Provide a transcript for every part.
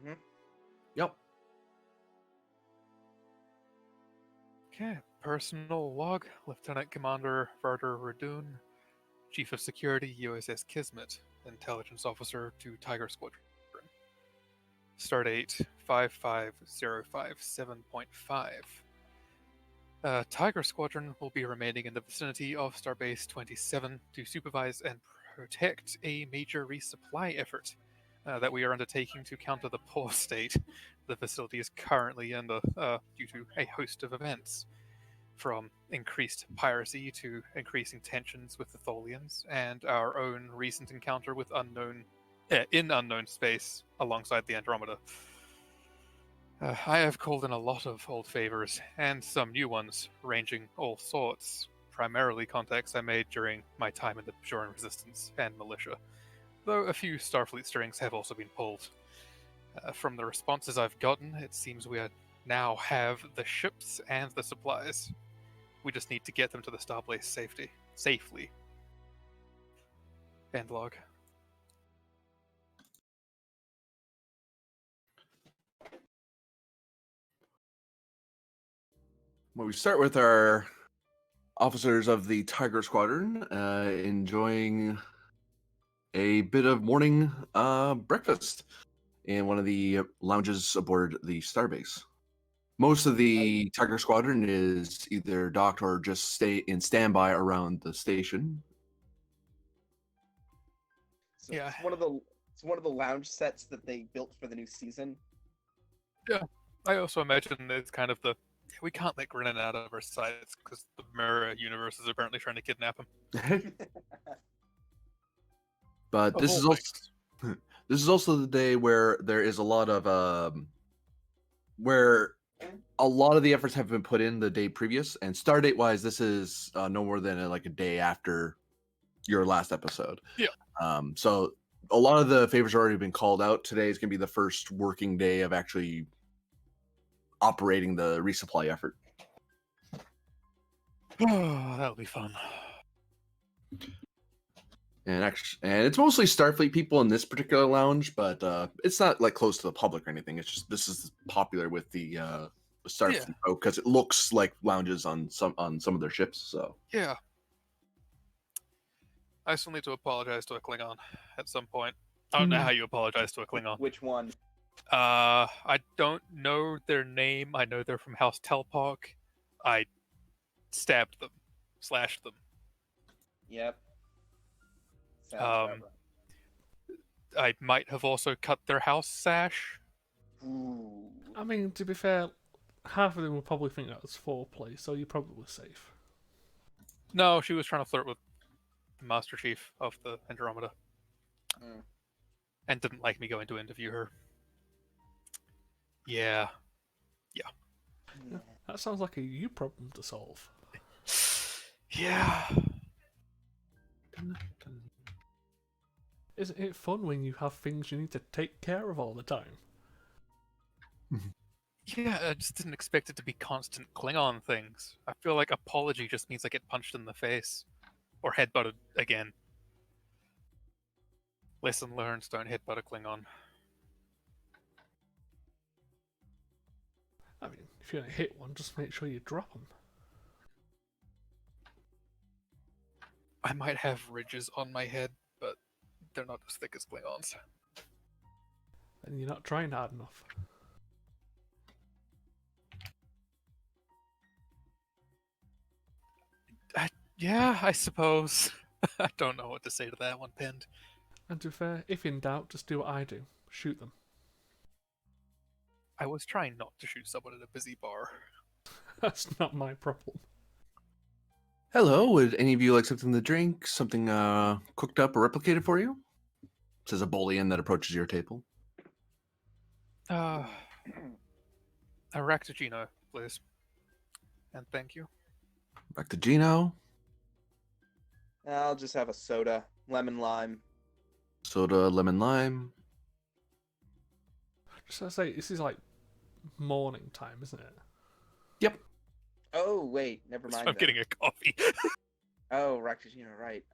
Mm-hmm. Yep. Okay, personal log, Lieutenant Commander Varder Radoon, Chief of Security, USS Kismet, Intelligence Officer to Tiger Squadron. Stardate 55057.5. Tiger Squadron will be remaining in the vicinity of Starbase 27 to supervise and protect a major resupply effort that we are undertaking to counter the poor state the facility is currently in due to a host of events, from increased piracy to increasing tensions with the Tholians and our own recent encounter with unknown space alongside the Andromeda. I have called in a lot of old favors, and some new ones, ranging all sorts, primarily contacts I made during my time in the Bajoran Resistance and Militia, though a few Starfleet strings have also been pulled. From the responses I've gotten, it seems we now have the ships and the supplies. We just need to get them to the Starbase safely. End log. Well, we start with our officers of the Tiger Squadron enjoying a bit of morning breakfast in one of the lounges aboard the Starbase. Most of the Tiger Squadron is either docked or just stay in standby around the station. So Yeah. it's one of the lounge sets that they built for the new season. I also imagine it's kind of we can't let Grinnin out of our sights because the mirror universe is apparently trying to kidnap him. But this is also the day where there is a lot of where a lot of the efforts have been put in the day previous, and stardate wise, this is no more than like a day after your last episode. Yeah. So a lot of the favors have already been called out. Today is going to be the first working day of actually operating the resupply effort. Oh, that'll be fun. And it's mostly Starfleet people in this particular lounge, but it's not like close to the public or anything. It's just this is popular with the Starfleet folk because it looks like lounges on some of their ships. So yeah, I still need to apologize to a Klingon at some point. I don't know how you apologize to a Klingon. Which one? I don't know their name. I know they're from House Telpok. I stabbed them, slashed them. Yep. Sounds about right. I might have also cut their house sash. Ooh. I mean, to be fair, half of them will probably think that was foreplay, so you're probably safe. No, she was trying to flirt with the Master Chief of the Andromeda. And didn't like me going to interview her. Yeah. That sounds like a you problem to solve. Yeah. Isn't it fun when you have things you need to take care of all the time? Yeah, I just didn't expect it to be constant Klingon things. I feel like apology just means I get punched in the face. Or headbutted again. Lesson learned, don't headbutt a Klingon. I mean, if you're gonna hit one, just make sure you drop them. I might have ridges on my head, but they're not as thick as Klingons. And you're not trying hard enough. Yeah, I suppose. I don't know what to say to that one, Pinned. And to be fair, if in doubt, just do what I do. Shoot them. I was trying not to shoot someone at a busy bar. That's not my problem. hello, would any of you like something to drink? Something cooked up or replicated for you? Says a Bolian that approaches your table. A Ractigino, please. And thank you. Back to Gino. I'll just have a soda, lemon lime. Soda, lemon lime. Just to say, this is like morning time, isn't it? Yep. Oh wait, never mind. I'm getting a coffee. Oh, Ractigino, right.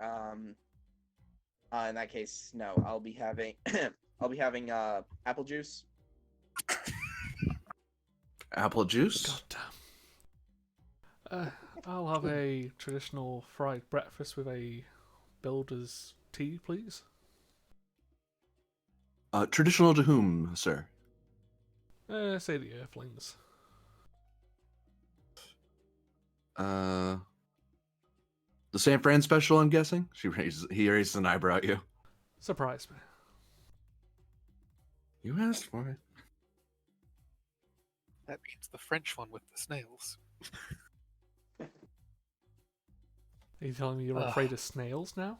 In that case, no. I'll be having apple juice Apple juice. God damn. I'll have a traditional fried breakfast with a builder's tea, please. Traditional to whom, sir? Say the Earthlings. The San Fran special, I'm guessing. He raises an eyebrow at you. Surprise me. You asked for it. That means the French one with the snails. Are you telling me you're afraid of snails now?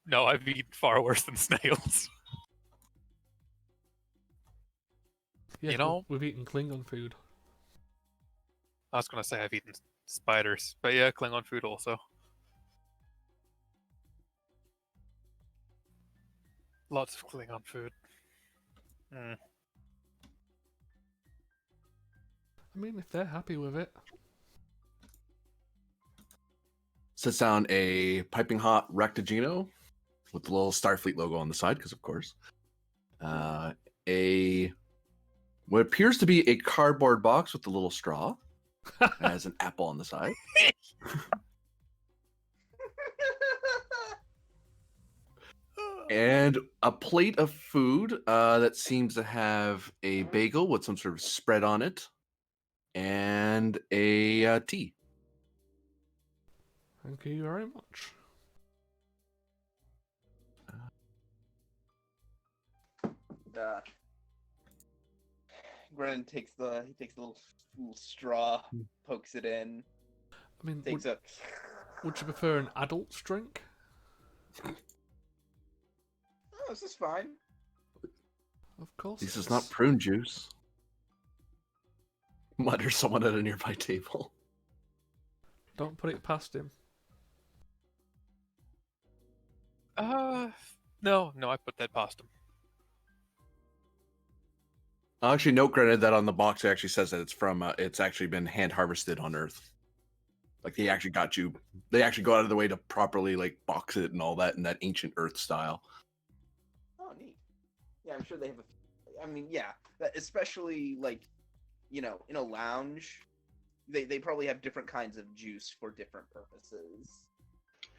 No, I've eaten far worse than snails. Yeah, You know- we've eaten Klingon food. I was gonna say I've eaten spiders, but yeah, Klingon food also. Lots of Klingon food. Mm. I mean, if they're happy with it. Sits down a piping hot Rectagino with the little Starfleet logo on the side, because of course. What appears to be a cardboard box with a little straw. Has an apple on the side. And a plate of food that seems to have a bagel with some sort of spread on it. And a tea. Thank you very much. Grennan takes the little straw, pokes it in, I mean, takes a. would you prefer an adult's drink? Oh, this is fine. Of course. This it is not prune juice. Mutters someone at a nearby table. Don't put it past him. No, I put that past him. I'll actually note, granted, that on the box it actually says that it's from, it's actually been hand harvested on Earth. Like they actually go out of the way to properly like box it and all that in that ancient Earth style. Oh, neat. Yeah, I'm sure they have I mean, yeah, especially like, you know, in a lounge, they probably have different kinds of juice for different purposes.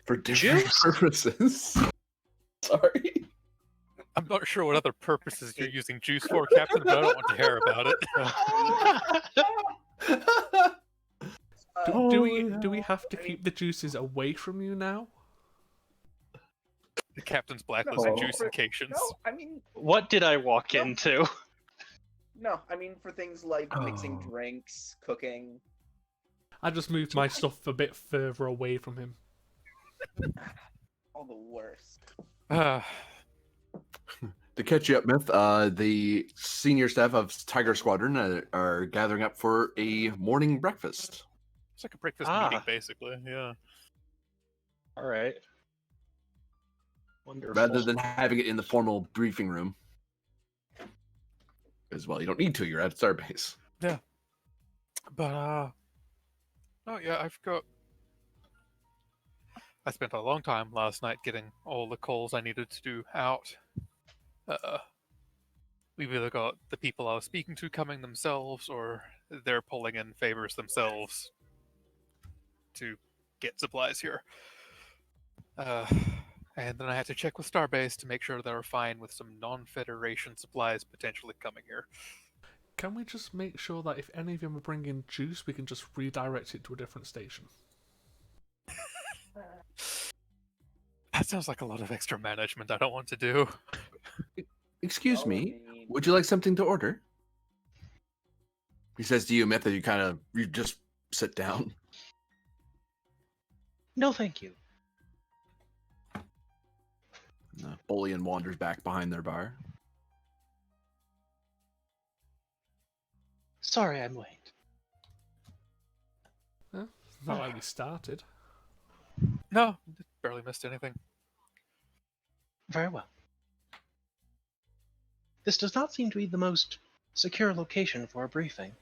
For different purposes. Sorry. I'm not sure what other purposes you're using juice for, Captain, but I don't want to hear about it. Do we have to keep the juices away from you now? The Captain's blacklist No. juice occasions. No, I mean, What did I walk into? no, I mean for things like mixing Oh. drinks, cooking. I just moved my stuff a bit further away from him. All the worst. To catch you up, Myth, the senior staff of Tiger Squadron are gathering up for a morning breakfast. It's like a breakfast Ah. meeting, basically. Yeah. All right. Wonderful. Rather than having it in the formal briefing room. As well, you don't need to, you're at Starbase. But oh yeah, I spent a long time last night getting all the calls I needed to do out. We've either got the people I was speaking to coming themselves, or they're pulling in favors themselves to get supplies here. And then I had to check with Starbase to make sure they were fine with some non-Federation supplies potentially coming here. Can we just make sure that if any of them are bringing juice, we can just redirect it to a different station? That sounds like a lot of extra management I don't want to do. Excuse Well, I me, mean, would you like something to order? He says to you, Myth, that you just sit down. No, thank you. Bullion wanders back behind their bar. Sorry, I'm late. It's not like we started. No, barely missed anything. Very well. This does not seem to be the most secure location for a briefing.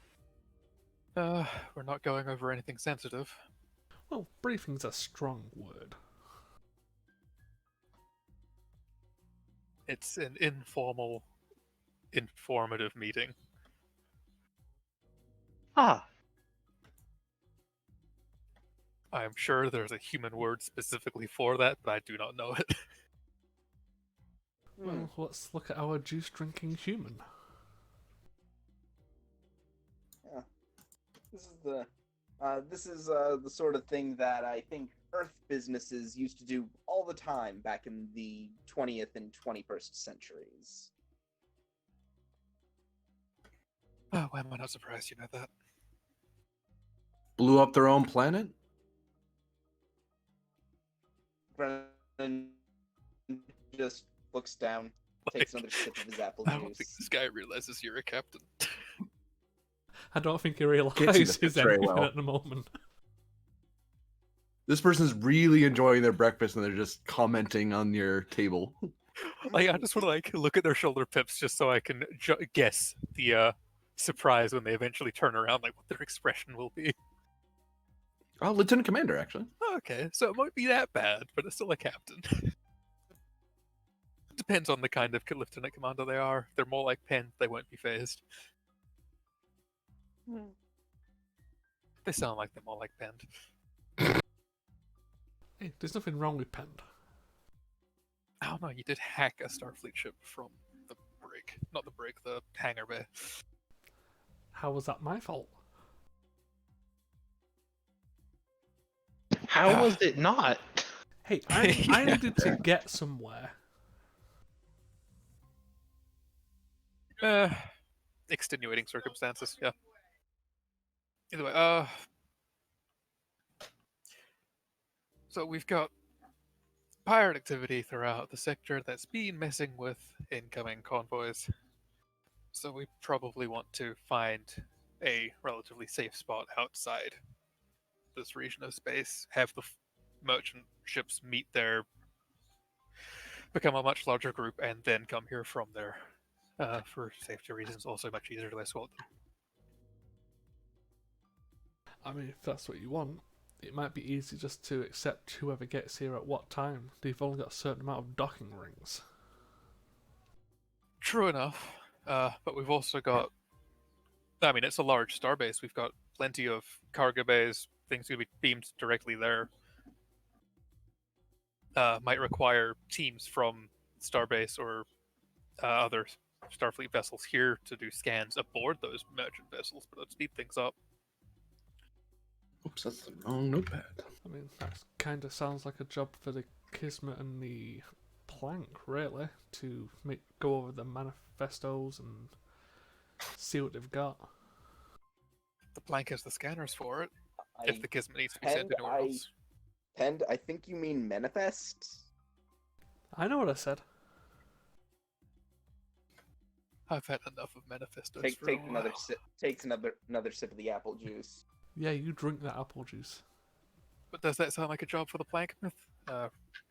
We're not going over anything sensitive. Well, briefing's a strong word. It's an informal informative meeting. Ah, I'm sure there's a human word specifically for that, but I do not know it. Well, let's look at our juice drinking human. Yeah. This is the sort of thing that I think Earth businesses used to do all the time back in the 20th and 21st centuries. Oh, why am I not surprised you know that? Blew up their own planet? Brennan just looks down, takes another sip of his apple I don't think juice. this guy realizes you're a captain. I don't think he Can't see the realises picture very anything well. at the moment. This person's really enjoying their breakfast and they're just commenting on your table. Like, I just want to like look at their shoulder pips just so I can guess the surprise when they eventually turn around, like what their expression will be. Oh, Lieutenant Commander, actually. Okay, so it might be that bad, but it's still a captain. Depends on the kind of lieutenant commander they are. If they're more like Penn, they won't be phased. They sound like they're more like Penn. Hey, there's nothing wrong with Pend. Oh no, you did hack a Starfleet ship from the brig. Not the brig, the hangar bay. How was that my fault? how was it not? Hey, I needed to get somewhere. Extenuating circumstances, yeah. Either way, so we've got pirate activity throughout the sector that's been messing with incoming convoys. So we probably want to find a relatively safe spot outside this region of space, have the merchant ships meet their, become a much larger group, and then come here from there. For safety reasons, also much easier to escort them. I mean, if that's what you want, it might be easy just to accept whoever gets here at what time. They've only got a certain amount of docking rings. True enough, but we've also got. I mean, it's a large starbase. We've got plenty of cargo bays. Things can be beamed directly there. Might require teams from Starbase or other Starfleet vessels here to do scans aboard those merchant vessels, but that'd speed things up. Oops, that's the wrong notepad. I mean, that kind of sounds like a job for the Kismet and the Plank, really, to go over the manifestos and see what they've got. The Plank has the scanners for it. I, If the Kismet needs to be sent anywhere else. Pend, I think you mean manifest? I know what I said. I've had enough of manifestos Take for a another while. sip. Takes another sip of the apple juice. Yeah, you drink that apple juice. But does that sound like a job for the Plank, Myth?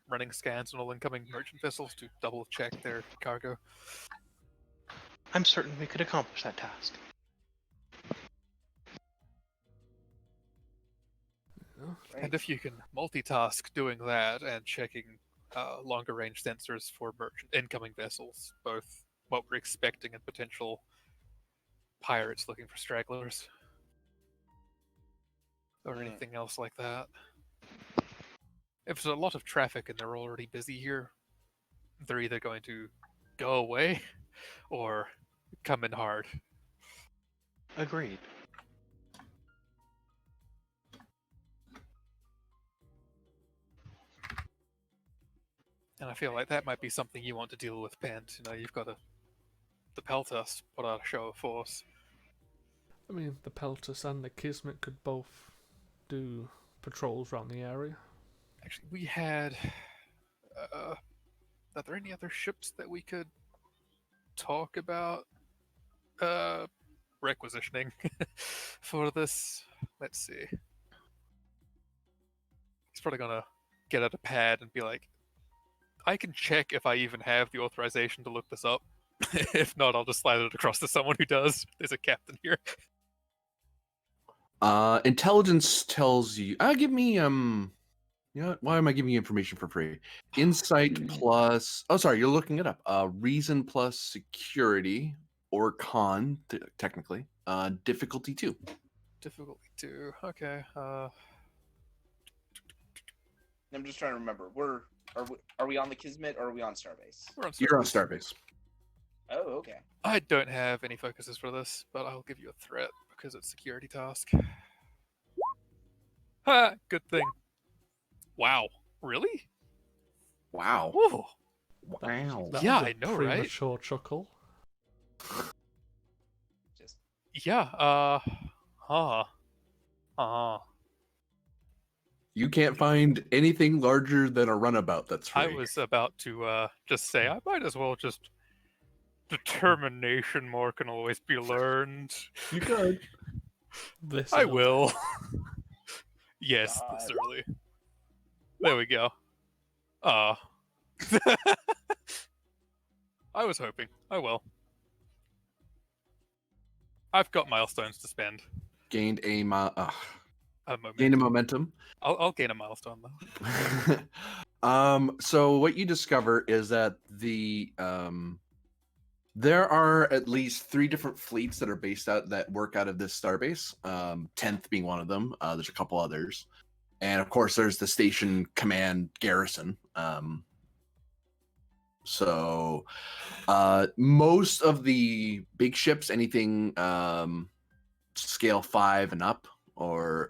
Running scans on all incoming merchant vessels to double check their cargo. I'm certain we could accomplish that task. Right? And if you can multitask doing that and checking longer range sensors for merchant incoming vessels, both what we're expecting and potential pirates looking for stragglers, or anything else like that. If there's a lot of traffic and they're already busy here, they're either going to go away or come in hard. Agreed. And I feel like that might be something you want to deal with, Pant. You know, you've got the Peltas put out a show of force. I mean, the Peltus and the Kismet could both do patrols around the area. Actually, we had. Are there any other ships that we could talk about requisitioning for this? Let's see. He's probably gonna get out a pad and be like, I can check if I even have the authorization to look this up. If not, I'll just slide it across to someone who does. There's a captain here. Intelligence tells you. Give me You know what? Why am I giving you information for free? Insight plus. Oh, sorry, you're looking it up. Reason plus security or con, technically. Difficulty 2. Difficulty 2. Okay. I'm just trying to remember. Are we on the Kismet or are we on Starbase? We're on You're on Starbase. Starbase. Oh, okay. I don't have any focuses for this, but I'll give you a threat because it's a security task. Ha! Good thing. Wow. Really? Wow. Whoa. Wow. That Yeah, was a I know, right? premature chuckle. Just Yeah, You can't find anything larger than a runabout that's free. I was about to just say I might as well just determination more can always be learned. You could. This I early. will. Yes, God. this early. There we go. I was hoping. I will. I've got milestones to spend. Gained a A moment. gained a momentum. I'll gain a milestone though. So what you discover is that there are at least 3 different fleets that are based out that work out of this starbase. 10th being one of them. There's a couple others, and of course there's the station command garrison. So most of the big ships, anything scale 5 and up, or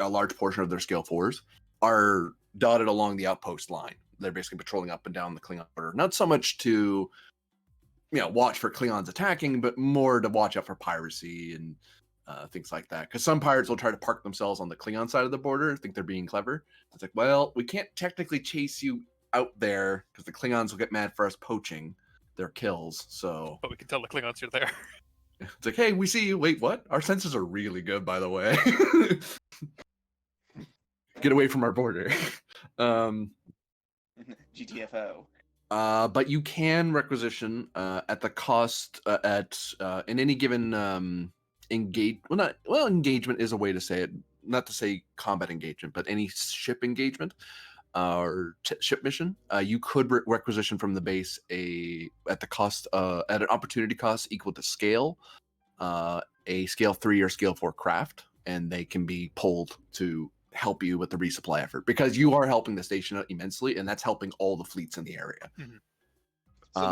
a large portion of their scale 4s, are dotted along the outpost line. They're basically patrolling up and down the Klingon border. Not so much to watch for Klingons attacking, but more to watch out for piracy and things like that. Because some pirates will try to park themselves on the Klingon side of the border, think they're being clever. It's like, well, we can't technically chase you out there because the Klingons will get mad for us poaching their kills. So But we can tell the Klingons you're there. it's like, hey, we see you. Wait, what? Our senses are really good, by the way. Get away from our border. GTFO. But you can requisition at the cost in any given engagement is a way to say it. Not to say combat engagement, but any ship engagement or ship mission, you could requisition from the base at an opportunity cost equal to scale, a scale 3 or scale 4 craft, and they can be pulled to help you with the resupply effort because you are helping the station out immensely, and that's helping all the fleets in the area. So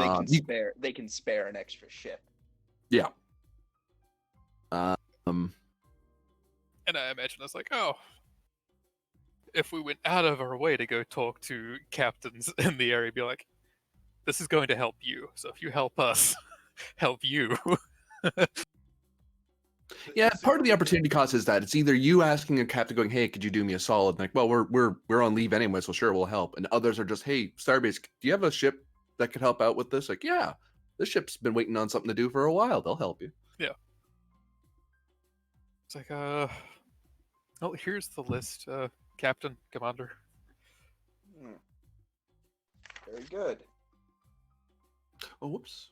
they can spare an extra ship. Yeah. And I imagine it's like, oh, if we went out of our way to go talk to captains in the area, be like, this is going to help you. So if you help us, help you. Yeah, part of the opportunity cost is that it's either you asking a captain going, "Hey, could you do me a solid?" Like, well, we're on leave anyway, so sure, we'll help. And others are just, "Hey, Starbase, do you have a ship that could help out with this?" Like, yeah, this ship's been waiting on something to do for a while. They'll help you. Yeah. It's like, oh, here's the list, Captain, Commander. Very good. Oh, whoops.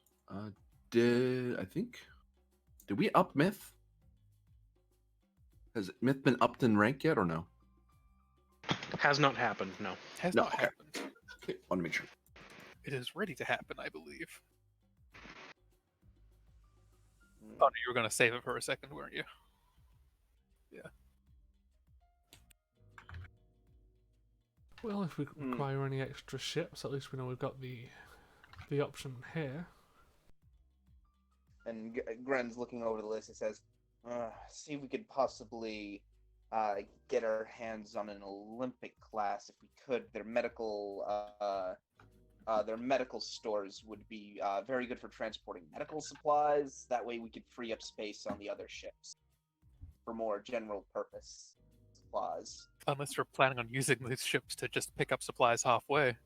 Did we up Myth? Has Myth been upped in rank yet, or no? Has not happened, no. Has No, not okay. happened. Okay, want to make sure. It is ready to happen, I believe. Mm. Oh, no, you were going to save it for a second, weren't you? Yeah. Well, if we require any extra ships, at least we know we've got the option here. And Gren's looking over the list and says, see if we could possibly get our hands on an Olympic class if we could. Their medical stores would be very good for transporting medical supplies. That way we could free up space on the other ships for more general purpose supplies. Unless you're planning on using these ships to just pick up supplies halfway.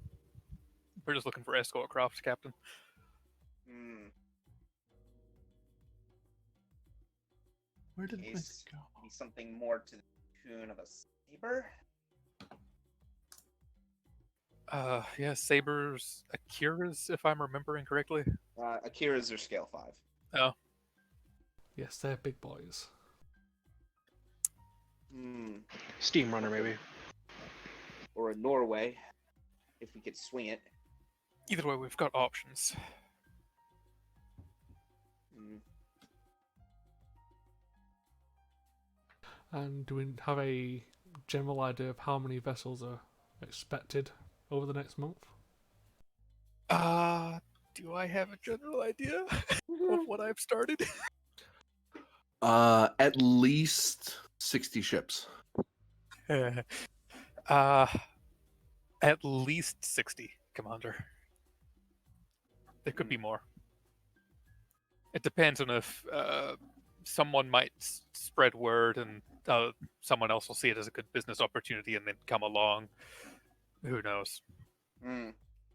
We're just looking for escort craft, Captain. Where did Case Myth go? be something more to the tune of a saber. Yeah, Sabers, Akira's, if I'm remembering correctly. Akira's are scale 5. Oh, Yes, they're big boys. Steam Runner, maybe. Or a Norway, if we could swing it. either way, we've got options. Mm. And do we have a general idea of how many vessels are expected over the next month? Do I have a general idea of what I've started? At least 60 ships. uh, at least 60, Commander. There could be more. It depends on if someone might spread word and someone else will see it as a good business opportunity and then come along. Who knows?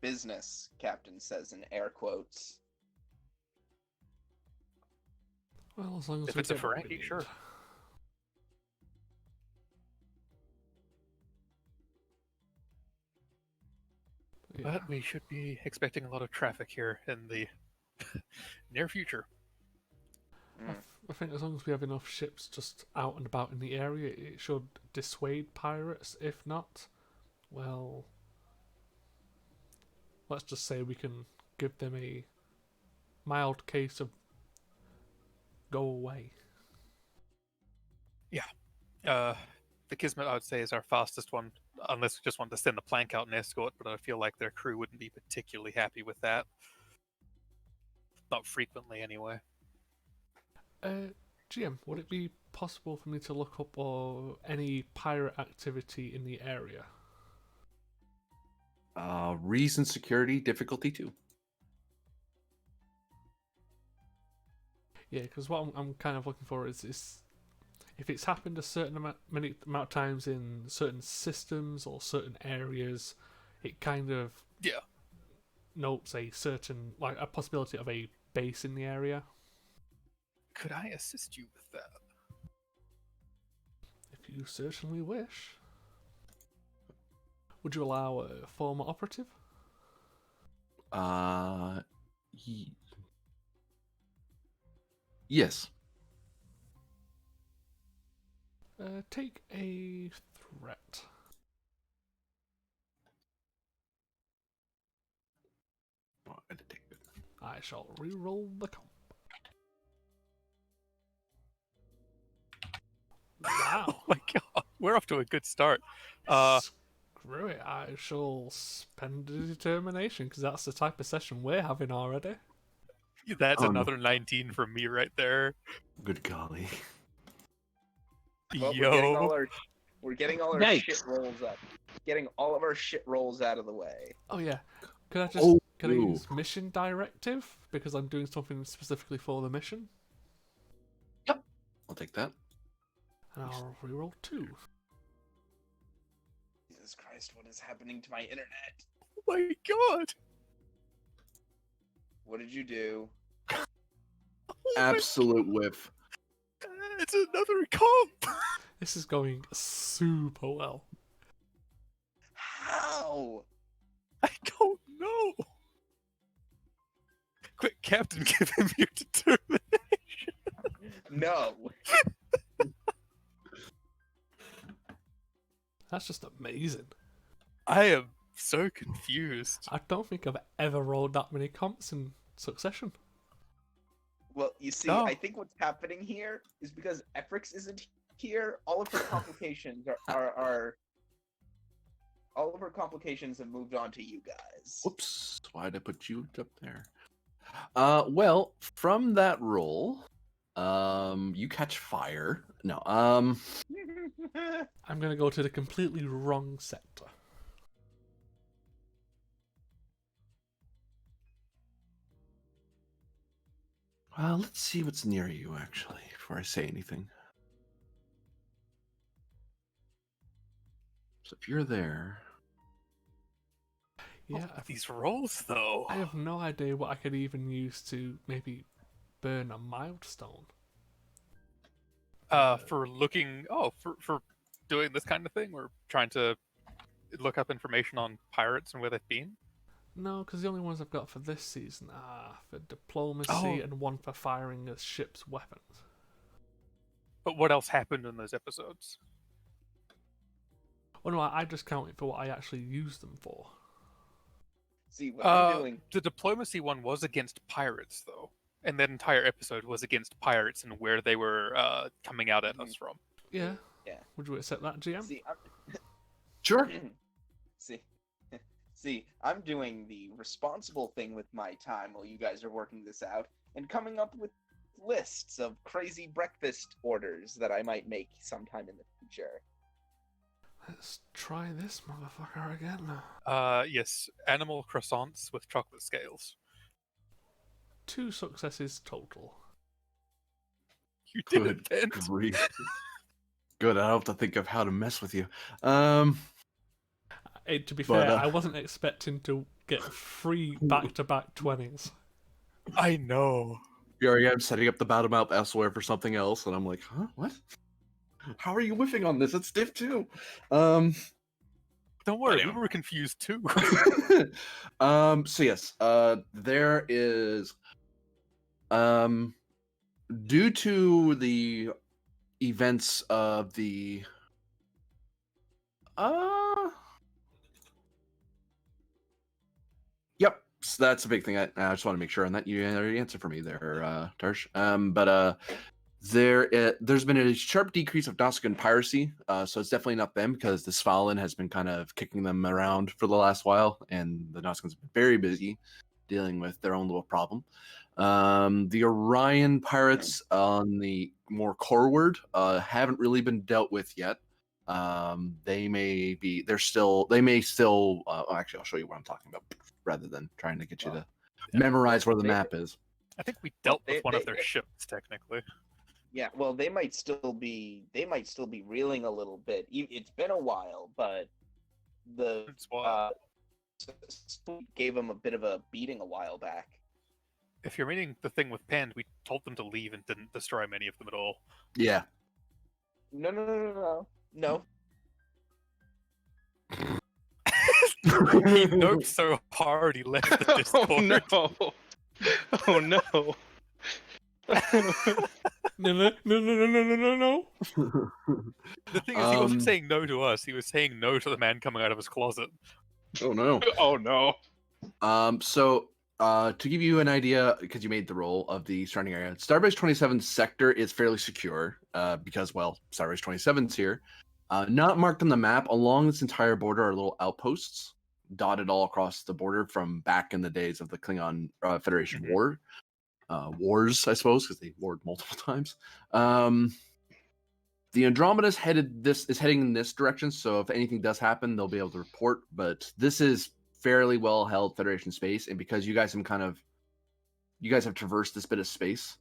Business, Captain says in air quotes. Well, as long as If we it's a get what we Ferengi, need. sure. Yeah. But we should be expecting a lot of traffic here in the near future. I think as long as we have enough ships just out and about in the area, it should dissuade pirates. If not, well, let's just say we can give them a mild case of go away. The Kismet, I would say, is our fastest one, unless we just want to send the plank out and escort, but I feel like their crew wouldn't be particularly happy with that. Not frequently, anyway. GM, would it be possible for me to look up any pirate activity in the area? Reason, security, difficulty 2. Yeah, because what I'm kind of looking for is if it's happened a certain amount of times in certain systems or certain areas, it kind of notes a certain, like, a possibility of a base in the area. Could I assist you with that? If you certainly wish. Would you allow a former operative? Yes. Take a threat. Oh, I had to take it. I shall re-roll the comp. Wow. Oh my god, we're off to a good start. Screw it, I shall spend a determination, because that's the type of session we're having already. That's Oh, no. another 19 from me right there. Good golly. Well, Yo. we're getting all our Yikes. shit rolls up. Getting all of our shit rolls out of the way. Oh yeah, can I use mission directive, because I'm doing something specifically for the mission? I'll take that. And I'll re-roll 2. Jesus Christ, what is happening to my internet? Oh my god. What did you do? Oh my Absolute whiff. god, it's another comp. This is going super well. How? I don't know. Quick, Captain, give him your determination. No. That's just amazing. I am so confused. I don't think I've ever rolled that many comps in succession. Well, you see, No. I think what's happening here is because Efrix isn't here. All of her complications are all of her complications have moved on to you guys. Whoops. Why'd I put you up there? Well, from that roll, you catch fire. No, I'm going to go to the completely wrong sector. well, let's see what's near you, actually, before I say anything. So if you're there... Yeah, These rolls, though. I have no idea what I could even use to maybe burn a milestone. For looking, for doing this kind of thing, or trying to look up information on pirates and where they've been. No, because the only ones I've got for this season are for diplomacy Oh. and one for firing a ship's weapons. But what else happened in those episodes? Oh no, I just count it for what I actually use them for. See what I'm doing. The diplomacy one was against pirates, though. And that entire episode was against pirates and where they were coming out at us from. Yeah. Yeah. Would you accept that, GM? See, Sure. see, see, I'm doing the responsible thing with my time while you guys are working this out and coming up with lists of crazy breakfast orders that I might make sometime in the future. Let's try this motherfucker again. Yes, animal croissants with chocolate scales. 2 successes total. You did Good it, Ben. grief. Good. I don't have to think of how to mess with you. To be But, fair, I wasn't expecting to get 3 back-to-back 20s. I know. Here I am setting up the bottom up elsewhere for something else, and I'm like, huh? What? How are you whiffing on this? It's diff too. Don't worry, Anyway. we were confused too. So yes, there is due to the events of the yep, so that's a big thing. I just want to make sure on that you answer for me there, Tarsh. There's been a sharp decrease of Nausicaan piracy, so it's definitely not them because the Svalin has been kind of kicking them around for the last while, and the Nausicans have been very busy dealing with their own little problem. The Orion pirates on the more coreward haven't really been dealt with yet. They may still. Actually, I'll show you what I'm talking about rather than trying to get you to memorize where the map is. I think we dealt with one of their ships, technically. Yeah, well, they might still be reeling a little bit. It's been a while, but the Spook gave them a bit of a beating a while back. If you're meaning the thing with Pand, we told them to leave and didn't destroy many of them at all. Yeah. No. He noped so hard he left the Discord. Oh no! No. The thing is, he wasn't saying no to us. He was saying no to the man coming out of his closet. Oh no. Oh no! So to give you an idea, because you made the roll of the surrounding area, Starbase 27 sector is fairly secure because, well, Starbase 27's here. Not marked on the map, along this entire border are little outposts dotted all across the border from back in the days of the Klingon Federation War. Wars, I suppose, because they warred multiple times. The Andromeda is heading in this direction, so if anything does happen, they'll be able to report. But this is fairly well held Federation space, and because you guys have traversed this bit of space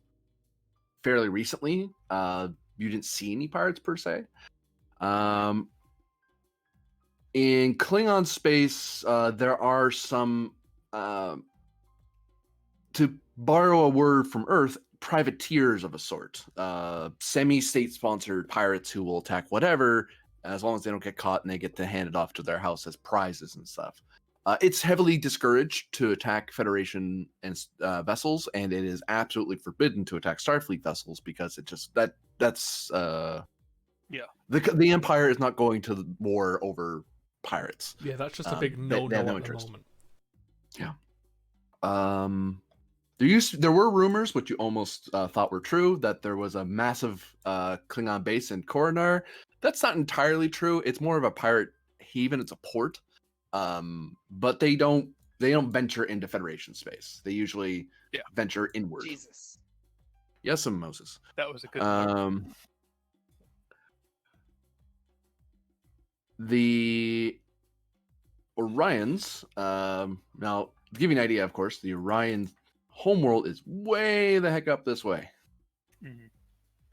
fairly recently, you didn't see any pirates per se. In Klingon space, there are some, to borrow a word from Earth, privateers of a sort, semi-state sponsored pirates who will attack whatever, as long as they don't get caught and they get to hand it off to their house as prizes and stuff. It's heavily discouraged to attack Federation and vessels, and it is absolutely forbidden to attack Starfleet vessels because it just that's yeah. The Empire is not going to war over pirates. Yeah, that's just a big no-no they have no at the interest. moment. Yeah. There were rumors, which you almost thought were true, that there was a massive Klingon base in Koronar. That's not entirely true. It's more of a pirate haven. It's a port, but they don't venture into Federation space. They usually venture inward. Jesus. Yes, and Moses. That was a good The Orions, now to give you an idea, of course, the Orion homeworld is way the heck up this way.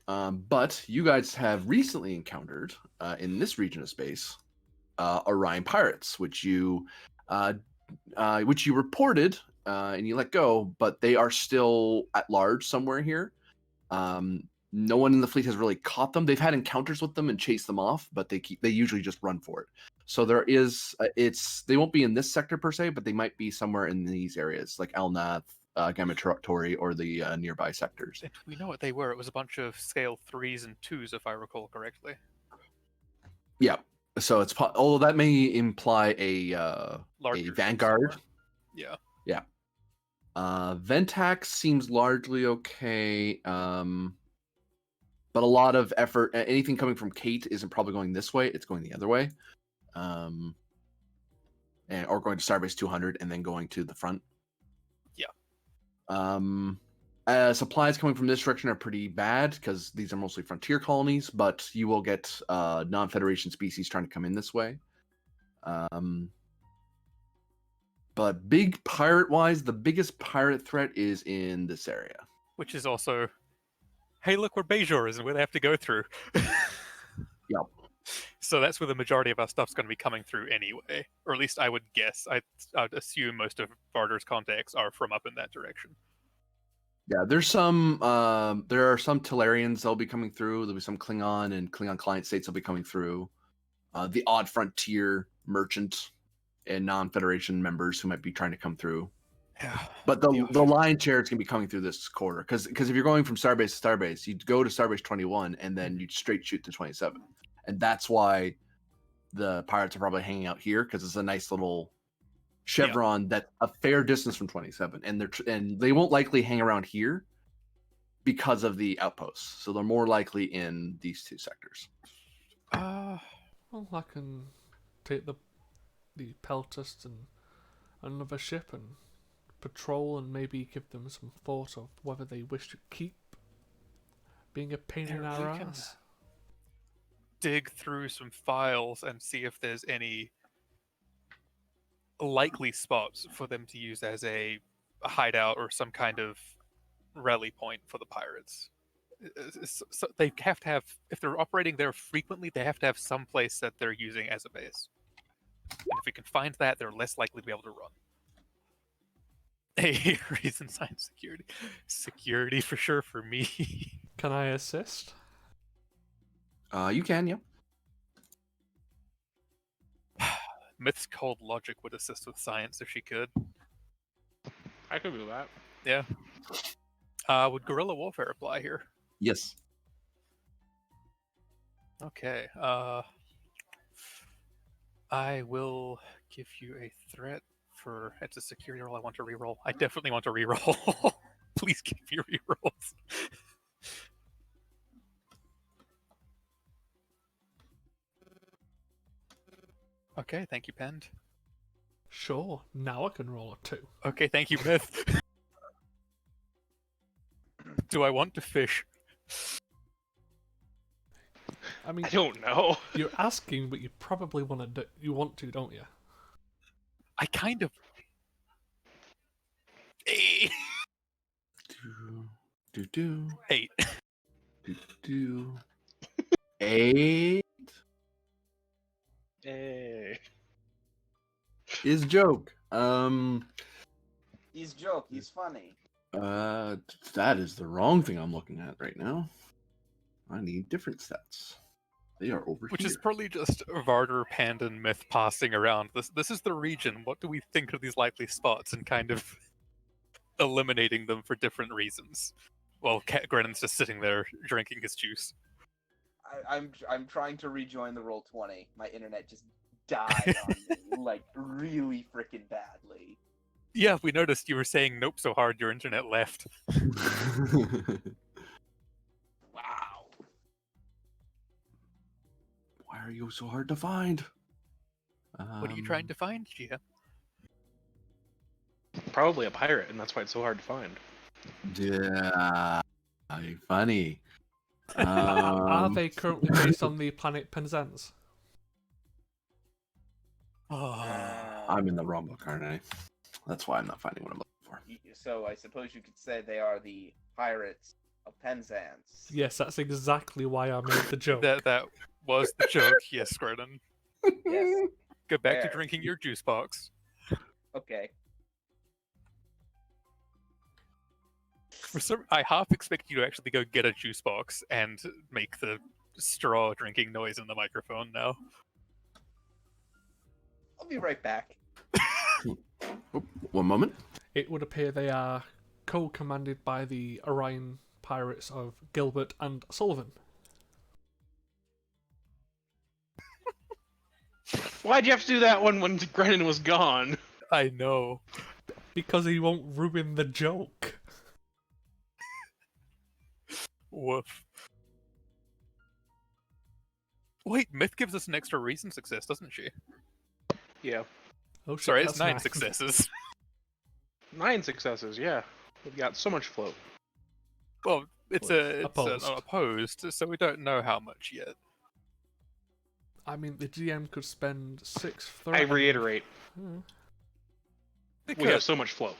But you guys have recently encountered in this region of space Orion pirates, which you reported and you let go, but they are still at large somewhere here. No one in the fleet has really caught them. They've had encounters with them and chased them off, but they usually just run for it. So there is they won't be in this sector per se, but they might be somewhere in these areas like Elnath, Gamma Tori, or the nearby sectors. And we know what they were. It was a bunch of scale 3s and 2s, if I recall correctly. Yeah. So it's although that may imply a Larger vanguard. Yeah. Yeah. Ventax seems largely okay. But a lot of effort. Anything coming from Kate isn't probably going this way. It's going the other way. Or going to Starbase 200 and then going to the front. Yeah. Supplies coming from this direction are pretty bad because these are mostly frontier colonies, but you will get non-Federation species trying to come in this way. But big pirate-wise, the biggest pirate threat is in this area. Which is also, hey, look where Bajor is and where they have to go through. Yep. So that's where the majority of our stuff's going to be coming through anyway. Or at least I would guess. I'd assume most of Varder's contacts are from up in that direction. Yeah, there are some Tellarians that'll be coming through. There'll be some Klingon and Klingon client states that'll be coming through. The odd frontier merchant and non-Federation members who might be trying to come through. Yeah. But the lion's share is going to be coming through this corridor because if you're going from Starbase to Starbase, you'd go to Starbase 21 and then you'd straight shoot to 27, and that's why the pirates are probably hanging out here because it's a nice little chevron that's a fair distance from 27, and they won't likely hang around here because of the outposts, so they're more likely in these two sectors. Well, I can take the Peltast and another ship and patrol and maybe give them some thought of whether they wish to keep being a pain in our ass. Dig through some files and see if there's any likely spots for them to use as a hideout or some kind of rally point for the pirates. So they have to have, if they're operating there frequently, they have to have some place that they're using as a base. And if we can find that, they're less likely to be able to run. A reason science security. Security for sure for me. Can I assist? You can, yeah. Myth's cold logic would assist with science if she could. I could do that. Yeah. Would guerrilla warfare apply here? Yes. Okay. I will give you a threat for it's a security roll. I want to reroll. I definitely want to reroll. Please give me rerolls. Okay, thank you, Pend. Sure, now I can roll a 2. Okay, thank you, Myth. Do I want to fish? I mean, I don't know. you're asking, but you probably want to. You want to, don't you? I kind of. Hey. Do 8. do 8 Hey. is joke. He's joke. He's funny. That is the wrong thing I'm looking at right now. I need different stats. They are over Which here. is probably just Varder, Pand, and Myth passing around. This is the region. What do we think of these likely spots? And kind of eliminating them for different reasons. While Grennan's just sitting there drinking his juice. I'm trying to rejoin the Roll20. My internet just died on me, like really freaking badly. Yeah, we noticed you were saying nope so hard your internet left. Wow. Why are you so hard to find? What are you trying to find, Gia? Probably a pirate, and that's why it's so hard to find. Yeah, funny. Are they currently based on the planet Penzance? I'm in the wrong book, aren't I? That's why I'm not finding what I'm looking for. So I suppose you could say they are the pirates of Penzance. Yes, that's exactly why I made the joke. That was the joke, yes, Gordon. Yes. Go back to Fair. drinking your juice box. Okay. I half expect you to actually go get a juice box and make the straw drinking noise in the microphone now. I'll be right back. Oh, one moment. It would appear they are co-commanded by the Orion pirates of Gilbert and Sullivan. Why'd you have to do that one when Grennan was gone? I know. Because he won't ruin the joke. Woof. Wait, Myth gives us an extra reason success, doesn't she? Yeah. Oh shit, Sorry, that's it's 9 9. successes. 9 successes, yeah. We've got so much float. Well, it's Opposed. opposed, so we don't know how much yet. I mean, the GM could spend 6 I threat. reiterate, It we could. have so much float.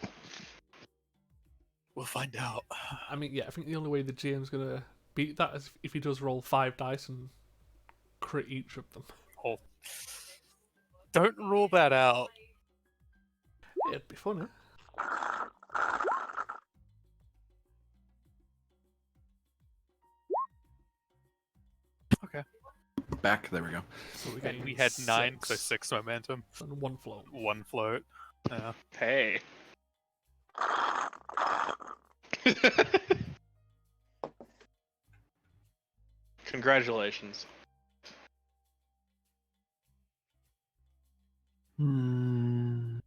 We'll find out. I mean, yeah, I think the only way the GM's gonna beat that is if he does roll 5 dice and crit each of them. Oh. Don't rule that out. It'd be funny. Okay. Back. There we go. So we're And getting we had 9, so 6 6 momentum. and 1 float. 1 float. Yeah. Hey. Congratulations. Hmm.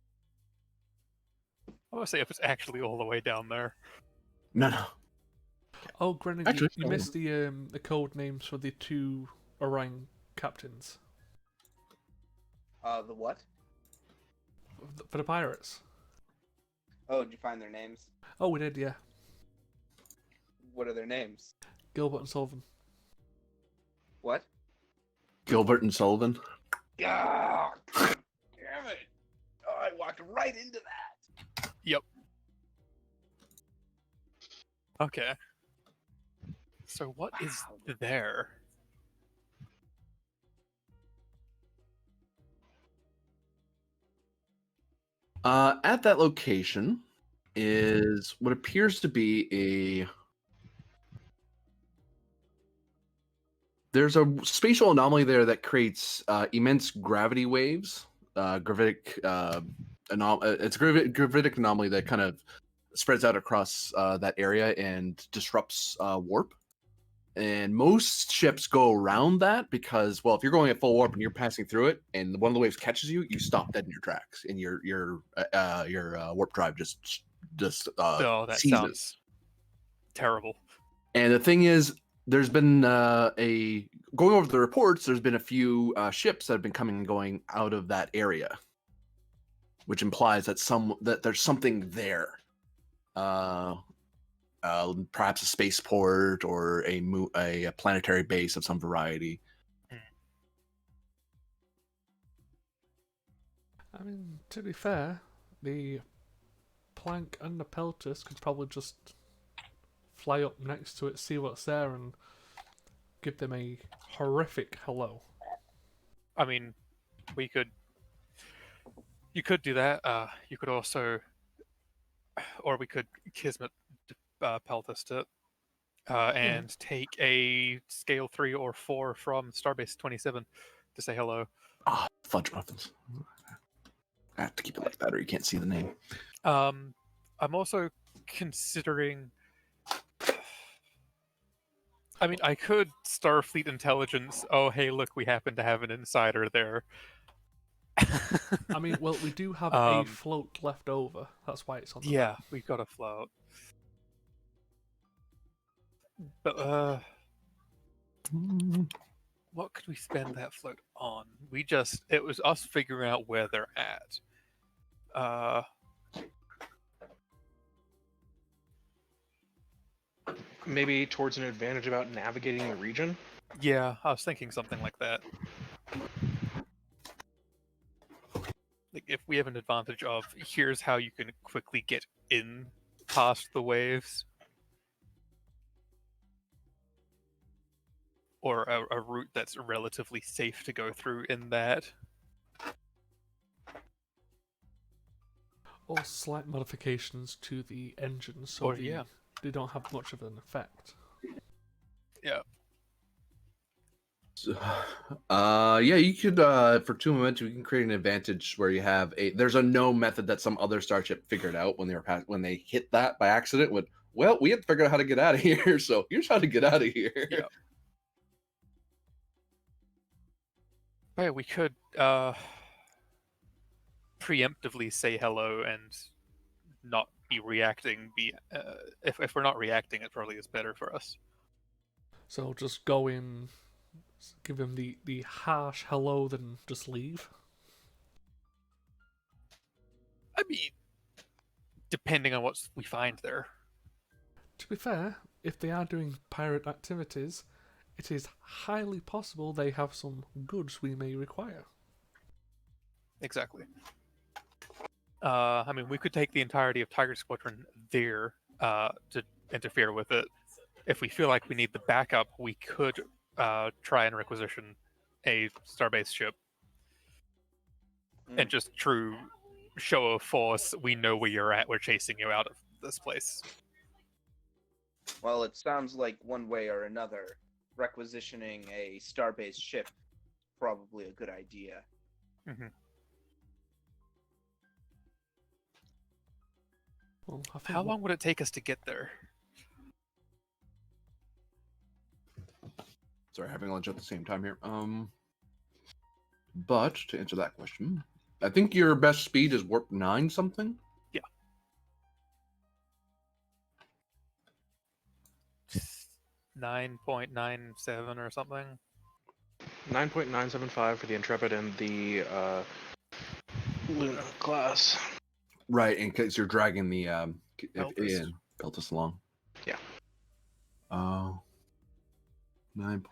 I want to say if it's actually all the way down there. No, no. Oh, Grennan, Actually, you missed the code names for the 2 Orion captains The what? for the pirates. Oh, did you find their names? Oh, we did, yeah. What are their names? Gilbert and Sullivan. What? Gilbert and Sullivan. Ah, damn it! Oh, I walked right into that. Yep. Okay. So what is there? At that location is what appears to be there's a spatial anomaly there that creates immense gravity waves. It's a gravitic anomaly that kind of spreads out across that area and disrupts warp. And most ships go around that because, well, if you're going at full warp and you're passing through it, and one of the waves catches you, you stop dead in your tracks, and your warp drive just Oh, that seizes. sounds terrible. And the thing is, there's been going over the reports. There's been a few ships that have been coming and going out of that area, which implies that there's something there. Perhaps a spaceport or a planetary base of some variety. I mean, to be fair, the Plank and the Peltus could probably just fly up next to it, see what's there, and give them a horrific hello. I mean, you could do that. You could also, or we could Kismet Peltist it, and take a scale 3 or 4 from Starbase 27 to say hello. Ah, fudge muffins. I have to keep it like that, or you can't see the name. I'm also considering. I mean, I could Starfleet intelligence. Oh, hey, look, we happen to have an insider there. I mean, well, we do have a float left over. That's why it's on the map. we've got a float. But what could we spend that float on? It was us figuring out where they're at. Maybe towards an advantage about navigating the region. Yeah, I was thinking something like that. Like if we have an advantage of here's how you can quickly get in past the waves. Or a route that's relatively safe to go through in that. Or slight modifications to the engines so they don't have much of an effect. Yeah. Yeah, you could for 2 momentum you can create an advantage where you have there's a no method that some other starship figured out when they hit that by accident with, well, we have to figure out how to get out of here, so here's how to get out of here. Yeah. But yeah, we could preemptively say hello and not be reacting. If we're not reacting, it probably is better for us. So just go in, give him the harsh hello, then just leave. I mean, depending on what we find there. To be fair, if they are doing pirate activities, it is highly possible they have some goods we may require. Exactly. I mean, we could take the entirety of Tiger Squadron there to interfere with it. If we feel like we need the backup, we could try and requisition a Starbase ship. And just true show of force, we know where you're at, we're chasing you out of this place. Well, it sounds like one way or another, requisitioning a Starbase ship probably a good idea. Mm-hmm. Well, I think How long would it take us to get there? Sorry, having lunch at the same time here. But to answer that question, I think your best speed is warp 9 something. Yeah. 9.97 or something. 9.975 for the Intrepid and the Luna class. Right, in case you're dragging the Peltas. along. Yeah. Oh. 9.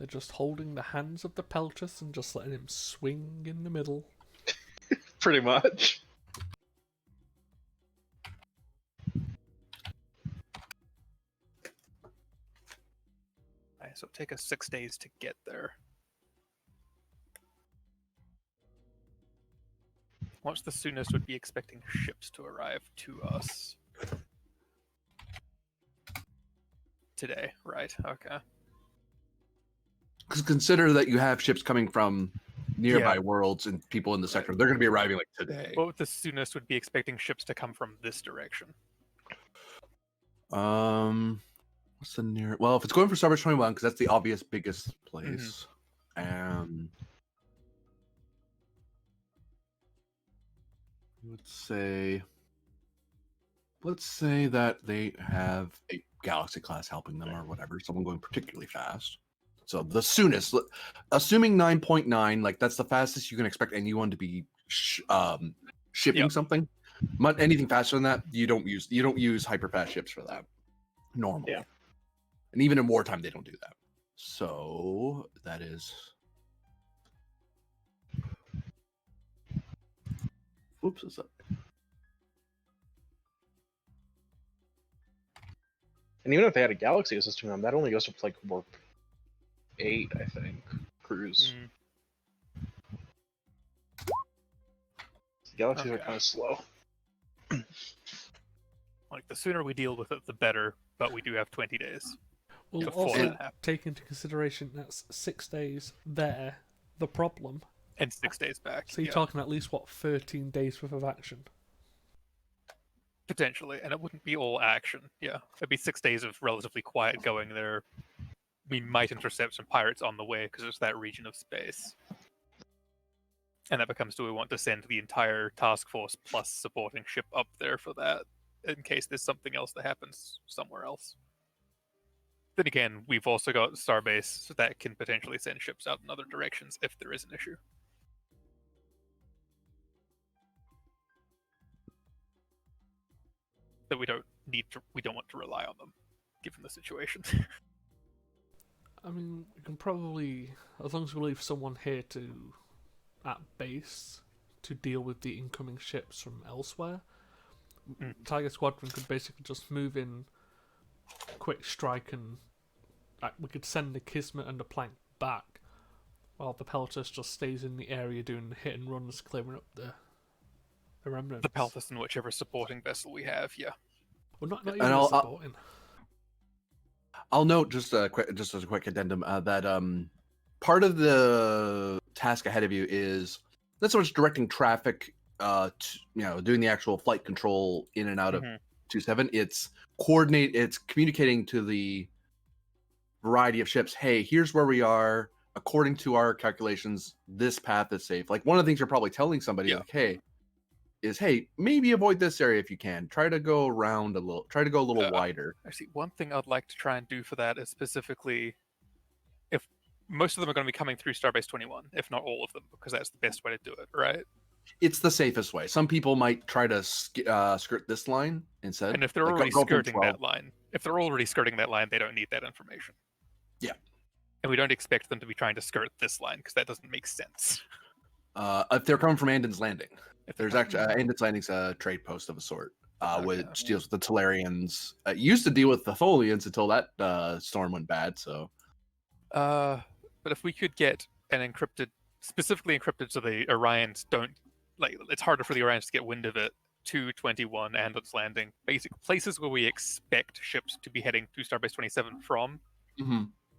they're just holding the hands of the Peltas and just letting him swing in the middle. Pretty much. Alright, so it'll take us 6 days to get there. What's the soonest would be expecting ships to arrive to us? Today, right? Okay. Because consider that you have ships coming from nearby Yeah. worlds and people in the sector. They're going to be arriving like today. What the soonest would be expecting ships to come from this direction? What's the near? Well, if it's going for Starbase 21, because that's the obvious biggest place. Let's say that they have a Galaxy class helping them or whatever, someone going particularly fast. So the soonest, assuming 9.9, like that's the fastest you can expect anyone to be shipping something. Anything faster than that, you don't use hyper fast ships for that normally. Yeah. And even in wartime, they don't do that. So that is. Oops, what's up? And even if they had a Galaxy assisting them, that only goes up to like warp 8, I think. Cruise. Galaxies are kind of slow. Like, the sooner we deal with it, the better, but we do have 20 days. Well, Before also that happens. take into consideration that's 6 days there, the problem. And 6 days back. So you're yeah, talking at least, 13 days worth of action? potentially. And it wouldn't be all action. Yeah. It'd be 6 days of relatively quiet going there. We might intercept some pirates on the way because it's that region of space. And that becomes, do we want to send the entire task force plus supporting ship up there for that, in case there's something else that happens somewhere else? Then again, we've also got Starbase that can potentially send ships out in other directions if there is an issue. That we don't want to rely on them, given the situation. I mean, we can probably, as long as we leave someone here at base to deal with the incoming ships from elsewhere, Tiger Squadron could basically just move in, quick strike, and we could send the Kismet and the Plank back, while the Peltas just stays in the area doing the hit and runs, clearing up the remnants. The Peltas and whichever supporting vessel we have, yeah. Well, not even And supporting. I'll note just as a quick addendum that part of the task ahead of you is not so much directing traffic, doing the actual flight control in and out of 27. It's communicating to the variety of ships. Hey, here's where we are. according to our calculations, this path is safe. Like one of the things you're probably telling somebody, Yeah. like, hey, maybe avoid this area if you can. Try to go around a little. Try to go a little wider. Actually, one thing I'd like to try and do for that is specifically, if most of them are going to be coming through Starbase 21, if not all of them, because that's the best way to do it, right? It's the safest way. Some people might try to skirt this line instead. And if they're Like, already go from skirting 12. that line, they don't need that information. Yeah. And we don't expect them to be trying to skirt this line because that doesn't make sense. If they're coming from Andon's Landing, If they're there's actually Andon's Landing's a trade post of a sort, which deals with the Tellarians. It used to deal with the Tholians until that storm went bad. So, but if we could get an specifically encrypted so the Orions don't, like, it's harder for the Orions to get wind of it, to 21 and its landing, basic places where we expect ships to be heading to Starbase 27 from,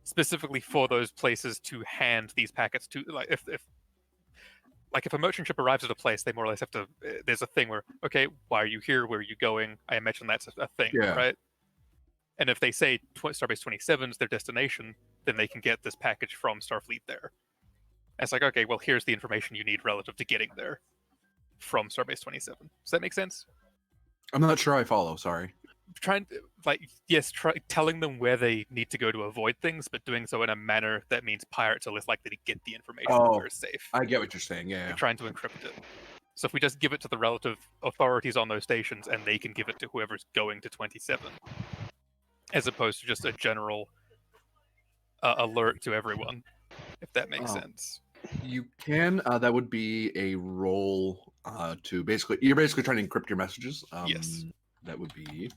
specifically for those places to hand these packets to, like, if a merchant ship arrives at a place, they more or less have to, there's a thing where, okay, why are you here? Where are you going? I imagine that's a thing, right? And if they say Starbase 27 is their destination, then they can get this package from Starfleet there. And it's like, okay, well, here's the information you need relative to getting there from Starbase 27. Does that make sense? I'm not sure I follow. Sorry. Telling them where they need to go to avoid things, but doing so in a manner that means pirates are less likely to get the information where it's safe. I get what you're saying. Yeah. We're trying to encrypt it. So if we just give it to the relative authorities on those stations, and they can give it to whoever's going to 27, as opposed to just a general alert to everyone, if that makes sense. You can. That would be a roll to basically. You're basically trying to encrypt your messages. Yes. That would be.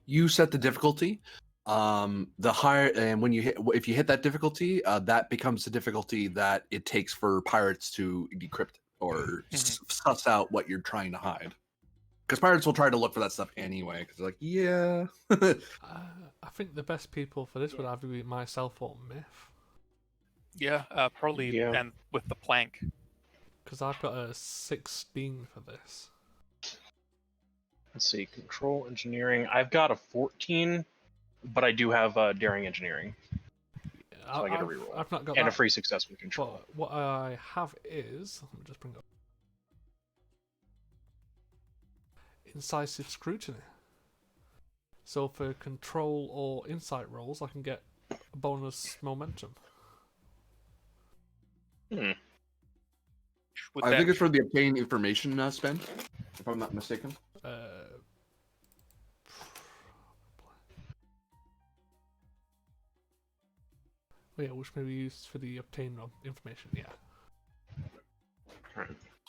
You set the difficulty. The higher, and when if you hit that difficulty, that becomes the difficulty that it takes for pirates to decrypt or suss out what you're trying to hide. Because pirates will try to look for that stuff anyway. Because they're like, yeah. I think the best people for this would either be myself or Myth. Yeah, probably. Yeah. And with the plank. Because I've got a 16 for this. Let's see, control engineering. I've got a 14, but I do have daring engineering. So I get a reroll. I've not got and that, a free success with control. but what I have is, let me just bring up incisive scrutiny. So for control or insight rolls, I can get a bonus momentum. Would I that- think it's for the obtain information spend, if I'm not mistaken. Yeah, which may be used for the obtain of information. Yeah.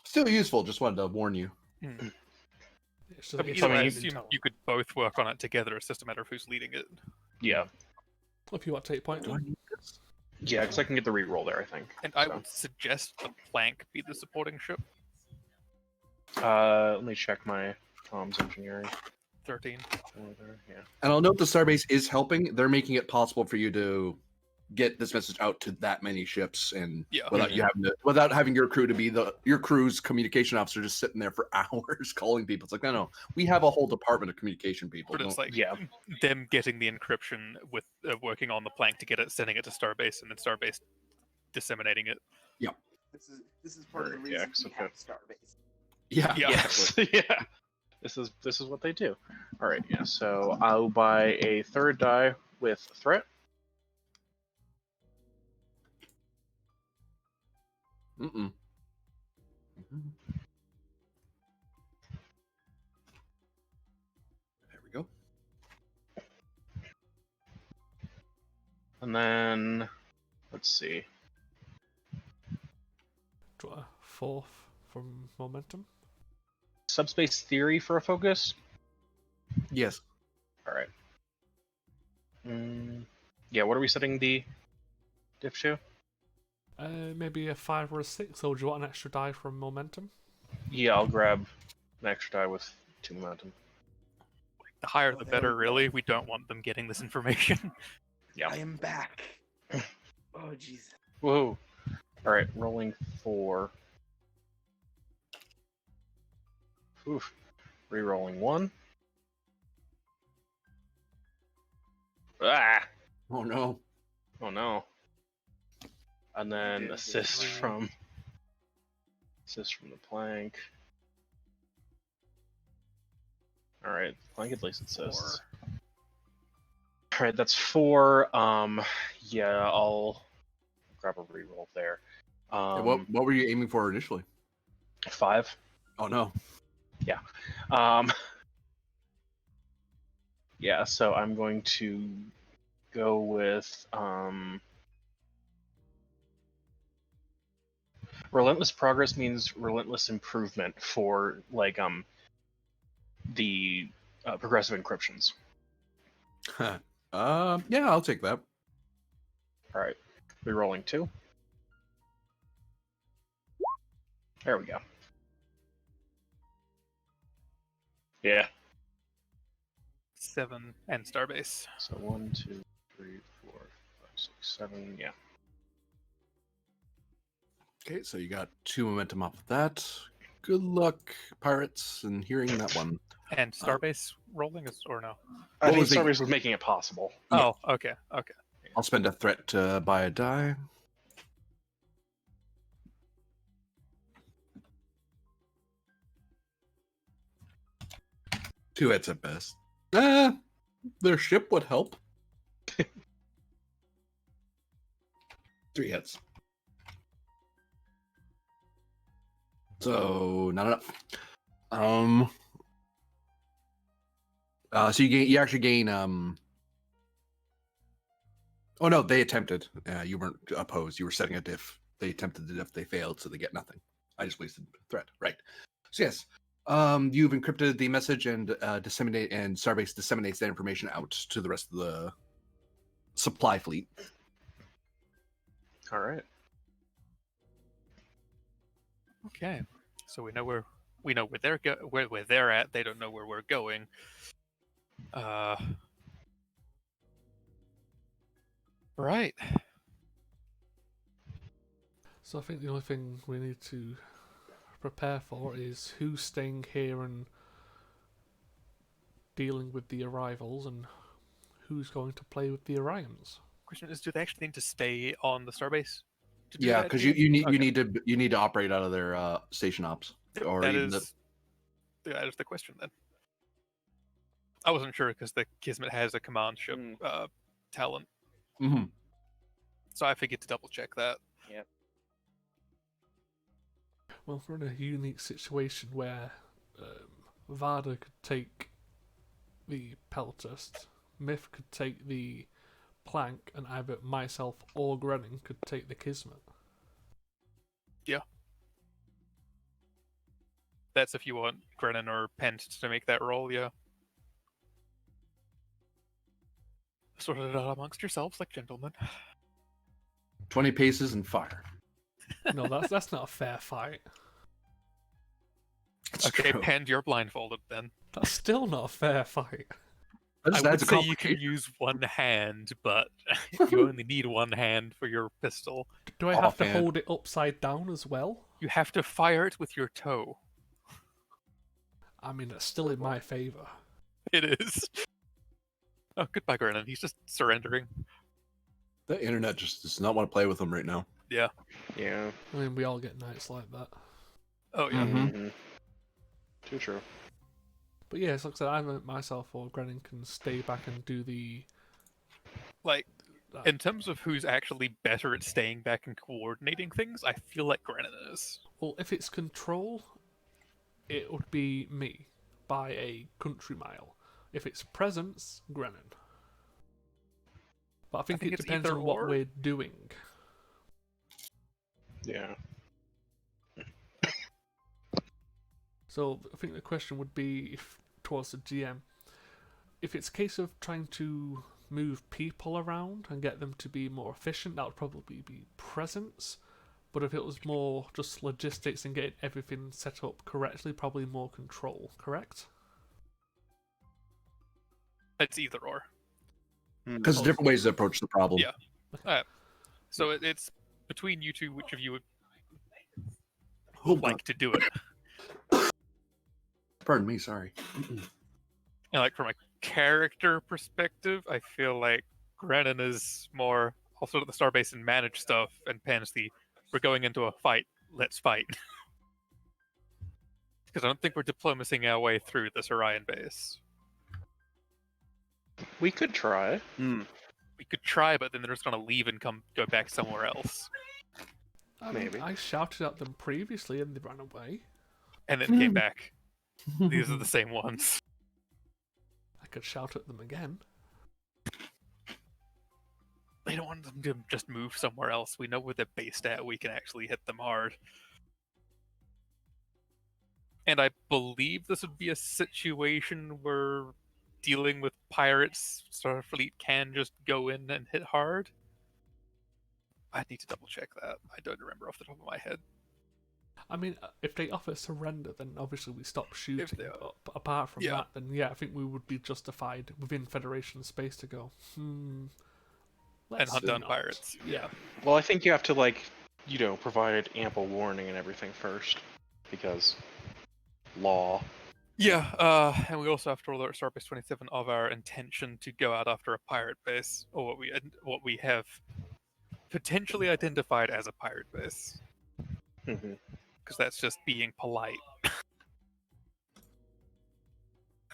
Still useful. Just wanted to warn you. It's I just, mean, it's either way, I amazing assume talent. you could both work on it together. It's just a matter of who's leading it. Yeah. If you want to take point, Do I need this? Yeah, because I can get the reroll there, I think. And I So. would suggest the plank be the supporting ship. Let me check my comms engineering. 13. Yeah. And I'll note the Starbase is helping. They're making it possible for you to get this message out to that many ships, and Yeah. without having your crew to be your crew's communication officer just sitting there for hours calling people. It's like, no, we have a whole department of communication people. But it's Don't- like Yeah. them getting the encryption with working on the plank to get it, sending it to Starbase, and then Starbase disseminating it. This is part of the Yeah, reason we okay. have Starbase. yeah, Yeah. Yes. Yeah. This is what they do. All right. Yeah. So I'll buy a third die with threat. Mm-mm. There we go. And then, let's see. draw a fourth from momentum. Subspace theory for a focus. Yes. All right. Yeah. What are we setting the diff to? Maybe a 5 or a 6, or do you want an extra die from momentum? Yeah, I'll grab an extra die with 2 momentum. The higher Oh, the there better, we go. really. We don't want them getting this information. Yeah. I am back. Oh jeez. Whoa. All right, rolling 4. Oof. Rerolling 1. Ah. Oh no. Oh no. And then did assist three. from the plank. All right, plank at least assists. 4. All right, that's 4. Yeah, I'll grab a reroll there. Yeah, what were you aiming for initially? 5. Oh no. Um, yeah, so I'm going to go with relentless progress means relentless improvement for like the progressive encryptions. Yeah, I'll take that. All right, rerolling 2. There we go. Yeah. 7 and Starbase. So 1, 2, 3, 4, 5, 6, 7. Yeah. Okay, so you got 2 momentum off of that. Good luck, pirates, in hearing that one. And Starbase rolling is or no? I think was the- Starbase was making it possible. Yeah. Oh, okay. I'll spend a threat to buy a die. Two hits at best. Their ship would help. 3 hits. So not enough. So you actually gain Oh no, they attempted. You weren't opposed. You were setting a diff. They attempted the diff. They failed, so they get nothing. I just wasted threat. Right. So yes, you've encrypted the message and Starbase disseminates that information out to the rest of the supply fleet. All right. Okay. So we know where they're at. They don't know where we're going. Right. So I think the only thing we need to prepare for is who's staying here and dealing with the arrivals and who's going to play with the Orions. Question is, do they actually need to stay on the Starbase? to do Yeah, that, because do you need to operate out of their station ops. Or that even is the question then. I wasn't sure because the Kismet has a command ship talent, Mhm. so I figured to double check that. Well, we're in a unique situation where Varda could take the Peltast, Myth could take the Plank, and either myself or Grennan could take the Kismet. Yeah. That's if you want Grennan or Pent to make that roll, yeah. Sort it out amongst yourselves like gentlemen. 20 paces and fire. No, that's not a fair fight. That's Okay, true. Pent, you're blindfolded then. That's still not a fair fight. That's I would a say you can complication. use one hand, but you only need one hand for your pistol. Do I have to Offhand. hold it upside down as well? You have to fire it with your toe. I mean, it's still in my favour. It is. Oh, goodbye, Grennan. He's just surrendering. The internet just does not want to play with them right now. Yeah. I mean, we all get nights like that. Oh, yeah. Mhm. Mhm. Too true. But yeah, it's like I said, either myself or Grennan can stay back and do the... Like, that. in terms of who's actually better at staying back and coordinating things, I feel like Grennan is. Well, if it's control, it would be me by a country mile. If it's presence, Grennan. But I think, think it it's depends either on what or. we're doing. Yeah. So I think the question would be, if towards the GM, if it's a case of trying to move people around and get them to be more efficient, that would probably be presence. But if it was more just logistics and getting everything set up correctly, probably more control, correct? It's either or. Because different ways to approach the problem. Yeah. So it's between you two, which of you would Hold like to do it? Pardon me, sorry. And like from a character perspective, I feel like Grennan is more also at the starbase and manage stuff, and Pan's the we're going into a fight, let's fight. Because I don't think we're diplomacying our way through this Orion base. We could try. We could try, but then they're just gonna leave and go back somewhere else. I mean, Maybe. I shouted at them previously and they ran away. And then came back. These are the same ones. I could shout at them again. They don't want them to just move somewhere else. We know where they're based at. We can actually hit them hard. And I believe this would be a situation where dealing with pirates, Starfleet can just go in and hit hard. I need to double check that. I don't remember off the top of my head. I mean, if they offer surrender, then obviously we stop shooting. they- But apart from yeah. that, then yeah, I think we would be justified within Federation space to go, And let's hunt down not. pirates. Yeah. Well, I think you have to provide ample warning and everything first, because law. Yeah, and we also have to alert Starbase 27 of our intention to go out after a pirate base, or what we have potentially identified as a pirate base, Mhm. because that's just being polite.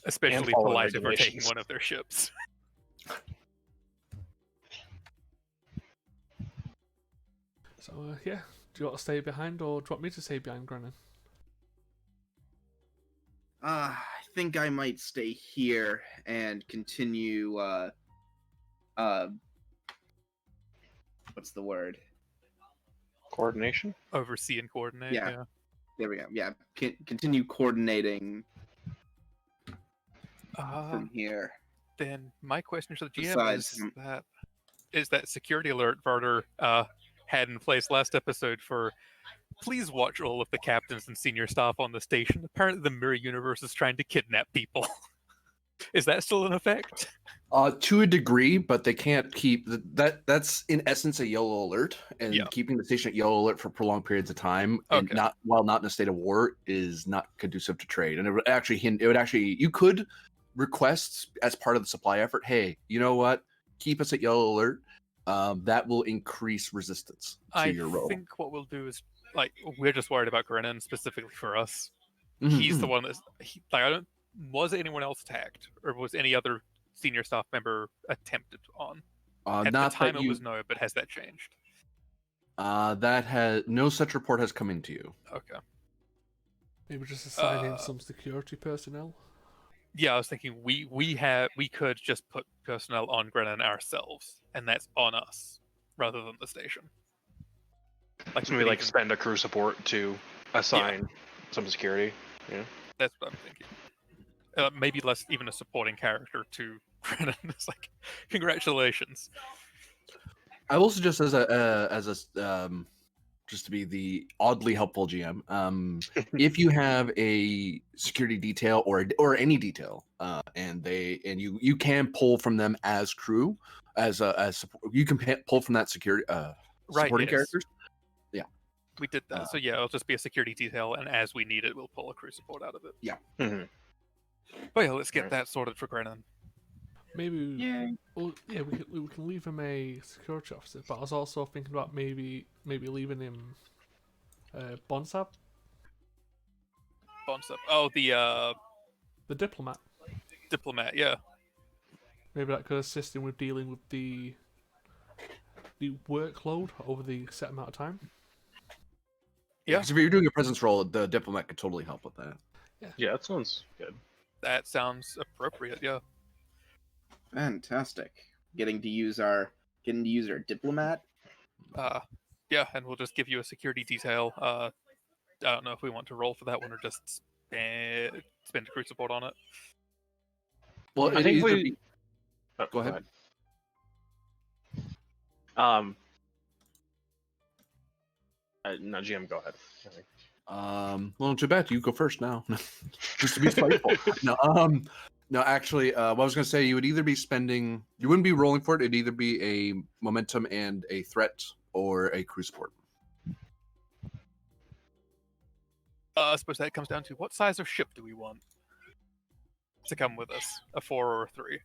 Especially following polite if we're taking regulations. one of their ships. So yeah, do you want to stay behind or do you want me to stay behind, Grennan? I think I might stay here and continue. What's the word? Coordination. Oversee and coordinate. Yeah. Yeah. There we go. Yeah, continue coordinating Uh, from here. then my question to the GM Besides- is that security alert Varder had in place last episode for please watch all of the captains and senior staff on the station. Apparently the mirror universe is trying to kidnap people. Is that still in effect? To a degree, but they can't keep that's in essence a yellow alert, and Yeah. keeping the station at yellow alert for prolonged periods of time, and Okay. not in a state of war, is not conducive to trade. And it would actually you could request as part of the supply effort, hey, you know what, keep us at yellow alert. That will increase resistance to I your role. think what we'll do is we're just worried about Grennan specifically for us. Mhm, He's the mhm. one that's I don't. Was anyone else attacked, or was any other senior staff member attempted on? At Not the time, that it you. was no, but has that changed? That has no such report has come into you. Okay. Maybe just assign in some security personnel. Yeah, I was thinking we could just put personnel on Grennan ourselves, and that's on us rather than the station. Like So we we could even- spend a crew support to assign some security. Yeah. That's what I'm thinking. Maybe less even a supporting character to Grennan. It's like, congratulations. I will suggest as a just to be the oddly helpful GM, if you have a security detail or any detail, and you can pull from them as crew, you can pull from that security supporting yes. characters. We did that. So yeah, it'll just be a security detail, and as we need it, we'll pull a crew support out of it. Mhm. But yeah, let's get Right. that sorted for Grennan. Maybe. Yay. Well, yeah, we can leave him a security officer, but I was also thinking about maybe leaving him Bonsab, Bonsup. Oh, the the diplomat. diplomat. Yeah. Maybe that could assist him with dealing with the workload over the set amount of time. Yeah. Because if you're doing a presence role, the diplomat could totally help with that. Yeah, that sounds good. That sounds appropriate. Yeah. Fantastic. Getting to use our diplomat. Yeah, and we'll just give you a security detail. I don't know if we want to roll for that one or just spend a crew support on it. Well, I think we. be- Oh, Go ahead. No, GM, go ahead. Well, too bad. You go first now, just to be spiteful. No, No, actually, what I was going to say, you would either be spending, you wouldn't be rolling for it. It'd either be a momentum and a threat, or a crew support. I suppose that comes down to what size of ship do we want to come with us? A 4 or a 3?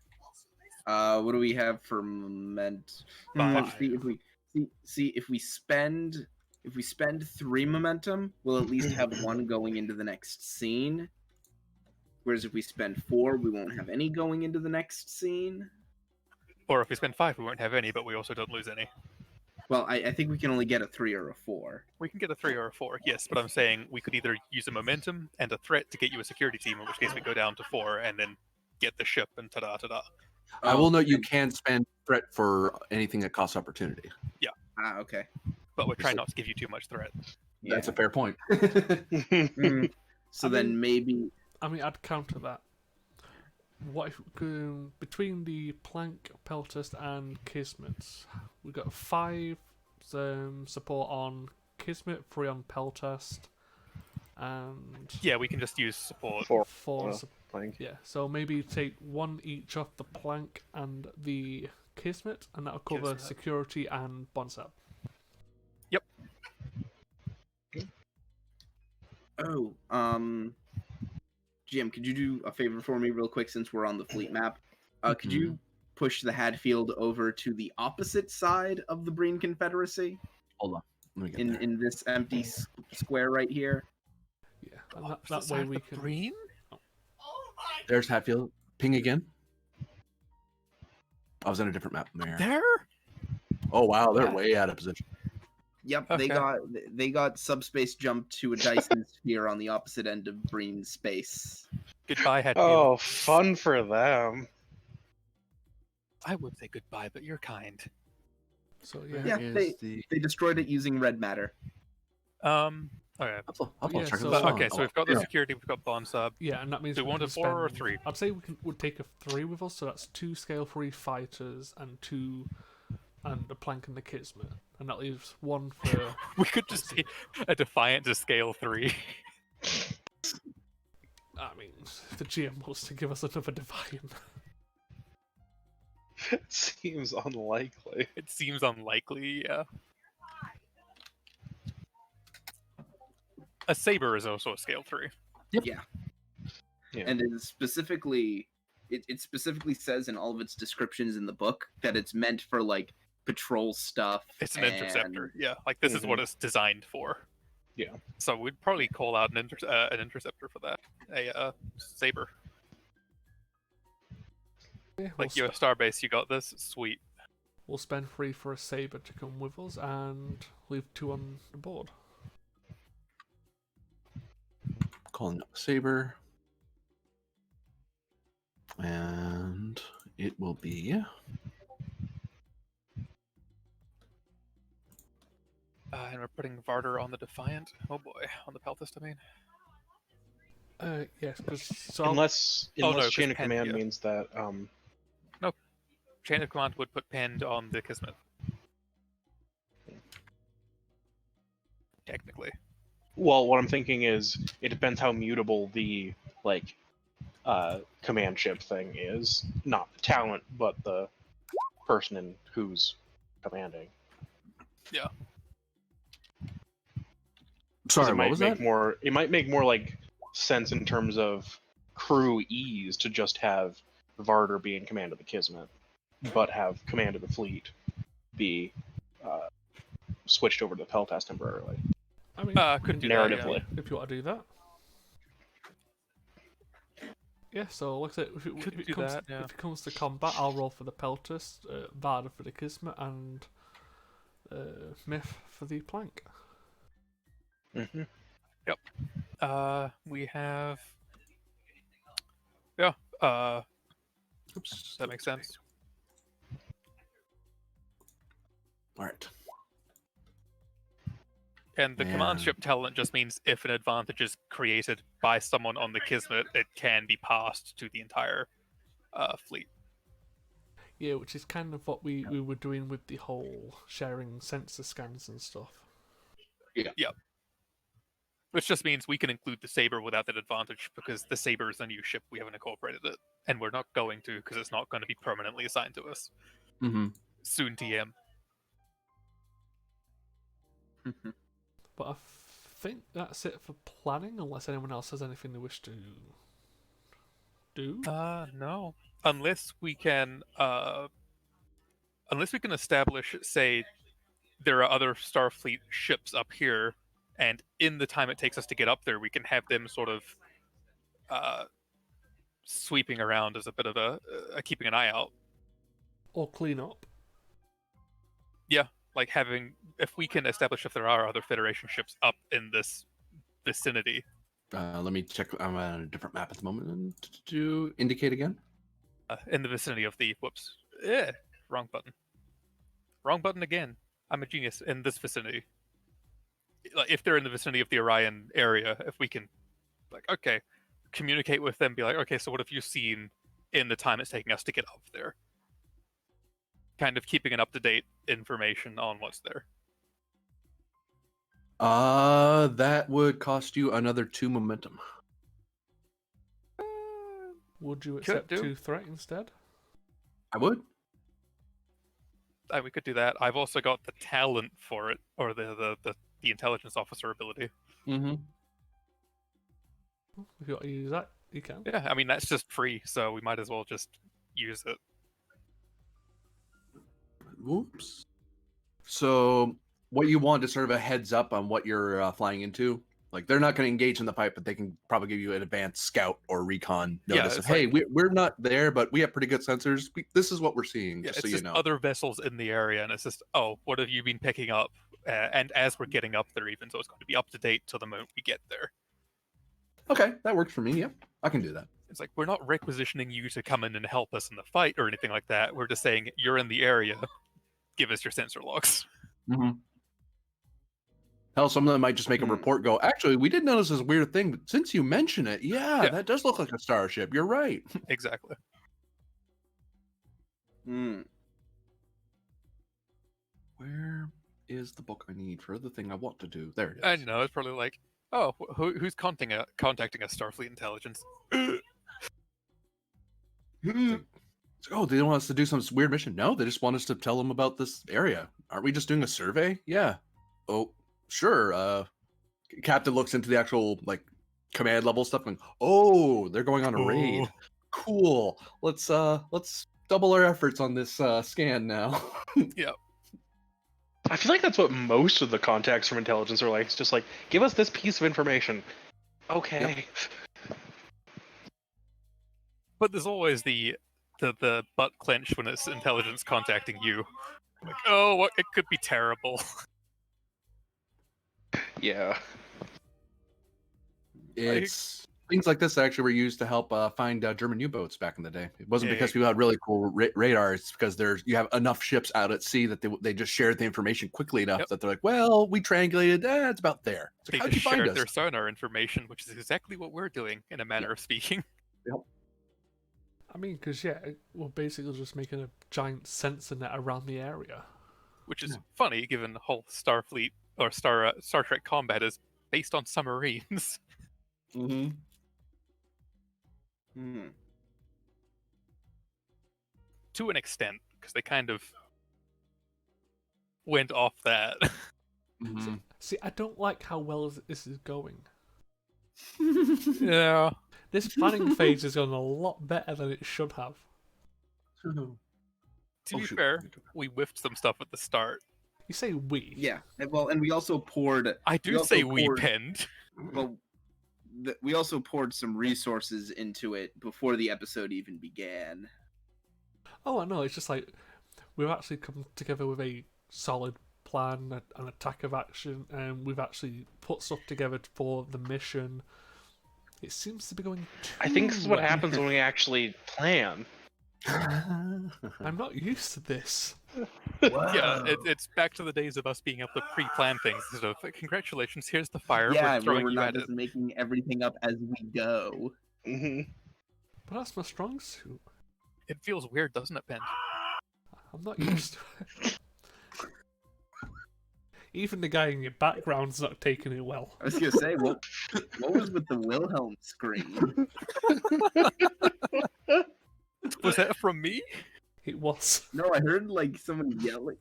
What do we have for moment? Five. See if we spend 3 momentum, we'll at least have 1 going into the next scene. Whereas if we spend 4, we won't have any going into the next scene. Or if we spend 5, we won't have any, but we also don't lose any. Well, I think we can only get a 3 or a 4. We can get a 3 or a 4, yes, but I'm saying we could either use a momentum and a threat to get you a security team, in which case we go down to 4 and then get the ship and ta-da, ta-da. I will note you can spend threat for anything that costs opportunity. Okay. But we're trying not to give you too much threat. That's a fair point. So then maybe I mean, I'd counter that. What if between the Plank, Peltast, and Kismet, we got 5 support on Kismet, 3 on Peltast, and Yeah, we can just use support. 4 4. Plank. Yeah, so maybe take 1 each off the Plank and the Kismet, and that'll cover Kismet. security and Bonsab. Jim, could you do a favor for me real quick since we're on the fleet map? Could you push the Hadfield over to the opposite side of the Breen Confederacy Hold on. Let me get there. in this empty square right here? Yeah, and that way we can. Green? There's Hatfield. Ping again. I was in a different map there. There? Oh wow, they're Yeah. way out of position. Yep, Okay. they got subspace jumped to a Dyson sphere on the opposite end of Breen's space. Goodbye, Hatfield. Oh, fun for them. I would say goodbye, but you're kind. So yeah, Yeah, Is the... They destroyed it using red matter. Okay. I'll Yeah, check so- it But, out. okay, so we've got the security, we've got bond sub. yeah, and that means Do you we want can a 4 or a spend- 3? I'd say would take a 3 with us, so that's 2 scale 3 fighters and 2 and the Plank and the Kismet, and that leaves 1 for. We could just be a Defiant to scale 3. I mean, if the GM wants to give us another Defiant. Seems unlikely. It seems unlikely, yeah. A Saber is also a scale 3. Yeah. And it is specifically it specifically says in all of its descriptions in the book that it's meant for like patrol stuff. It's an interceptor, yeah. Like, this is what it's designed for. Yeah. So we'd probably call out an interceptor for that. A Saber. Yeah, Like, you're a starbase, you got this? Sweet. we'll spend 3 for a Saber to come with us and leave 2 on the board. Calling up Saber. And it will be And we're putting Varder on the Defiant. Oh boy, on the Peltast, I mean. Yes, because Unless Oh, no, chain 'cause of Pen, command yeah. means that Chain of Command would put Pend on the Kismet. Technically. well, what I'm thinking is it depends how mutable the command ship thing is. Not the talent, but the person in who's commanding. sorry, it what might was make that? it might make more like sense in terms of crew ease to just have Varder be in command of the Kismet, but have command of the fleet be switched over to the Peltast temporarily. I mean, Could do that, yeah. Narratively. if you want to do that. Yeah, so like I said, if Could it do comes, that, yeah. if it comes to combat, I'll roll for the Peltast, Varda for the Kismet, and Myth for the Plank. Mm-hmm. We have... Yeah, Oops. that makes sense. All right. And the command Yeah. ship talent just means if an advantage is created by someone on the Kismet, it can be passed to the entire fleet. Yeah, which is kind of what we were doing with the whole sharing sensor scans and stuff. Which just means we can include the Saber without that advantage, because the Saber is a new ship, we haven't incorporated it. And we're not going to, because it's not going to be permanently assigned to us. Mm-hmm. Soon TM. But I think that's it for planning, unless anyone else has anything they wish to do. No. Unless we can establish, say, there are other Starfleet ships up here, and in the time it takes us to get up there, we can have them sort of sweeping around as a bit of a keeping an eye out. Or clean up. Yeah, like if we can establish if there are other Federation ships up in this vicinity. Let me check. I'm on a different map at the moment. To indicate again? In the vicinity of the... Whoops. Wrong button. Wrong button again. I'm a genius. In this vicinity. Like, if they're in the vicinity of the Orion area, if we can, like, okay, communicate with them, be like, okay, so what have you seen in the time it's taking us to get up there? Kind of keeping an up-to-date information on what's there. That would cost you another 2 momentum. Would you accept do. 2 threat instead? I would. We could do that. I've also got the talent for it, or the intelligence officer ability. Mm-hmm. If you want to use that, you can. Yeah, I mean, that's just free, so we might as well just use it. Whoops. So, what you want is sort of a heads up on what you're flying into. Like, they're not going to engage in the fight, but they can probably give you an advanced scout or recon notice of, hey, we're not there, but we have pretty good sensors. This is what we're seeing, Yeah, just it's so you just know. other vessels in the area, and it's just, oh, what have you been picking up? And as we're getting up there even, so it's going to be up to date till the moment we get there. Okay, that works for me, yep. I can do that. It's like, we're not requisitioning you to come in and help us in the fight or anything like that. We're just saying, you're in the area, give us your sensor logs. Mm-hmm. Hell, some of them might just make a report go, actually, we did notice this weird thing, but since you mention it, yeah, that does look like a starship. You're right. Exactly. Where is the book I need for the thing I want to do? There it is. I know, it's probably like, oh, who's contacting us, Starfleet Intelligence? Oh, they want us to do some weird mission? No, they just want us to tell them about this area. Aren't we just doing a survey? Yeah. Oh, sure. Captain looks into the actual, like, command level stuff and, oh, they're going on a raid. Cool. Let's double our efforts on this scan now. Yeah. I feel like that's what most of the contacts from intelligence are like. It's just like, give us this piece of information. Okay. Yep. But there's always the butt clench when it's intelligence contacting you. Like, oh, it could be terrible. Yeah. It's things like this that actually were used to help find German U-boats back in the day. It wasn't because people had really cool radar. It's because you have enough ships out at sea that they just shared the information quickly enough that they're like, well, we triangulated. It's about there. It's like, they just shared their sonar information, which is exactly what we're doing, in a manner of speaking. Yep. I mean, because, we're basically just making a giant sensor net around the area. Which is funny, given the whole Starfleet, or Star Trek combat is based on submarines. Mm-hmm. To an extent, because they kind of went off that. Mm-hmm. See, I don't like how well this is going. Yeah. This planning phase has gone a lot better than it should have. To be fair, we whiffed some stuff at the start. You say we. Yeah, well, and we also poured... I do say we penned. Well, we also poured some resources into it before the episode even began. Oh, I know. It's just like we've actually come together with a solid plan, an attack of action, and we've actually put stuff together for the mission. It seems to be going I think this is what happens when we actually plan. I'm not used to this. Wow. Yeah, it's back to the days of us being able to pre-plan things. So, congratulations, here's the fire. Yeah, we're throwing we're you not at just it. making everything up as we go. Mm-hmm. But that's my strong suit. It feels weird, doesn't it, Ben? I'm not used to it. Even the guy in your background's not taking it well. I was gonna say, what was with the Wilhelm scream? Was that from me? It was. No, I heard like someone yelling.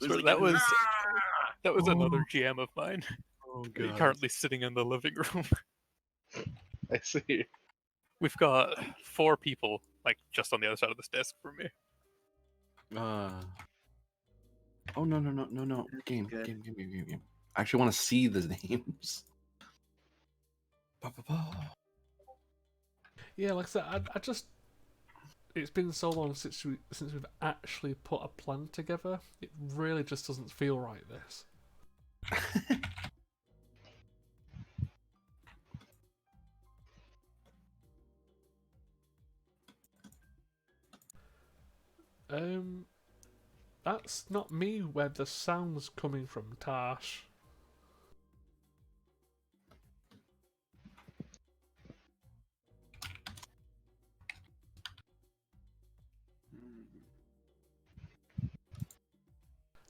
It So like, that was "Ah!" another GM of mine. Oh Currently sitting in the living room. I see. We've got 4 people, like, just on the other side of this desk from me. Oh no! Game. Good. I actually want to see the names. Yeah, like I said, I just. It's been so long since we've actually put a plan together. It really just doesn't feel right. This. That's not me where the sound's coming from, Tash.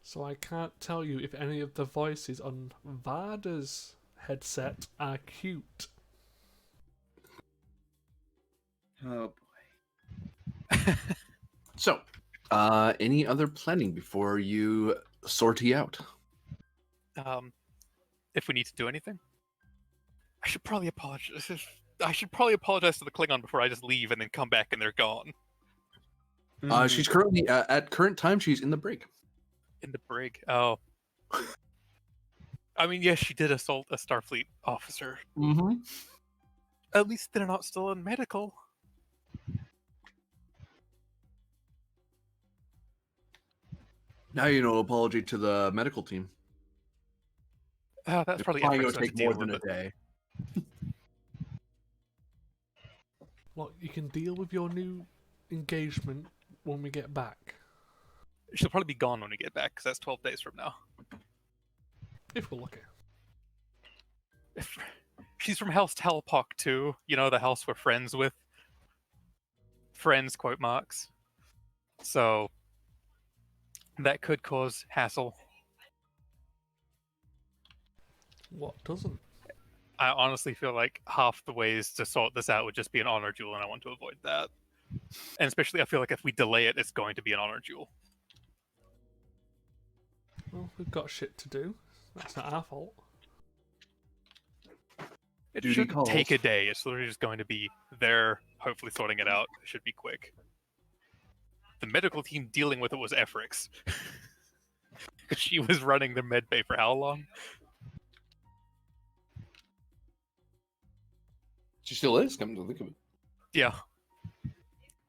So I can't tell you if any of the voices on Varda's headset are cute. Oh So, any other planning before you sortie out? If we need to do anything, I should probably apologize. I should probably apologize to the Klingon before I just leave and then come back and they're gone. She's currently at current time. She's in the brig. In the brig. Oh. I mean, yes, she did assault a Starfleet officer. Mm-hmm. At least they're not still in medical. Now you know. Apology to the medical team. That's It's probably going Effort's to going take to more deal than with a it. day. Look, you can deal with your new engagement when we get back. She'll probably be gone when we get back, because that's 12 days from now. If we're lucky. She's from House Talpok too. You know, the house we're friends with. Friends, quote marks. So, that could cause hassle. What doesn't? I honestly feel like half the ways to sort this out would just be an honor duel, and I want to avoid that. And especially, I feel like if we delay it, it's going to be an honor duel. Well, we've got shit to do. That's not our fault. It Duty shouldn't calls. take a day. It's literally just going to be there, hopefully sorting it out. It should be quick. The medical team dealing with it was Efrix. She was running the med bay for how long? She still is. Come to think of it. Yeah.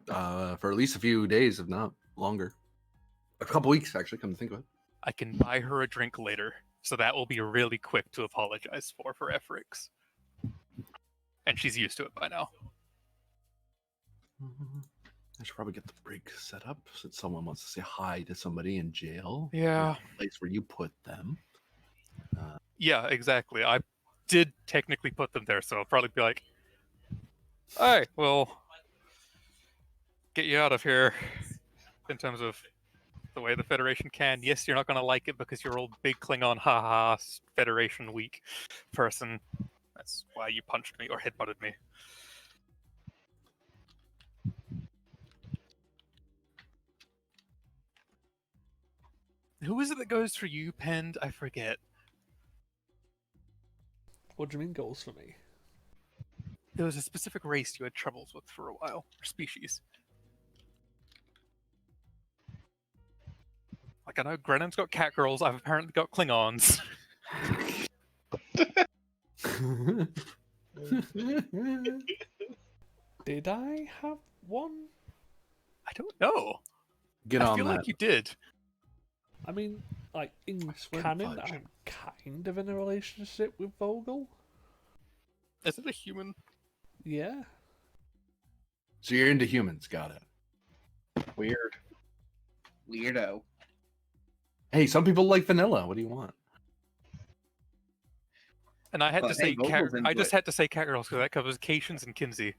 For at least a few days, if not longer. A couple weeks, actually. Come to think of it. I can buy her a drink later, so that will be really quick to apologize for Efrix. And she's used to it by now. I should probably get the brig set up since someone wants to say hi to somebody in jail. Yeah. The place where you put them. Yeah, exactly. I did technically put them there, so I'll probably be like, "Hey, we'll get you out of here." In terms of the way the Federation can. Yes, you're not going to like it because you're old big Klingon, haha, Federation weak person. That's why you punched me or headbutted me. Who is it that goes for you, Pend? I forget. What do you mean goes for me? There was a specific race you had troubles with for a while, or species. Like, I know Grennan's got cat girls, I've apparently got Klingons. Did I have one? I don't know. Get I on feel that. like you did. I mean, like, in swear to canon, fudge. I'm kind of in a relationship with Vogel. Is it a human? Yeah. So you're into humans. Got it. Weird. Weirdo. Hey, some people like vanilla. What do you want? And I had Well, to hey, say Vogel's into I just it. had to say cat girls because that covers Cations and Kinsey.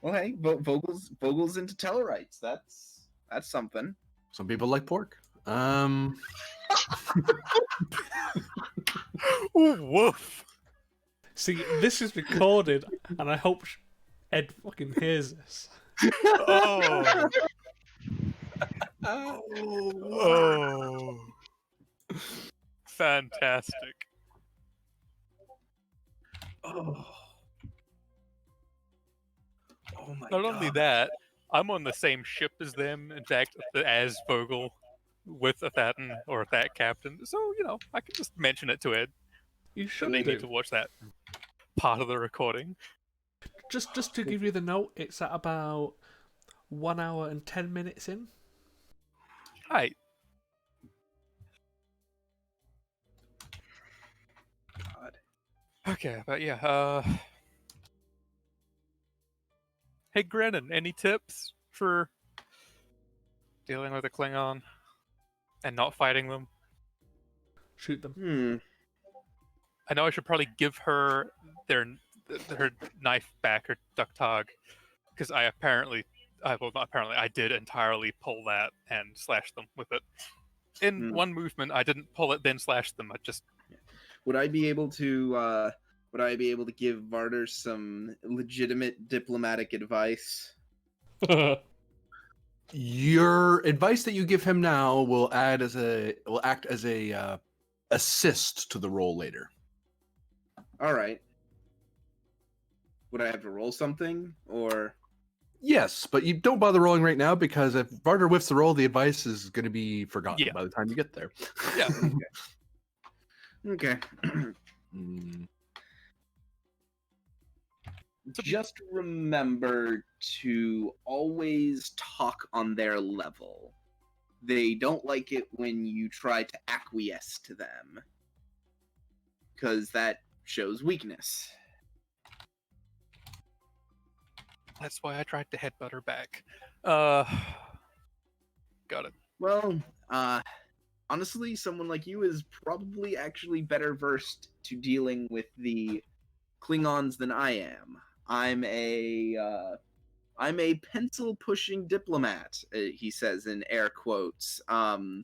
Well, hey, Vogel's into Tellarites. That's something. Some people like pork. Ooh, woof. See, this is recorded, and I hope Ed fucking hears this. Oh. Oh, Oh. Fantastic. oh. Oh my Not god. only that, I'm on the same ship as them. In fact, as Vogel with a Thatton or a That Captain. So, I can just mention it to Ed. You So should they do. need to watch that part of the recording. Just to give you the note, it's at about 1 hour and 10 minutes in. Right. God. Okay, but yeah, hey Grennan, any tips for dealing with a Klingon and not fighting them? Shoot them. I know I should probably give her her knife back, her Ducktog, because I did entirely pull that and slash them with it. In one movement, I didn't pull it, then slash them. I just Would I be able to give Varder some legitimate diplomatic advice? Your advice that you give him now will act as a assist to the roll later. All right. Would I have to roll something, or? Yes, but you don't bother rolling right now because if Varder whiffs the roll, the advice is going to be forgotten Yeah. by the time you get there. Yeah. Okay. Mm. Just remember to always talk on their level. They don't like it when you try to acquiesce to them, because that shows weakness. That's why I tried to headbutt her back. Got it. Well, honestly, someone like you is probably actually better versed to dealing with the Klingons than I am. I'm a pencil-pushing diplomat, he says in air quotes, and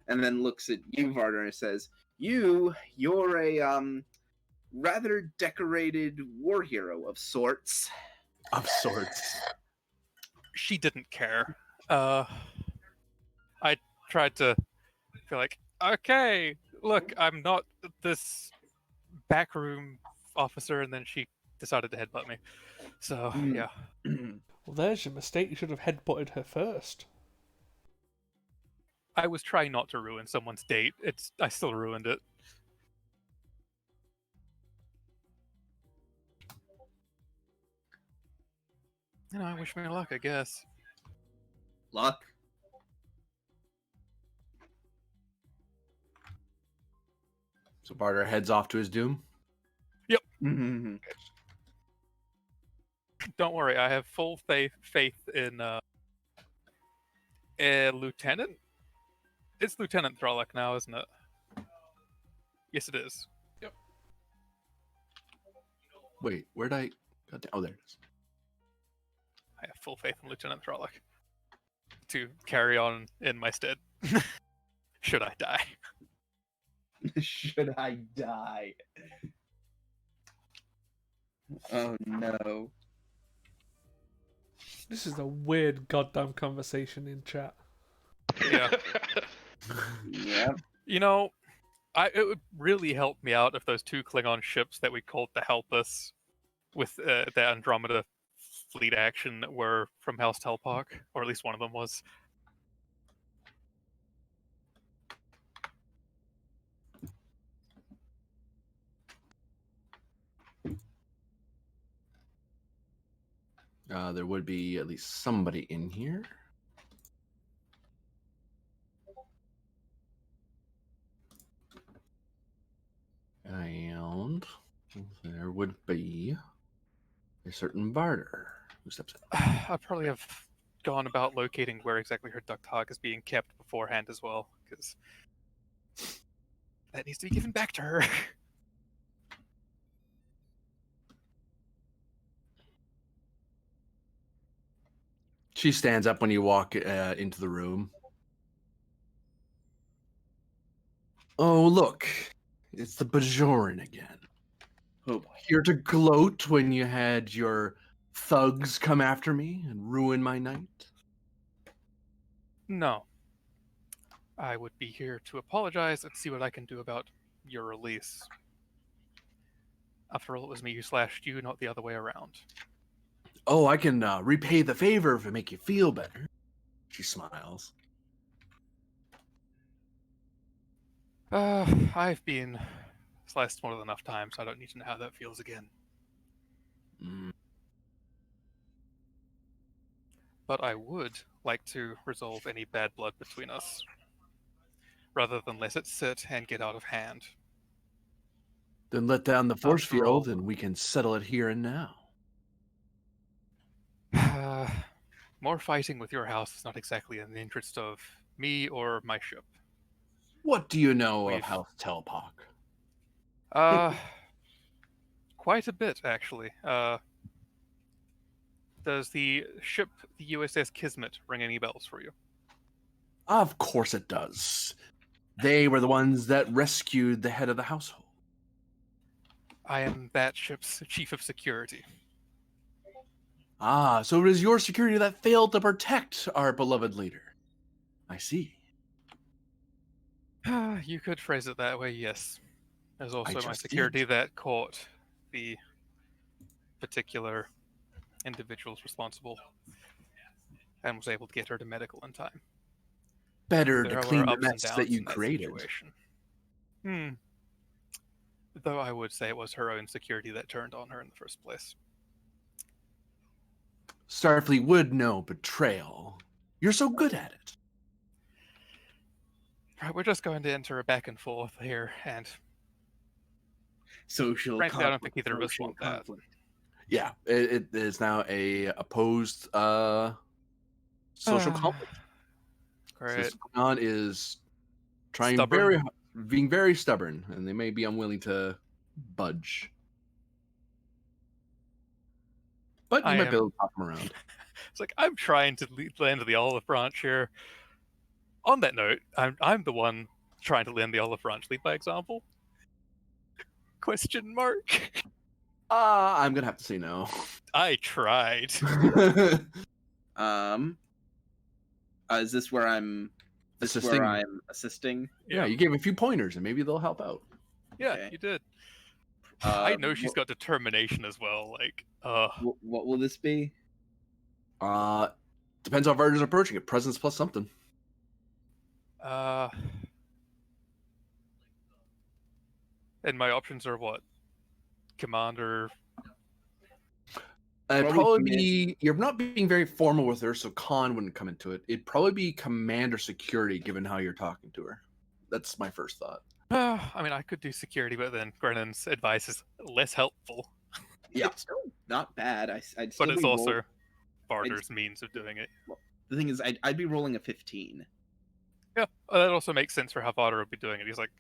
then looks at you, Varder, and says, you're a rather decorated war hero of sorts. Of sorts. She didn't care. I tried to feel like, okay, look, I'm not this backroom officer, and then she decided to headbutt me. So, yeah. Well, there's your mistake. You should have headbutted her first. I was trying not to ruin someone's date. I still ruined it. I wish me luck, I guess. Luck. So Varder heads off to his doom. Yep. Mm-hmm. Don't worry, I have full faith in Lieutenant? It's Lieutenant Throlic now, isn't it? Yes, it is. Wait, where'd I? Oh, there it is. I have full faith in Lieutenant Throlic to carry on in my stead. Should I die? Should I die? Oh no. This is a weird goddamn conversation in chat. Yeah. Yeah. It would really help me out if those two Klingon ships that we called to help us with the Andromeda fleet action were from House Telpark, or at least one of them was. There would be at least somebody in here. And there would be a certain Varder who steps in. I probably have gone about locating where exactly her Ducktog is being kept beforehand as well, because that needs to be given back to her. She stands up when you walk into the room. Oh, look. It's the Bajoran again. Oh boy. Here to gloat when you had your thugs come after me and ruin my night? No. I would be here to apologize and see what I can do about your release. After all, it was me who slashed you, not the other way around. Oh, I can repay the favor if it make you feel better. She smiles. I've been sliced more than enough times, so I don't need to know how that feels again. Mm. But I would like to resolve any bad blood between us, rather than let it sit and get out of hand. Then let down the force After all- field and we can settle it here and now. More fighting with your house is not exactly in the interest of me or my ship. What do you know We've- of House Telpock? Quite a bit, actually. Does the ship, the USS Kismet, ring any bells for you? Of course it does. They were the ones that rescued the head of the household. I am that ship's chief of security. Ah, so it is your security that failed to protect our beloved leader. I see. You could phrase it that way, yes. There's also my just security did. that caught the particular individuals responsible and was able to get her to medical in time. Better to There clean were the ups and mess downs that you in that created. situation. Though I would say it was her own security that turned on her in the first place. Starfleet would know betrayal. You're so good at it. Right, we're just going to enter a back and forth here, and Social frankly, I don't think conflict, either of us social want that. conflict. Yeah, it is now a opposed social conflict. Great. So Khan is trying Stubborn. being very stubborn, and they may be unwilling to budge. But you I might be am- able to talk them around. It's like I'm trying to land the olive branch here. On that note, I'm the one trying to land the olive branch. Lead by example? Question mark. I'm gonna have to say no. I tried. Is this where I'm? This is Assisting. where I'm assisting. Yeah, you gave a few pointers, and maybe they'll help out. Yeah, Okay. you did. I know she's what, got determination as well. Like, what will this be? Depends how Varder's approaching it. Presence plus something. and my options are what? Commander. It'd Probably probably command- be you're not being very formal with her, so Khan wouldn't come into it. It'd probably be commander security, given how you're talking to her. That's my first thought. I mean, I could do security, but then Grennan's advice is less helpful. Yeah, it's still not bad. I'd still But it's be also Barter's means of doing it. the thing is, I'd be rolling a 15. Yeah, that also makes sense for how Barter would be doing it. He's like,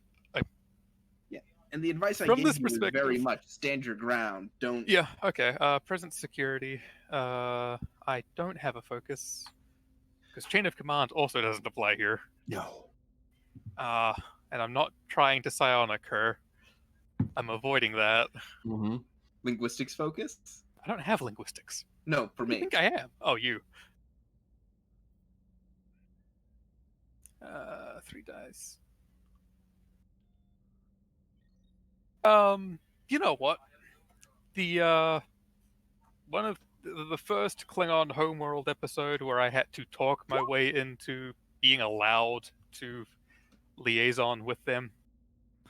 And the advice I From gave this you was very perspective- much stand your ground. Don't. yeah, okay. Present security. I don't have a focus because chain of command also doesn't apply here. No. And I'm not trying to psionic her. I'm avoiding that. Mm-hmm. Linguistics focus? I don't have linguistics. No, for What do you me. think I am? Oh, you. 3 dice. You know what? The one of the first Klingon Homeworld episode where I had to talk my way into being allowed to liaison with them.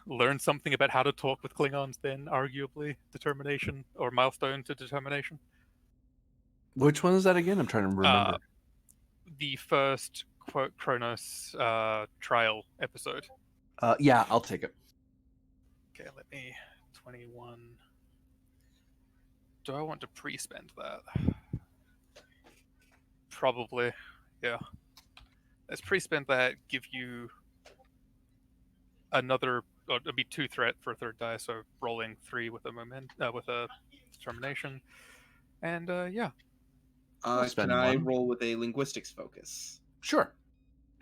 Learn something about how to talk with Klingons, then arguably determination or milestone to determination. Which one is that again? I'm trying to remember. The first quote Kronos trial episode. Yeah, I'll take it. Okay, let me 21. Do I want to pre-spend that? Probably, yeah. Let's pre-spend that. Give you another. Or it'd be 2 threat for a 3rd die, so rolling 3 with a with a determination, and yeah. spend Can I one. roll with a linguistics focus? Sure.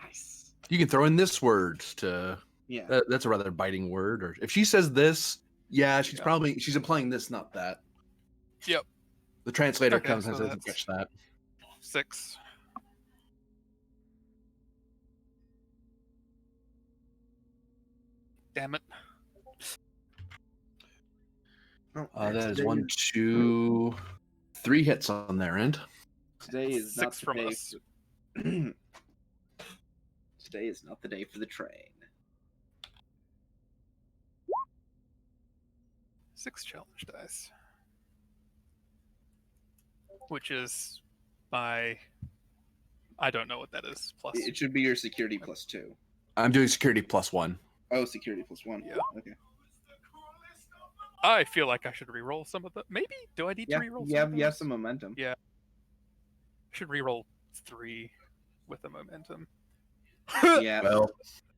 Nice. You can throw in this word to Yeah. That's a rather biting word. Or if she says this, yeah, she's Yeah. probably implying this, not that. Yep. The translator Okay, comes and so doesn't that's- catch that. 6. Damn it. Oh, That is today 1, 2, 3 hits on their end. Today is 6 not the from day. us. Today is not the day for the train. 6 challenge dice. Which is my... I don't know what that is. Plus. It should be your security +2. I'm doing security +1. Oh, security +1. Yeah. Okay. I feel like I should re-roll some of the... Maybe? Do I need Yeah. to re-roll You some of have those? some momentum. Yeah. I should re-roll 3 with the momentum. Yeah. Well,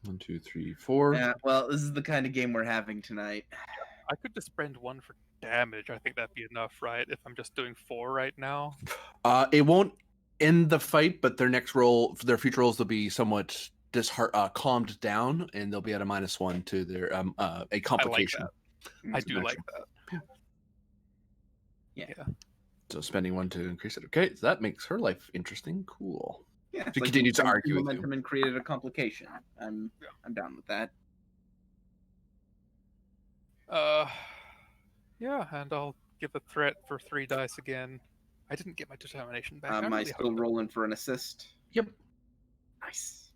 1, 2, 3, 4. Yeah. Well, this is the kind of game we're having tonight. I could just spend 1 for damage. I think that'd be enough, right? If I'm just doing 4 right now. It won't end the fight, but their next roll, their future rolls, will be somewhat calmed down, and they'll be at a -1 to their a complication. I do like that. Yeah. So spending 1 to increase it. Okay, so that makes her life interesting. Cool. Yeah. She continued to you spent argue with you. momentum and created a complication. I'm down with that. Yeah, and I'll give a threat for 3 dice again. I didn't get my determination back. Am I really still hope- rolling for an assist? Yep. Nice.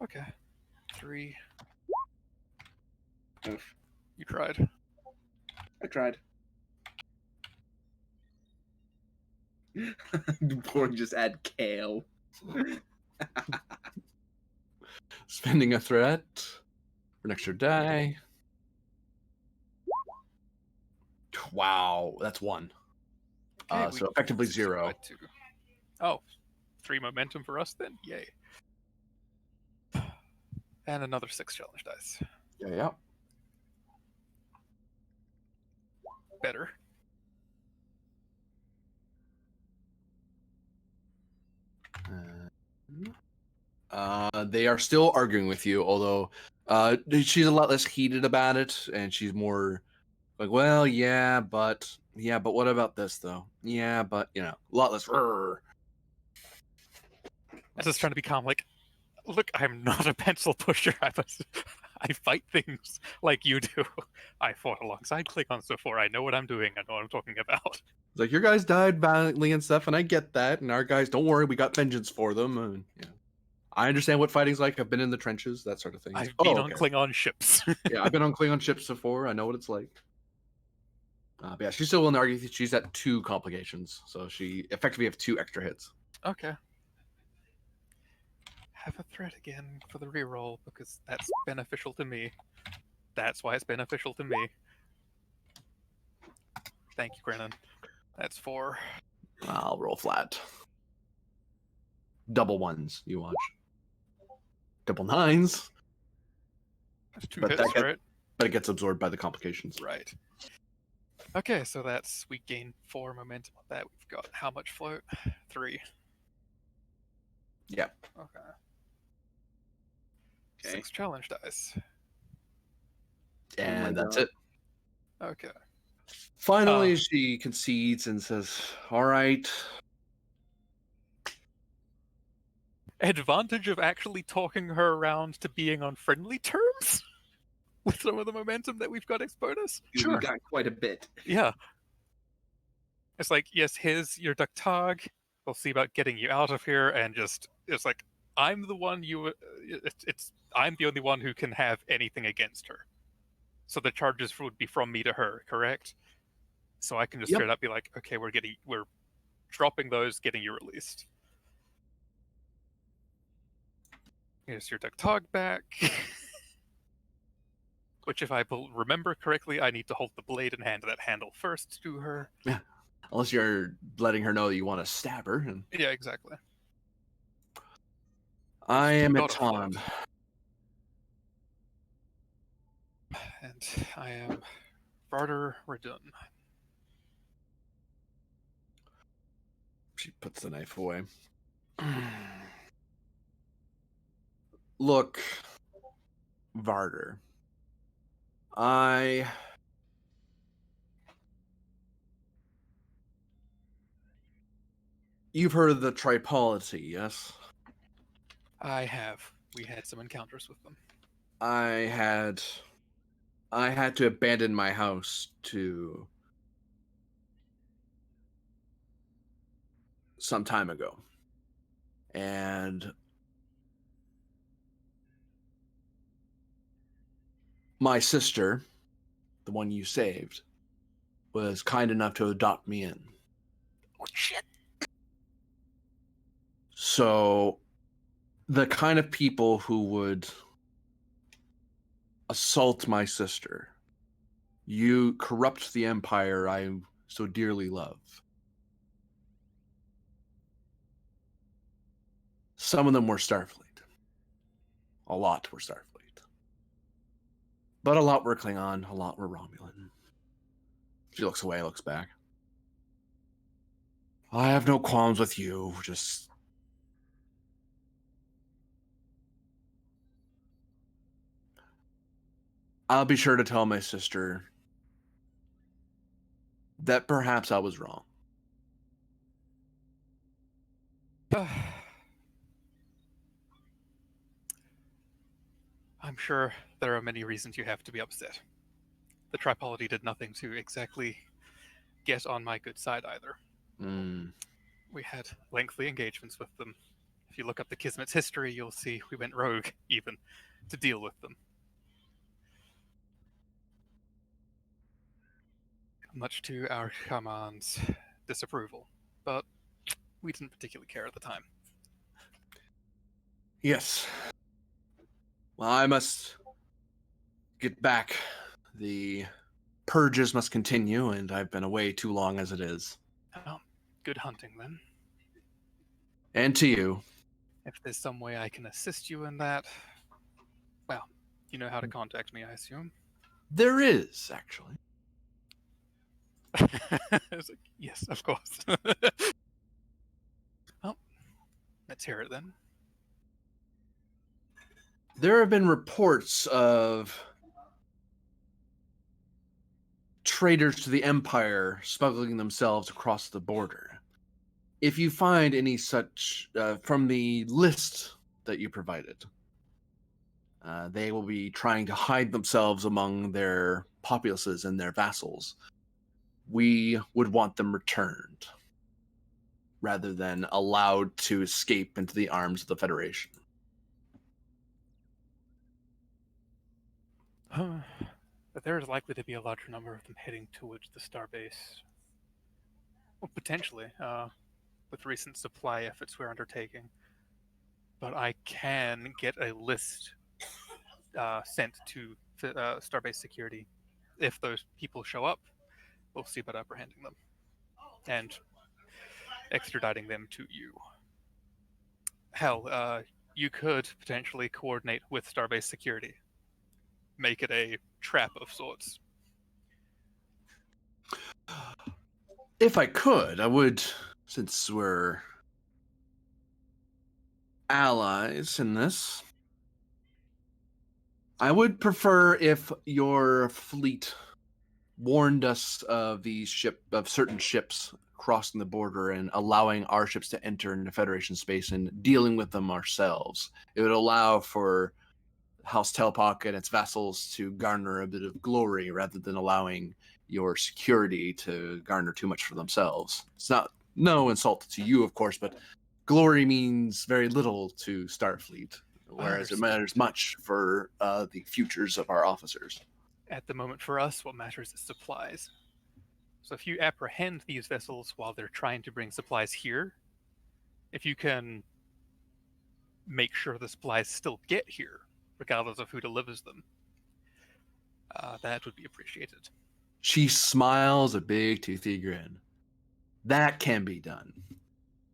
Okay. 3. Oof. You tried. I tried. Or just add kale. Spending a threat for an extra die. Wow, that's 1. Okay, we So effectively still 0. got 2. Oh, 3 momentum for us then? Yay. And another 6 challenge dice. Yeah. Better. They are still arguing with you, although she's a lot less heated about it, and she's more like, well, yeah, but what about this though? Yeah, but a lot less. I'm just trying to be calm, like, look, I'm not a pencil pusher. I fight things like you do. I fought alongside Klingons before. I know what I'm doing. I know what I'm talking about. It's like, your guys died valiantly and stuff, and I get that. And our guys, don't worry, we got vengeance for them. And I understand what fighting's like. I've been in the trenches, that sort of thing. I've been on Klingon ships. Yeah, I've been on Klingon ships before. I know what it's like. But yeah, she's still willing to argue. She's at 2 complications, so she effectively have 2 extra hits. Okay. Have a threat again for the reroll because that's beneficial to me. That's why it's beneficial to me. Thank you, Brennan. That's 4. I'll roll flat. Double 1s, you watch. Double 9s, That's 2 But hits, that gets- right? but it gets absorbed by the complications. Right. Okay, so we gain 4 momentum on that. We've got how much float? 3. Yeah. Okay. Okay. 6 challenge dice. And that's God. it. Okay. Finally, Oh. she concedes and says, all right. Advantage of actually talking her around to being on friendly terms with some of the momentum that we've got exponus. We got quite a bit. Yeah. It's like, yes, here's your Ductog. We'll see about getting you out of here, and it's like, I'm the one I'm the only one who can have anything against her. So the charges would be from me to her, correct? So I can just Yep. straight up be like, okay, we're dropping those, getting you released. Here's your Ductog back. Which, if I remember correctly, I need to hold the blade and hand that handle first to her. Unless you're letting her know that you want to stab her. And Yeah, exactly. I am at Got a float. Tom. And I am Varder Radun. She puts the knife away. Look, Varder. You've heard of the Tripolity, yes? I have. We had some encounters with them. I had to abandon my house to some time ago. And my sister, the one you saved, was kind enough to adopt me in. Oh, shit. So, the kind of people who would assault my sister, you corrupt the empire I so dearly love. Some of them were Starfleet. A lot were Starfleet. But a lot were Klingon, a lot were Romulan. She looks away, looks back. I have no qualms with you, just... I'll be sure to tell my sister that perhaps I was wrong. I'm sure there are many reasons you have to be upset. The Tripolity did nothing to exactly get on my good side either. We had lengthy engagements with them. If you look up the Kismet's history, you'll see we went rogue, even, to deal with them. Much to our shaman's disapproval, but we didn't particularly care at the time. Yes. Well, I must get back. The purges must continue, and I've been away too long as it is. Oh, good hunting then. And to you. If there's some way I can assist you in that, well, you know how to contact me, I assume. There is, actually. I was like, yes, of course. Well, let's hear it then. There have been reports of traitors to the Empire smuggling themselves across the border. If you find any such from the list that you provided, they will be trying to hide themselves among their populaces and their vassals. We would want them returned rather than allowed to escape into the arms of the Federation. But there is likely to be a larger number of them heading towards the starbase. Well, potentially, with recent supply efforts we're undertaking. But I can get a list sent to starbase security. If those people show up, we'll see about apprehending them and extraditing them to you. Hell, you could potentially coordinate with starbase security. Make it a trap of sorts. If I could, I would, since we're allies in this, I would prefer if your fleet warned us of certain ships crossing the border and allowing our ships to enter into Federation space and dealing with them ourselves. It would allow for House Telpock and its vassals to garner a bit of glory rather than allowing your security to garner too much for themselves. It's no insult to you, of course, but glory means very little to Starfleet, whereas it matters much for the futures of our officers. At the moment for us, what matters is supplies. So if you apprehend these vessels while they're trying to bring supplies here, if you can make sure the supplies still get here, regardless of who delivers them, that would be appreciated. She smiles a big toothy grin. That can be done.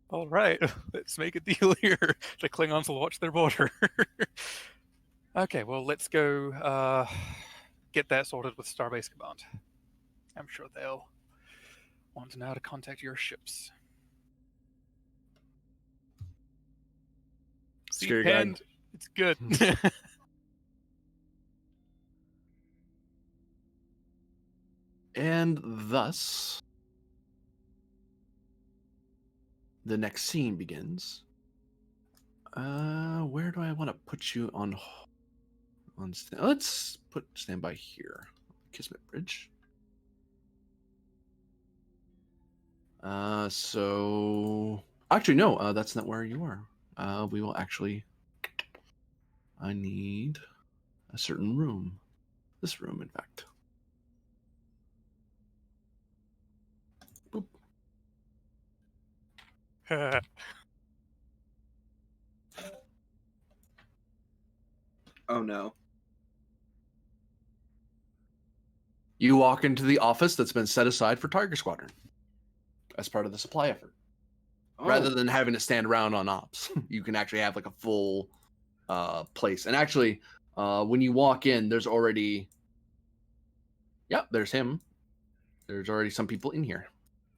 All right, let's make a deal here. The Klingons will watch their border. Okay, well, let's go get that sorted with Starbase Command. I'm sure they'll want to know how to contact your ships. See, Scary Pen, guy. it's good. And thus, the next scene begins. Where do I want to put you on? Let's put standby here. Kismet Bridge. So actually, no. That's not where you are. We will actually. I need a certain room. This room, in fact. Boop. Oh no. You walk into the office that's been set aside for Tiger Squadron as part of the supply effort. Oh. Rather than having to stand around on ops, you can actually have like a full place. And actually, when you walk in, there's already, yep, there's him. There's already some people in here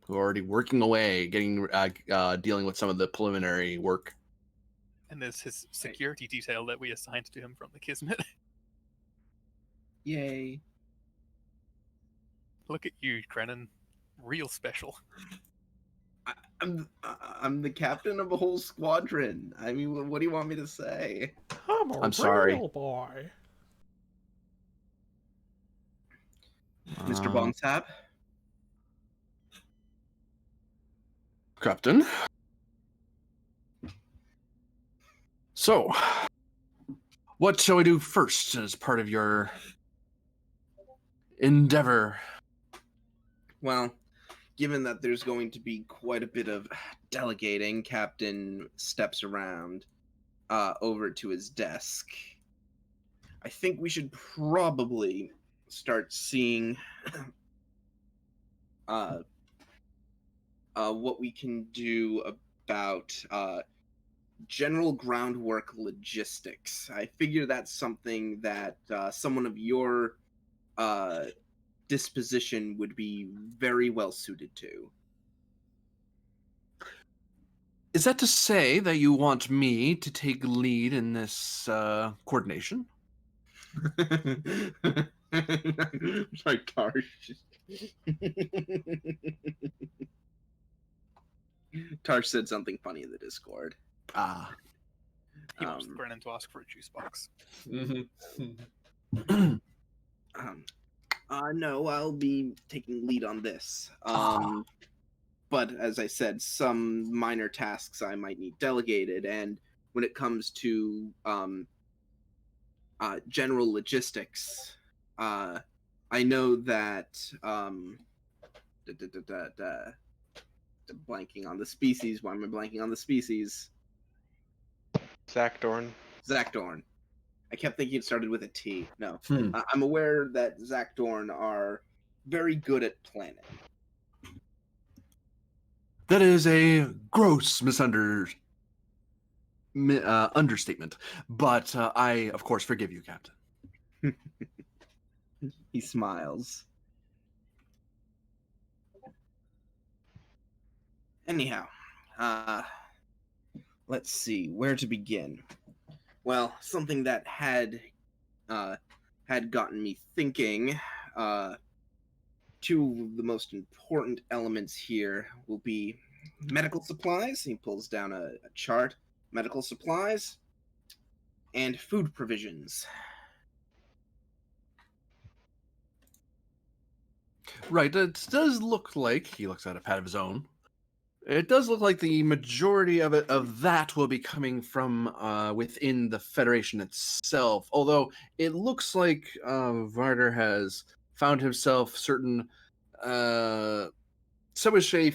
who are already working away, getting dealing with some of the preliminary work. And there's his security detail that we assigned to him from the Kismet. Yay. Look at you, Krenin. Real special. I'm the captain of a whole squadron. I mean, what do you want me to say? I'm sorry. Real boy. Mr. Bontap? Captain. So, what shall we do first as part of your endeavor? Well, given that there's going to be quite a bit of delegating, Captain steps around over to his desk. I think we should probably start seeing what we can do about general groundwork logistics. I figure that's something that someone of your disposition would be very well suited to. Is that to say that you want me to take lead in this coordination? Sorry, Tarsh. Tarsh said something funny in the Discord. Ah. He wants Brennan to ask for a juice box. No, I'll be taking lead on this. But as I said, some minor tasks I might need delegated, and when it comes to general logistics, I know that blanking on the species. Why am I blanking on the species? Zakdorn. Zakdorn. I kept thinking it started with a T. No. I'm aware that Zakdorn are very good at planning. That is a gross understatement, but I, of course, forgive you, Captain. He smiles. Anyhow, let's see where to begin. Well, something that had gotten me thinking. Two of the most important elements here will be medical supplies. He pulls down a chart. Medical supplies and food provisions. Right, it does look like, he looks at a pad of his own, it does look like the majority of that will be coming from within the Federation itself, although it looks like Varder has found himself certain, so we say,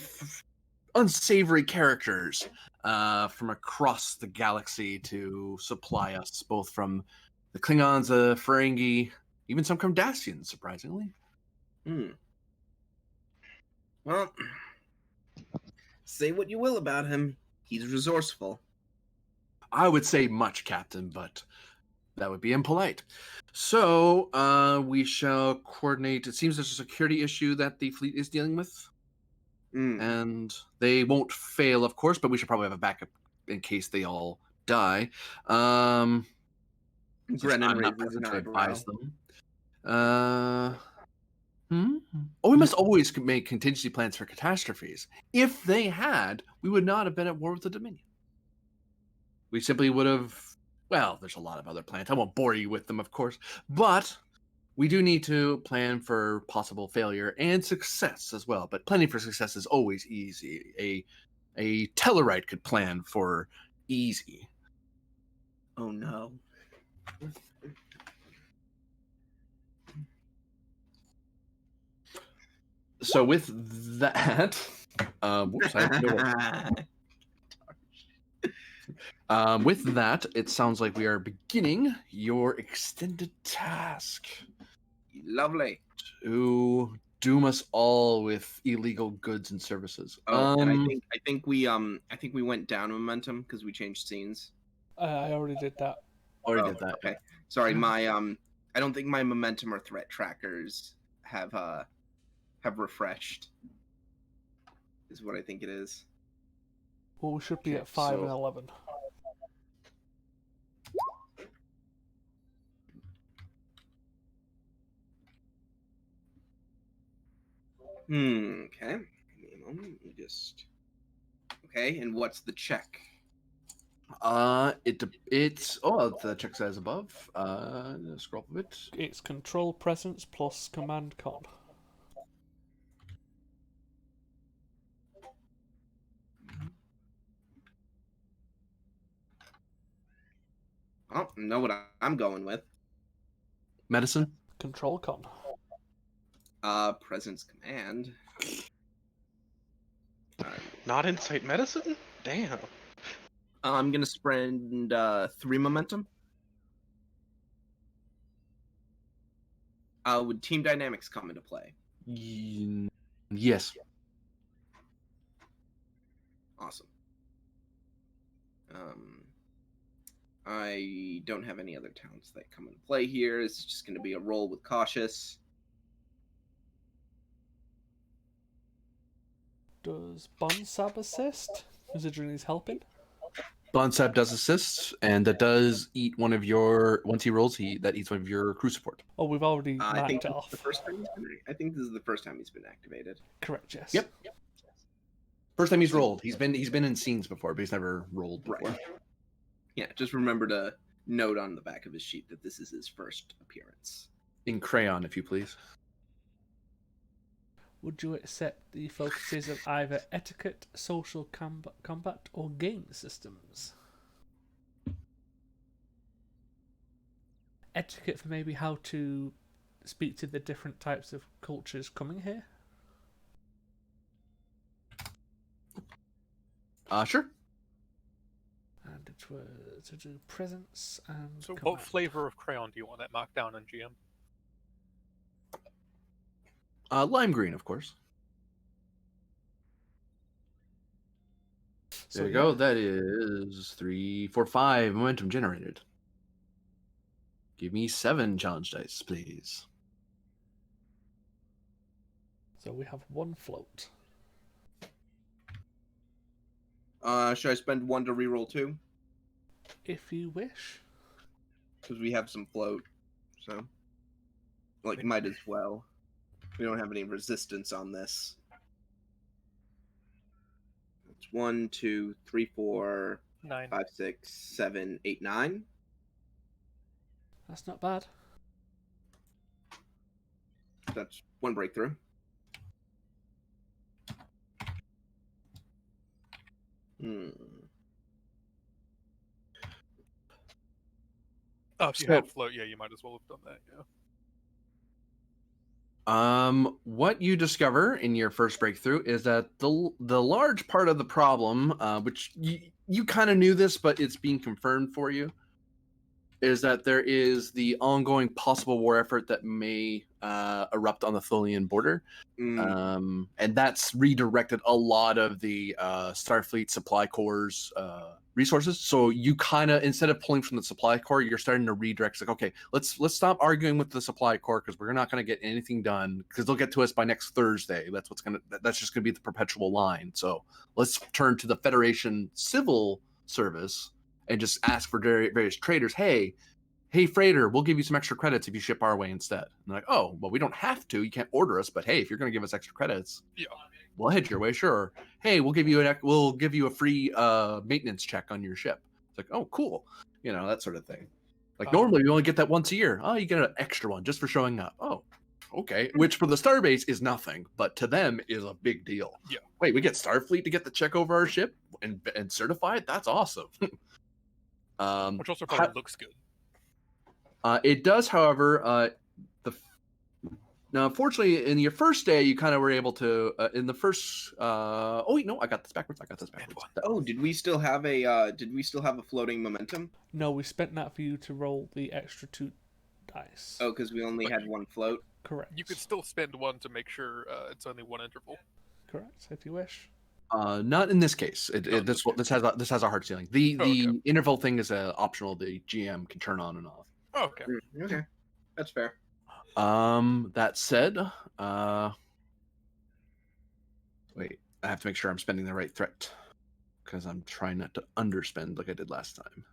unsavory characters from across the galaxy to supply us, both from the Klingons, Ferengi, even some Cardassians, surprisingly. Well, say what you will about him, he's resourceful. I would say much, Captain, but that would be impolite. So, we shall coordinate. It seems there's a security issue that the fleet is dealing with. And they won't fail, of course, but we should probably have a backup in case they all die. Brennan I'm not raises an present to eyebrow. advise them. Hmm? Oh, we must always make contingency plans for catastrophes. If they had, we would not have been at war with the Dominion. We simply would have. Well, there's a lot of other plans. I won't bore you with them, of course, but we do need to plan for possible failure and success as well. But planning for success is always easy. A Tellarite could plan for easy. Oh no. So with that, whoops, I have no with that, it sounds like we are beginning your extended task Lovely. to doom us all with illegal goods and services. Oh, and I think we went down momentum because we changed scenes. I already did that. Already did that. Okay. Sorry, my I don't think my momentum or threat trackers have refreshed. Is what I think it is. Well, we should be Okay, at 5 so- and 11. Okay. Give me a moment. Let me just. Okay, and what's the check? It's the check says above. Scroll up a bit. It's control presence plus command con. Oh, I know what I'm going with. Medicine. Control con. Presence command. Not insight medicine? Damn. I'm gonna spend 3 momentum. Would team dynamics come into play? Yes. Awesome. I don't have any other talents that come into play here. It's just going to be a roll with cautious. Does Bonsab assist? Considering he's helping? Bonsab does assist, and that does eat one of your. Once he rolls, that eats one of your crew support. Oh, we've already I think marked it this is off. the first time I think this is the first time he's been activated. Correct, yes. Yep. First time he's rolled. He's been in scenes before, but he's never rolled before. Right. Yeah, just remember to note on the back of his sheet that this is his first appearance. In crayon, if you please. Would you accept the focuses of either etiquette, social combat, or game systems? Etiquette for maybe how to speak to the different types of cultures coming here? Sure. And it was to do presence and So, what command. flavor of crayon do you want that marked down in GM? Lime green, of course. There you go. That is 3, 4, 5 momentum generated. Give me 7 challenge dice, please. So we have 1 float. Should I spend 1 to reroll 2? If you wish. Because we have some float, so might as well. We don't have any resistance on this. It's 1, 2, 3, 4, 9. 5, 6, 7, 8, 9. That's not bad. That's 1 breakthrough. Oh, if you So- had float, yeah, you might as well have done that, yeah. What you discover in your first breakthrough is that the large part of the problem, which you kind of knew this, but it's being confirmed for you, is that there is the ongoing possible war effort that may erupt on the Tholian border. And that's redirected a lot of the Starfleet Supply Corps' resources. So you kind of, instead of pulling from the Supply Corps, you're starting to redirect. It's like, okay, let's stop arguing with the Supply Corps because we're not going to get anything done because they'll get to us by next Thursday. That's just going to be the perpetual line. So let's turn to the Federation Civil Service and just ask for various traders. Hey, hey, freighter, we'll give you some extra credits if you ship our way instead. And they're like, oh, well, we don't have to. You can't order us, but hey, if you're going to give us extra credits, Yeah. we'll head your way, sure. Hey, we'll give you a free maintenance check on your ship. It's like, oh, cool, that sort of thing. Like normally we only get that once a year. Oh, you get an extra one just for showing up. Oh, okay. Which for the Starbase is nothing, but to them is a big deal. Yeah. Wait, we get Starfleet to get the check over our ship and certify it? That's awesome. Which also probably looks good. It does, however. Now, unfortunately, in your first day, you kind of were able to. In the first, oh wait, no, I got this backwards. Oh, did we still have a floating momentum? No, we spent that for you to roll the extra 2 dice. Oh, because we only had one float. Correct. You could still spend one to make sure it's only one interval. Correct, if you wish. Not in this case. This has a hard ceiling. The interval thing is optional. The GM can turn on and off. Oh, okay. Okay, that's fair. That said, wait, I have to make sure I'm spending the right threat because I'm trying not to underspend like I did last time.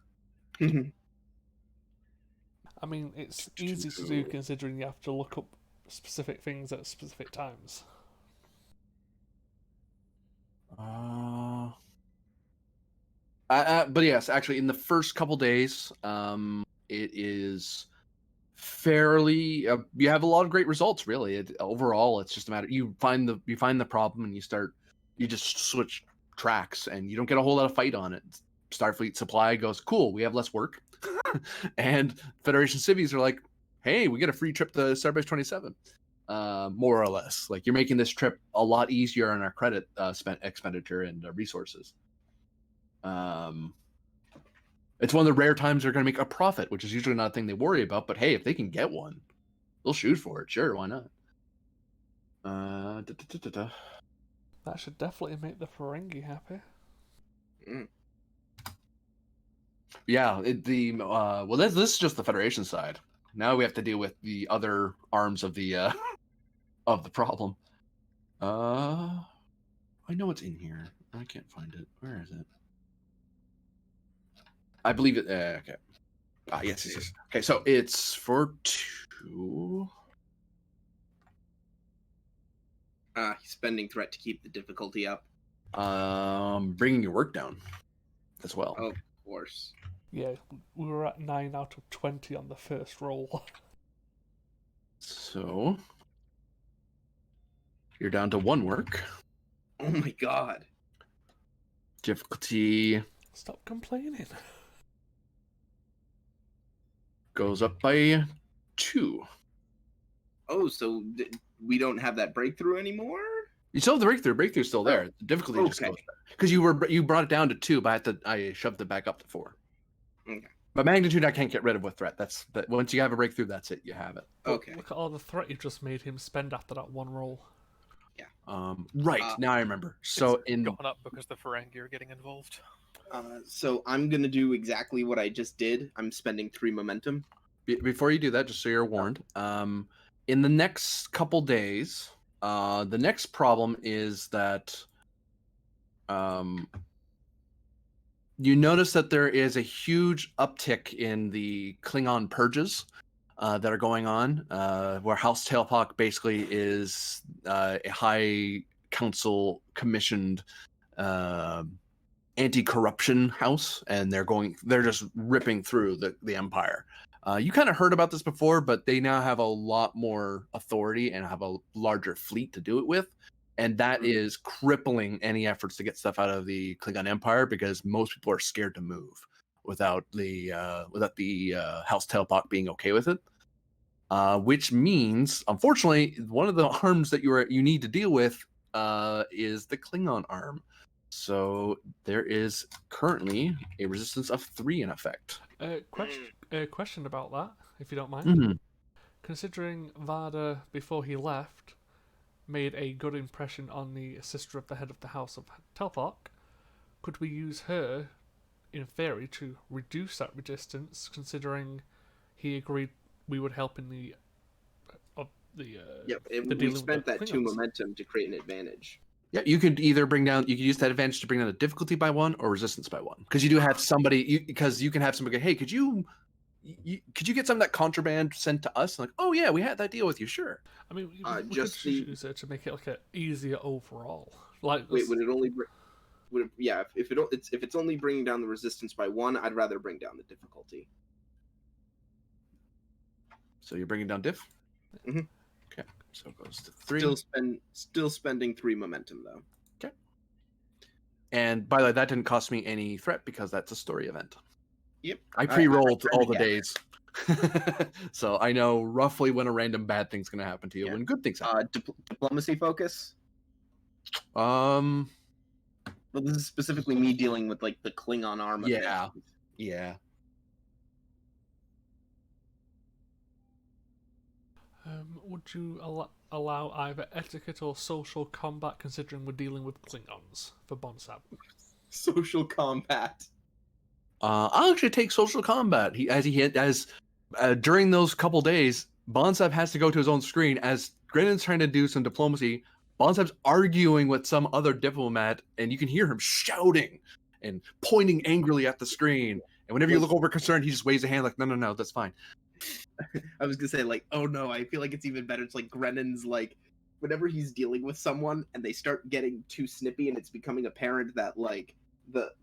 I mean, it's easy to do considering you have to look up specific things at specific times. But yes, actually, in the first couple days, it is fairly. You have a lot of great results. Really, overall, it's just a matter. You find the problem, and you just switch tracks, and you don't get a whole lot of fight on it. Starfleet supply goes, cool. We have less work, and Federation civvies are like, hey, we get a free trip to Starbase 27. More or less, like you're making this trip a lot easier on our credit expenditure and resources. It's one of the rare times they're going to make a profit, which is usually not a thing they worry about. But hey, if they can get one, they'll shoot for it. Sure, why not? That should definitely make the Ferengi happy. Yeah, well, this is just the Federation side. Now we have to deal with the other arms of the problem. I know it's in here. I can't find it. Where is it? I believe it. Okay. Yes. Okay, so it's for 2. He's spending threat to keep the difficulty up. Bringing your work down as well. Oh, of course. Yeah, we were at 9 out of 20 on the first roll. So you're down to 1 work. Oh my god. Difficulty Stop complaining. goes up by 2. Oh, so we don't have that breakthrough anymore? You still have the breakthrough. Breakthrough's still there. The difficulty just goes because you brought it down to 2, but I shoved it back up to 4. Okay. But magnitude I can't get rid of with threat. That's once you have a breakthrough, that's it. You have it. Okay. Look at all the threat you just made him spend after that 1 roll. Yeah. Right, now I remember. So it's gone up because the Ferengi are getting involved. So I'm gonna do exactly what I just did. I'm spending 3 momentum. Before you do that, just so you're warned, in the next couple days, the next problem is that you notice that there is a huge uptick in the Klingon purges that are going on, where House Tailhawk basically is a high council commissioned anti-corruption house, and they're just ripping through the Empire. You kind of heard about this before, but they now have a lot more authority and have a larger fleet to do it with. And that is crippling any efforts to get stuff out of the Klingon Empire because most people are scared to move without the House Tailhawk being okay with it. Which means, unfortunately, one of the arms that you need to deal with is the Klingon arm. So there is currently a resistance of 3 in effect. Question about that, if you don't mind. Mm-hmm. Considering Varda, before he left, made a good impression on the sister of the head of the House of Telthok, could we use her, in theory, to reduce that resistance, considering he agreed we would help in we spent that 2 momentum to create an advantage. Yeah, you could either use that advantage to bring down the difficulty by 1 or resistance by 1. Because you do have somebody, because you can have somebody go, hey, could you could you get some of that contraband sent to us? Like, oh yeah, we had that deal with you. Sure. I mean, we could just just use it to make it like a easier overall. Like, Wait, would it only? Would it, yeah, if it's only bringing down the resistance by 1, I'd rather bring down the difficulty. So you're bringing down diff. Mhm. Okay. So it goes to 3. Still spending 3 momentum though. Okay. And by the way, that didn't cost me any threat because that's a story event. Yep. I pre-rolled I all the gather. days. So I know roughly when a random bad thing's going to happen to you, Yeah. when good things happen. Diplomacy focus. Um, Well, this is specifically me dealing with like the Klingon arm. of Yeah. things. yeah. Would you allow either etiquette or social combat, considering we're dealing with Klingons for Bonsab? Social combat. I'll actually take social combat. During those couple days, Bonsab has to go to his own screen as Grenon's trying to do some diplomacy. Bonsab's arguing with some other diplomat, and you can hear him shouting and pointing angrily at the screen. And whenever you look over concerned, he just waves a hand like, no, that's fine. I was gonna say like, oh no, I feel like it's even better. It's like Grennon's like, whenever he's dealing with someone and they start getting too snippy and it's becoming apparent that like the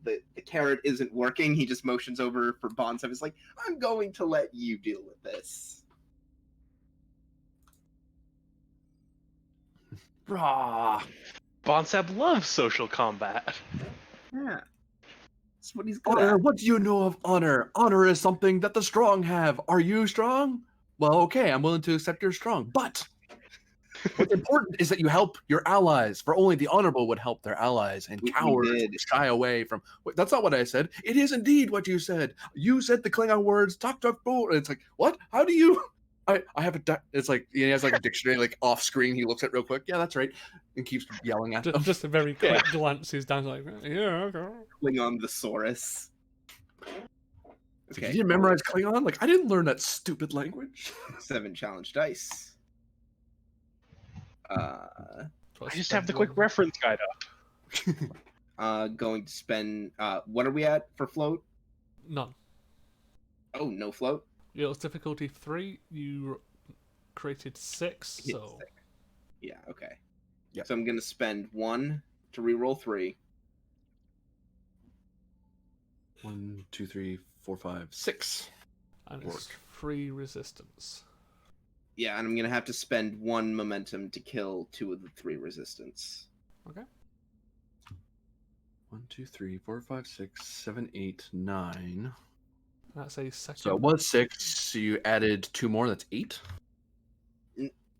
carrot isn't working, he just motions over for Bonsab. It's like, I'm going to let you deal with this. Rah. Bonsab loves social combat. Yeah, that's what he's good Honor, at. what do you know of honor? Honor is something that the strong have. Are you strong? Well, okay, I'm willing to accept you're strong. But what's important is that you help your allies, for only the honorable would help their allies, and We cowards did. would shy away from. Wait, that's not what I said. It is indeed what you said. You said the Klingon words, talk, bull. And it's like, what? How do you? I have a. It's like he has like a dictionary like off screen. He looks at it real quick. Yeah, that's right, and keeps yelling at them. Just a very quick glances down, like, yeah, okay. Klingon thesaurus. It's like, you didn't memorize Klingon? Like, I didn't learn that stupid language. 7 challenge dice. I just have the quick reference guide up. Going to spend. What are we at for float? None. Oh, no float. It was difficulty 3. You created 6, Hit so 6. Yeah. Okay. Yeah. So I'm gonna spend 1 to reroll 3. 1, 2, 3, 4, 5, 6. and it's 3 resistance. Yeah, and I'm gonna have to spend 1 momentum to kill 2 of the 3 resistance. Okay. 1, 2, 3, 4, 5, 6, 7, 8, 9. That's a second. So it was 6. So you added 2 more. That's 8.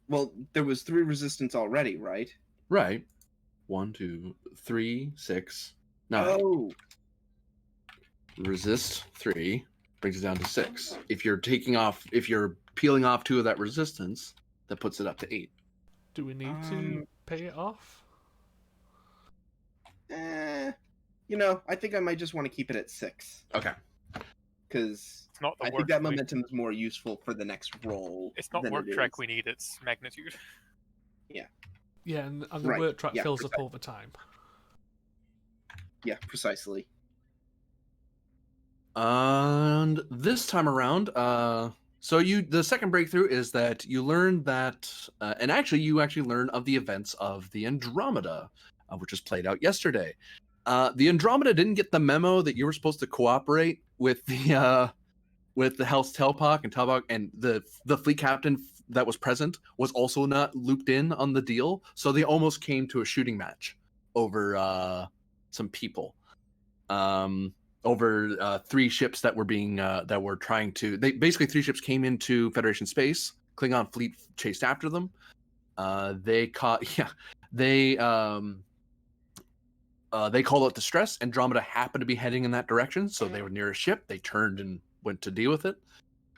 Well, there was 3 resistance already, right? Right. 1, 2, 3, 6, 9. Oh, Resist 3 brings it down to 6. If you're peeling off 2 of that resistance, that puts it up to 8. Do we need to pay it off? I think I might just want to keep it at 6 Okay. because It's not the I work think that we- momentum is more useful for the next roll. It's not than work it track is- we need, it's magnitude. Yeah, and the Right, work track yeah, fills up over time. Yeah, precisely. And this time around, the second breakthrough is that you learn that, and actually you learn of the events of the Andromeda, which was played out yesterday. The Andromeda didn't get the memo that you were supposed to cooperate with the House Telpok and the fleet captain that was present was also not looped in on the deal, so they almost came to a shooting match over some people. Over 3 ships that were trying to. Basically 3 ships came into Federation space. Klingon fleet chased after them. They caught. Yeah, they called it distress. Andromeda happened to be heading in that direction, so they were near a ship. They turned and went to deal with it.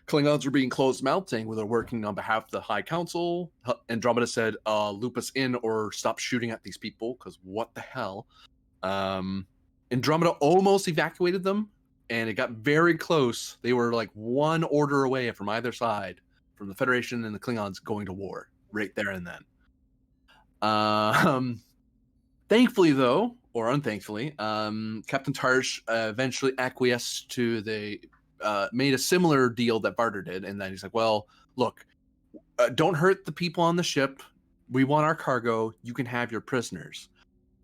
Klingons were being closed-mouthed, saying, "Well, they're working on behalf of the High Council." Andromeda said, "Loop us in or stop shooting at these people, because what the hell." Andromeda almost evacuated them, and it got very close. They were like 1 order away from either side, from the Federation and the Klingons going to war right there and then. Thankfully, though, or unthankfully, Captain Tarsh eventually acquiesced to the made a similar deal that Barter did, and then he's like, "Well, look, don't hurt the people on the ship. We want our cargo. You can have your prisoners."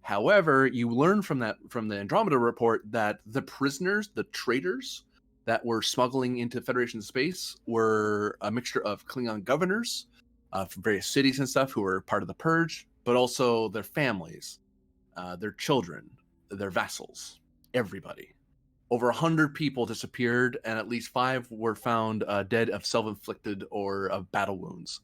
However, you learn from the Andromeda report that the prisoners, the traitors that were smuggling into Federation space, were a mixture of Klingon governors from various cities and stuff who were part of the Purge, but also their families, their children, their vassals, everybody. Over 100 people disappeared, and at least 5 were found dead of self-inflicted or of battle wounds.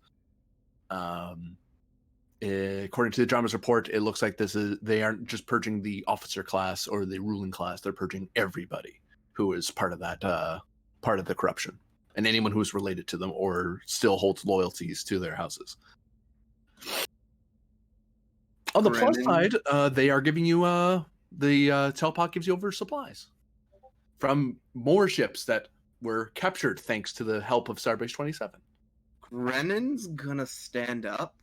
According to the Andromeda's report, it looks like they aren't just purging the officer class or the ruling class; they're purging everybody who is part of that part of the corruption, and anyone who is related to them or still holds loyalties to their houses. On the plus side, they are giving you the Telpok gives you over supplies from more ships that were captured thanks to the help of Starbase 27. Grennan's gonna stand up,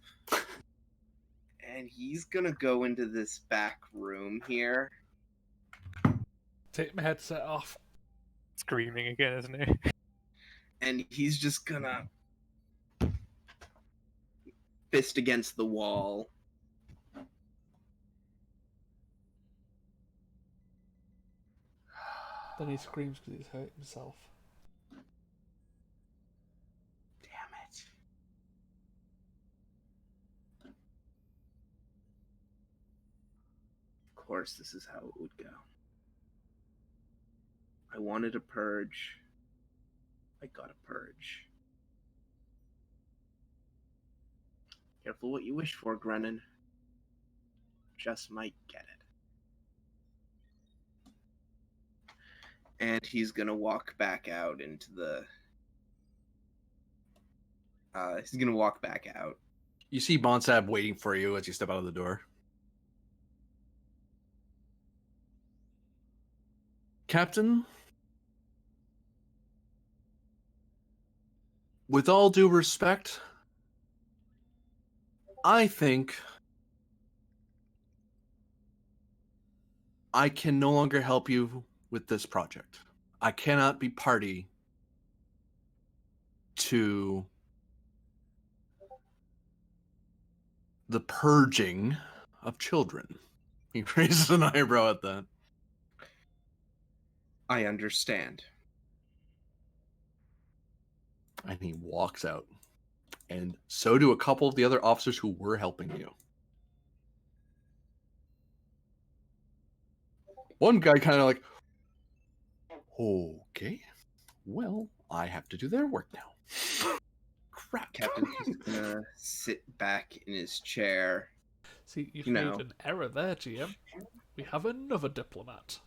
and he's gonna go into this back room here. Take my headset off. Screaming again, isn't he? And he's just gonna fist against the wall. Then he screams because he's hurt himself. Damn it. Of course, this is how it would go. I wanted a purge. I got a purge. Careful what you wish for, Grennan. Just might get it. And he's gonna walk back out into the... he's gonna walk back out. You see Bonsab waiting for you as you step out of the door. Captain, with all due respect, I think I can no longer help you with this project. I cannot be party to the purging of children. He raises an eyebrow at that. I understand. And he walks out. And so do a couple of the other officers who were helping you. One guy kind of like, okay, well, I have to do their work now. Crap. Captain's just gonna sit back in his chair. See, you've You made know. an error there, GM. We have another diplomat.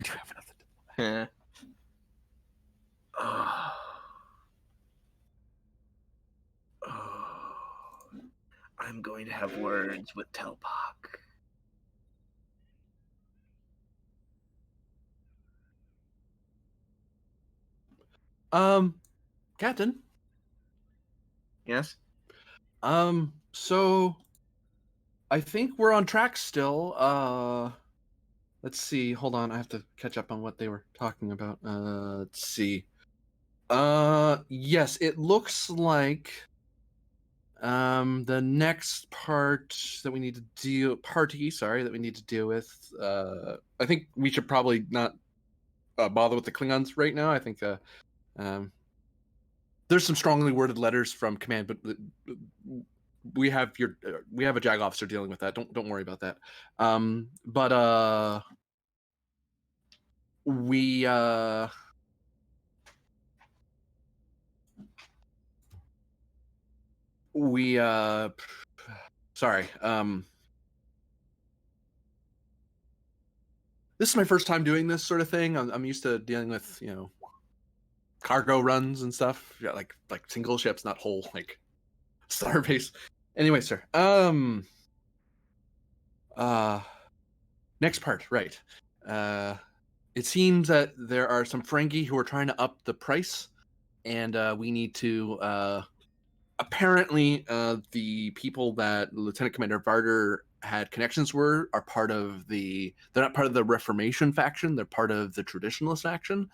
You have another. I'm going to have words with Telpok. Captain. Yes? So I think we're on track still. Let's see. Hold on. I have to catch up on what they were talking about. Let's see. Yes, it looks like the next part that we need to deal with. I think we should probably not bother with the Klingons right now. I think there's some strongly worded letters from command, but we have a JAG officer dealing with that. Don't worry about that. But sorry. This is my first time doing this sort of thing. I'm used to dealing with, cargo runs and stuff. Yeah, like single ships, not whole like Starbase. Anyway, sir. Next part, right. It seems that there are some Ferengi who are trying to up the price, and we need to apparently, the people that Lieutenant Commander Varder had connections were are part of the. They're not part of the Reformation faction. They're part of the Traditionalist faction.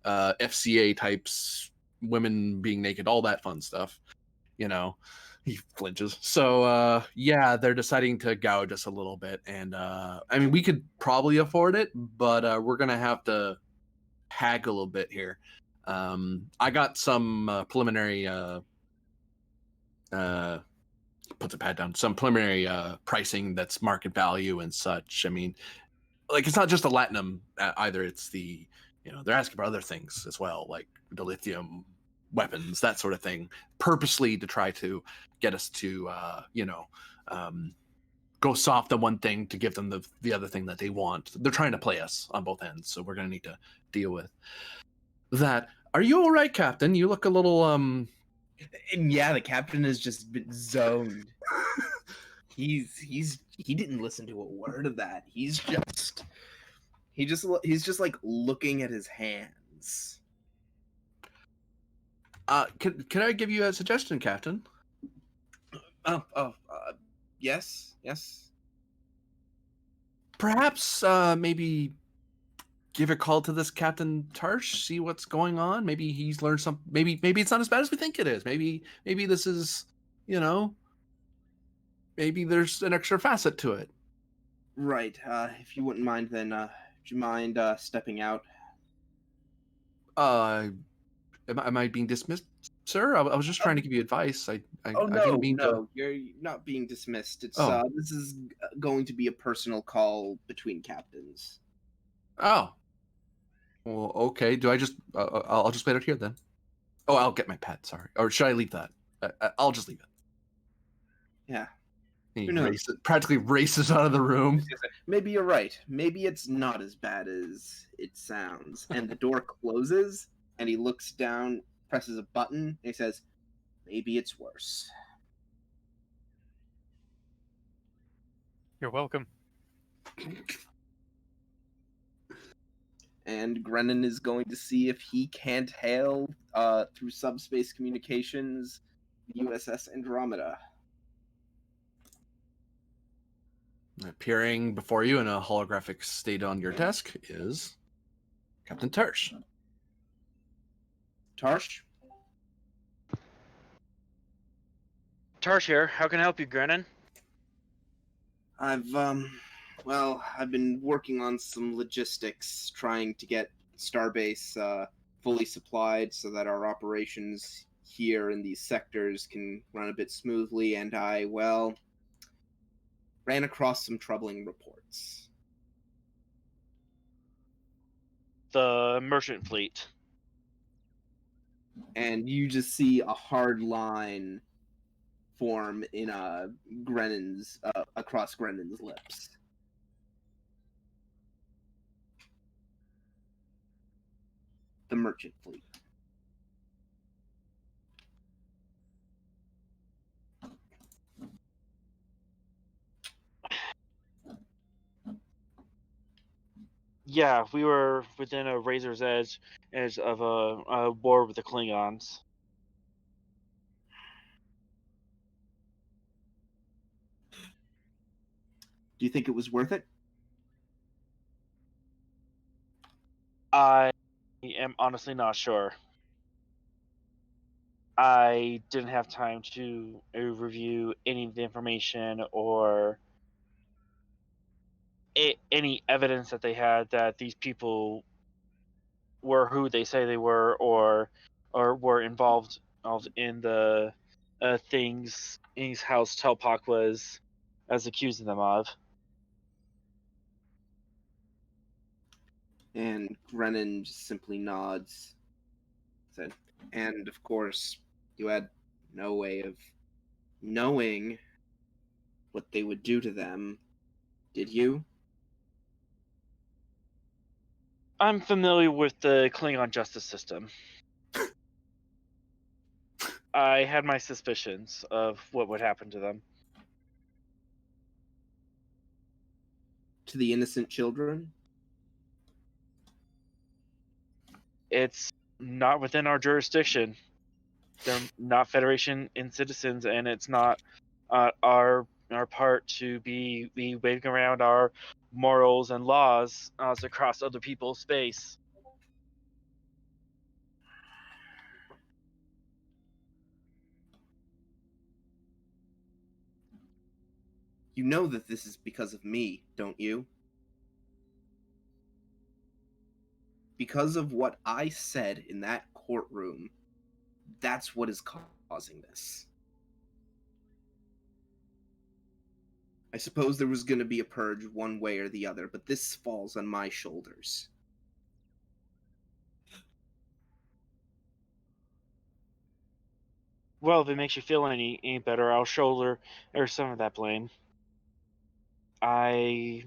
FCA types, women being naked, all that fun stuff. You know, he flinches. So yeah, they're deciding to gouge us a little bit, and I mean, we could probably afford it, but we're gonna have to haggle a bit here. I got some preliminary. Put the pad down. Some preliminary pricing that's market value and such. I mean, like it's not just the latinum either. It's the they're asking for other things as well, like the lithium weapons, that sort of thing, purposely to try to get us to go soft on one thing to give them the other thing that they want. They're trying to play us on both ends, so we're gonna need to deal with that. Are you all right, Captain? You look a little And yeah, the captain has just been zoned. He didn't listen to a word of that. He's just like looking at his hands. Can I give you a suggestion, Captain? Yes. Perhaps maybe give a call to this Captain Tarsh, see what's going on. Maybe he's learned some. Maybe it's not as bad as we think it is. Maybe this is, maybe there's an extra facet to it. Right. If you wouldn't mind, then would you mind stepping out? Am I being dismissed, sir? I was just trying to give you advice. I didn't mean to. You're not being dismissed. It's Oh. This is going to be a personal call between captains. Oh. Well, okay. Do I just? I'll just wait out here then. Oh, I'll get my pad. Sorry. Or should I leave that? I'll just leave it. Yeah. He Who knows? practically races out of the room. Maybe you're right. Maybe it's not as bad as it sounds. And the door closes, and he looks down, presses a button, and he says, "Maybe it's worse." You're welcome. And Grennan is going to see if he can't hail through subspace communications USS Andromeda. Appearing before you in a holographic state on your desk is Captain Tarsh. Tarsh? Tarsh here. How can I help you, Grennan? I've been working on some logistics, trying to get Starbase fully supplied so that our operations here in these sectors can run a bit smoothly, and I ran across some troubling reports. The merchant fleet. And you just see a hard line form in Grennan's across Grennan's lips. The merchant fleet. Yeah, we were within a razor's edge of a war with the Klingons. Do you think it was worth it? I am honestly not sure. I didn't have time to review any of the information or any evidence that they had that these people were who they say they were, or were involved in the things House Telpak was as accusing them of. And Grennan just simply nods. Said, and of course, you had no way of knowing what they would do to them, did you? I'm familiar with the Klingon justice system. I had my suspicions of what would happen to them. To the innocent children? It's not within our jurisdiction. they're not Federation in citizens, and it's not our part to be waving around our morals and laws across other people's space. You know that this is because of me, don't you? Because of what I said in that courtroom, that's what is causing this. I suppose there was going to be a purge one way or the other, but this falls on my shoulders. Well, if it makes you feel any better, I'll shoulder some of that blame. I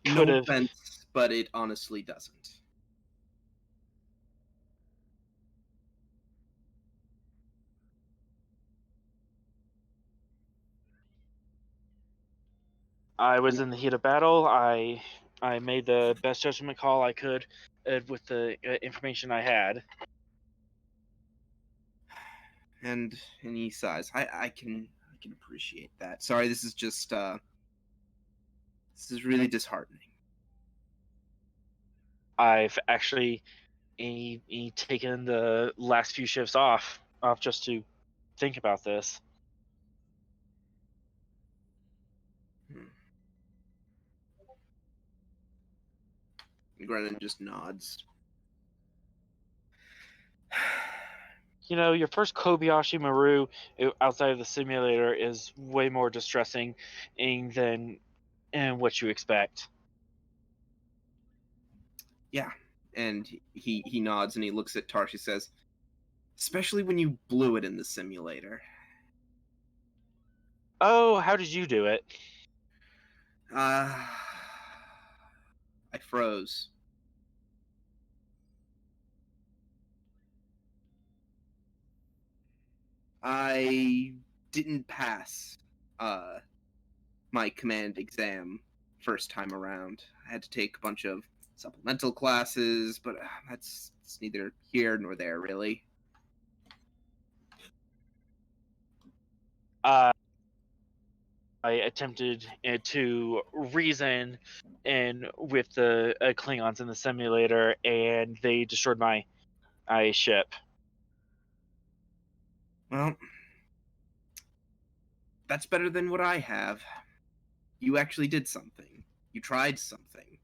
could No have. offense, but it honestly doesn't. I was in the heat of battle. I made the best judgment call I could with the information I had. And he sighs. I can appreciate that. Sorry, this is just this is really disheartening. I've actually taken the last few shifts off just to think about this. Grennan just nods. You know, your first Kobayashi Maru outside of the simulator is way more distressing than what you expect. Yeah, and he nods and he looks at Tarsh. He says, "Especially when you blew it in the simulator." Oh, how did you do it? I froze. I didn't pass my command exam first time around. I had to take a bunch of supplemental classes, but that's neither here nor there, really. I attempted to reason with the Klingons in the simulator, and they destroyed my ship. Well, that's better than what I have. You actually did something. You tried something.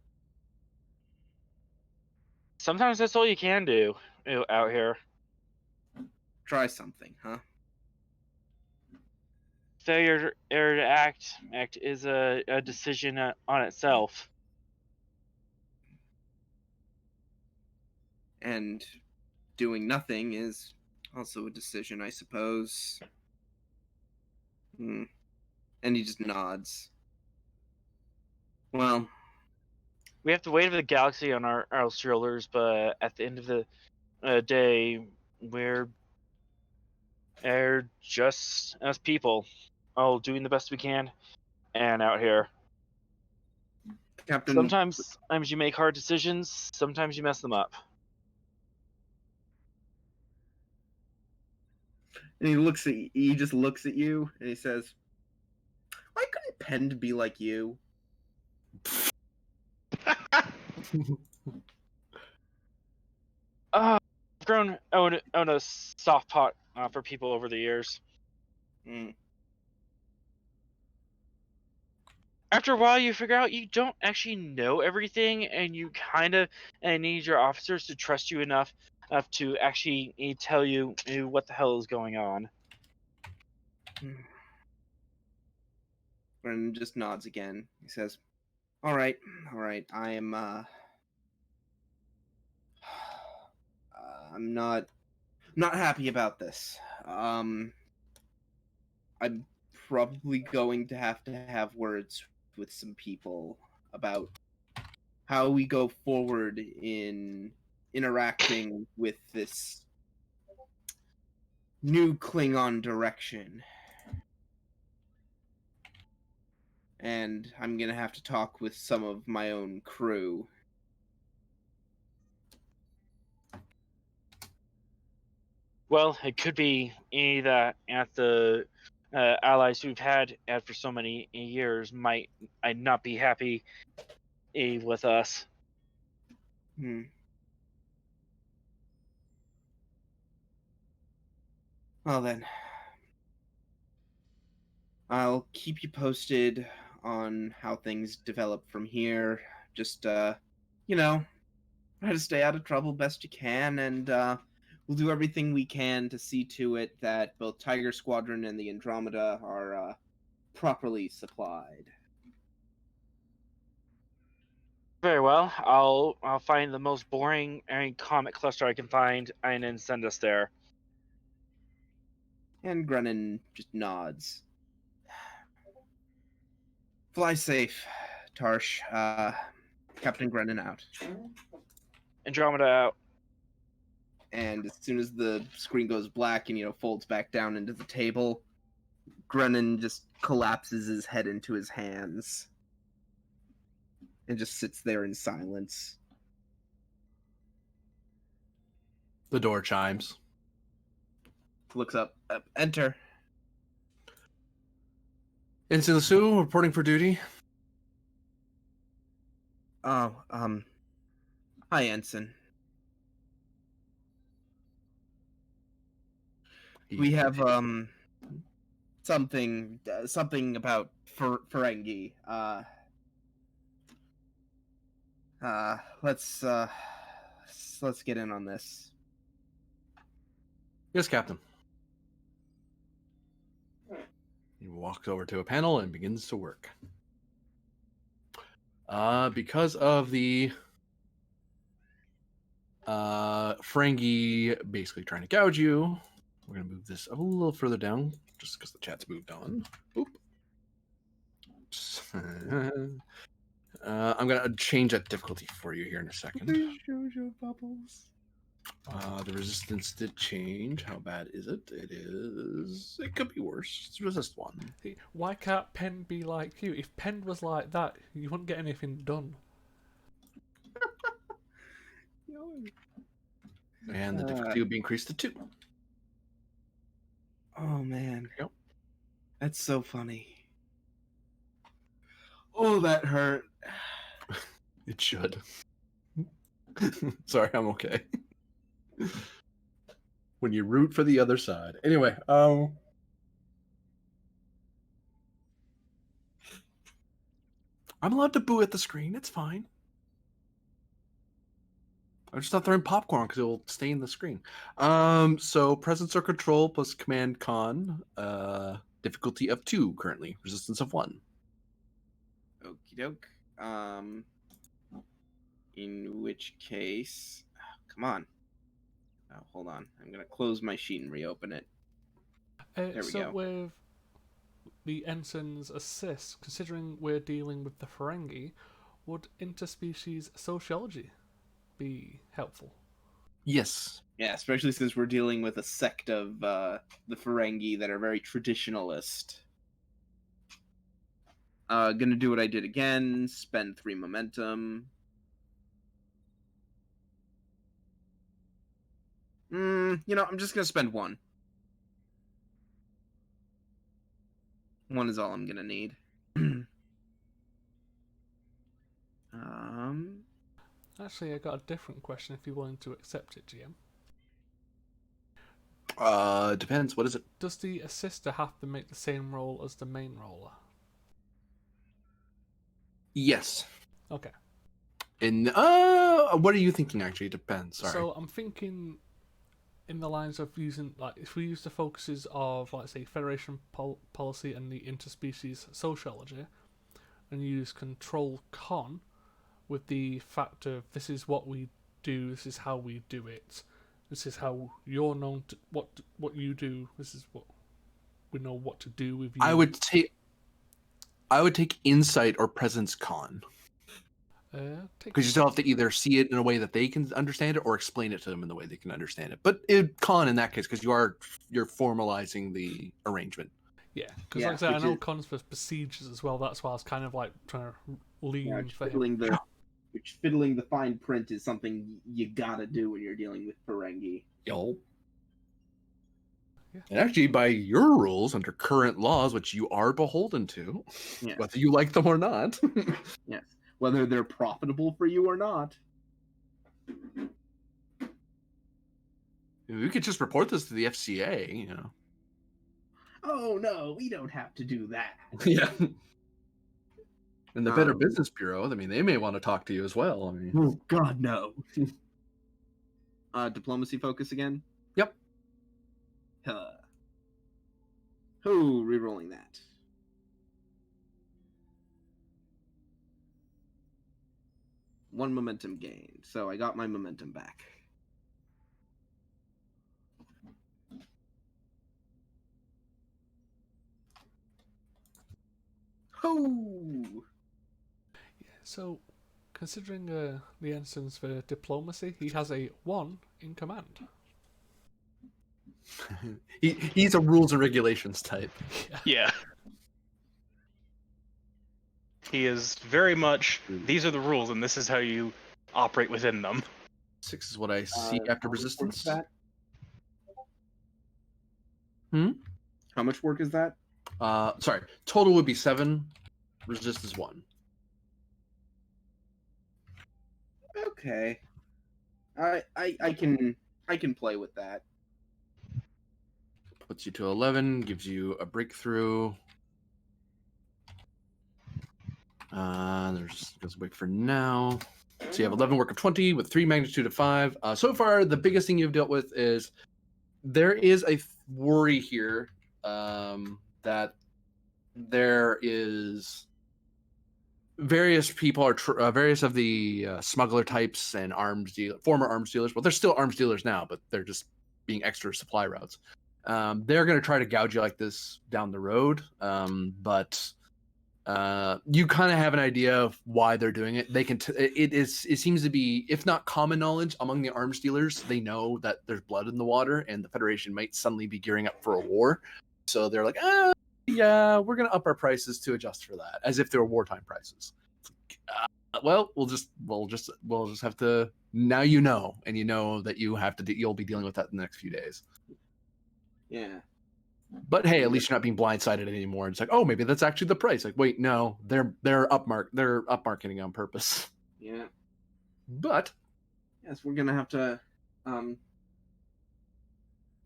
Sometimes that's all you can do out here. Try something, huh? Failure to act is a decision on itself. And doing nothing is also a decision, I suppose. And he just nods. Well, we have to wait for the galaxy on our shoulders, but at the end of the day, we're just us people, all doing the best we can, and out here. Captain. Sometimes you make hard decisions. Sometimes you mess them up. And he just looks at you and he says, "Why couldn't Pend be like you?" I've grown own a soft pot for people over the years. After a while, you figure out you don't actually know everything, and you kind of need your officers to trust you enough to actually tell you what the hell is going on. Brennan just nods again. He says, all right. I am, I'm not happy about this. I'm probably going to have words with some people about how we go forward in interacting with this new Klingon direction. And I'm gonna have to talk with some of my own crew. Well, it could be any that at the allies we've had at for so many years might not be happy with us. Hmm. Well then, I'll keep you posted on how things develop from here. Just you know, try to stay out of trouble best you can, and we'll do everything we can to see to it that both Tiger Squadron and the Andromeda are properly supplied. Very well. I'll find the most boring comet cluster I can find and then send us there. And Grennan just nods. Fly safe, Tarsh. Captain Grennan out. Andromeda out. And as soon as the screen goes black and folds back down into the table, Grennan just collapses his head into his hands and just sits there in silence. The door chimes. Looks up. Enter. Ensign Sue, reporting for duty. Oh, hi, Ensign. We have something about Ferengi. Let's get in on this. Yes, Captain. He walks over to a panel and begins to work. Because of the Ferengi basically trying to gouge you, we're going to move this a little further down just because the chat's moved on. Boop. I'm going to change that difficulty for you here in a second. The resistance did change. How bad is it? It could be worse. It's resist 1. Why can't Pen be like you? If Pen was like that, you wouldn't get anything done. And the difficulty will be increased to 2. Oh, man. Yep. That's so funny. Oh, that hurt. It should. Sorry, I'm okay. When you root for the other side. Anyway, I'm allowed to boo at the screen. It's fine. I'm just not throwing popcorn because it will stain the screen. So presence or control plus command con. Difficulty of 2 currently. Resistance of 1. Okie doke. In which case, come on. Oh, hold on. I'm gonna close my sheet and reopen it. There we so go. with the Ensign's assist, considering we're dealing with the Ferengi, would interspecies sociology be helpful? Yes. Yeah, especially since we're dealing with a sect of the Ferengi that are very traditionalist. Gonna do what I did again. Spend 3 momentum. I'm just gonna spend 1. 1 is all I'm gonna need. Actually, I got a different question if you're willing to accept it, GM. Depends. What is it? Does the assister have to make the same role as the main roller? Yes. Okay. And what are you thinking? Actually, it depends. Sorry. So I'm thinking in the lines of using, like, if we use the focuses of, let's say, Federation policy and the interspecies sociology, and use control con with the fact of this is what we do, this is how we do it, this is how you're known to what you do, this is what we know what to do with you. I would take insight or presence con. Because you still have to either see it in a way that they can understand it or explain it to them in the way they can understand it. But con in that case, because you're formalizing the arrangement. Yeah, because like I said, I know cons for procedures as well. That's why I was kind of like trying to lean for him. Which fiddling the fine print is something you gotta do when you're dealing with Ferengi. Yo. And actually, by your rules under current laws, which you are beholden to, Yes. whether you like them or not. Yes. Whether they're profitable for you or not. We could just report this to the FCA, you know. Oh no, we don't have to do that. Yeah. And the Better Um, Business Bureau, I mean, they may want to talk to you as well. I mean, Oh God, no. Diplomacy focus again. Yep. Who re-rolling that? One momentum gained, so I got my momentum back. Oh. So, considering the ensigns for diplomacy, he has a 1 in command. he's a rules and regulations type. Yeah. He is very much, these are the rules, and this is how you operate within them. 6 is what I see after How much work is resistance. that? How much work is that? Sorry, total would be 7. Resistance 1. Okay. I can play with that. Puts you to 11, gives you a breakthrough. There's goes away for now. So you have 11 work of 20 with 3 magnitude of 5. So far, the biggest thing you've dealt with is there is a worry here that there is various people are various of the smuggler types and former arms dealers. Well, they're still arms dealers now, but they're just being extra supply routes. They're going to try to gouge you like this down the road, but you kind of have an idea of why they're doing it. They can. It seems to be, if not common knowledge among the arms dealers, they know that there's blood in the water, and the Federation might suddenly be gearing up for a war. So they're like, yeah, we're gonna up our prices to adjust for that, as if they were wartime prices. Well, we'll just have to. Now you know, and you know that you have to. You'll be dealing with that in the next few days. Yeah. But hey, at least you're not being blindsided anymore. It's like, oh, maybe that's actually the price. Like, wait, no, they're upmarketing on purpose. Yeah. But yes, we're gonna have to.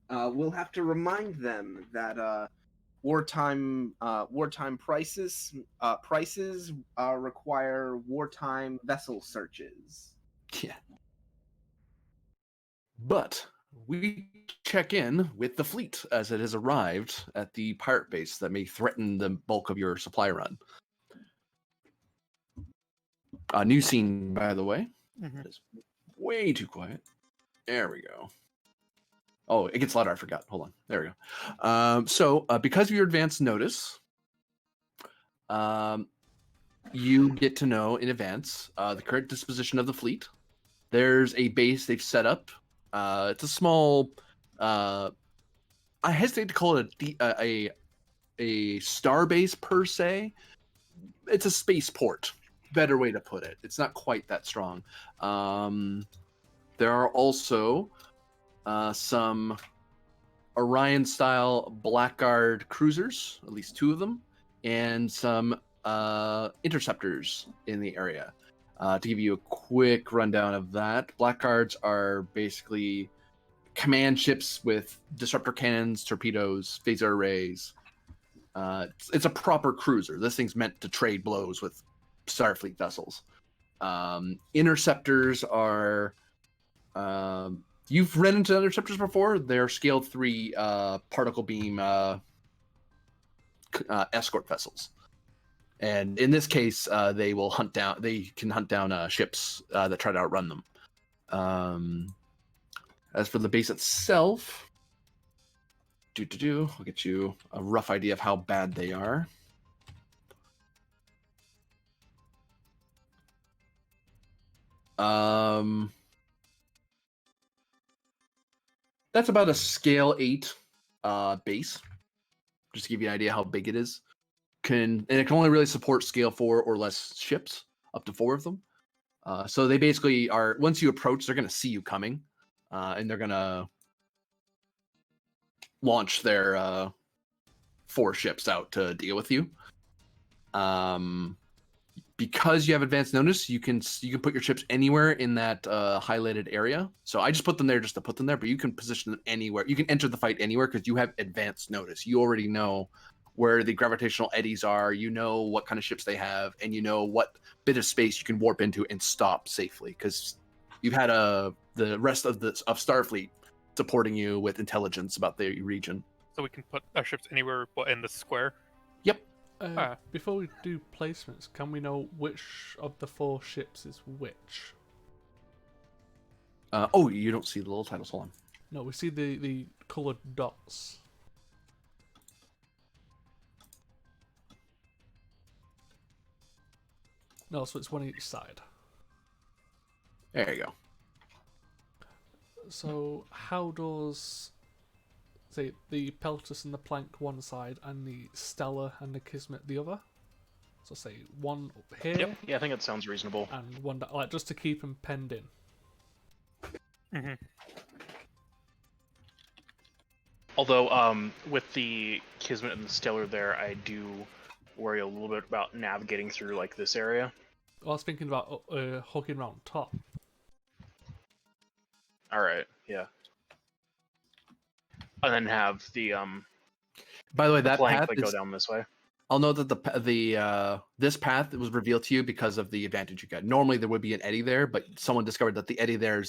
We'll have to remind them that wartime prices require wartime vessel searches. Yeah. But we check in with the fleet as it has arrived at the pirate base that may threaten the bulk of your supply run. A new scene, by the way. Mhm. It's way too quiet. There we go. Oh, it gets louder. I forgot. Hold on. There we go. So because of your advance notice, you get to know in advance the current disposition of the fleet. There's a base they've set up. It's a small. I hesitate to call it a star base per se. It's a spaceport. Better way to put it. It's not quite that strong. There are also some Orion-style Blackguard cruisers, at least 2 of them, and some interceptors in the area. To give you a quick rundown of that, Blackguards are basically command ships with disruptor cannons, torpedoes, phaser arrays. It's a proper cruiser. This thing's meant to trade blows with Starfleet vessels. Interceptors are... you've run into interceptors before. They're scale 3 particle beam escort vessels. And in this case, they will hunt down. They can hunt down ships that try to outrun them. As for the base itself, I'll get you a rough idea of how bad they are. That's about a scale 8 base. Just to give you an idea how big it is. And it can only really support scale 4 or less ships, up to 4 of them. So they basically are, once you approach, they're going to see you coming. And they're going to launch their 4 ships out to deal with you. Because you have advance notice, you can put your ships anywhere in that highlighted area. So I just put them there just to put them there, but you can position them anywhere. You can enter the fight anywhere because you have advance notice. You already know where the gravitational eddies are. You know what kind of ships they have, and you know what bit of space you can warp into and stop safely because you've had the rest of Starfleet supporting you with intelligence about the region. So we can put our ships anywhere in the square? Yep. Before we do placements, can we know which of the 4 ships is which? Oh, you don't see the little titles. Hold on. No, we see the coloured dots. No, so it's one each side. There you go. So how does, say, the Peltus and the Plank one side and the Stellar and the Kismet the other? So say one up here. Yep. Yeah, I think that sounds reasonable. And one that, like, just to keep them penned in. Mm-hmm. Although, with the Kismet and the Stellar there, I do worry a little bit about navigating through like this area. I was thinking about hooking around top. All right. Yeah. And then have the By the way, that plank path that is, go down this way. I'll note that this path was revealed to you because of the advantage you got. Normally there would be an eddy there, but someone discovered that the eddy there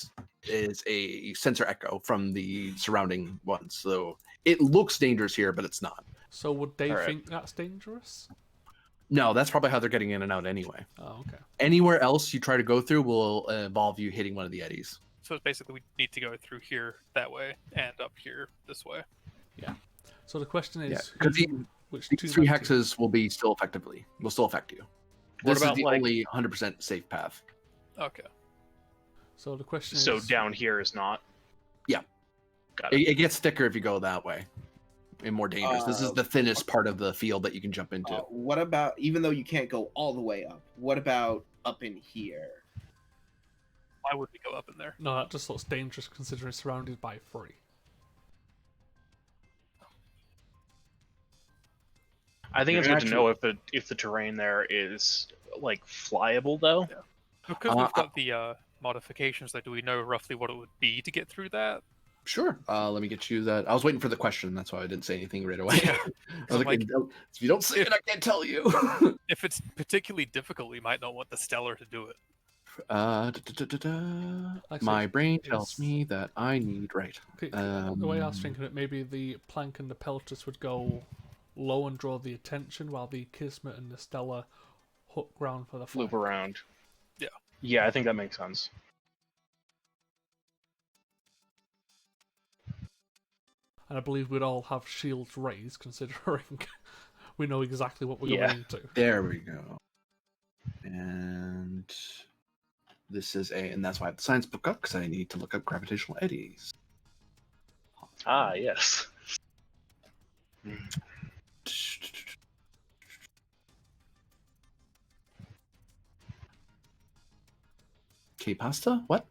is a sensor echo from the surrounding ones. So it looks dangerous here, but it's not. So would they All right. think that's dangerous? No, that's probably how they're getting in and out anyway. Oh, okay. Anywhere else you try to go through will involve you hitting one of the eddies. So it's basically we need to go through here that way and up here this way. So the question is, Yeah, 'cause which These two 3 have to- hexes will still affect you. What This about, is the like- only 100% safe path. Okay. So the question So is, down here is not. Yeah. Got it. It gets thicker if you go that way, and more dangerous. This is the thinnest part of the field that you can jump into. What about, even though you can't go all the way up, what about up in here? Why would we go up in there? no, that just looks dangerous considering it's surrounded by 3. I think it's You're good to know if the terrain there is like flyable though. Because we've got the modifications, like, do we know roughly what it would be to get through that? Sure. Let me get you that. I was waiting for the question. That's why I didn't say anything right away. Yeah. I was like, if you don't say it, I can't tell you. If it's particularly difficult, we might not want the Stellar to do it. Like I My said, brain it's- tells me that I need right. Okay, the way I was thinking it, maybe the Plank and the Peltus would go low and draw the attention, while the Kismet and the Stellar hook round for the flank. Loop around. Yeah. Yeah, I think that makes sense. And I believe we'd all have shields raised, considering we know exactly what we're Yeah. going into. There we go. And this is and that's why I have the science book up, because I need to look up gravitational eddies. Ah, yes. K-pasta? What?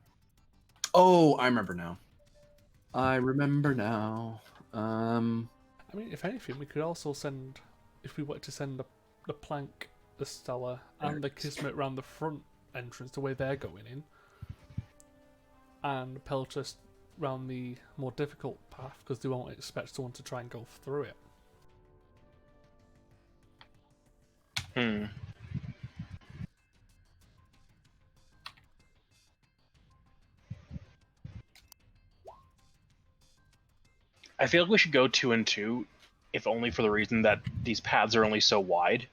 Oh, I remember now. I remember now. I mean, if anything, we could also send, if we wanted to send the Plank, the Stellar, and the Kismet round the front entrance, the way they're going in, and Peltus round the more difficult path, because they won't expect someone to try and go through it. Hmm. I feel like we should go 2 and 2, if only for the reason that these paths are only so wide.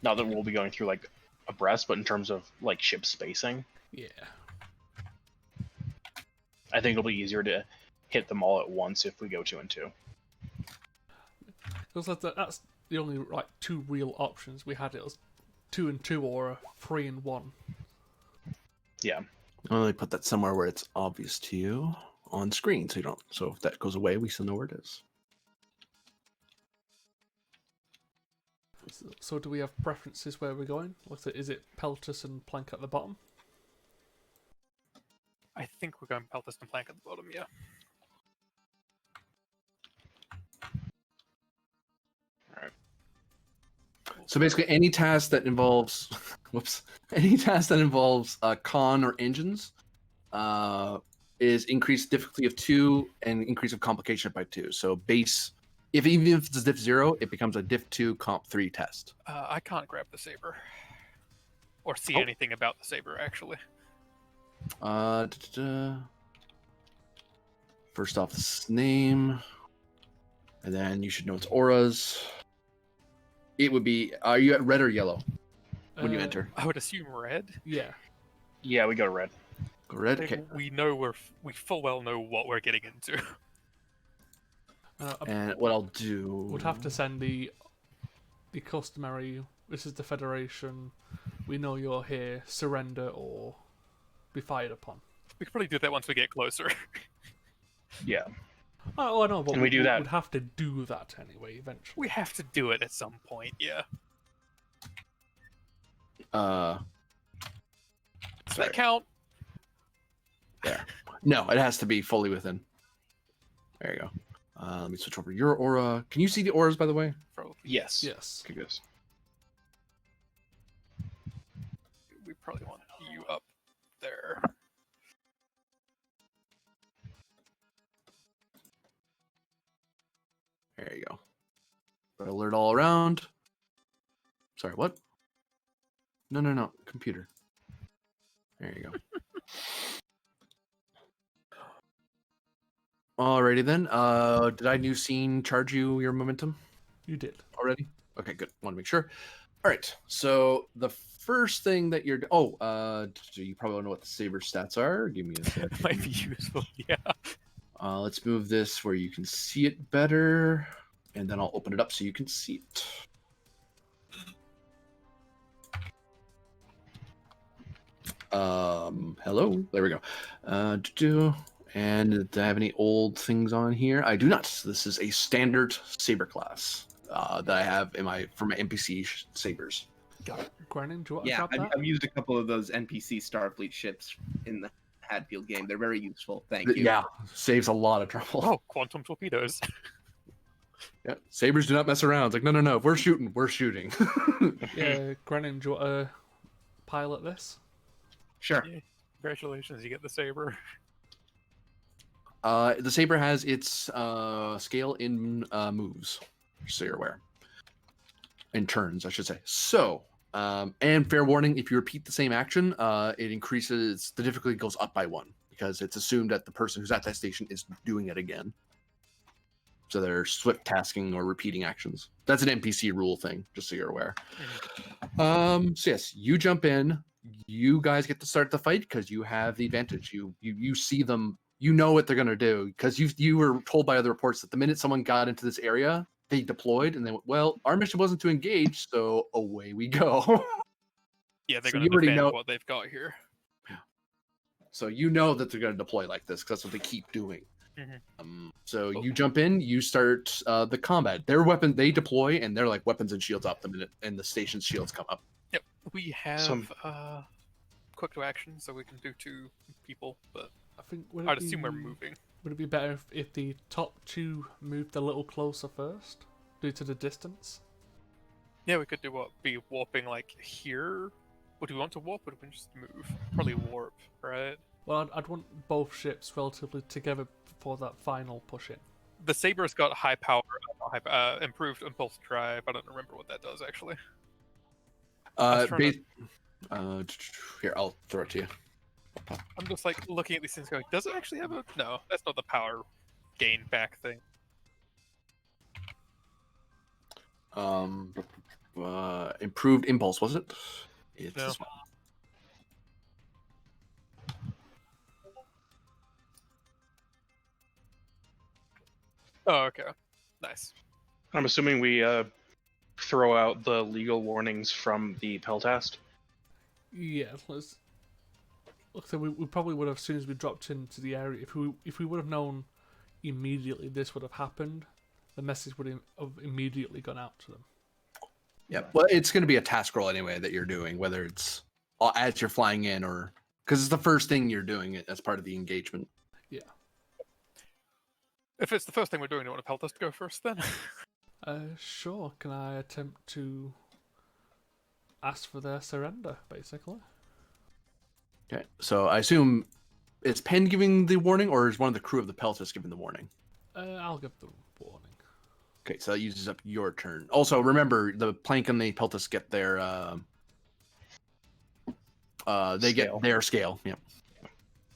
Not that we'll be going through like abreast, but in terms of like ship spacing, Yeah. I think it'll be easier to hit them all at once if we go 2 and 2. Because that's the only like 2 real options we had. It was 2 and 2 or a 3 and 1. Yeah. I'll only put that somewhere where it's obvious to you on screen, so you don't. So if that goes away, we still know where it is. So do we have preferences where we're going? Is it Peltus and Plank at the bottom? I think we're going Peltas and Plank at the bottom, yeah. So basically, any task that involves, any task that involves con or engines, is increased difficulty of 2 and increase of complication by 2. So base, even if it's a diff 0, it becomes a diff 2 comp 3 test. I can't grab the saber. Or see Oh. anything about the saber, actually. First off, this name, and then you should know its auras. It would be, are you at red or yellow when you enter? I would assume red. Yeah. Yeah, we go red. Go red? Like, Okay. we full well know what we're getting into. And what I'll do... Would have to send the customary, this is the Federation, we know you're here, surrender or be fired upon. We could probably do that once we get closer. Yeah. Oh, I know, but And we do that. We'd have to do that anyway, eventually. We have to do it at some point, yeah. Uh, Does sorry. that count? There. No, it has to be fully within. There you go. Let me switch over your aura. Can you see the auras, by the way? Probably. Yes. Yes. Okay, good. We probably want you up there. There you go. Red alert all around. Sorry, what? No. Computer. There you go. Alrighty then. Did I new scene charge you your momentum You did. already? Okay, good. Want to make sure. All right. So the first thing that you're you probably don't know what the saber stats are. Give me a second. Might be useful, yeah. Let's move this where you can see it better, and then I'll open it up so you can see it. Hello. There we go. And do I have any old things on here? I do not. This is a standard saber class that I have for my NPC sabers. Grannon, do you want to Yeah, grab that? I've used a couple of those NPC Starfleet ships in the Hadfield game. They're very useful. Thank you. Yeah, saves a lot of trouble. Oh, quantum torpedoes. Yeah, sabers do not mess around. It's like, no. If we're shooting, we're shooting. Yeah, Grannon, do you want to pilot this? Sure. Yeah. Congratulations, you get the saber. The saber has its scale in moves, so you're aware. In turns, I should say. So, and fair warning, if you repeat the same action, it increases, the difficulty goes up by 1, because it's assumed that the person who's at that station is doing it again. So they're swift tasking or repeating actions. That's an NPC rule thing, just so you're aware. So yes, you jump in. You guys get to start the fight because you have the advantage. You see them. You know what they're gonna do because you were told by other reports that the minute someone got into this area, they deployed and they went, well, our mission wasn't to engage, so away we go. Yeah, they're So going you to already defend know- what they've got here. So you know that they're gonna deploy like this because that's what they keep doing. Mhm. So you jump in, you start the combat. Their weapon, they deploy, and they're like weapons and shields up the minute, and the station's shields come up. Yep, we have Some- quick to action, so we can do 2 people, but I think would it I'd assume we're be- moving. Would it be better if the top 2 moved a little closer first, due to the distance? Yeah, we could do what? Be warping like here? Would we want to warp or would we just move? Probably warp, right? Well, I'd want both ships relatively together for that final push in. The Saber's got high power, improved impulse drive. I don't remember what that does actually. was trying Here, I'll throw it to you. I'm just like looking at these things going, does it actually have a... No, that's not the power gain back thing. Improved impulse, was it? It's No. this one. Oh, okay. Nice. I'm assuming we throw out the legal warnings from the Peltast. Yeah, let's. Look, so we probably would have, as soon as we dropped into the area, if we would have known immediately this would have happened, the message would have immediately gone out to them. Yeah, well, it's going to be a task roll anyway that you're doing, whether it's as you're flying in or because it's the first thing you're doing as part of the engagement. Yeah. If it's the first thing we're doing, do you want to Peltas to go first then? Sure. Can I attempt to ask for their surrender, basically? Okay, so I assume it's Penn giving the warning, or is one of the crew of the Peltas giving the warning? I'll give the warning. Okay, so that uses up your turn. Also, remember the Plank and the Peltas get their get their scale. Yeah,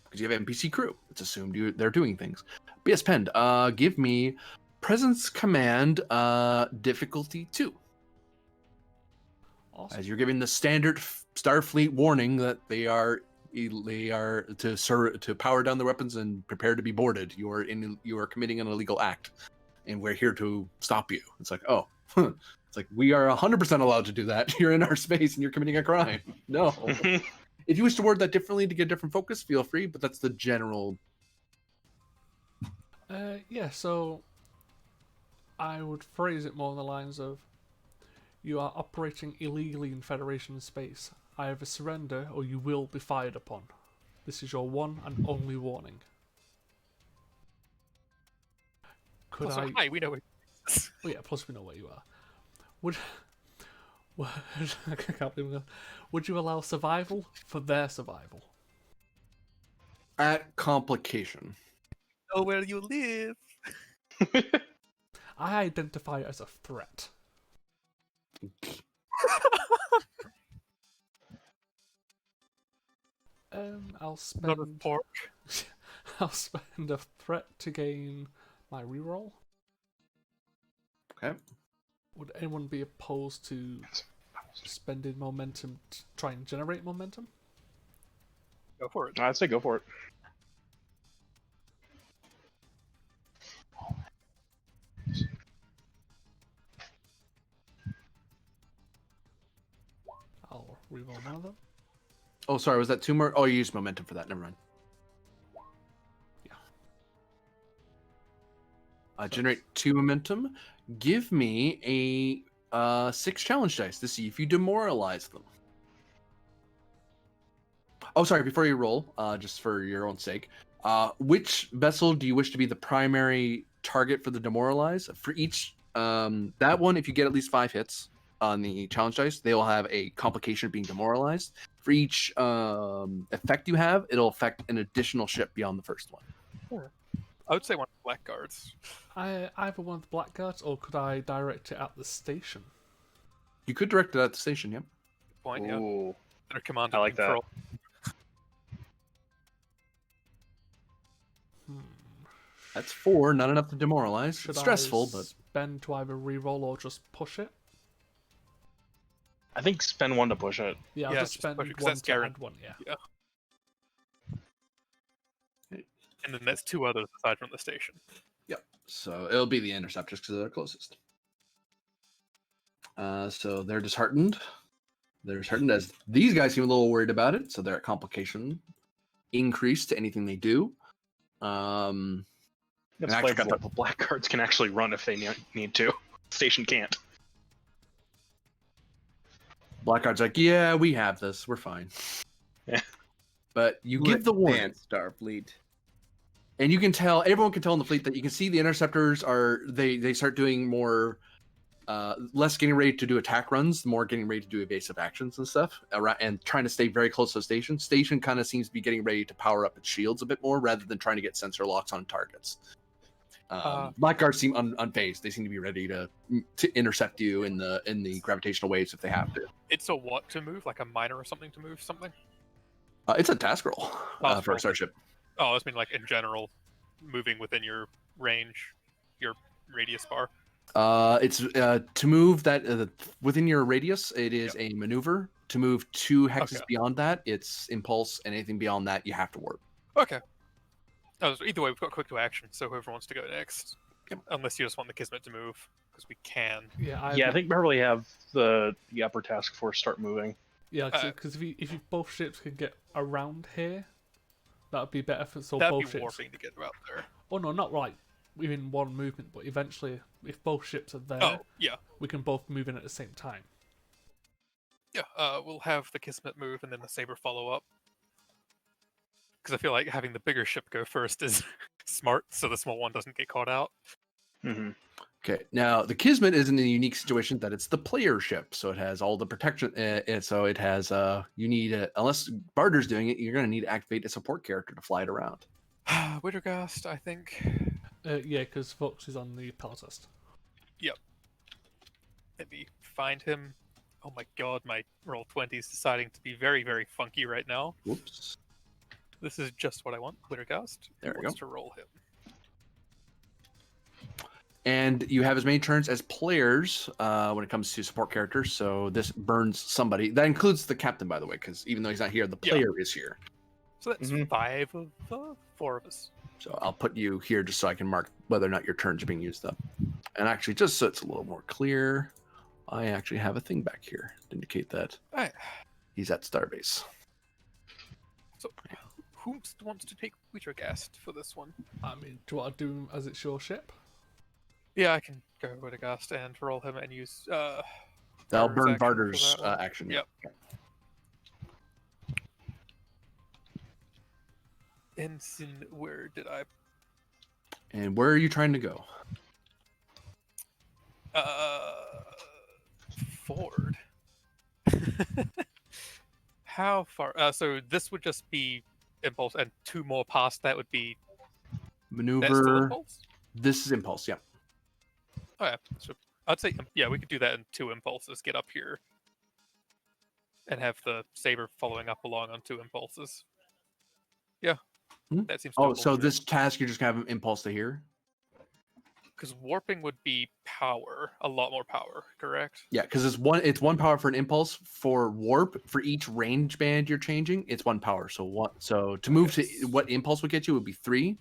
because you have NPC crew. It's assumed they're doing things. But yes, Penn, give me Presence Command difficulty 2. Awesome. As you're giving the standard Starfleet warning that they are to power down the weapons and prepare to be boarded. You are committing an illegal act, and we're here to stop you. It's like, oh, it's like we are 100% allowed to do that. You're in our space and you're committing a crime. No. If you wish to word that differently to get a different focus, feel free. But that's the general. Yeah. So I would phrase it more on the lines of, you are operating illegally in Federation space. Either surrender or you will be fired upon. This is your one and only warning. Could Also, I... hi, we know it. Oh yeah, plus we know where you are. I can't believe that. Would you allow survival for their survival? At complication. Know where you live. I identify it as a threat. I'll Not a spend. pork. I'll spend a threat to gain my reroll. Okay. Would anyone be opposed to spending momentum to try and generate momentum? Go for it. I'd say go for it. I'll reroll one of them. Oh, sorry. Was that 2 more? Oh, you used momentum for that. Never mind. Yeah. Generate 2 momentum. Give me a 6 challenge dice to see if you demoralize them. Oh, sorry. Before you roll, just for your own sake, which vessel do you wish to be the primary target for the demoralize? For each that one, if you get at least 5 hits on the challenge dice, they will have a complication of being demoralized. For each effect you have, it'll affect an additional ship beyond the first one. Sure. I would say one of the blackguards. Either one of the blackguards, or could I direct it at the station? You could direct it at the station, yep. Point, yeah. Ooh. Better command I and like that. control. That's 4, not enough to demoralize. Should It's stressful, I but spend to either reroll or just push it? I think spend 1 to push it. Yeah, I'll Yeah, just just spend push it, 'cause one that's to guaranteed. add one, yeah. And then there's 2 others aside from the station. yep. So it'll be the interceptors because they're closest. So they're disheartened. They're disheartened as these guys seem a little worried about it, so they're at complication increase to anything they do. It's actually flavorful. got The blackguards can actually run if they need to. Station can't. Blackguard's like, yeah, we have this. We're fine. Yeah. But you give the warning. Dance, Starfleet. And you can tell, everyone can tell in the fleet that you can see the interceptors are, they start doing more, less getting ready to do attack runs, more getting ready to do evasive actions and stuff, and trying to stay very close to the station. Station kind of seems to be getting ready to power up its shields a bit more rather than trying to get sensor locks on targets. Blackguards seem unfazed. They seem to be ready to intercept you in the gravitational waves if they have to. It's a what to move? Like a miner or something to move something? It's a task roll Task for roll. a starship. Oh, I was mean like in general, moving within your range, your radius bar. It's to move that within your radius. It is a maneuver. To move 2 hexes Okay. beyond that, it's impulse, and anything beyond that, you have to warp. Okay. Oh, so either way, we've got quick to action, so whoever wants to go next. Yep. Unless you just want the Kismet to move, because we can. Yeah, Yeah, I think Beverly have the upper task force start moving. Yeah, because if you both ships can get around here, that'd be better for That'd both be ships. warping to get out there. Oh no, not right within one movement, but eventually, if both ships are there, Oh, yeah. we can both move in at the same time. Yeah, we'll have the Kismet move and then the Saber follow up. Because I feel like having the bigger ship go first is smart, so the small one doesn't get caught out. Hmm. Okay, now the Kismet is in a unique situation that it's the player ship, so it has all the protection. And so it has you need unless Barter's doing it, you're going to need to activate a support character to fly it around. Wittergast, I think. Yeah, because Fox is on the Peltast. Yep. Let me find him. Oh my god, my roll 20 is deciding to be very, very funky right now. Whoops. This is just what I want. Wittergast. There Who we wants go. to roll him? And you have as many turns as players when it comes to support characters. So this burns somebody. That includes the captain, by the way, because even though he's not here, the Yeah. player is here. So that's Mhm. 5 of 4 of us. So I'll put you here just so I can mark whether or not your turns are being used up. And actually, just so it's a little more clear, I actually have a thing back here to indicate that Alright. he's at Starbase. So, who wants to take Wittergast for this one? I mean, do you want to do him as it's your ship? Yeah, I can go Wittergast and roll him and use That'll Barter's burn action for Barter's that one. action. Yep. Ensign, where did I? And where are you trying to go? Forward. How far? So this would just be impulse, and 2 more past that would be that's still Maneuver. impulse. This is impulse, yeah. Oh yeah, so I'd say yeah, we could do that in 2 impulses. Get up here, and have the saber following up along on 2 impulses. Yeah, Hmm? that seems. Oh, so this task you're just gonna have an impulse to here? because warping would be power, a lot more power, correct? Yeah, because it's one power for an impulse. For warp, for each range band you're changing, it's 1 power. So to move to what impulse would get you would be 3.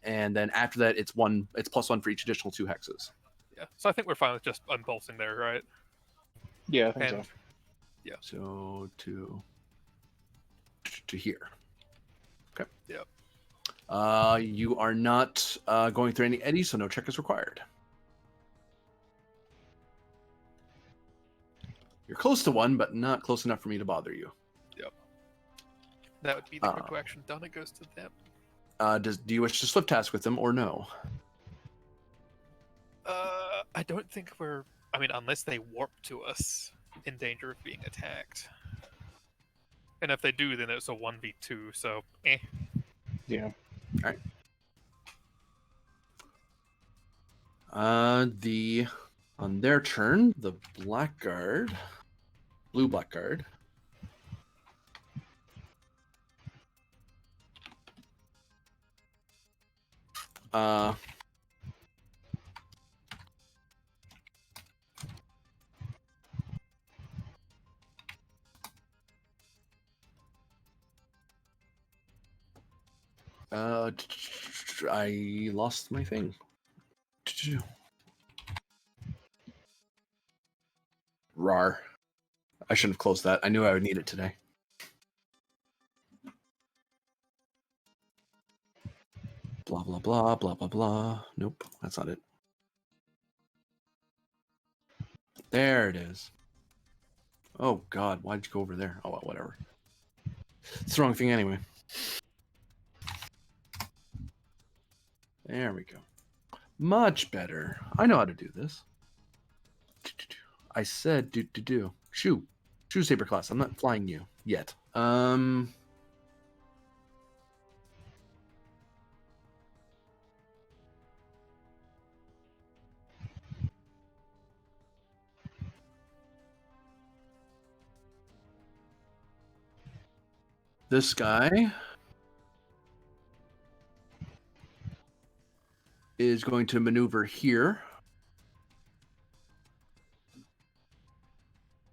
And then after that it's +1 for each additional 2 hexes. Yeah, so I think we're fine with just impulsing there, right? Yeah, I think And so. yeah, So to here. Okay. Yep. You are not going through any eddies, so no check is required. You're close to 1, but not close enough for me to bother you. that would be the crypto action done. It goes to them. Do you wish to swift task with them or no? I don't think we're. I mean, unless they warp to us, in danger of being attacked. And if they do, then it's a 1v2. So, Yeah. On their turn, the blue blackguard, I lost my thing. Rar. I shouldn't have closed that. I knew I would need it today. Blah, blah, blah, blah, blah, blah. Nope, that's not it. There it is. Oh, God, why did you go over there? Oh, well, whatever. It's the wrong thing anyway. There we go. Much better. I know how to do this. I said do. Shoo saber class. I'm not flying you yet. This guy is going to maneuver here.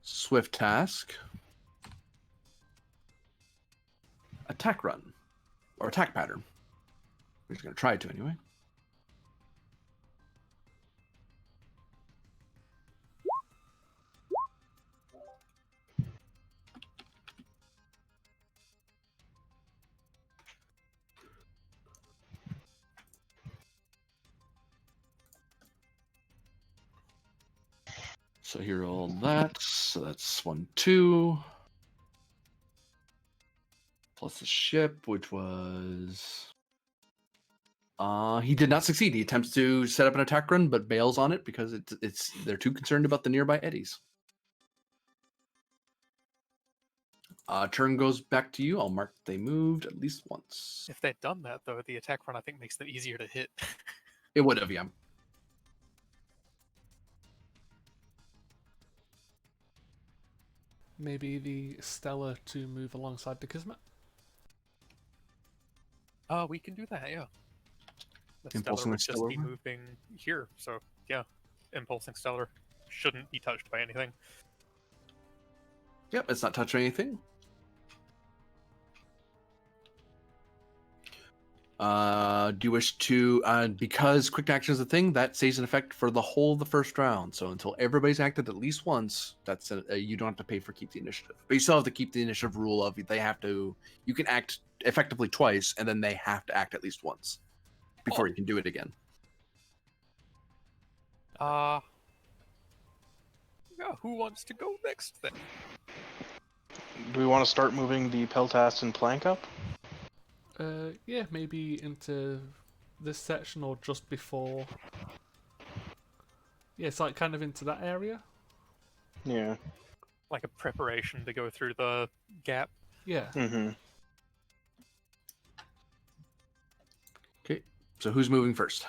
Swift task. Attack run. Or attack pattern. We're just going to try to anyway. So here all that. So that's 1, 2. plus the ship, which was. He did not succeed. He attempts to set up an attack run, but bails on it because they're too concerned about the nearby eddies. Turn goes back to you. I'll mark they moved at least once. If they'd done that, though, the attack run I think makes them easier to hit. It would have, yeah. Maybe the Stella to move alongside the Kismet. We can do that, yeah. The Impulsing Stellar would the just Stellar be one? moving here, so yeah. Impulsing Stellar shouldn't be touched by anything. Yep, it's not touching anything. Do you wish to, because quick action is a thing, that stays in effect for the whole of the first round. So until everybody's acted at least once, that's you don't have to pay for keep the initiative. But you still have to keep the initiative rule of they have to, you can act effectively twice, and then they have to act at least once before you can do it again. Yeah, who wants to go next then? Do we want to start moving the Peltas and Plank up? Yeah, maybe into this section or just before. Yeah, it's like kind of into that area. Yeah. Like a preparation to go through the gap. Yeah. Mm-hmm. Okay, so who's moving first?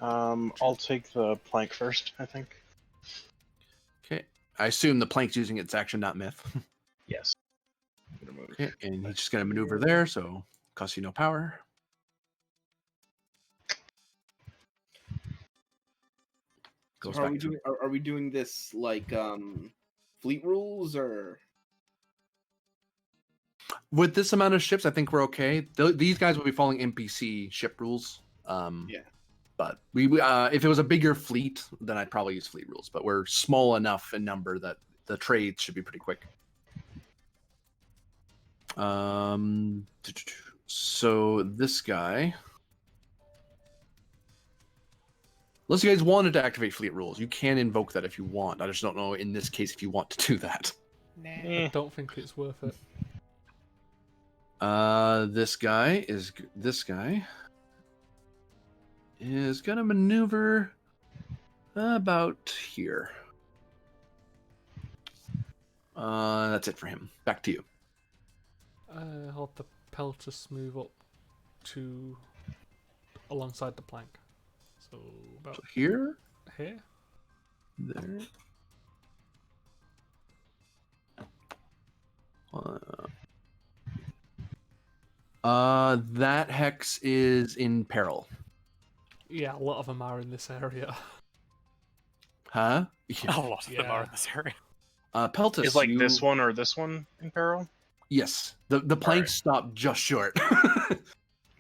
I'll take the Plank first, I think. Okay, I assume the plank's using its action, not myth. Yes. Okay, and he's just gonna maneuver there, so costs you no power. So Goes how are back we to- doing? Are we doing this like fleet rules or? With this amount of ships, I think we're okay. These guys will be following NPC ship rules. Yeah. But we if it was a bigger fleet, then I'd probably use fleet rules. But we're small enough in number that the trades should be pretty quick. So this guy, unless you guys wanted to activate fleet rules, you can invoke that if you want. I just don't know in this case if you want to do that. I don't think it's worth it. This guy is gonna maneuver about here. That's it for him. Back to you. I'll have the Peltas move up to alongside the Plank. So about So here, here. there. That hex is in peril. Yeah, a lot of them are in this area. Huh? A Yeah. lot of them are Yeah. in this area. Peltas, Is like you... this one or this one in peril? Yes. The plank Alright. stopped just short.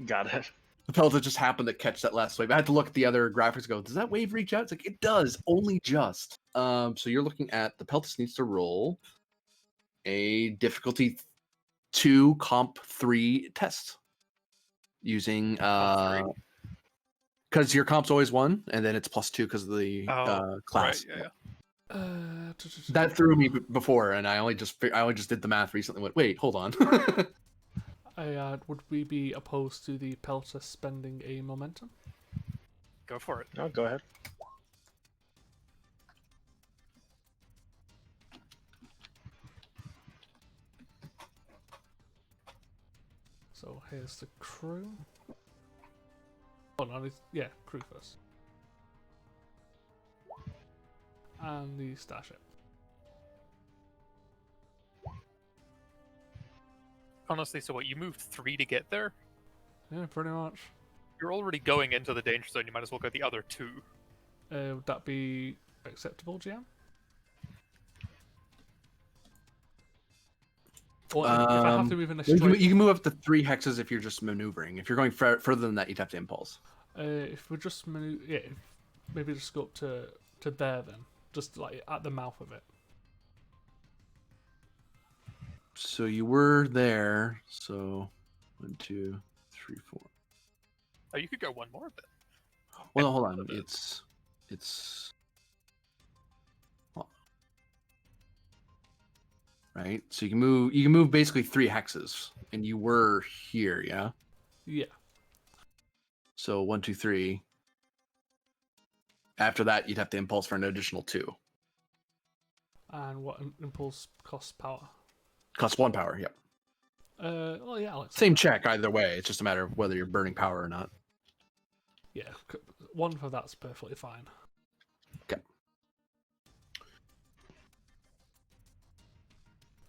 Got it. The Peltas just happened to catch that last wave. I had to look at the other graphics and go, does that wave reach out? It's like, it does, only just. So you're looking at the Peltas needs to roll a difficulty 2 comp 3 test. Using because your comp's always 1, and then it's +2 because of the class. Right, yeah. That threw me before, and I only just did the math recently. Went, wait, hold on. Would we be opposed to the Peltas spending a momentum? Go for it. No, go ahead. So here's the crew. Oh no, yeah, crew first. And the starship. Honestly, so what, you moved 3 to get there? Yeah, pretty much. You're already going into the danger zone, you might as well go the other 2. Would that be acceptable, GM? Or if I have to move in a You straight... can move up to 3 hexes if you're just maneuvering. If you're going further than that, you'd have to impulse. if we're just maybe just go up to there then. Just like at the mouth of it. So you were there. So 1, 2, 3, 4. Oh, you could go one more then. Well, hold on. It's. Well, right? So you can move basically 3 hexes, and you were here, yeah. Yeah. So 1, 2, 3. After that, you'd have to impulse for an additional 2. And what impulse costs power? Costs 1 power. Yep. Well, yeah, Alex. Same check either way. It's just a matter of whether you're burning power or not. Yeah, 1 for that's perfectly fine. Okay.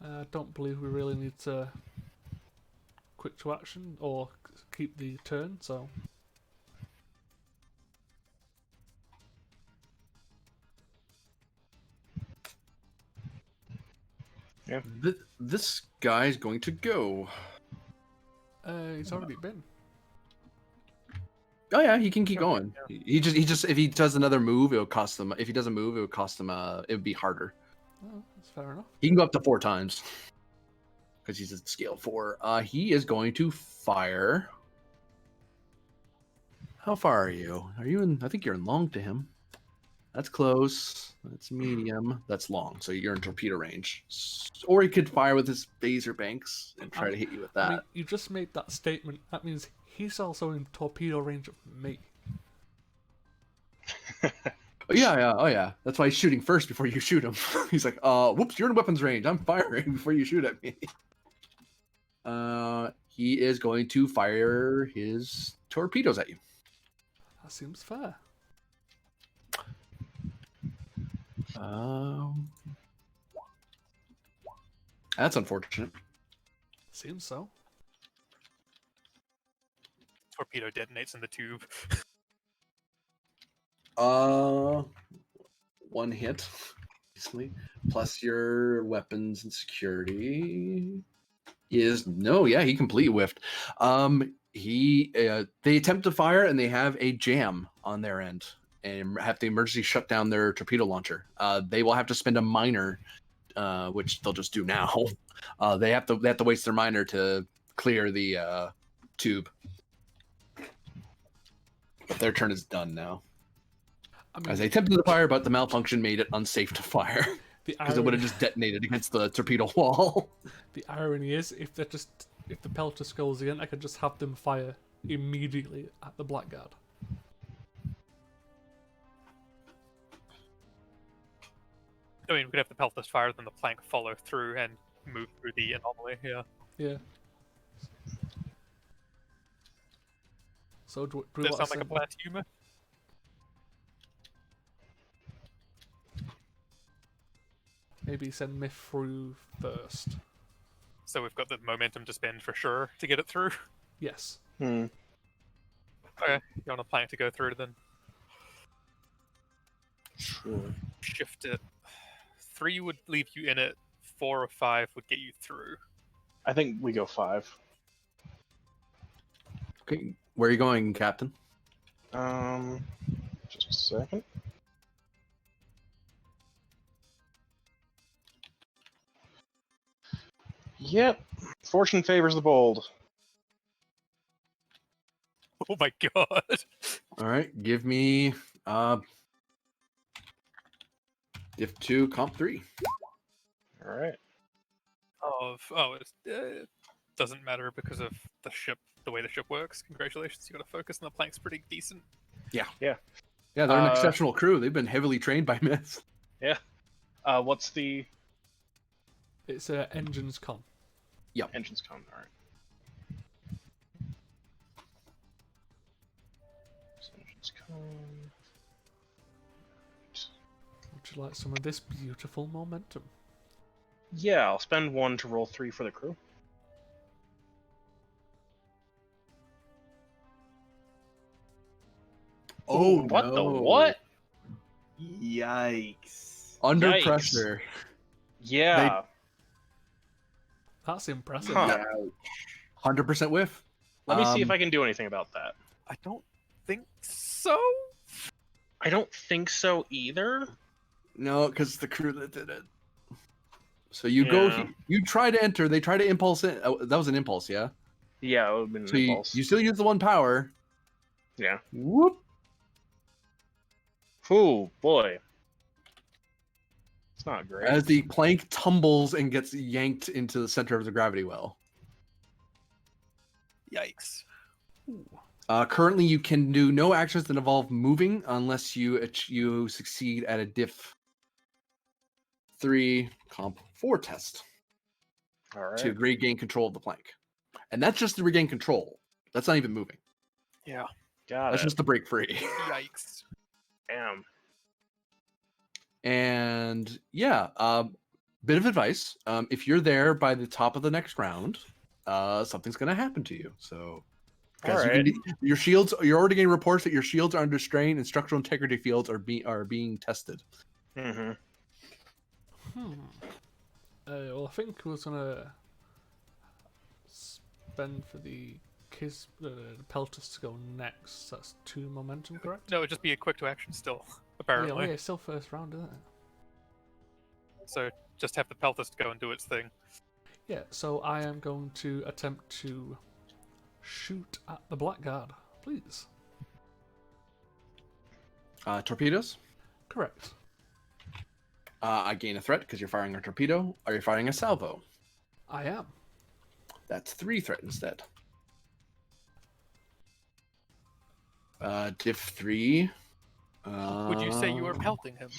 I don't believe we really need to quick to action or keep the turn, so Yeah. This guy's going to go. he's already been. Oh yeah, he can keep going. He just if he does another move, it'll cost him. If he doesn't move, it would cost him. It would be harder. Oh, that's fair enough. He can go up to 4 times because he's at scale 4. He is going to fire. How far are you? Are you in? I think you're in long to him. That's close. That's medium. That's long. So you're in torpedo range. Or he could fire with his phaser banks and try to hit you with that. I mean, you just made that statement. That means he's also in torpedo range of me. Oh, yeah. Oh, yeah. That's why he's shooting first before you shoot him. He's like, whoops, you're in weapons range. I'm firing before you shoot at me. He is going to fire his torpedoes at you. That seems fair. That's unfortunate. Seems so. Torpedo detonates in the tube. 1 hit, basically, plus your weapons and security is no. Yeah, he completely whiffed. They attempt to fire and they have a jam on their end and have to emergency shut down their torpedo launcher. They will have to spend a minor, which they'll just do now. They have to waste their minor to clear the tube. But their turn is done now. I mean, As they attempted to fire, but the malfunction made it unsafe to fire because it would have just detonated against the torpedo wall. The irony is, if the Peltus goes again, I could just have them fire immediately at the Blackguard. I mean, we could have the Peltus fire, then the plank follow through and move through the anomaly. Yeah. Yeah. So do we Does that want sound to like a send, plan to you, Myth? maybe send Myth through first? So we've got the momentum to spend for sure to get it through. Yes. Hmm. Okay, you're on a plank to go through, then Sure. shift it. 3 would leave you in it. 4 or 5 would get you through. I think we go 5. Okay, where are you going, Captain? Just a second. Yep. Fortune favors the bold. Oh my god! All right, give me diff 2, comp 3. All right. It doesn't matter because of the ship, the way the ship works. Congratulations, you got a focus, and the plank's pretty decent. Yeah, they're an Uh, exceptional crew. They've been heavily trained by Myth. What's the It's engines con. engine's con? All right. So engine's con. Would you like some of this beautiful momentum? Yeah, I'll spend 1 to roll 3 for the crew. Oh, What the no. what? Yikes. Under Yikes. pressure. Yeah. That's impressive. Huh. 100% whiff. Let me see if I can do anything about that. I don't think so. I don't think so either. No, because the crew that did it. So you go, Yeah. you try to enter. They try to impulse in. Oh, that was an impulse, yeah. Yeah, it would have been an So you impulse. still use the 1 power. Yeah. Whoop. Ooh, boy. That's not great. As the plank tumbles and gets yanked into the center of the gravity well. Yikes. Currently, you can do no actions that involve moving unless you succeed at a diff 3 comp 4 test All right. to regain control of the plank. And that's just to regain control. That's not even moving. Yeah. Got That's it. just to break free. Yikes. Damn. And yeah, bit of advice. If you're there by the top of the next round, something's going to happen to you. So, because All right. your shields, you're already getting reports that your shields are under strain and structural integrity fields are being tested. Mm-hmm. Well, I think I was gonna spend for the Peltus to go next. That's 2 momentum, correct? No, it'd just be a quick to action still, Oh, apparently. yeah, it's still first round, isn't it? So just have the Peltus go and do its thing. Yeah, so I am going to attempt to shoot at the Blackguard, please. Torpedoes. Correct. I gain a threat because you're firing a torpedo. Are you firing a salvo? I am. That's 3 threat instead. Diff 3. Would you say you were pelting him?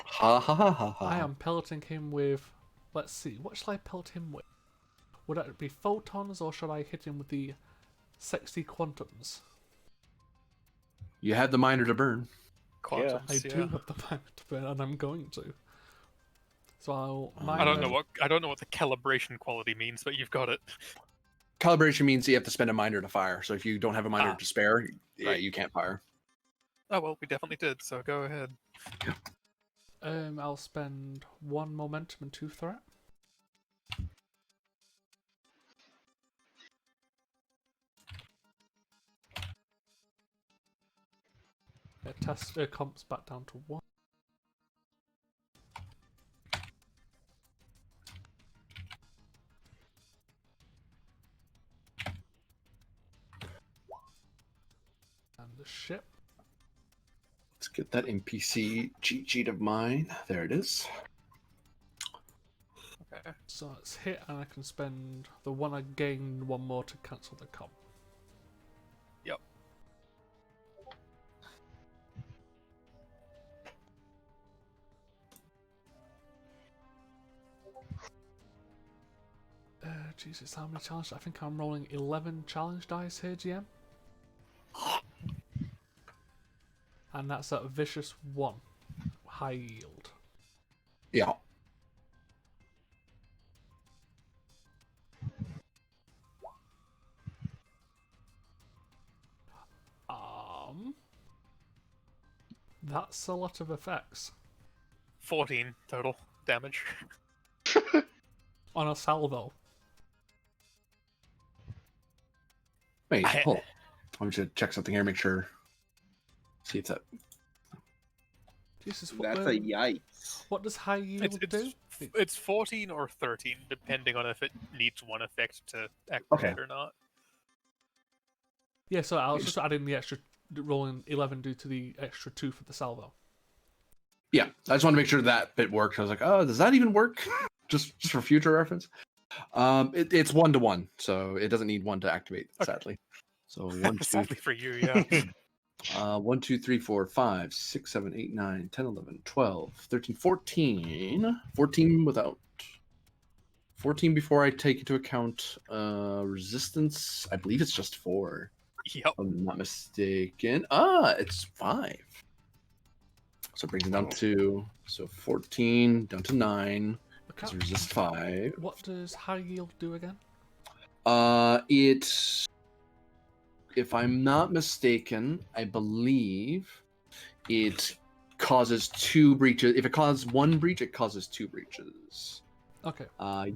Ha ha ha ha ha. I am pelleting him with... Let's see, what shall I pelt him with? Would it be photons, or should I hit him with the 60 quantums? You had the miner to burn. Quantums, I do have the mind to burn, and I'm going to. So I'll... I don't know what the calibration quality means, but you've got it. Calibration means you have to spend a miner to fire. So if you don't have a miner to spare, Right. you can't fire. Oh well, we definitely did. So go ahead. I'll spend 1 momentum and 2 threat. Test comps back down to 1. And the ship. Let's get that NPC cheat sheet of mine. There it is. Okay. So it's hit, and I can spend the 1 I gained 1 more to cancel the comp. Yep. Jesus, how many challenges? I think I'm rolling 11 challenge dice here, GM. And that's at a vicious 1. High yield. Yeah. That's a lot of effects. 14 total damage. On a salvo. Wait, hold on. I'm just gonna check something here, make sure. See if that. Jesus, That's a yikes. what does high yield do? It's 14 or 13, depending on if it needs 1 effect to activate or not. Yeah, so I was just adding the extra, rolling 11 due to the extra 2 for the salvo. Yeah, I just want to make sure that bit worked. I was like, oh, does that even work? just for future reference. It's 1-to-1, so it doesn't need 1 to activate, sadly. So 1, 2, Sadly for you, yeah. 1, 2, 3, 4, 5, 6, 7, 8, 9, 10, 11, 12, 13, 14. 14 without. 14 before I take into account resistance. I believe it's just 4. Yep. If I'm not mistaken. It's 5. So it brings it down to 14 down to 9. Because resist 5. What does high yield do again? It, if I'm not mistaken, I believe it causes 2 breaches. If it causes 1 breach, it causes 2 breaches. Okay.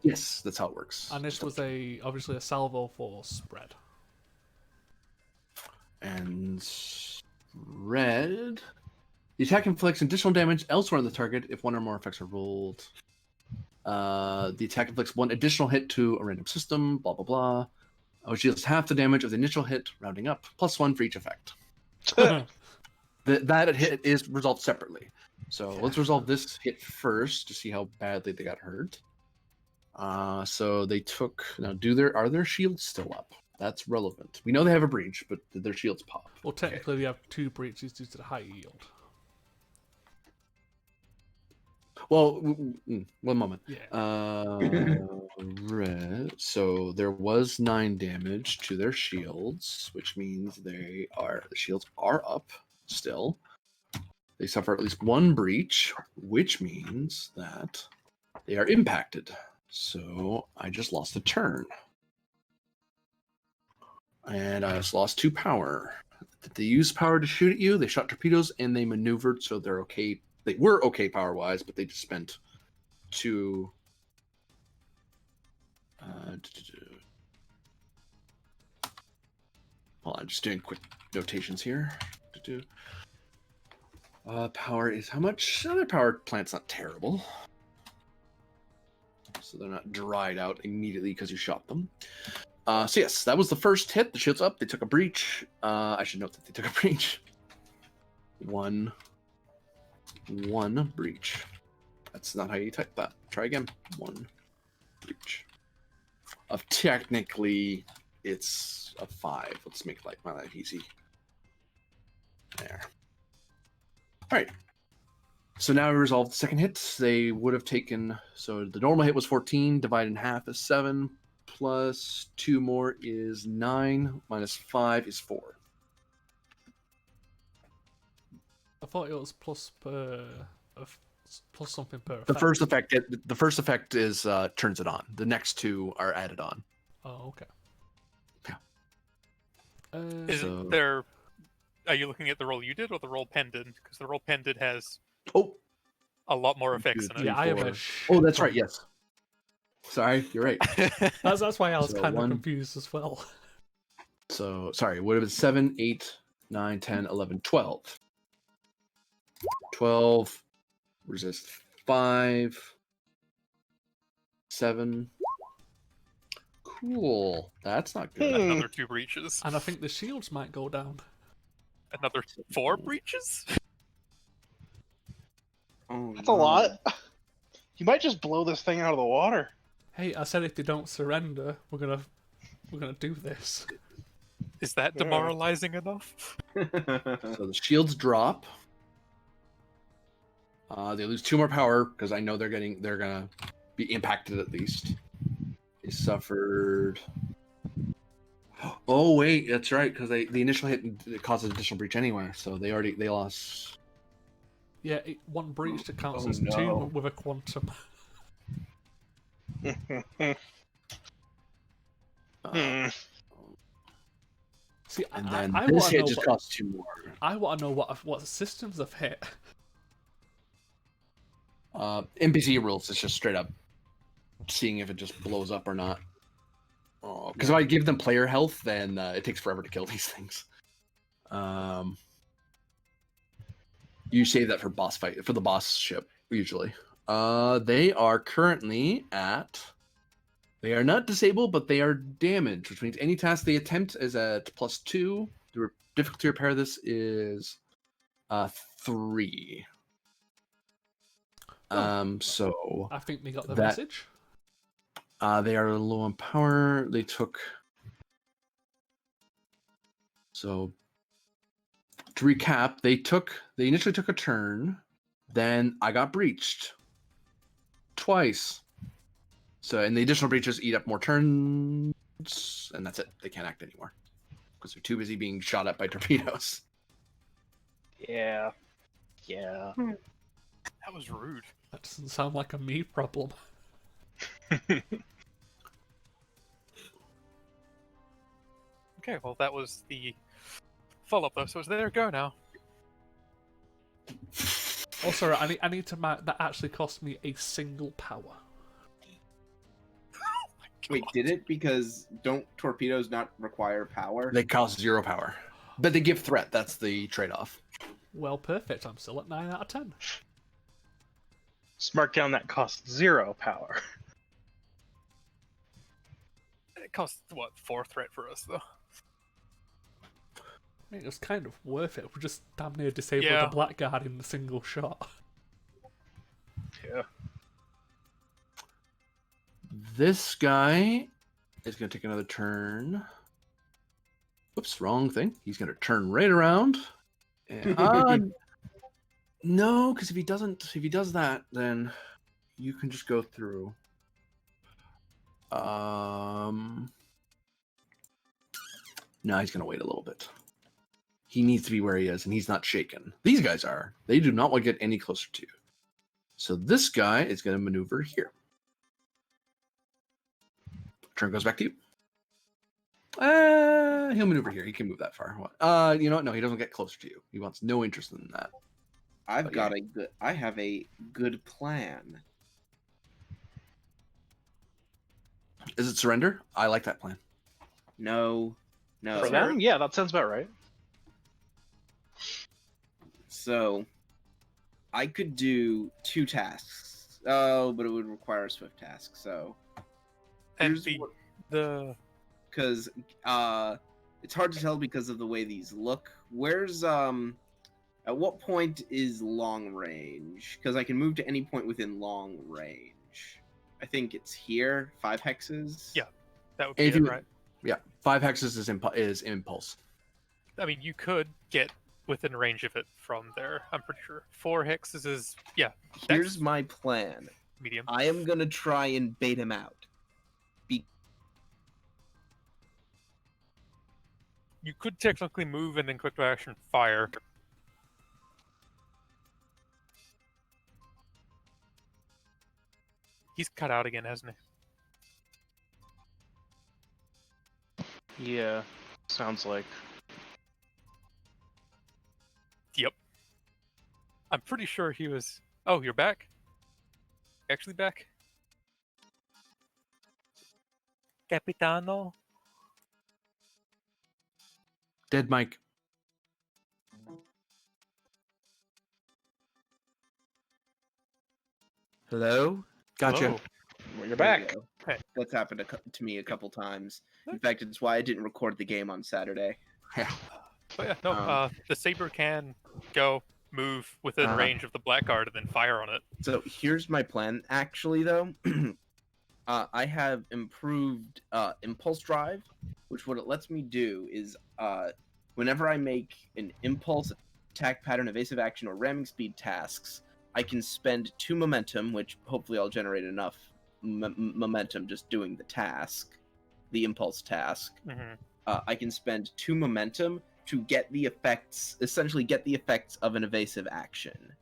Yes, that's how it works. And this was obviously a salvo for spread. And red. The attack inflicts additional damage elsewhere on the target if 1 or more effects are rolled. The attack inflicts 1 additional hit to a random system, blah blah blah. Which deals half the damage of the initial hit, rounding up, plus 1 for each effect. That hit is resolved separately. So Yeah. let's resolve this hit first to see how badly they got hurt. So they took now. Are their shields still up? That's relevant. We know they have a breach, but did their shields pop? Well, technically, they have 2 breaches due to the high yield. Well, one moment. Yeah. Red. So there was 9 damage to their shields, which means the shields are up still. They suffer at least 1 breach, which means that they are impacted. So I just lost a turn. And I just lost 2 power. They used power to shoot at you, they shot torpedoes, and they maneuvered, so they're okay. They were okay power-wise, but they just spent 2... Well, I'm just doing quick notations here. Power is how much? Their power plant's not terrible. So they're not dried out immediately because you shot them. So yes, that was the first hit. The shield's up. They took a breach. I should note that they took a breach. One breach. That's not how you type that. Try again. 1 breach. Technically, it's a 5. Let's make life easy. There. All right. So now we resolved the second hit. They would have taken. So the normal hit was 14. Divided in half is 7. Plus 2 more is 9. Minus 5 is 4. I thought it was plus something per. The first effect is turns it on. The next 2 are added on. Oh, okay. Yeah. Isn't there? Are you looking at the roll you did or the roll Penn did? Because the roll Penn did has a lot more effects in it. Yeah, I have a. Oh, that's right. Yes. Sorry, you're right. That's why I was So kind of 1 confused as well. So sorry. Would have been 7, 8, 9, 10, 11, 12. 12. Resist 5. 7. Cool. That's not good. Another 2 breaches. And I think the shields might go down. Another 4 breaches. Oh, That's a lot. You might just blow this thing out of the water. Hey, I said if they don't surrender, we're gonna do this. Is that demoralizing enough? So the shields drop. They lose 2 more power because I know they're gonna be impacted at least. They suffered. Oh wait, that's right because the initial hit it caused an additional breach anyway, so they lost. Yeah, 1 breach that counts Oh, as no. 2 with a quantum. See, And I then want this to hit know just what, costs 2 more. I want to know what systems have hit. NPC rules. It's just straight up seeing if it just blows up or not. Oh, because if I give them player health, then it takes forever to kill these things. You save that for boss fight for the boss ship usually. They are currently at. They are not disabled, but they are damaged, which means any task they attempt is at +2. The difficulty to repair this is 3. So I think they got the that- message. they are low on power. They took. So to recap, they initially took a turn, then I got breached twice. So and the additional breaches eat up more turns, and that's it. They can't act anymore because they're too busy being shot at by torpedoes. Yeah. Yeah. That was rude. That doesn't sound like a me problem. Okay, well that was the follow-up though, so it's their go now. Oh, sorry, I need to mark that actually cost me a single power. Wait, did it? Because don't torpedoes not require power? They cost 0 power, but they give threat. That's the trade-off. Well, perfect. I'm still at 9 out of 10. Just mark down that costs 0 power. It costs what 4 threat for us though. I mean, it was kind of worth it. We just damn near disabled Yeah. the Blackguard in the single shot. Yeah. This guy is going to take another turn. Whoops, wrong thing. He's going to turn right around. And, no, because if he does that, then you can just go through. No, he's going to wait a little bit. He needs to be where he is, and he's not shaken. These guys are. They do not want to get any closer to you. So this guy is going to maneuver here. Turn goes back to you. He'll maneuver here. He can move that far. You know what? No, he doesn't get closer to you. He wants no interest in that. I have a good plan. Is it surrender? I like that plan. No. For them, yeah, that sounds about right. So, I could do 2 tasks. Oh, but it would require a swift task. So, And here's what- the because it's hard to tell because of the way these look. Where's at what point is long range? Because I can move to any point within long range. I think it's here, 5 hexes. Yeah. that would be If it, you- right? Yeah, 5 hexes is impulse. I mean, you could get within range of it from there. I'm pretty sure 4 hexes is Here's that's my plan. medium. I am gonna try and bait him out. You could technically move and then quick to action fire. He's cut out again, hasn't he? Yeah, sounds like. Yep. I'm pretty sure he was. Oh, you're back? Actually back? Capitano? Dead Mike. Hello? Gotcha. Hello. Well, you're There you back. go. Hey. That's happened to me a couple times. In fact, it's why I didn't record the game on Saturday. Yeah. But yeah, no, the saber can go move within range of the blackguard and then fire on it. So here's my plan, actually, though. I have improved impulse drive, which what it lets me do is whenever I make an impulse, attack pattern, evasive action, or ramming speed tasks, I can spend 2 momentum, which hopefully I'll generate enough momentum just doing the task, the impulse task. Mm-hmm. I can spend 2 momentum to get the effects, essentially get the effects of an evasive action.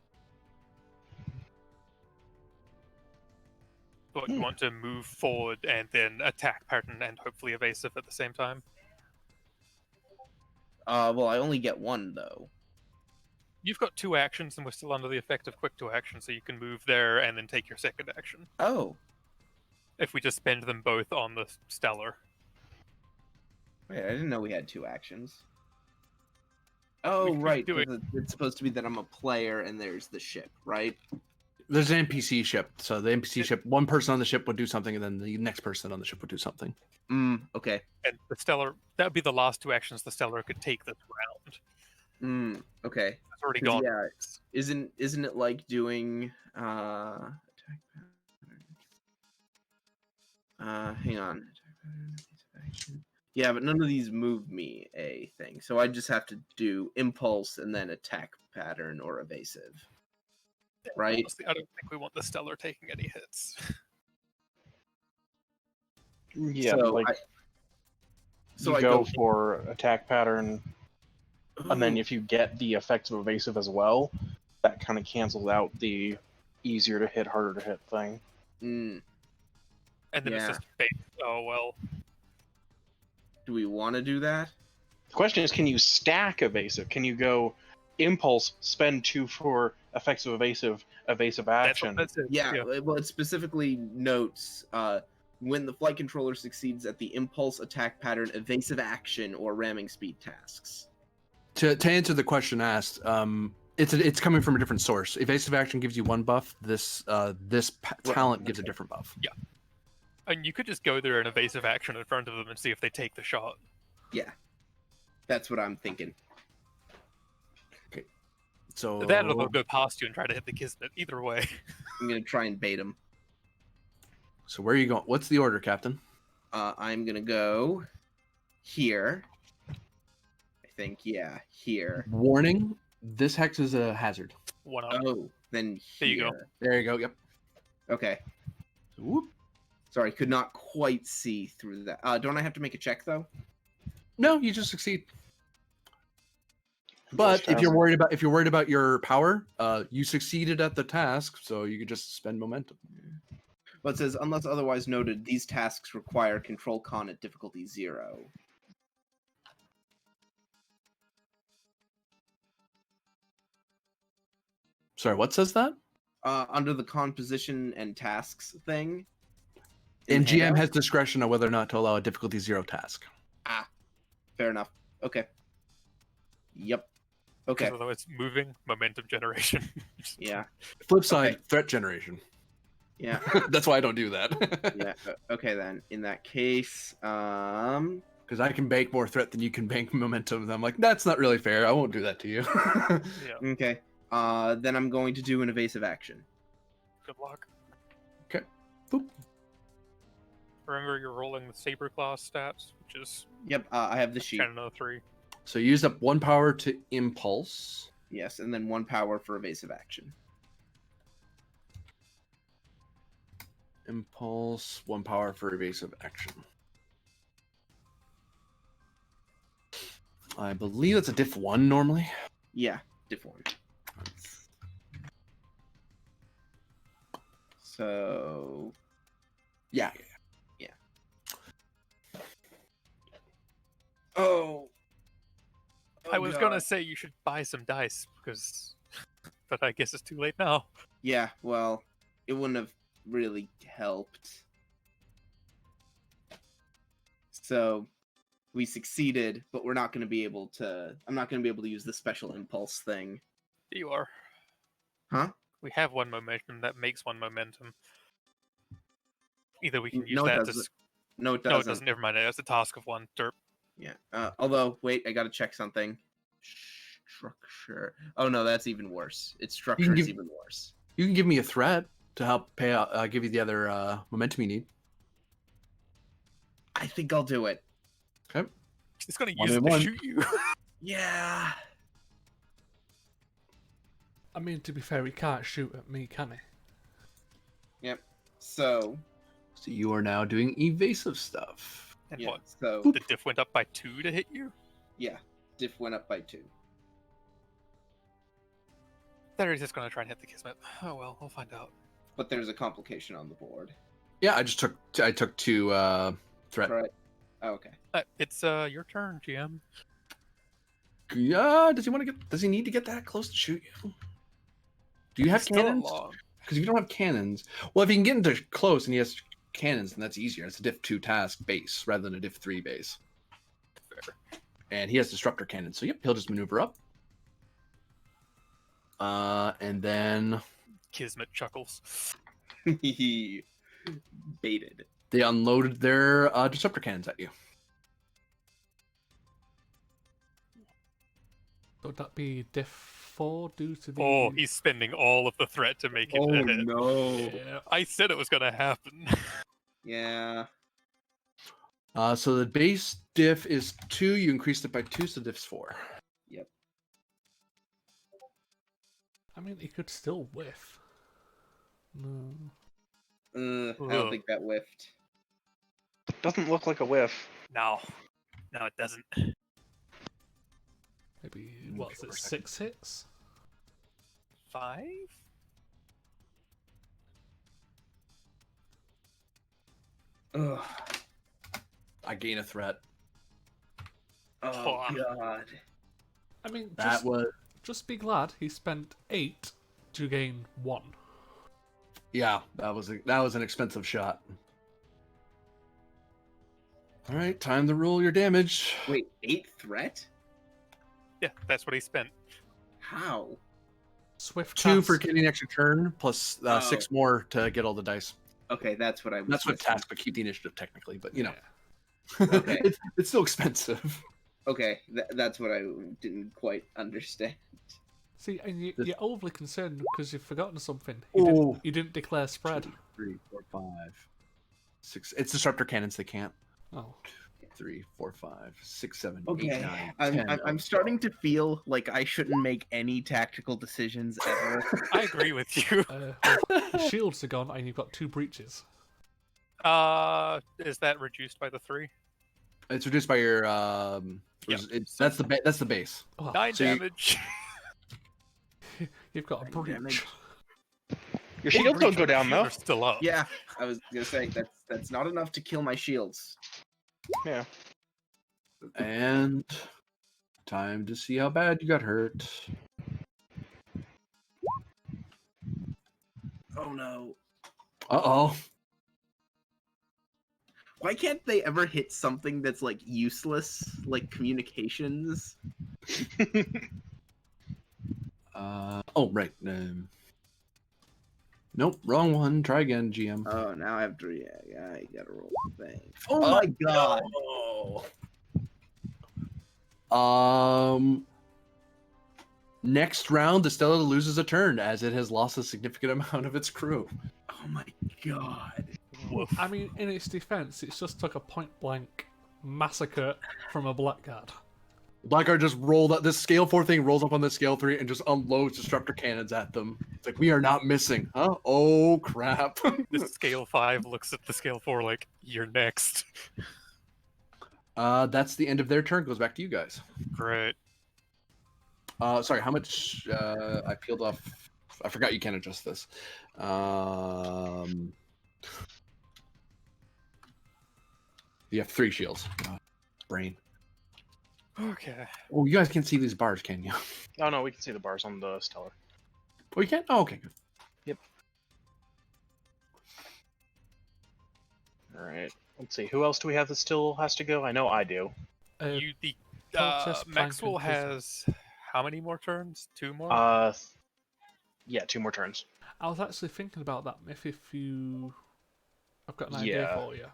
But you want to move forward and then attack pattern and hopefully evasive at the same time. Well, I only get 1 though. You've got 2 actions and we're still under the effect of quick to action, so you can move there and then take your second action. Oh, If we just spend them both on the stellar. wait, I didn't know we had 2 actions. Oh, We could right. do 'Cause it's supposed to be that I'm a player and there's the ship, right? There's an NPC ship. So the NPC ship, one person on the ship would do something, and then the next person on the ship would do something. Okay. And the stellar, that would be the last 2 actions the stellar could take this round. Okay. It's already 'Cause, gone. yeah, isn't it like doing attack pattern? Hang on. Attack pattern, evasive action. Yeah, but none of these move me a thing. So I just have to do impulse and then attack pattern or evasive. Right? Honestly, I don't think we want the stellar taking any hits. Yeah, So like So you go for attack pattern, and then if you get the effects of evasive as well, that kind of cancels out the easier to hit, harder to hit thing. Mm, And then it's Yeah. just base. Oh, well. do we want to do that? The question is, can you stack evasive? Can you go impulse, spend 2 for effects of evasive action? That's it. Yeah, well, it specifically notes when the flight controller succeeds at the impulse, attack pattern, evasive action, or ramming speed tasks. To answer the question asked, it's coming from a different source. Evasive action gives you 1 buff. This talent gives a different buff. And you could just go there and evasive action in front of them and see if they take the shot. Yeah, that's what I'm thinking. So That or they'll go past you and try to hit the Kismet. Either way. I'm gonna try and bait him. So where are you going? What's the order, Captain? I'm gonna go here. I think, yeah, here. Warning: this hex is a hazard. 1 up. Oh, then There you go. here. There you go. Yep. Okay. Whoop. Sorry, could not quite see through that. Don't I have to make a check though? No, you just succeed. But if you're worried about your power, you succeeded at the task, so you could just spend momentum. But it says, unless otherwise noted, these tasks require control con at difficulty 0. Sorry, what says that? Under the composition and tasks thing. And GM handout? has discretion on whether or not to allow a difficulty 0 task. Fair enough. Okay. Yep. Okay. Although it's moving, momentum generation. Yeah. Flip side, Okay. threat generation. Yeah. That's why I don't do that. Yeah. Okay then. In that case, Because I can bank more threat than you can bank momentum. And I'm like, that's not really fair. I won't do that to you. Yeah. okay. Then I'm going to do an evasive action. Good luck. Okay. Boop. Remember, you're rolling the saber class stats, which is Yep. I have the sheet. 10 and 3. So you used up 1 power to impulse. Yes, and then 1 power for evasive action. Impulse, 1 power for evasive action. I believe that's a diff 1 normally. Yeah, diff 1. So Yeah. Oh. I was gonna say you should buy some dice, because... but I guess it's too late now. Yeah, well, it wouldn't have really helped. So we succeeded, but we're not going to be able to. I'm not going to be able to use the special impulse thing. You are. Huh? We have 1 momentum that makes 1 momentum. Either we can use No, it that doesn't. to... No, it No, doesn't. it doesn't. Never mind. It's a task of 1. Derp. Yeah. Although, wait, I got to check something. Structure. Oh no, that's even worse. Its structure is even worse. You can give me a threat to help pay out, give you the other momentum you need. I think I'll do it. Okay. It's gonna One use it and to one. shoot you. Yeah. I mean, to be fair, he can't shoot at me, can he? Yep. So. So you are now doing evasive stuff. And Yeah. what? So. The diff went up by 2 to hit you? Yeah. Diff went up by 2. There he's just gonna try and hit the Kismet. Oh well, we'll find out. But there's a complication on the board. Yeah, I took 2 threat. Right. Oh, okay. It's your turn, GM. Yeah, does he need to get that close to shoot you? Do you have Still cannons? long. Because if you don't have cannons, well, if he can get into close and he has cannons, then that's easier. It's a diff 2 task base rather than a diff 3 base. Fair. And he has disruptor cannons, so yep, he'll just maneuver up. And then Kismet chuckles. He baited. they unloaded their disruptor cannons at you. Would that be diff 4 due to the... Oh, he's spending all of the threat to make it Oh a hit. no. Yeah. I said it was gonna happen. Yeah. So the base diff is 2. You increased it by 2, so diff's 4. Yep. I mean, he could still whiff. No. I don't think that whiffed. Doesn't look like a whiff. No, it doesn't. Maybe, what's it, 6 hits? 5? Ugh. I gain a threat. Oh Fuck. god. I mean, That was just be glad he spent 8 to gain 1. yeah. That was an expensive shot. All right, time to roll your damage. Wait, 8 threat? Yeah, that's what he spent. How? Swift 2 for task. getting an extra turn, plus 6 more to get all the dice. Okay, that's what I was That's what missing. task, but keep the initiative technically. But you know, Okay. it's still expensive. Okay, that's what I didn't quite understand. See, and This- you're overly concerned because you've forgotten something. Oh. You didn't declare spread. 2, 3, 4, 5, 6. It's disruptor cannons. They can't. Oh. 3, 4, 5, 6, 7, 8, Okay, 9, I'm 10. I'm starting to feel like I shouldn't make any tactical decisions ever. I agree with you. The shields are gone, and you've got 2 breaches. Is that reduced by the 3? It's reduced by your. Yeah. That's the base. Oh, 9 so you- damage. you've got a 9 breach. damage. Your shields don't go down though. They're still up. Yeah, I was gonna say that's not enough to kill my shields. Yeah. And time to see how bad you got hurt. Oh no. Uh-oh. Why can't they ever hit something that's like useless, like communications? Oh, right. Nope, wrong one. Try again, GM. Oh, now I have to. Yeah, I gotta roll the thing. Oh my god! Next round, the Stella loses a turn as it has lost a significant amount of its crew. Oh my god! I mean, in its defense, it's just took a point-blank massacre from a blackguard. Blackguard just rolled up. This scale 4 thing rolls up on the scale 3 and just unloads disruptor cannons at them. It's like, we are not missing, huh? Oh crap! The scale 5 looks at the scale 4 like, you're next. That's the end of their turn. Goes back to you guys. Great. Sorry, how much? I peeled off. I forgot you can't adjust this. You have 3 shields. Brain. Okay. Oh, you guys can't see these bars, can you? Oh no, we can see the bars on the Stellar. Oh, you can't? Oh, okay, good. Alright. Let's see. Who else do we have that still has to go? I know I do. The Cultist, Plank, Maxwell and Prism. has how many more turns? 2 more? Yeah, 2 more turns. I was actually thinking about that, if you... I've got an idea Yeah. for you.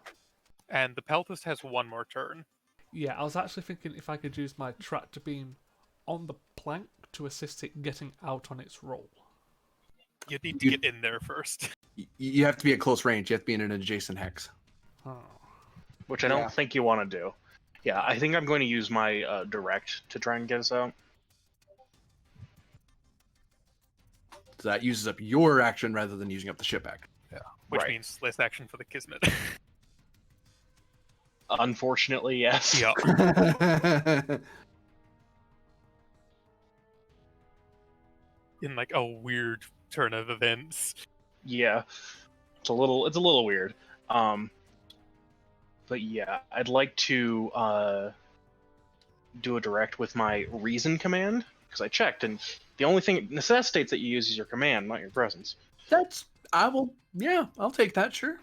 And the Peltist has 1 more turn. Yeah, I was actually thinking if I could use my tractor beam on the plank to assist it getting out on its roll. You need to get in there first. You have to be at close range. You have to be in an adjacent hex. Oh. Which I Yeah. don't think you want to do. Yeah, I think I'm going to use my direct to try and get us out. So that uses up your action rather than using up the ship action. Which Right. means less action for the Kismet. Unfortunately, yes. Yeah. In like a weird turn of events. Yeah. It's a little weird. But yeah, I'd like to do a direct with my reason command because I checked and the only thing it necessitates that you use is your command, not your presence. I'll take that, sure.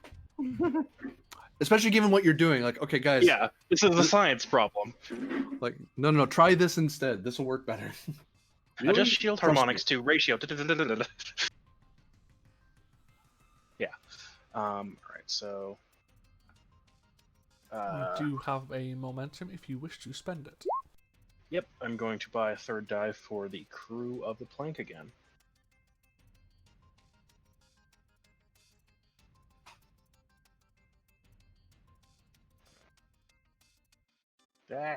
Especially given what you're doing. Like, okay, guys. Yeah, this is a science problem. Like, no, try this instead. This will work better. Adjust shield Trust me. harmonics to ratio. Yeah. Alright, so. You do have a momentum if you wish to spend it. Yep, I'm going to buy a 3rd die for the crew of the plank again. Ah.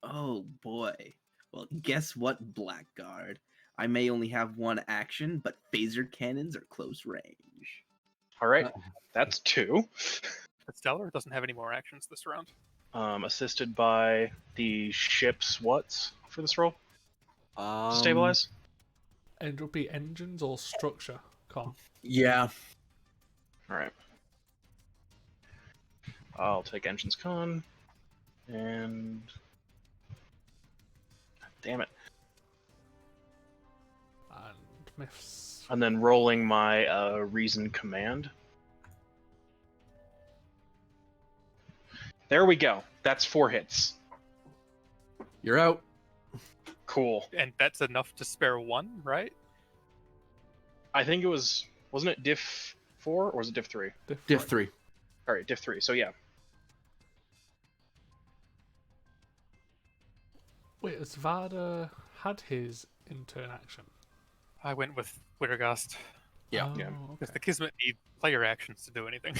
Oh boy. Well, guess what, Blackguard? I may only have 1 action, but phaser cannons are close range. Alright, that's 2. But Stellar doesn't have any more actions this round. Assisted by the ship's what's for this roll? Stabilize? And it would be engines or structure, Con. Yeah. Alright. I'll take Engines Con. And. Damn it. And myths. And then rolling my Reason Command. There we go. That's 4 hits. You're out. Cool. And that's enough to spare 1, right? I think it was. Wasn't it Diff 4 or was it Diff 3? Diff 3. Alright, Diff 3. So yeah. Wait, has Varda had his in-turn action? I went with Wittergast Yeah. Yeah. because the Kismet need player actions to do anything.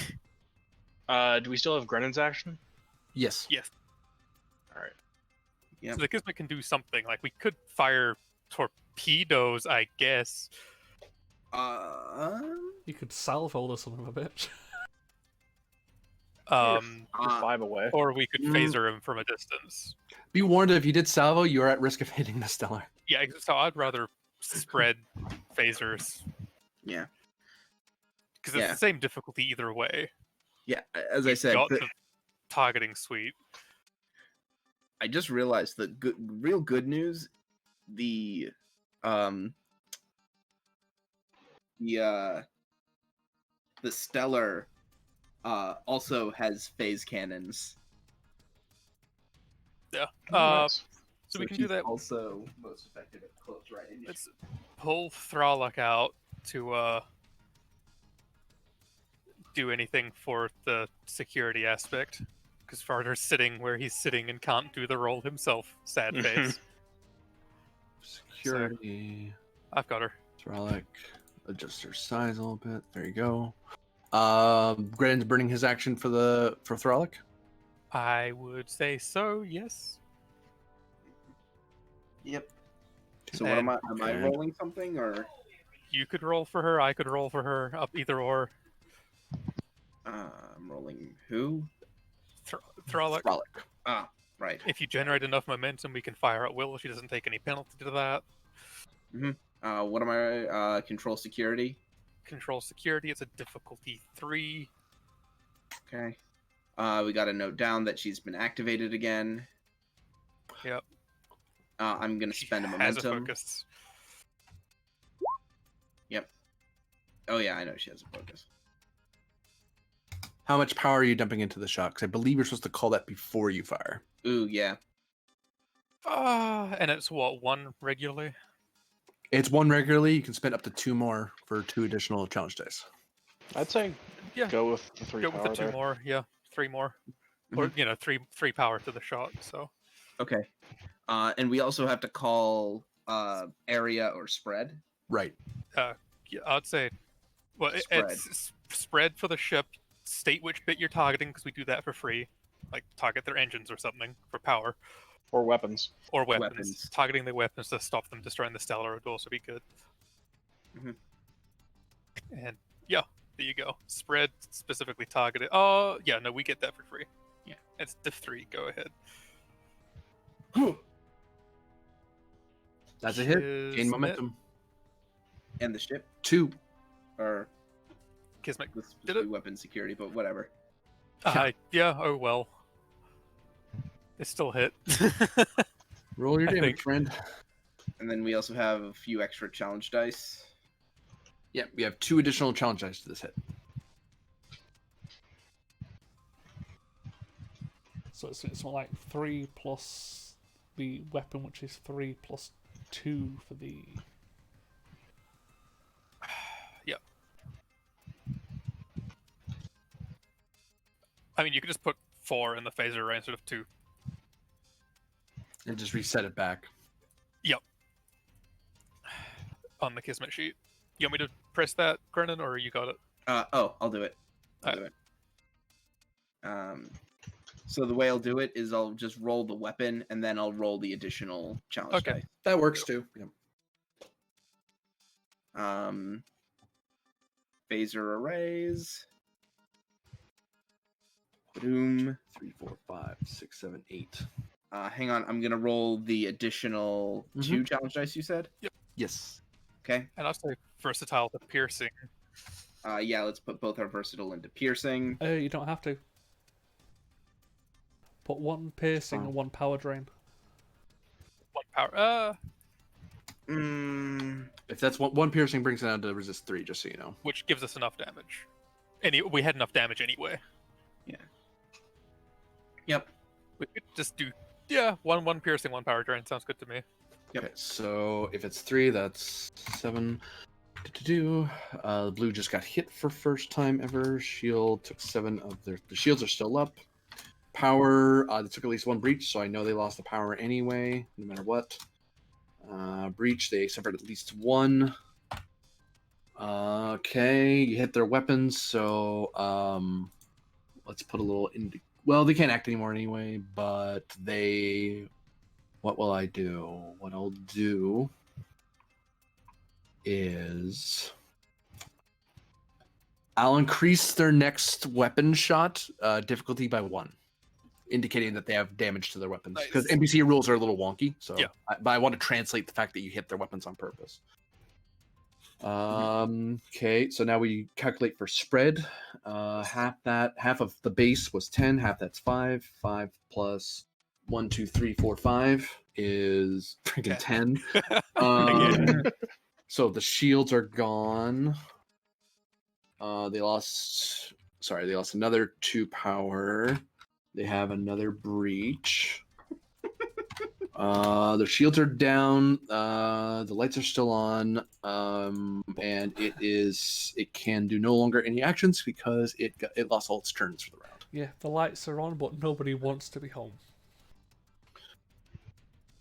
Do we still have Grenon's action? Yes. Yes. All right. Yep. So the Kismet can do something. Like we could fire torpedoes, I guess. You could salvo the son of a bitch. You're Uh, 5 away. Or we could phaser him from a distance. Be warned, if you did salvo, you are at risk of hitting the stellar. Yeah, so I'd rather spread phasers yeah. because it's Yeah. the same difficulty either way. Yeah. As I said, Got the targeting suite. I just realized the real good news, the stellar also has phase cannons. Yeah. Nice. So we can do she's that. Also most effective at close range. Let's pull Thralic out to do anything for the security aspect. Because Farder's sitting where he's sitting and can't do the role himself. Sad face. Security. I've got her. Thralic. Adjust her size a little bit. There you go. Grenon's burning his action for Thralic. I would say so, yes. Yep. So what am I? Am I Okay. rolling something or? You could roll for her, I could roll for her, up either or. I'm rolling who? Thralic. Thralic. Ah, right. If you generate enough momentum, we can fire at will. She doesn't take any penalty to that. What am I? Control security. Control security, it's a difficulty 3. Okay. We got a note down that she's been activated again. Yep. I'm gonna spend a Has momentum. focus. Oh yeah, I know she has a focus. How much power are you dumping into the shot? Because I believe you're supposed to call that before you fire. Ooh, yeah. And it's what, 1 regularly? It's 1 regularly. You can spend up to 2 more for 2 additional challenge dice. I'd say Yeah. go with the 3 Go power with the 2 there. more, yeah. 3 more. Or, three power to the shot, so. Okay. And we also have to call area or spread. Right. Yeah, I'd say, well, Spread. it's spread for the ship. State which bit you're targeting because we do that for free. Like target their engines or something for power Or weapons. or weapons. Weapons. Targeting the weapons to stop them destroying the stellar would also be good. Mhm. And yeah, there you go. Spread specifically targeted. Oh yeah, no, we get that for free. Yeah. It's diff 3. Go ahead. That's a hit. Kismet. Gain momentum. And the ship 2. or Kismet. with Did it? weapon security, but whatever. Yeah. Oh well. It still hit. Roll your I damage, think. friend. And then we also have a few extra challenge dice. Yep, we have 2 additional challenge dice to this hit. So it's more like 3 plus the weapon, which is 3 plus 2 for the. I mean, you could just put 4 in the phaser array instead of 2. And just reset it back. On the Kismet sheet. You want me to press that, Grenon, or you got it? I'll do it. I'll do it. So the way I'll do it is I'll just roll the weapon and then I'll roll the additional challenge Okay. dice. That works too. Yep. Phaser arrays. Boom. 3, 4, 5, 6, 7, 8. Hang on, I'm gonna roll the additional 2 challenge dice you said. Yes. Okay. And I'll say versatile to piercing. Yeah, let's put both our versatile into piercing. You don't have to. Put 1 piercing and 1 power drain. 1 power. If that's one piercing, brings it down to resist 3, just so you know. Which gives us enough damage. We had enough damage anyway. Yep. We could just do one piercing, 1 power drain. Sounds good to me. Yep. Okay, so if it's 3, that's 7. The blue just got hit for first time ever. Shield took 7 of the shields are still up. power. They took at least one breach, so I know they lost the power anyway, no matter what. Breach, they suffered at least one. Okay, you hit their weapons, so let's put a little well, they can't act anymore anyway, but they... What will I do? What I'll do is... I'll increase their next weapon shot difficulty by 1, indicating that they have damage to their weapons. Because NPC rules are a little wonky, so Yeah. But I want to translate the fact that you hit their weapons on purpose. Okay, so now we calculate for spread. Half of the base was 10, half that's 5. 5 plus 1, 2, 3, 4, 5 is freaking 10. So the shields are gone. They lost another 2 power. They have another breach. The shields are down. The lights are still on. And it can do no longer any actions because it lost all its turns for the round. Yeah, the lights are on, but nobody wants to be home.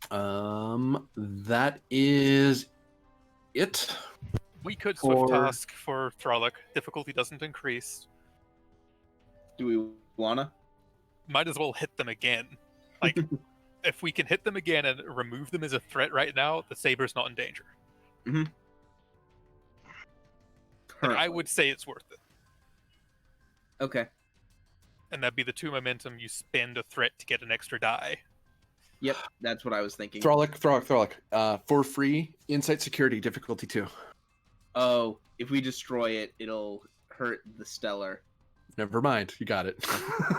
That is it. We could swift task for Thralik. Difficulty doesn't increase. Do we wanna? Might as well hit them again. Like, if we can hit them again and remove them as a threat right now, the Saber's not in danger. Mm-hmm. And I would say it's worth it. Okay. And that'd be the 2 momentum you spend a threat to get an extra die. Yep, that's what I was thinking. Thralik. For free, Insight Security, difficulty 2. Oh, if we destroy it, it'll hurt the Stellar. Never mind, you got it.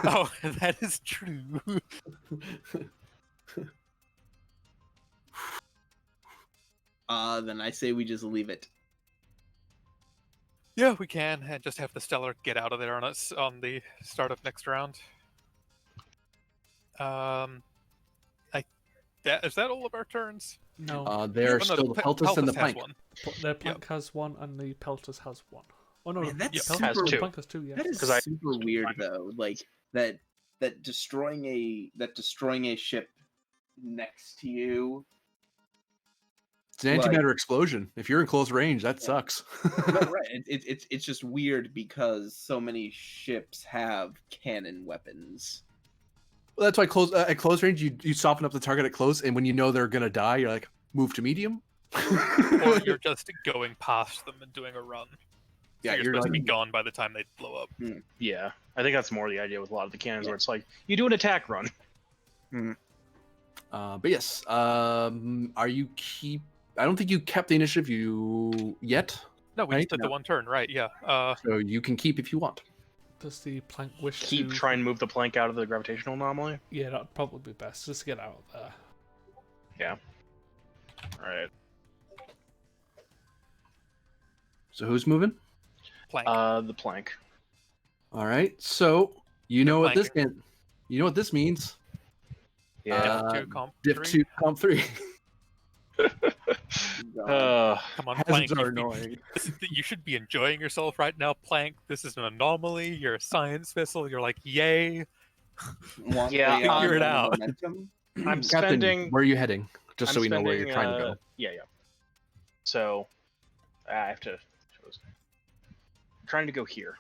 Oh, that is true. Then I say we just leave it. Yeah, we can, and just have the Stellar get out of there on us on the start of next round. Is that all of our turns? No. They're still the Peltus and the has Plank. one. Their Plank has 1 and the Peltus has 1. Oh no, Man, that's Peltus has super, two. Plank has 2, yeah. That is 'Cause I- super weird though. Like that destroying a ship next to you. It's an antimatter explosion. If you're in close range, that sucks. Right. It's just weird because so many ships have cannon weapons. Well, that's why at close range, you soften up the target at close, and when you know they're gonna die, you're like, move to medium. Or you're just going past them and doing a run. Yeah, you're supposed to be gone by the time they blow up. Yeah, I think that's more the idea with a lot of the cannons, where it's like you do an attack run. But yes, I don't think you kept the initiative yet. No, we Right? just did the 1 turn, right? Yeah. So you can keep if you want. Does the Plank wish Keep to... try and move the plank out of the gravitational anomaly. Yeah, that'd probably be best. Just get out of there. Yeah. All right. So who's moving? Plank. The plank. All right. So you know what this Plank. you know what this means. Yeah. Div 2, comp Div 3. 2, comp 3. Come on, Hazards Plank. are annoying. You should be enjoying yourself right now, Plank. This is an anomaly. You're a science vessel. You're like, yay. Yeah, figure it out. Momentum? I'm Captain, spending. where are you heading? Just so I'm we know where you're spending, trying to go. Yeah. So I have to. I'm trying to go here.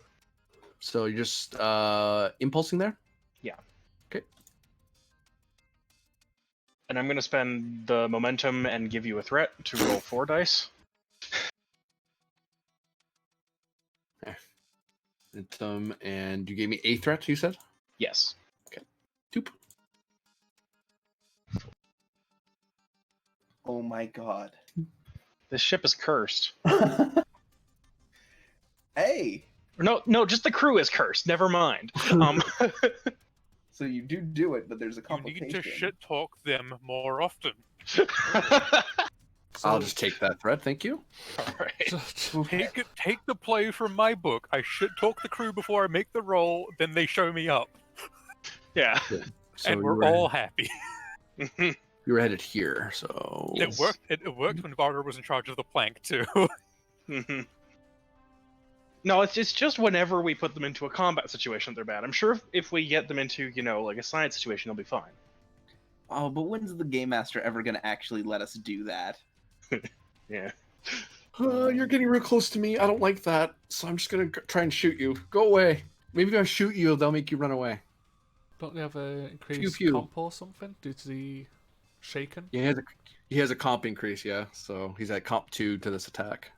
So you're just impulsing there? Yeah. Okay. And I'm going to spend the momentum and give you a threat to roll 4 dice. And you gave me a threat, you said? Yes. Doop. Oh my god. This ship is cursed. Hey. No, just the crew is cursed. Never mind. So you do it, but there's a You complication. need to shit talk them more often. I'll just take that threat, thank you. Alright. Take the play from my book. I shit talk the crew before I make the roll, then they show me up. Yeah. So And you we're were all happy. you were headed here, so It worked. It worked when Varder was in charge of the plank too. No, it's just whenever we put them into a combat situation, they're bad. I'm sure if we get them into, like a science situation, they'll be fine. Oh, but when's the game master ever gonna actually let us do that? Yeah. You're getting real close to me. I don't like that, so I'm just gonna try and shoot you. Go away. Maybe if I shoot you, they'll make you run away. Don't they have a increased pew. comp or something due to the shaken? Yeah, he has a comp increase, yeah. So he's at comp 2 to this attack.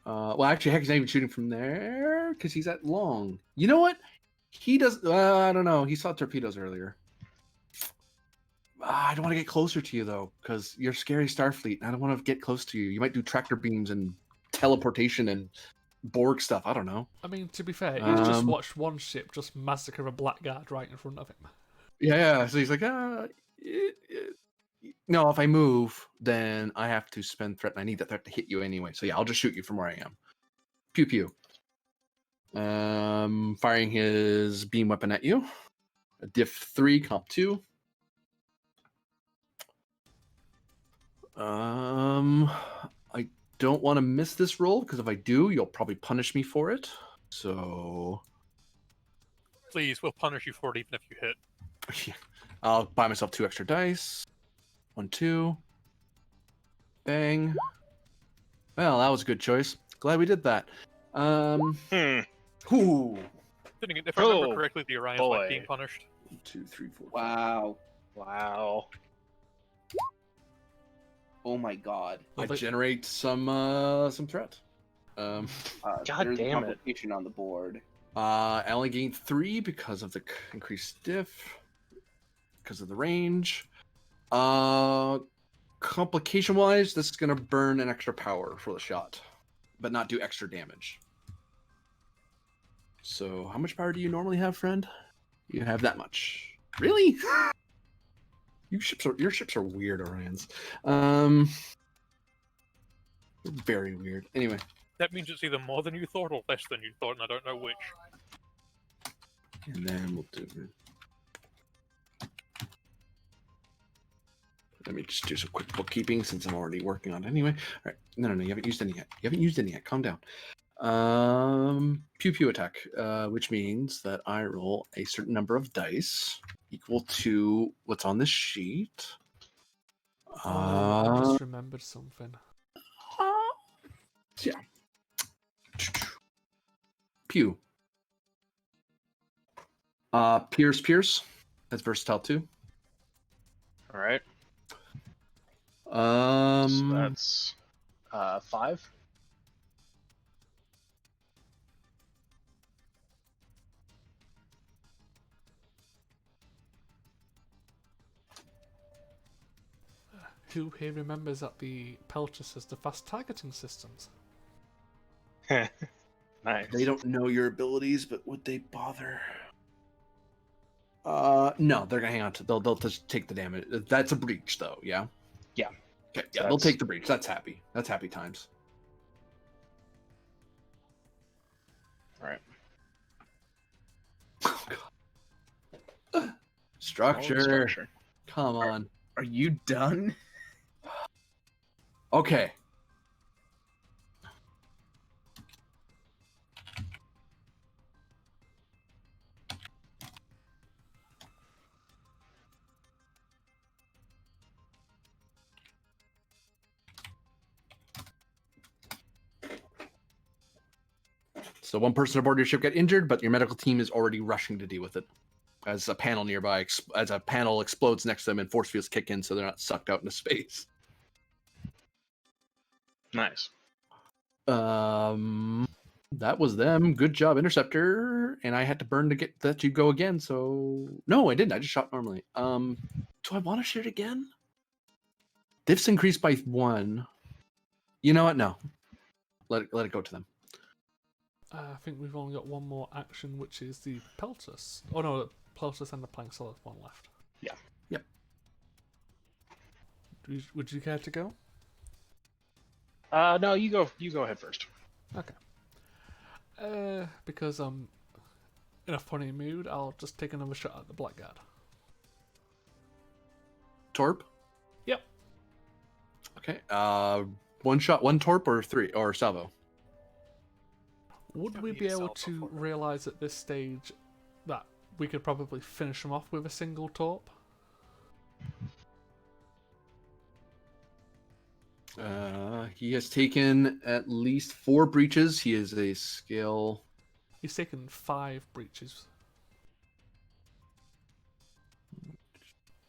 Well, actually, heck, he's not even shooting from there because he's at long. You know what? He does. I don't know. He saw torpedoes earlier. I don't want to get closer to you though, because you're scary Starfleet. I don't want to get close to you. You might do tractor beams and teleportation and Borg stuff. I don't know. I mean, to be fair, he's just watched one ship just massacre a blackguard right in front of him. Yeah. So he's like, no. If I move, then I have to spend threat, and I need that threat to hit you anyway. So yeah, I'll just shoot you from where I am. Pew pew. Firing his beam weapon at you. A diff 3, comp 2. I don't want to miss this roll because if I do, you'll probably punish me for it. So Please, we'll punish you for it even if you hit. I'll buy myself 2 extra dice. 1, 2. Bang. Well, that was a good choice. Glad we did that. Ooh. If I remember correctly, the Orions like being punished. 1, 2, 3, 4. Wow. Wow. Oh my god. I generate some threat. God There's damn a it. complication on the board. I only gained 3 because of the increased diff, because of the range. Complication-wise, this is gonna burn an extra power for the shot, but not do extra damage. So, how much power do you normally have, friend? You have that much. Really? Your ships are weird, Orions. Very weird. Anyway. That means it's either more than you thought or less than you thought, and I don't know which. And then we'll do. Let me just do some quick bookkeeping since I'm already working on it anyway. All right. No, you haven't used any yet. You haven't used any yet. Calm down. Pew pew attack, which means that I roll a certain number of dice equal to what's on this sheet. I just remembered something. Yeah. Pew. Pierce. That's versatile too. All right. So that's 5. Who here remembers that the Peltrus has the fast targeting systems? Nice. They don't know your abilities, but would they bother? No, they're gonna hang on to. They'll just take the damage. That's a breach, though. Yeah. Yeah. Okay. Yeah, they'll take the breach. That's happy. That's happy times. All right. Oh god. Structure. Come on. Are you done? Okay. So one person aboard your ship got injured, but your medical team is already rushing to deal with it. As a panel nearby, as a panel explodes next to them and force fields kick in, so they're not sucked out into space. Nice. That was them. Good job, Interceptor. And I had to burn to get that you go again. So no, I didn't. I just shot normally. Do I want to shoot again? Diffs increased by 1. You know what? No. Let it go to them. I think we've only got one more action, which is the Peltrus. Oh no, the Peltrus and the Plank Solid one left. Yeah. Yep. Would you care to go? No, you go ahead first. Okay. Because I'm in a funny mood, I'll just take another shot at the Blackguard. Torp? Yep. Okay. One shot, one torp, or 3, or salvo? Would Don't we need be to able sell to before. realise at this stage that we could probably finish them off with a single torp? He has taken at least 4 breaches. He is a skill. He's taken 5 breaches.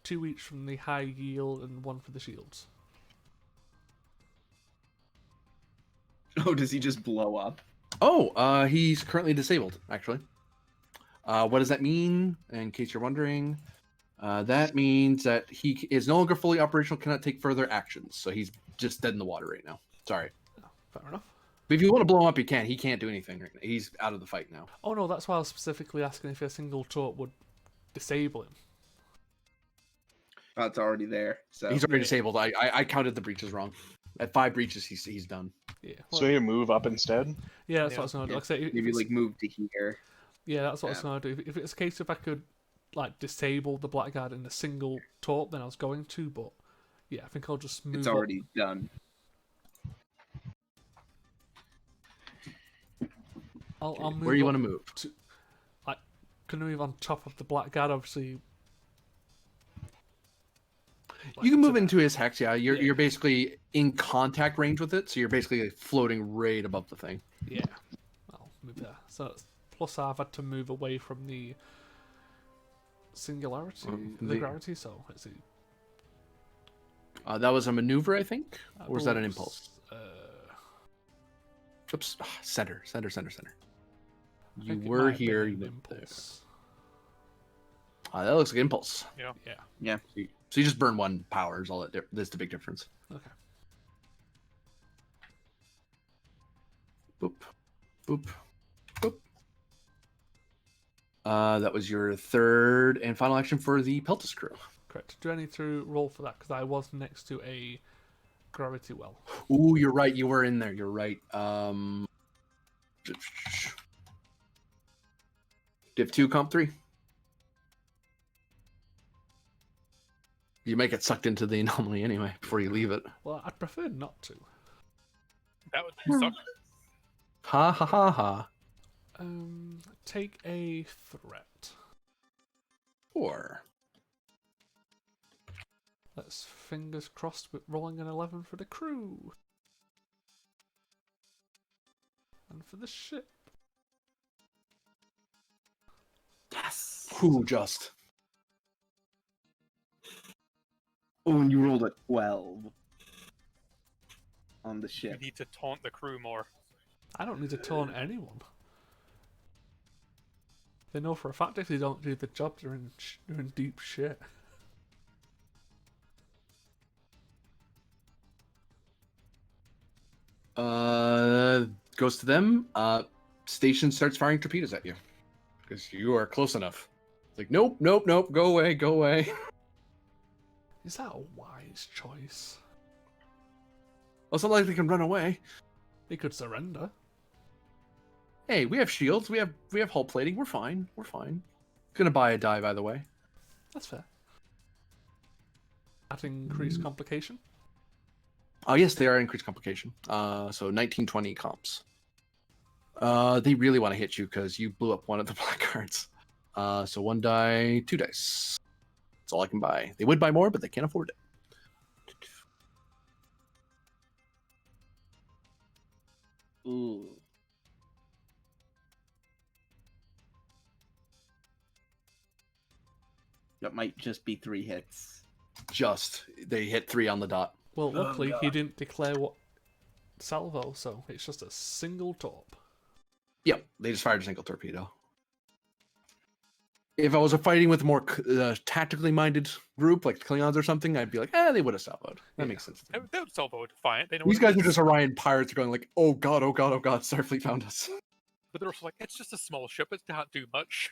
2 each from the high yield and 1 for the shields. Oh, does he just blow up? Oh, he's currently disabled, actually. What does that mean? In case you're wondering, that means that he is no longer fully operational, cannot take further actions. So he's just dead in the water right now. Sorry. Oh, fair enough. But if you want to blow him up, you can. He can't do anything right now. He's out of the fight now. Oh no, that's why I was specifically asking if a single torp would disable him. Oh, it's already there. So He's already disabled. I counted the breaches wrong. At 5 breaches, he's done. Yeah. So Well, you move up instead? yeah, that's Yeah. what I was gonna do. Like I say, if maybe it's- like move to here. yeah, that's what I was Yeah. gonna do. If it's a case if I could like disable the Blackguard in a single torp, then I was going to. But yeah, I think I'll just move. It's up. already done. I'll move. Where do you up want to move? to, like, can move on top of the Blackguard, obviously. You can to move there. into his hex, yeah. Yeah. You're basically in contact range with it, so you're basically like, floating right above the thing. Yeah, I'll move there. So that's, plus I've had to move away from the singularity, the the- gravity. So let's see. That was a maneuver, I think, I or was that an believe impulse? it's, Oops, center. I You think it were might have been here. an You went there. impulse. That looks like impulse. Yeah. So you just burn 1 power. Is all that? That's the big difference. Okay. Boop, boop, boop. That was your 3rd and final action for the Peltis crew. Correct. Do I need to roll for that? Because I was next to a gravity well. Ooh, you're right. You were in there. You're right. Do you have 2 comp 3? You might get sucked into the anomaly anyway before you leave it. Well, I'd prefer not to. That would suck. Ha ha ha ha. Take a threat. 4. Let's fingers crossed with rolling an 11 for the crew. And for the ship. Yes. Who just? Oh, and you rolled a 12 on the You ship. need to taunt the crew more. I don't need to taunt anyone. They know for a fact if they don't do the job, they're in deep shit. Goes to them. Station starts firing torpedoes at you because you are close enough. It's like, nope, go away. Is that a wise choice? Well, it's not like they can run away. They could surrender. Hey, we have shields. We have hull plating. We're fine. Gonna buy a die, by the way. That's fair. At increased complication. Oh yes, they are increased complication. So 1920 comps. They really want to hit you because you blew up one of the black cards. So 1 die, 2 dice. That's all I can buy. They would buy more, but they can't afford it. Ooh. That might just be 3 hits. They hit 3 on the dot. Well, luckily he didn't declare what salvo, so it's just a single torp. Yep, they just fired a single torpedo. If I was fighting with a more tactically minded group, like the Klingons or something, I'd be like, they would have salvoed. That Yeah. makes sense. to me. They would salvo defiant. They know These what it guys are is. just Orion pirates going like, oh god, Starfleet found us. But they're also like, it's just a small ship. It can't do much.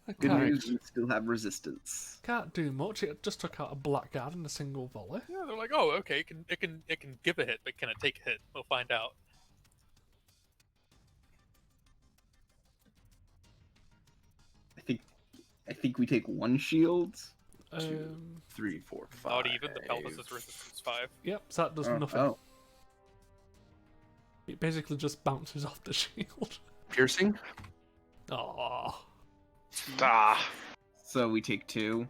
I Good can't, news, we still have resistance. can't do much. It just took out a blackguard in a single volley. Yeah, they're like, oh, okay, it can give a hit, but can it take a hit? We'll find out. I think we take 1 shield. 2, 3, 4, 5. Not even the Pelvis is resistance 5. Yep, so that does Oh, nothing. oh. It basically just bounces off the shield. Piercing. Oh. Ah. So we take 2.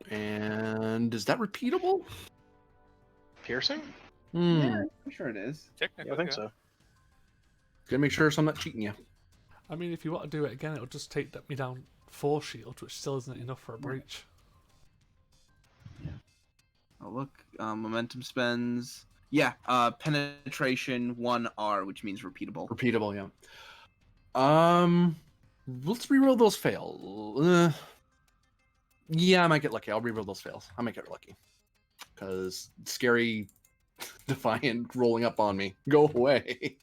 And is that repeatable? Piercing? Yeah, I'm sure it is. Technically, Yeah, I think so. Gotta make sure I'm not cheating you. I mean, if you want to do it again, it'll just take me down 4 shield, which still isn't enough for a breach. Oh, look, momentum spends. Yeah, penetration 1R, which means repeatable. Repeatable, yeah. Let's reroll those fails. Yeah, I might get lucky. I'll reroll those fails. I might get lucky. Because scary, defiant rolling up on me. Go away.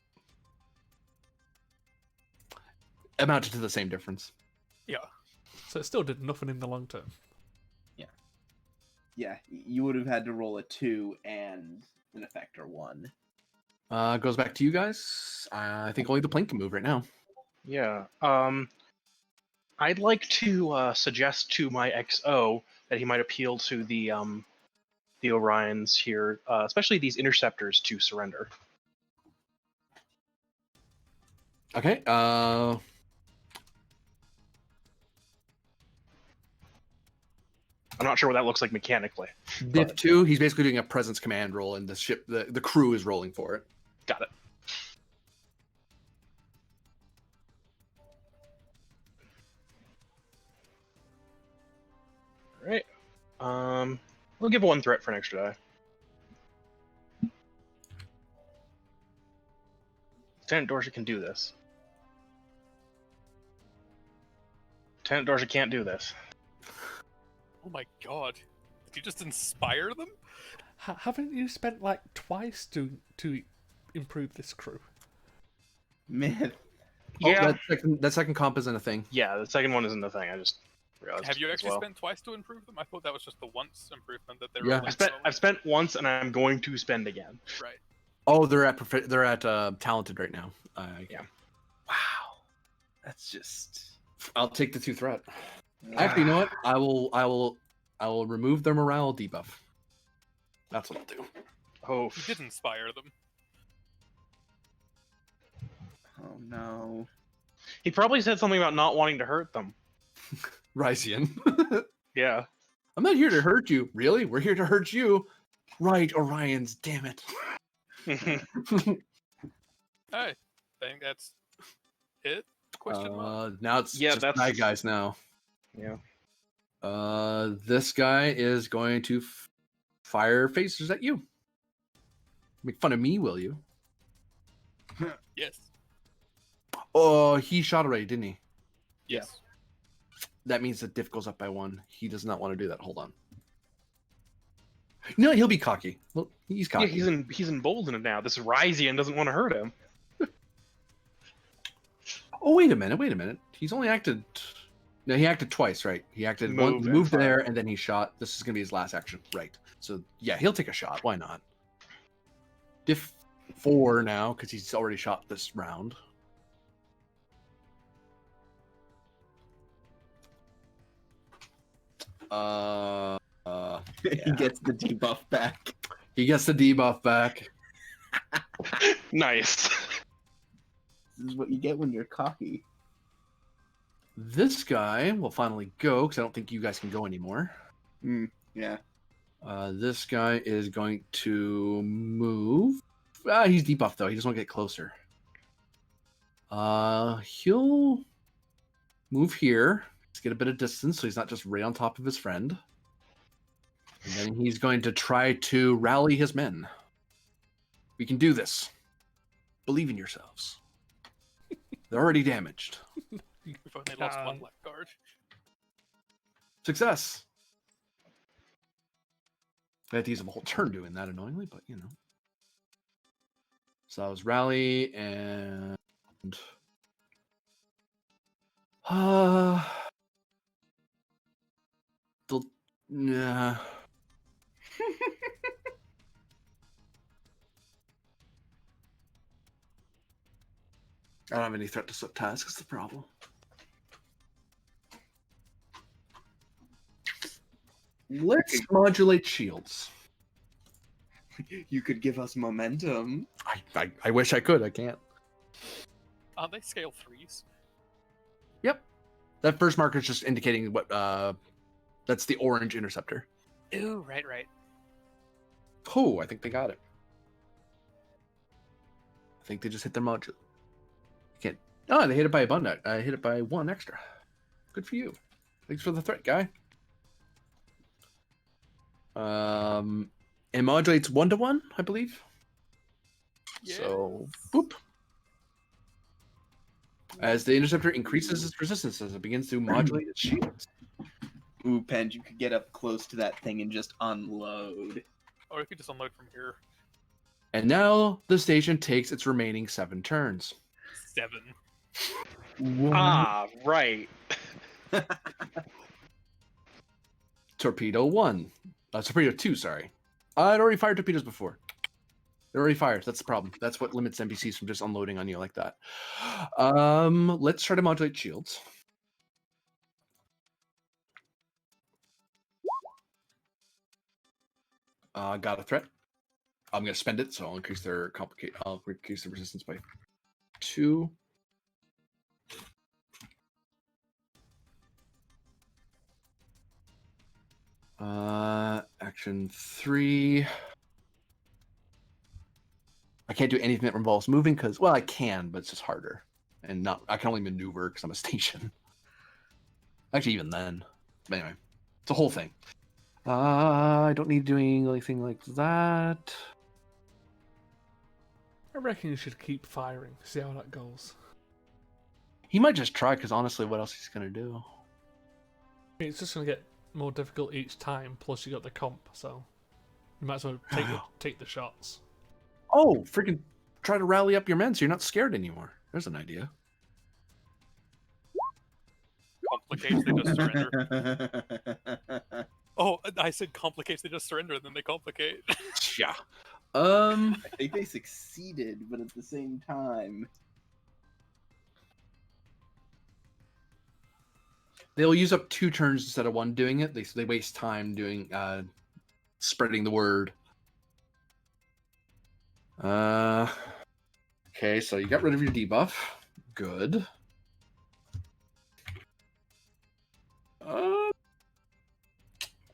Amounted to the same difference. yeah. So it still did nothing in the long term. Yeah, you would have had to roll a 2 and an effector 1. Goes back to you guys. I think only the plane can move right now. Yeah. I'd like to suggest to my XO that he might appeal to the Orions here, especially these interceptors, to surrender. Okay. I'm not sure what that looks like mechanically. Div 2, he's basically doing a presence command roll, and the ship, the crew is rolling for it. Got it. All right. We'll give 1 threat for an extra die. Lieutenant Dorsey can do this. Lieutenant Dorsey can't do this. Oh my god. Did you just inspire them? Haven't you spent like twice to improve this crew? Myth. Yeah. That second comp isn't a thing. Yeah, the second one isn't a thing. I just realized. Have you as actually well. spent twice to improve them? I thought that was just the once improvement that they were Yeah. rolling I've spent once, and I'm going to spend again. Right. Oh, they're at talented right now. Yeah. Wow. That's just. I'll take the 2 threat. Actually, you know what? I will remove their morale debuff. That's what I'll do. Oh, You did inspire them. Oh no. he probably said something about not wanting to hurt them. Ryzian. Yeah. I'm not here to hurt you. Really? We're here to hurt you. Right, Orions, damn it. I think that's it? Question mark? Now it's Yeah, just that's- bad guys now. Yeah. This guy is going to fire phasers at you. Make fun of me, will you? Yes. Oh, he shot already, didn't he? Yes. That means the diff goes up by 1. He does not want to do that. Hold on. No, he'll be cocky. Well, he's cocky. Yeah, he's emboldened now. This Ryzian doesn't want to hurt him. Oh, wait a minute. He's only acted. No, he acted twice, right? He acted Moved and moved there, fired. and then he shot. This is gonna be his last action, right? So yeah, he'll take a shot. Why not? Diff 4 now because he's already shot this round. He Yeah. gets the debuff back. He gets the debuff back. Nice. This is what you get when you're cocky. This guy will finally go because I don't think you guys can go anymore. Yeah. This guy is going to move. He's debuffed though. He doesn't want to get closer. He'll move here. Let's get a bit of distance so he's not just right on top of his friend. And then he's going to try to rally his men. We can do this. Believe in yourselves. They're already damaged. We've only lost one black guard. Success. I had to use a whole turn doing that annoyingly, but you know. So that was rally and nah. I don't have any threat to slip tasks, is the problem. Let's modulate shields. You could give us momentum. I wish I could. I can't. Aren't they scale 3s? Yep. That first marker is just indicating what. That's the orange interceptor. Ooh, right. Oh, I think they got it. I think they just hit their module. Can't. Oh, they hit it by a bun. I hit it by 1 extra. Good for you. Thanks for the threat, guy. It modulates 1-to-1, I believe. Yeah. So, boop. As the interceptor increases its resistance as it begins to modulate its shields. Ooh, Penge, you could get up close to that thing and just unload. Or if you just unload from here. And now the station takes its remaining 7 turns. 7. Ah, right. Torpedo 1. Torpedo 2, sorry. I'd already fired torpedoes before. They're already fired. That's the problem. That's what limits NPCs from just unloading on you like that. Let's try to modulate shields. Got a threat. I'm gonna spend it, so I'll increase their I'll increase the resistance by 2. Action 3. I can't do anything that involves moving because, well, I can, but it's just harder, and not. I can only maneuver because I'm a station. Actually, even then. But anyway, it's a whole thing. I don't need doing anything like that. I reckon you should keep firing, see how that goes. He might just try, because honestly, what else he's gonna do? It's just going to get more difficult each time, plus you got the comp, so you might as well take the shots. Oh, freaking try to rally up your men so you're not scared anymore. There's an idea. Complicates, they just surrender. Oh, I said complicates, they just surrender, and then they complicate. Yeah. I think they succeeded, but at the same time. They'll use up 2 turns instead of 1 doing it. They waste time doing spreading the word. Okay, so you got rid of your debuff. Good.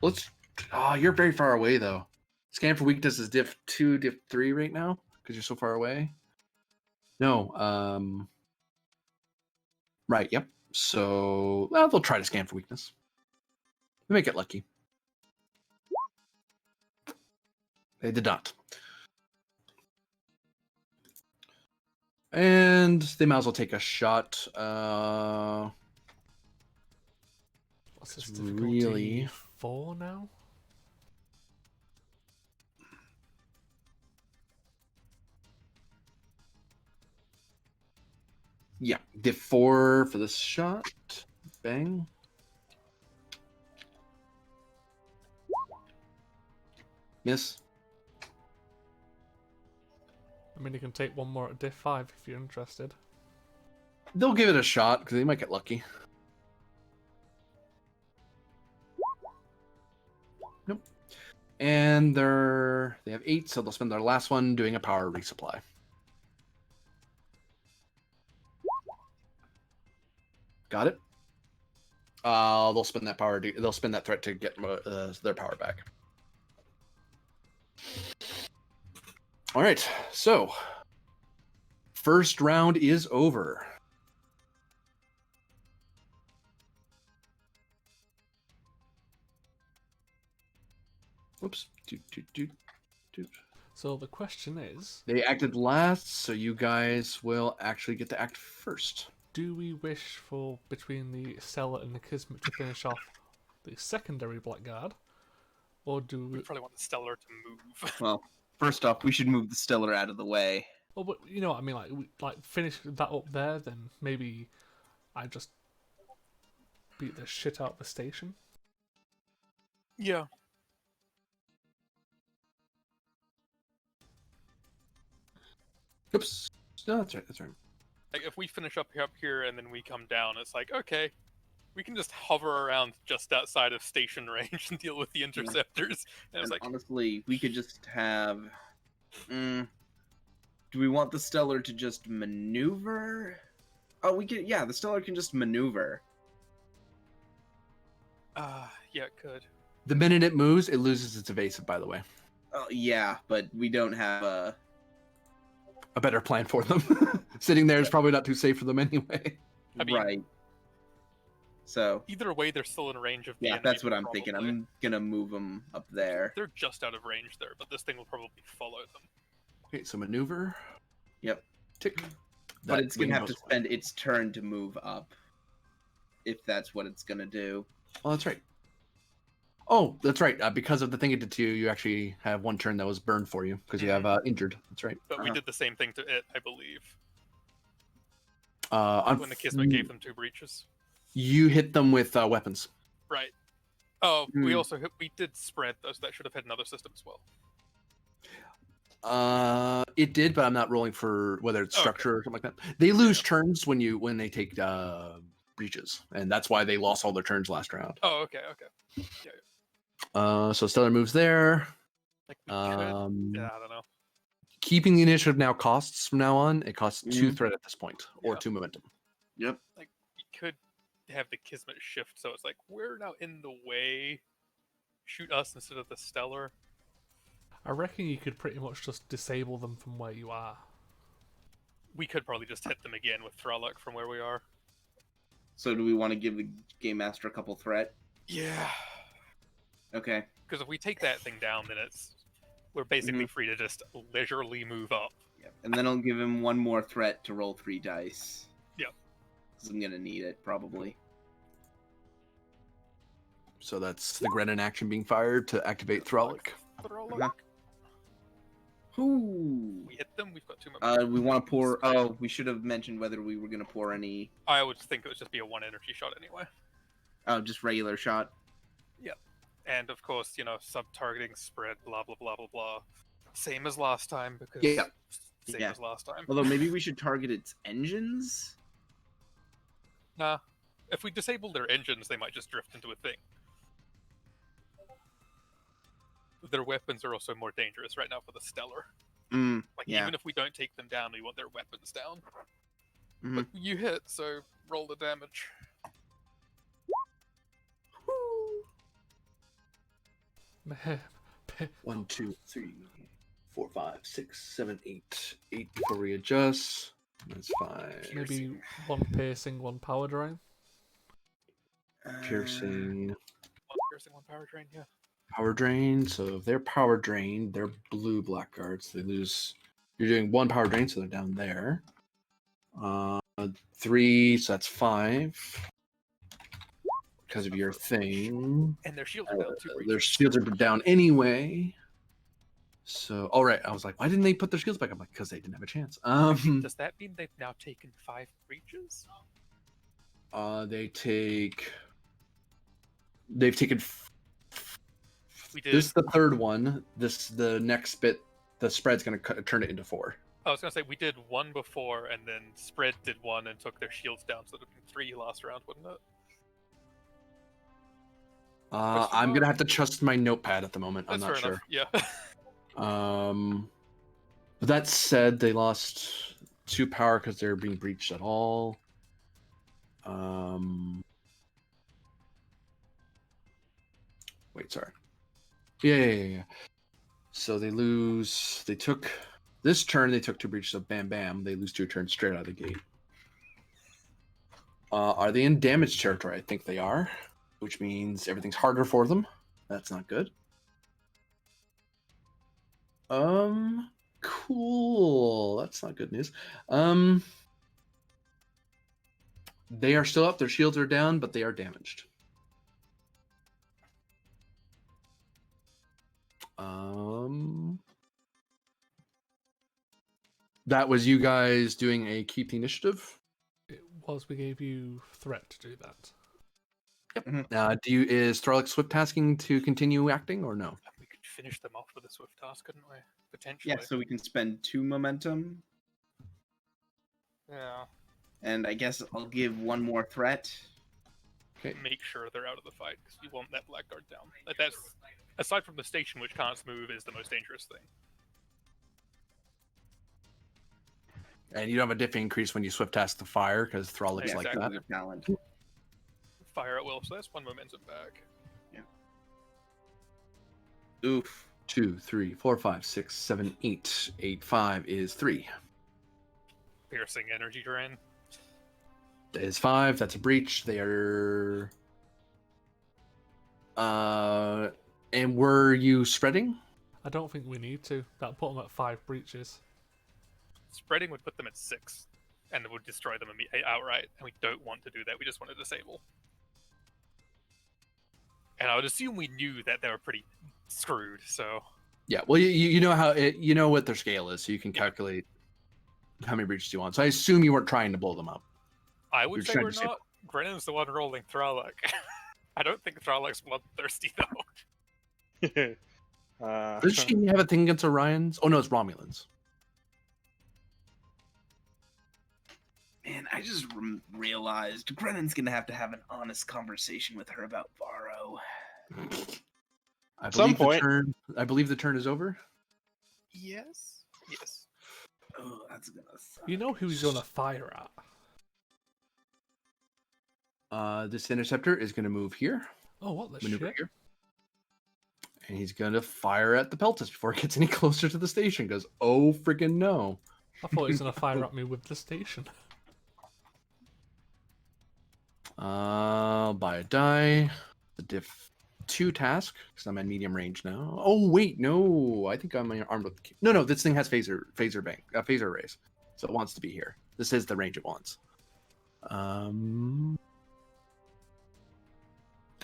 Let's. Oh, you're very far away though. Scan for weakness is diff 2, diff 3 right now because you're so far away. No. Right. Yep. So, well, they'll try to scan for weakness. They may get lucky. They did not. And they might as well take a shot. What's this It's difficulty? really- 4 now? Yeah, diff 4 for this shot. Bang. Miss. I mean, you can take one more at diff 5 if you're interested. They'll give it a shot because they might get lucky. Nope. And they have 8, so they'll spend their last one doing a power resupply. Got it. They'll spend that power. They'll spend that threat to get their power back. All right. So, first round is over. Whoops. So the question is, They acted last, so you guys will actually get to act first. do we wish for between the Stellar and the Kismet to finish off the secondary Blackguard? Or do We we... probably want the Stellar to move. Well, first off, we should move the Stellar out of the way. Oh, but you know what I mean, like finish that up there, then maybe I just beat the shit out of the station. Yeah. Oops. No, that's right. That's right. Like, if we finish up here and then we come down, it's like, okay, We can just hover around just outside of station range and deal with the interceptors. And I was And like, honestly, we could just have. Do we want the Stellar to just maneuver? Oh, we can. Yeah, the Stellar can just maneuver. yeah, it could. The minute it moves, it loses its evasive. By the way, Oh, yeah, but we don't have a better plan for them. Sitting there is probably not too safe for them anyway. I mean, right. So Either way, they're still in range of the yeah, enemy, that's what I'm thinking. probably. I'm gonna move them up there. They're just out of range there, but this thing will probably follow them. Okay, so maneuver. Yep. Tick. But That it's gonna wing have to goes away. spend its turn to move up. If that's what it's gonna do. Oh, that's right. Oh, that's right. Because of the thing it did to you, you actually have one turn that was burned for you because you have injured. That's right. But we Uh-huh. did the same thing to it, I believe, On when the Kismet gave them 2 breaches. You hit them with weapons. Right. Oh, we Hmm. also we did spread those. That should have hit another system as well. It did, but I'm not rolling for whether it's Okay. structure or something like that. They lose turns when they take breaches, and that's why they lost all their turns last round. Oh, okay. So Stellar moves there. Like we could. Yeah, I don't know. Keeping the initiative now costs from now on. It costs 2 Mhm. threat at this point, or Yeah. 2 momentum. Yep. We could have the Kismet shift, so it's like we're now in the way. Shoot us instead of the Stellar. I reckon you could pretty much just disable them from where you are. We could probably just hit them again with Thralok from where we are. So do we want to give the Game Master a couple threat? Yeah. Okay. Because if we take that thing down, then we're basically free to just leisurely move up. Yep. And then I'll give him one more threat to roll 3 dice. Yep. Because I'm gonna need it probably. So that's the Grenin action being fired to activate Thralic. Thralok. Ooh. We hit them. We've got 2 members. We want to pour. Oh, we should have mentioned whether we were gonna pour any. I would think it would just be a 1 energy shot anyway. Oh, just regular shot. And of course, sub-targeting spread, blah blah blah blah blah. Same as last time because Yeah. same Yeah. as last time. Although maybe we should target its engines. Nah. If we disable their engines, they might just drift into a thing. Their weapons are also more dangerous right now for the Stellar. Like Yeah. even if we don't take them down, we want their weapons down. Mhm. But you hit, so roll the damage. 1, 2, 3, 4, 5, 6, 7, 8. 8 before we adjust. That's 5. Maybe 1 piercing, 1 power drain. Piercing. 1 piercing, 1 power drain, yeah. Power drain. So if they're power drained, they're blue blackguards. They lose. You're doing 1 power drain, so they're down there. 3, so that's 5. Because of your thing. And their shields are down 2 Their breaches. shields are down anyway. So, all right. I was like, why didn't they put their shields back? I'm like, because they didn't have a chance. Does that mean they've now taken 5 breaches? They've taken. We did. This is the 3rd one. The next bit, the spread's gonna turn it into 4. I was gonna say we did 1 before, and then spread did 1 and took their shields down, so it would have been 3 last round, wouldn't it? I'm gonna have to trust my notepad at the moment. I'm That's not fair sure. enough. Yeah. But that said, they lost 2 power because they're being breached at all. Wait, sorry. Yeah. So they lose. They took this turn. They took 2 breaches of Bam Bam. They lose 2 turns straight out of the gate. Are they in damage territory? I think they are, which means everything's harder for them. That's not good. Cool. That's not good news. They are still up. Their shields are down, but they are damaged. That was you guys doing a keep the initiative. It was, we gave you threat to do that. Is Thralic swift tasking to continue acting or no? We could finish them off with a swift task, couldn't we? Potentially. Yeah, so we can spend 2 momentum, Yeah. and I guess I'll give 1 more threat. Okay. make sure they're out of the fight because you want that blackguard down. Like that's aside from the station, which can't move, is the most dangerous thing. And you don't have a diff increase when you swift task the fire because Thrall is like Exactly. that. Good talent. Fire at will, so that's 1 momentum back. Oof. 2, 3, 4, 5, 6, 7, 8. 8, 5 is 3. Piercing energy drain. That is 5. That's a breach. They are. And were you spreading? I don't think we need to. That put them at 5 breaches. Spreading would put them at 6, and it would destroy them outright. And we don't want to do that. We just want to disable. And I would assume we knew that they were pretty screwed. So Yeah. Well, you know how you know what their scale is, so you can calculate how many breaches you want. So I assume you weren't trying to blow them up. I would You're say trying we're to save not. Brennan's the one rolling Thralak. I don't think Thralak's bloodthirsty though. Does she have a thing against Orions? Oh no, it's Romulans. Man, I just realized Brennan's gonna have to have an honest conversation with her about Varro. At some point. I believe the turn is over. Yes. Yes. Oh, that's gonna suck. You know who he's going to fire at? This interceptor is going to move here, Oh, what the maneuver shit? here, and he's going to fire at the Peltas before it gets any closer to the station. Because oh freaking no! I thought he was going to fire at me with the station. I'll buy a die. The diff 2 task because I'm at medium range now. Oh wait, no, I think I'm armed with. No, this thing has phaser arrays, so it wants to be here. This is the range it wants.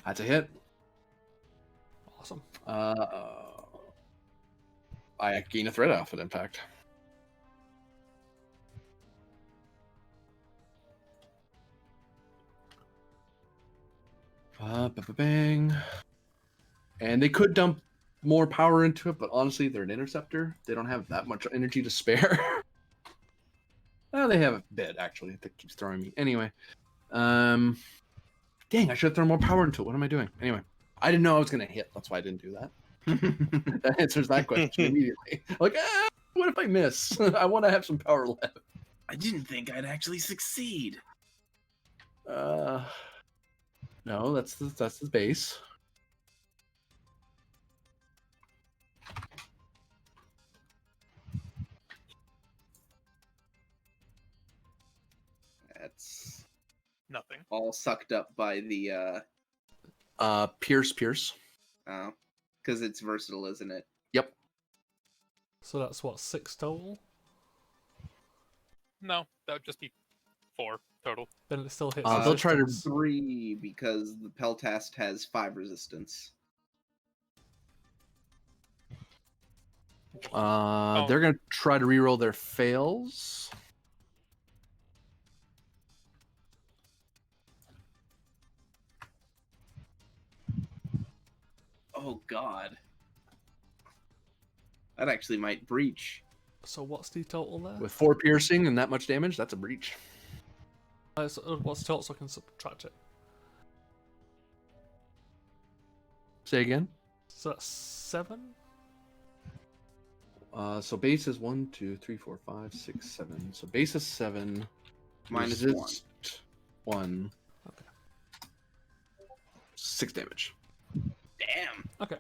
That's a hit. Awesome. I gain a threat off it, in fact. Bang. And they could dump more power into it, but honestly, they're an interceptor. They don't have that much energy to spare. Well, they have a bit, actually, that keeps throwing me. Anyway. Dang, I should have thrown more power into it. What am I doing? Anyway, I didn't know I was going to hit. That's why I didn't do that. That answers that question immediately. Like, what if I miss? I want to have some power left. I didn't think I'd actually succeed. No, that's the base. That's Nothing. all sucked up by the Pierce. because it's versatile, isn't it? Yep. So that's what, 6 total? No, that would just be 4 total. Then it still hits. They'll try to- resistance. 3 because the Peltast has 5 resistance. They're gonna try to reroll their fails. Oh god. That actually might breach. So what's the total there? With 4 piercing and that much damage, that's a breach. What's the total so I can subtract it? Say again. So that's 7? So base is 1, 2, 3, 4, 5, 6, 7. So base is 7. Minus resist 1. Okay. 6 damage. Damn. Okay.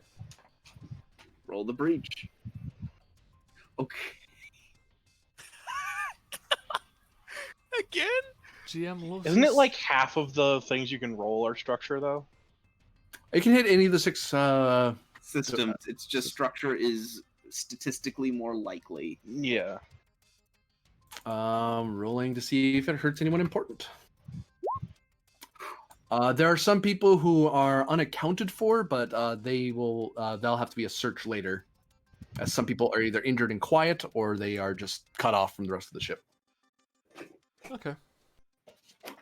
Roll the breach. Okay. Again? GM loves Isn't it this. like half of the things you can roll are structure though? It can hit any of the 6. Systems. It's just structure is statistically more likely. Yeah. Rolling to see if it hurts anyone important. There are some people who are unaccounted for, but they'll have to be a search later. As some people are either injured and quiet, or they are just cut off from the rest of the ship. Okay.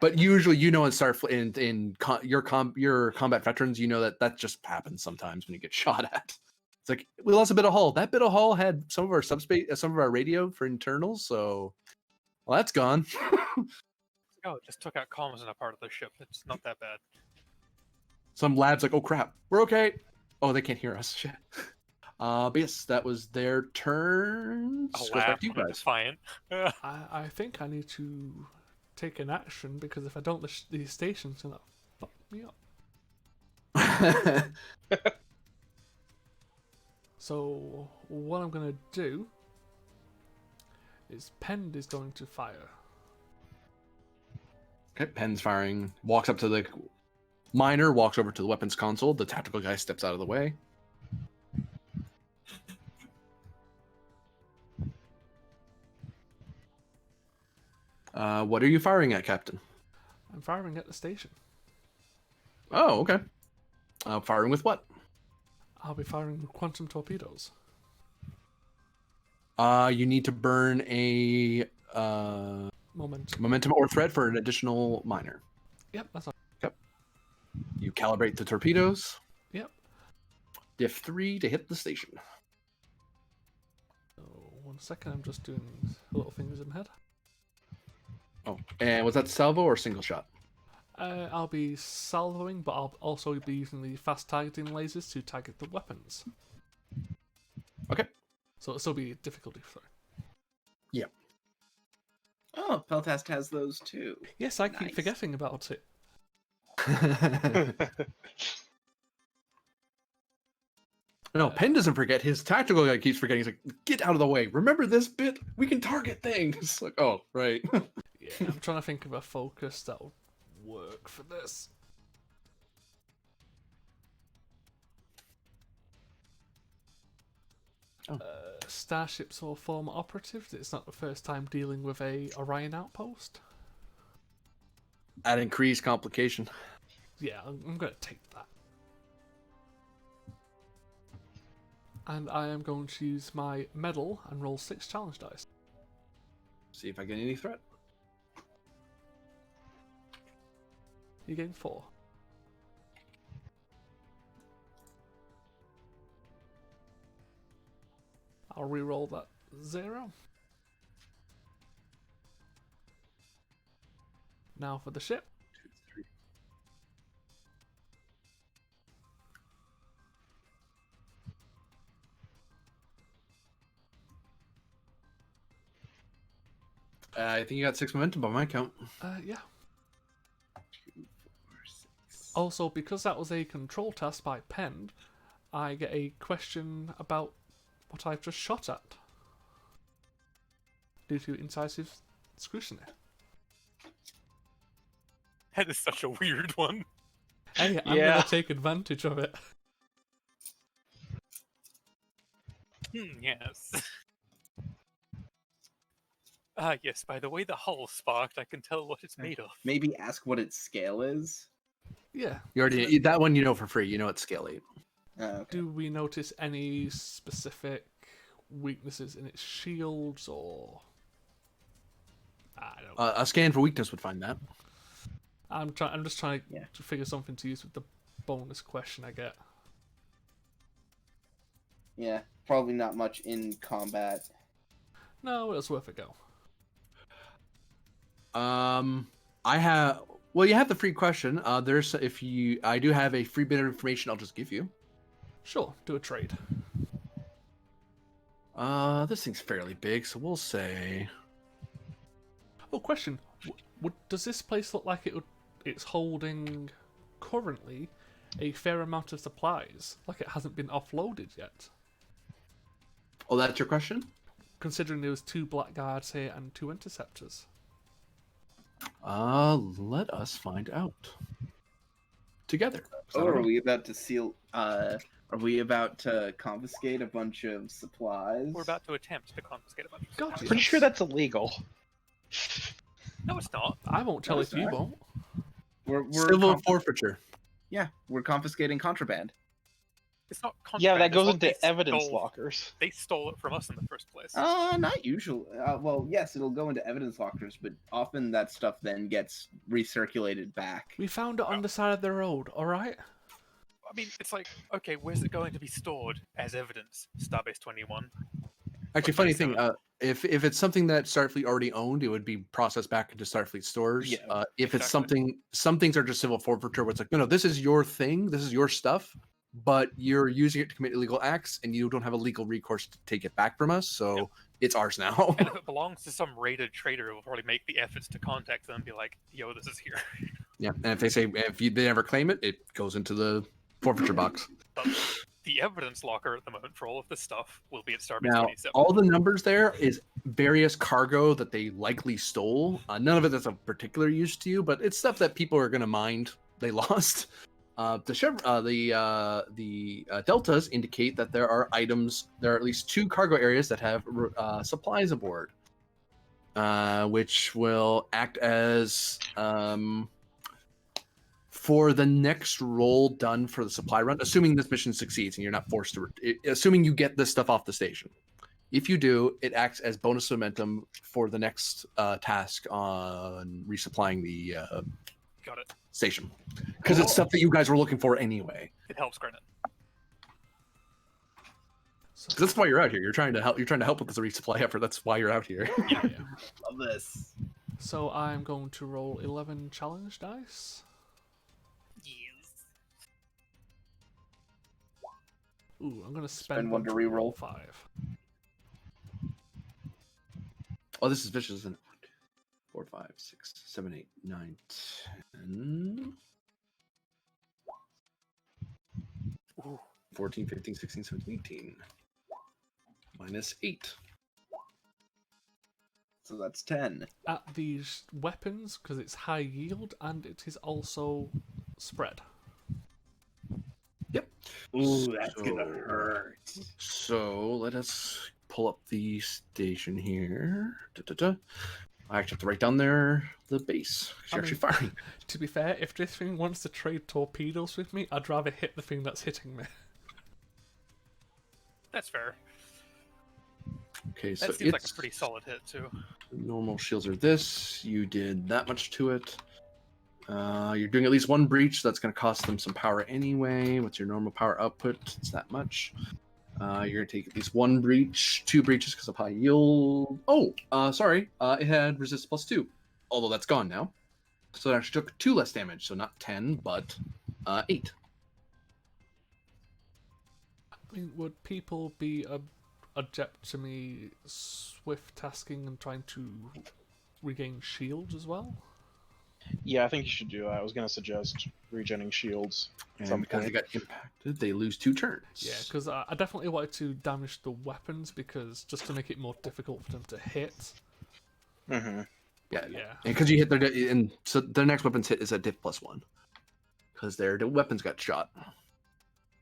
But usually, you know, your combat veterans, you know that just happens sometimes when you get shot at. It's like we lost a bit of hull. That bit of hull had some of our subspace, some of our radio for internals. So, well, that's gone. Oh, it just took out comms in a part of the ship. It's not that bad. Some lab's like, oh crap, we're okay. Oh, they can't hear us. Shit. But yes, that was their turn. A Goes lab back to you on a guys. defiant. I think I need to take an action because if I don't, the station's gonna fuck me up. So what I'm gonna do is Pend is going to fire. Okay, Pen's firing. Walks up to the miner. Walks over to the weapons console. The tactical guy steps out of the way. What are you firing at, Captain? I'm firing at the station. Oh, okay. Firing with what? I'll be firing with quantum torpedoes. You need to burn a momentum or threat for an additional miner. Yep, that's all. Yep. You calibrate the torpedoes. Yep. Diff 3 to hit the station. So 1 second, I'm just doing little things in my head. Oh, and was that salvo or single shot? I'll be salvoing, but I'll also be using the fast targeting lasers to target the weapons. Okay. So it'll still be a difficulty throw. Yeah. Oh, Peltast has those too. Yes, I keep Nice. forgetting about it. No, Penn doesn't forget. His tactical guy keeps forgetting. He's like, get out of the way. Remember this bit? We can target things. Like, oh, right. Yeah, I'm trying to think of a focus that'll work for this. Oh. Starships or former operatives. It's not the first time dealing with a Orion outpost. That increased complication. Yeah, I'm going to take that. And I am going to use my medal and roll 6 challenge dice. See if I get any threat. You gain 4. I'll re-roll that 0. Now for the ship. 2, 3. I think you got 6 momentum by my count. Yeah. 2, 4, 6. Also, because that was a control task by Pend, I get a question about what I've just shot at. Due to incisive scrutiny. That is such a weird one. Hey, I'm Yeah. going to take advantage of it. Yes. Yes, by the way the hull sparked, I can tell what it's made of. Maybe ask what its scale is. Yeah. You already that one you know for free. You know it's scale 8. Okay. Do we notice any specific weaknesses in its shields or... I don't know. A scan for weakness would find that. I'm just trying Yeah. to figure something to use with the bonus question I get. Yeah, probably not much in combat. No, it's worth a go. I have. Well, you have the free question. There's I do have a free bit of information. I'll just give you. Sure, do a trade. This thing's fairly big, so we'll say. Oh, question. Does this place look like it's holding currently a fair amount of supplies, like it hasn't been offloaded yet? Oh, that's your question? Considering there was 2 blackguards here and 2 interceptors. Let us find out together. Oh, I don't are know. we about to seal? Are we about to confiscate a bunch of supplies? We're about to attempt to confiscate a bunch of Gotcha. Pretty sure that's illegal. No, it's not. I won't tell No, if it's you not. won't. We're Civil forfeiture. yeah, we're confiscating contraband. It's not Yeah, contraband, that it's goes what into they evidence stole. lockers. They stole it from us in the first place. Not usually. Well, yes, it'll go into evidence lockers, but often that stuff then gets recirculated back. We found it on the side of the road, alright? I mean, it's like, okay, where's it going to be stored as evidence? Starbase 21. Actually, funny thing. if it's something that Starfleet already owned, it would be processed back into Starfleet stores. Yeah, If it's exactly. some things are just civil forfeiture, where it's like, no, this is your thing, this is your stuff, but you're using it to commit illegal acts, and you don't have a legal recourse to take it back from us, so Yep. it's ours now. And if it belongs to some rated trader, we'll probably make the efforts to contact them and be like, "Yo, this is here." Yeah, and if they say they never claim it, it goes into the forfeiture box. But the evidence locker at the moment for all of this stuff will be at Starbase Now, 27. all the numbers there is various cargo that they likely stole. None of it is of particular use to you, but it's stuff that people are going to mind they lost. The deltas indicate that there are items. There are at least 2 cargo areas that have supplies aboard, which will act as for the next roll done for the supply run, assuming this mission succeeds and you're not forced to, assuming you get this stuff off the station. If you do, it acts as bonus momentum for the next task on resupplying the Got it. station, because it's stuff that you guys were looking for anyway. It helps, Granite. 'Cause that's why you're out here. You're trying to help. You're trying to help with this resupply effort. That's why you're out here. Yeah. Love this. So I'm going to roll 11 challenge dice. Yes. Ooh, I'm going to Spend spend one to roll reroll. 5. Oh, this is vicious, isn't it? 4, 5, 6, 7, 8, 9, 10. Ooh. 14, 15, 16, 17, 18. Minus 8. So that's 10. At these weapons, because it's high yield and it is also spread. Yep. Ooh, that's gonna So- hurt. So let us pull up the station here. Da-da-da. I actually have to write down there the base. 'Cause I You're mean- actually firing. To be fair, if this thing wants to trade torpedoes with me, I'd rather hit the thing that's hitting me. That's fair. Okay, so That seems like it's a pretty solid hit, too. normal shields are this. You did that much to it. You're doing at least 1 breach. That's going to cost them some power anyway. What's your normal power output? It's that much. You're going to take at least 1 breach, 2 breaches because of high yield. Oh, sorry. It had resist +2, although that's gone now. So it actually took 2 less damage. So not 10, but 8. I mean, would people be adept to me swift tasking and trying to regain shields as well? Yeah, I think you should do that. I was going to suggest regenning shields. And Some because they point. got impacted, they lose 2 turns. Yeah, because I definitely wanted to damage the weapons because just to make it more difficult for them to hit. Mm-hmm. Yeah, Yeah. and because you hit and so their next weapons hit is a diff +1, because their weapons got shot.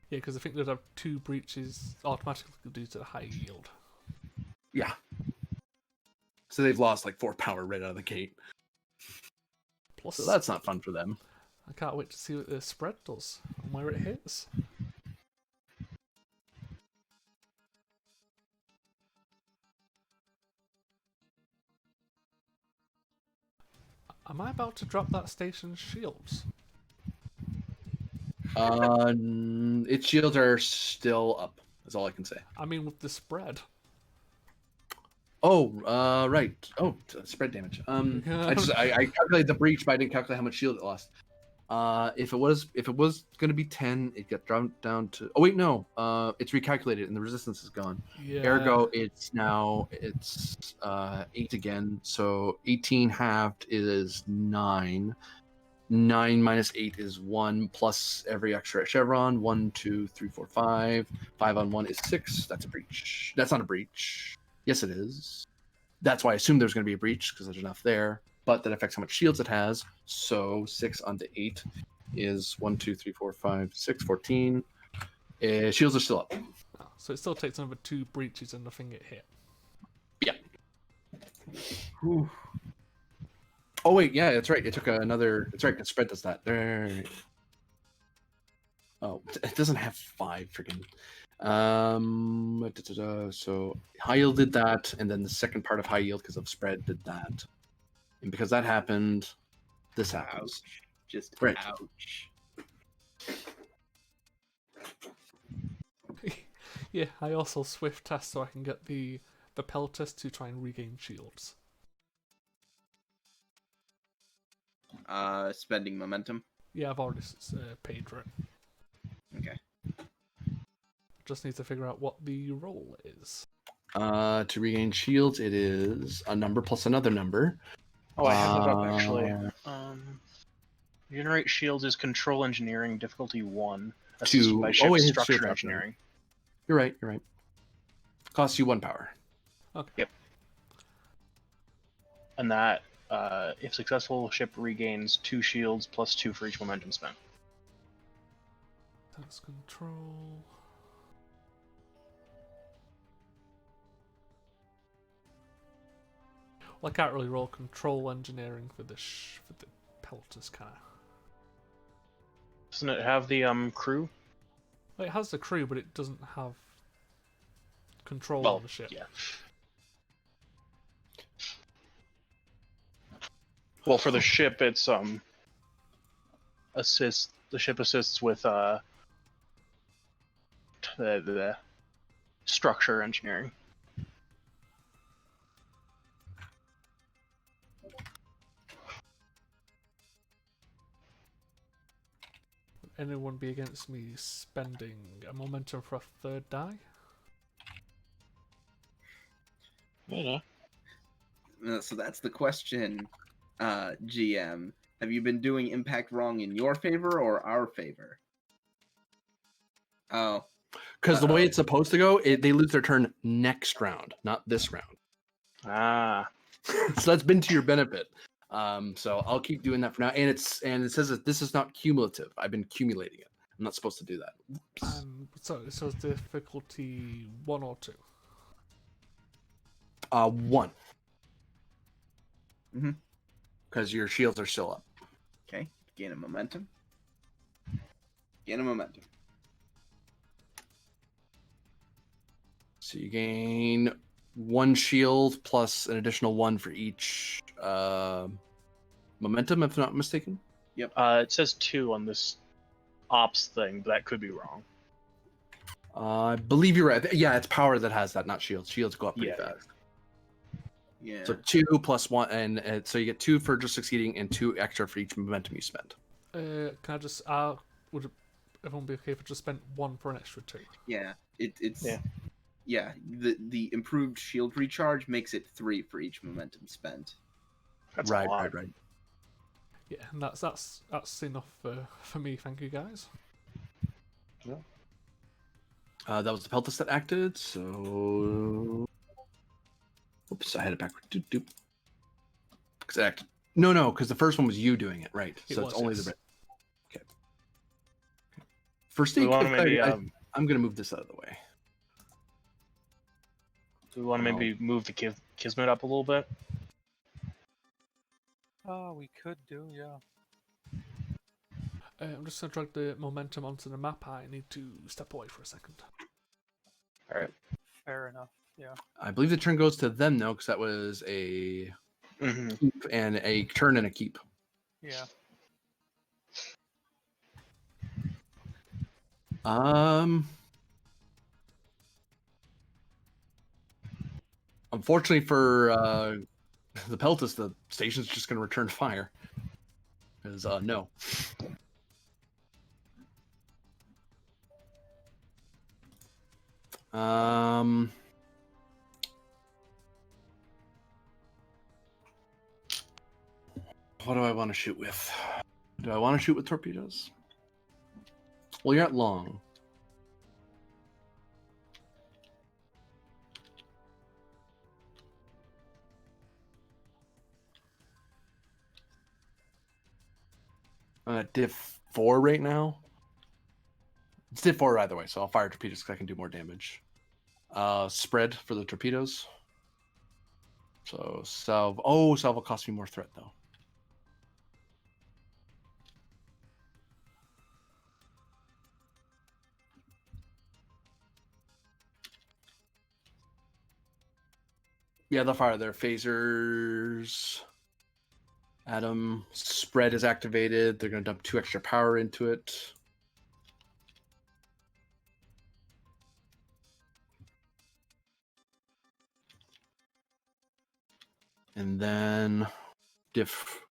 Yeah, because I think they'd have 2 breaches automatically due to the high yield. Yeah. So they've lost like 4 power right out of the gate. Plus, So that's not fun for them. I can't wait to see what the spread does and where it hits. Am I about to drop that station's shields? Its shields are still up. That's all I can say. I mean, with the spread. Oh, right. Oh, spread damage. I calculated the breach, but I didn't calculate how much shield it lost. If it was gonna be 10, it got dropped down to. Oh wait, no. It's recalculated and the resistance is gone. Yeah. Ergo, it's 8 again. So 18 halved is 9. 9 minus 8 is 1 plus every extra chevron. 1, 2, 3, 4, 5. 5 on 1 is 6. That's a breach. That's not a breach. Yes, it is. That's why I assumed there's going to be a breach because there's enough there. But that affects how much shields it has. So 6 onto 8 is 1, 2, 3, 4, 5, 6, 14. Shields are still up. Oh, so it still takes another 2 breaches and nothing it hit. Yeah. Whew. Oh wait, yeah, that's right. It took another. That's right. The spread does that. There. Oh, it doesn't have 5 freaking. So high yield did that, and then the second part of high yield because of spread did that, and because that happened, this happens. Ouch. Just Right. ouch. Yeah, I also swift task so I can get the the pelters to try and regain shields. Spending momentum. Yeah, I've already paid for it. Okay. Just need to figure out what the roll is. To regain shields, it is a number plus another number. Oh, I have that up actually. Generate shields is control engineering, difficulty 1. Assisted by ship it hits structure shield engineering. You're right. You're right. Costs you 1 power. Okay. Yep. And that, if successful, ship regains 2 shields plus 2 for each momentum spent. That's control. Well, I can't really roll control engineering for the pelters, can I? Doesn't it have the crew? Well, it has the crew, but it doesn't have control Well, on the ship. yeah. Well, for the ship, it's the ship assists with the structure engineering. Would anyone be against me spending a momentum for a third die? Yeah. So that's the question, GM. Have you been doing impact wrong in your favor or our favor? Oh. Because the way it's supposed to go, they lose their turn next round, not this round. Ah. So that's been to your benefit. So I'll keep doing that for now. And it says that this is not cumulative. I've been accumulating it. I'm not supposed to do that. So it's difficulty 1 or 2? 1. Mm-hmm. Because your shields are still up. Okay. Gain a momentum. Gain a momentum. So you gain 1 shield plus an additional 1 for each momentum, if I'm not mistaken. Yep. It says 2 on this ops thing, but that could be wrong. I believe you're right. Yeah, it's power that has that, not shields. Shields go up pretty Yeah. fast. Yeah. So 2 plus 1, and so you get 2 for just succeeding and 2 extra for each momentum you spend. Can I just would everyone be okay if I just spent 1 for an extra 2? Yeah. It's Yeah. Yeah. The improved shield recharge makes it 3 for each momentum spent. That's right, a lot. right. Yeah, and that's enough for me. Thank you, guys. That was the Peltus that acted, so... Oops, I had it backward. Doop, doop. Because it acted... No, because the first one was you doing it, right? It So was, it's only yes. the... Okay. First We thing, want to maybe, I'm going to move this out of the way. do we want to maybe move the Kismet up a little bit? We could do, yeah. I'm just going to drag the momentum onto the map. I need to step away for a second. All right. Fair enough, yeah. I believe the turn goes to them, though, because that was a Mm-hmm. keep and a turn and a keep. Yeah. Unfortunately for the Peltus, the station's just going to return fire. Because, no. What do I want to shoot with? Do I want to shoot with torpedoes? Well, you're at long. I'm at diff 4 right now. It's diff 4 either way, so I'll fire torpedoes because I can do more damage. Spread for the torpedoes. So salve. Oh, salve will cost me more threat though. Yeah, they'll fire their phasers. Adam, spread is activated. They're going to dump 2 extra power into it. And then diff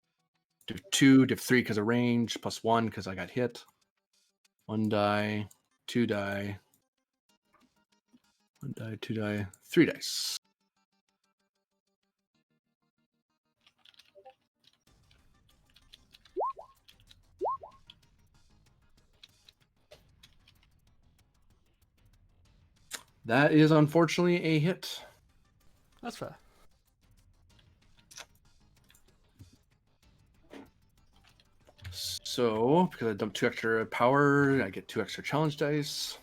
2, diff 3 because of range, plus 1 because I got hit. 1 die, 2 die. 1 die, 2 die, 3 dice. That is unfortunately a hit. That's fair. So, because I dumped 2 extra power, I get 2 extra challenge dice.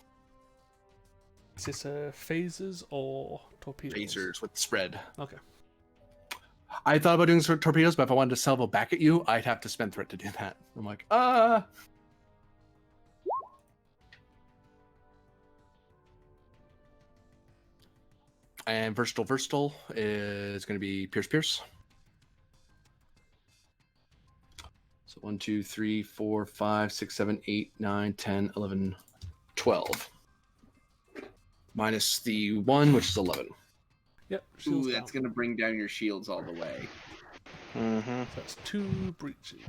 Is this phasers or torpedoes? Phasers with spread. Okay. I thought about doing some torpedoes, but if I wanted to salvo back at you, I'd have to spend threat to do that. I'm like, And versatile is going to be Pierce. So 1, 2, 3, 4, 5, 6, 7, 8, 9, 10, 11, 12. Minus the 1, which is 11. Yep. shields Ooh, down. that's gonna bring down your shields all the way. Mm-hmm. So that's 2 breaches.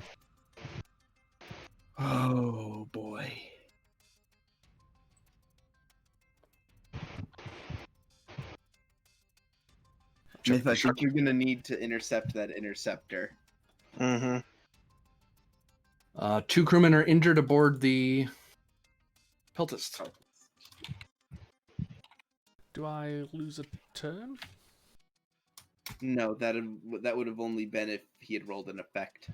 Oh boy. Myth, I think you're gonna need to intercept that interceptor. Mm-hmm. 2 crewmen are injured aboard the Peltist. Do I lose a turn? No, that would have only been if he had rolled an effect.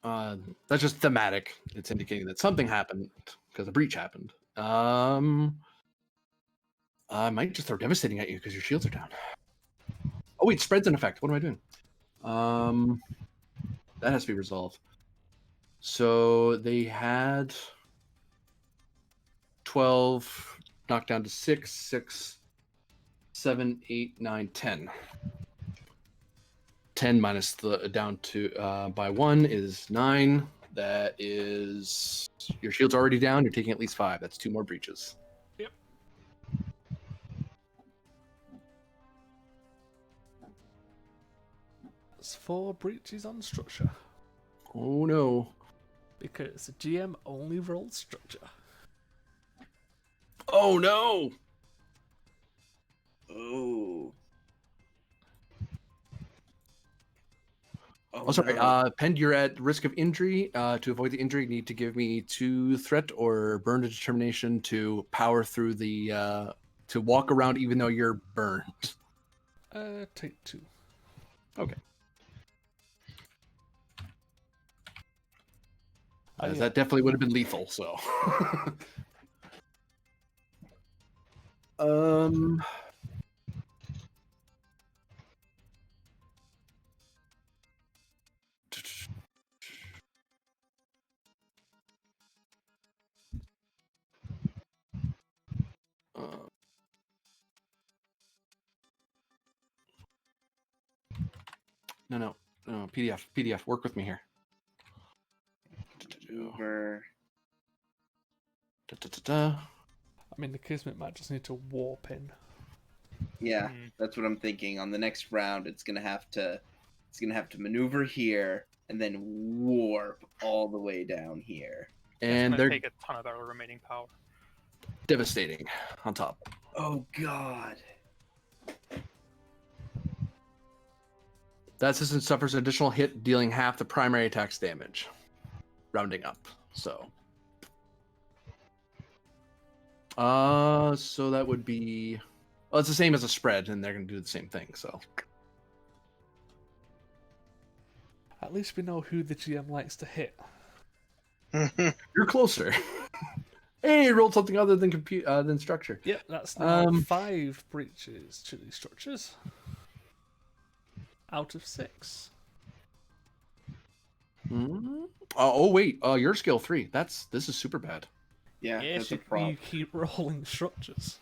That's just thematic. It's indicating that something happened because a breach happened. I might just throw devastating at you because your shields are down. Oh wait, spread's an effect. What am I doing? That has to be resolved. So they had 12 knocked down to 6, 6, 7, 8, 9, 10. 10 minus the down to by 1 is 9. That is your shield's already down. You're taking at least 5. That's 2 more breaches. Yep. That's 4 breaches on structure. Oh no. Because the GM only rolled structure. Oh no. Oh. Oh, sorry. no. Pend, you're at risk of injury. To avoid the injury, you need to give me 2 threat or burn a determination to power through the to walk around even though you're burned. Take 2. Okay. Yeah. That definitely would have been lethal. So. No. PDF. Work with me here. Over. I mean, the Kismet might just need to warp in. Yeah, that's what I'm thinking. On the next round, it's gonna have to maneuver here and then warp all the way down here. And It's they're gonna take a ton of our remaining power. devastating on top. Oh God. That system suffers an additional hit, dealing half the primary attack's damage, rounding up. So that would be, well, it's the same as a spread, and they're going to do the same thing. So At least we know who the GM likes to hit. you're closer. Hey, rolled something other than than structure. Yep, that's now 5 breaches to these structures. Out of 6. Oh wait, your skill 3. This is super bad. Yeah, Yes, that's a problem. you keep rolling structures.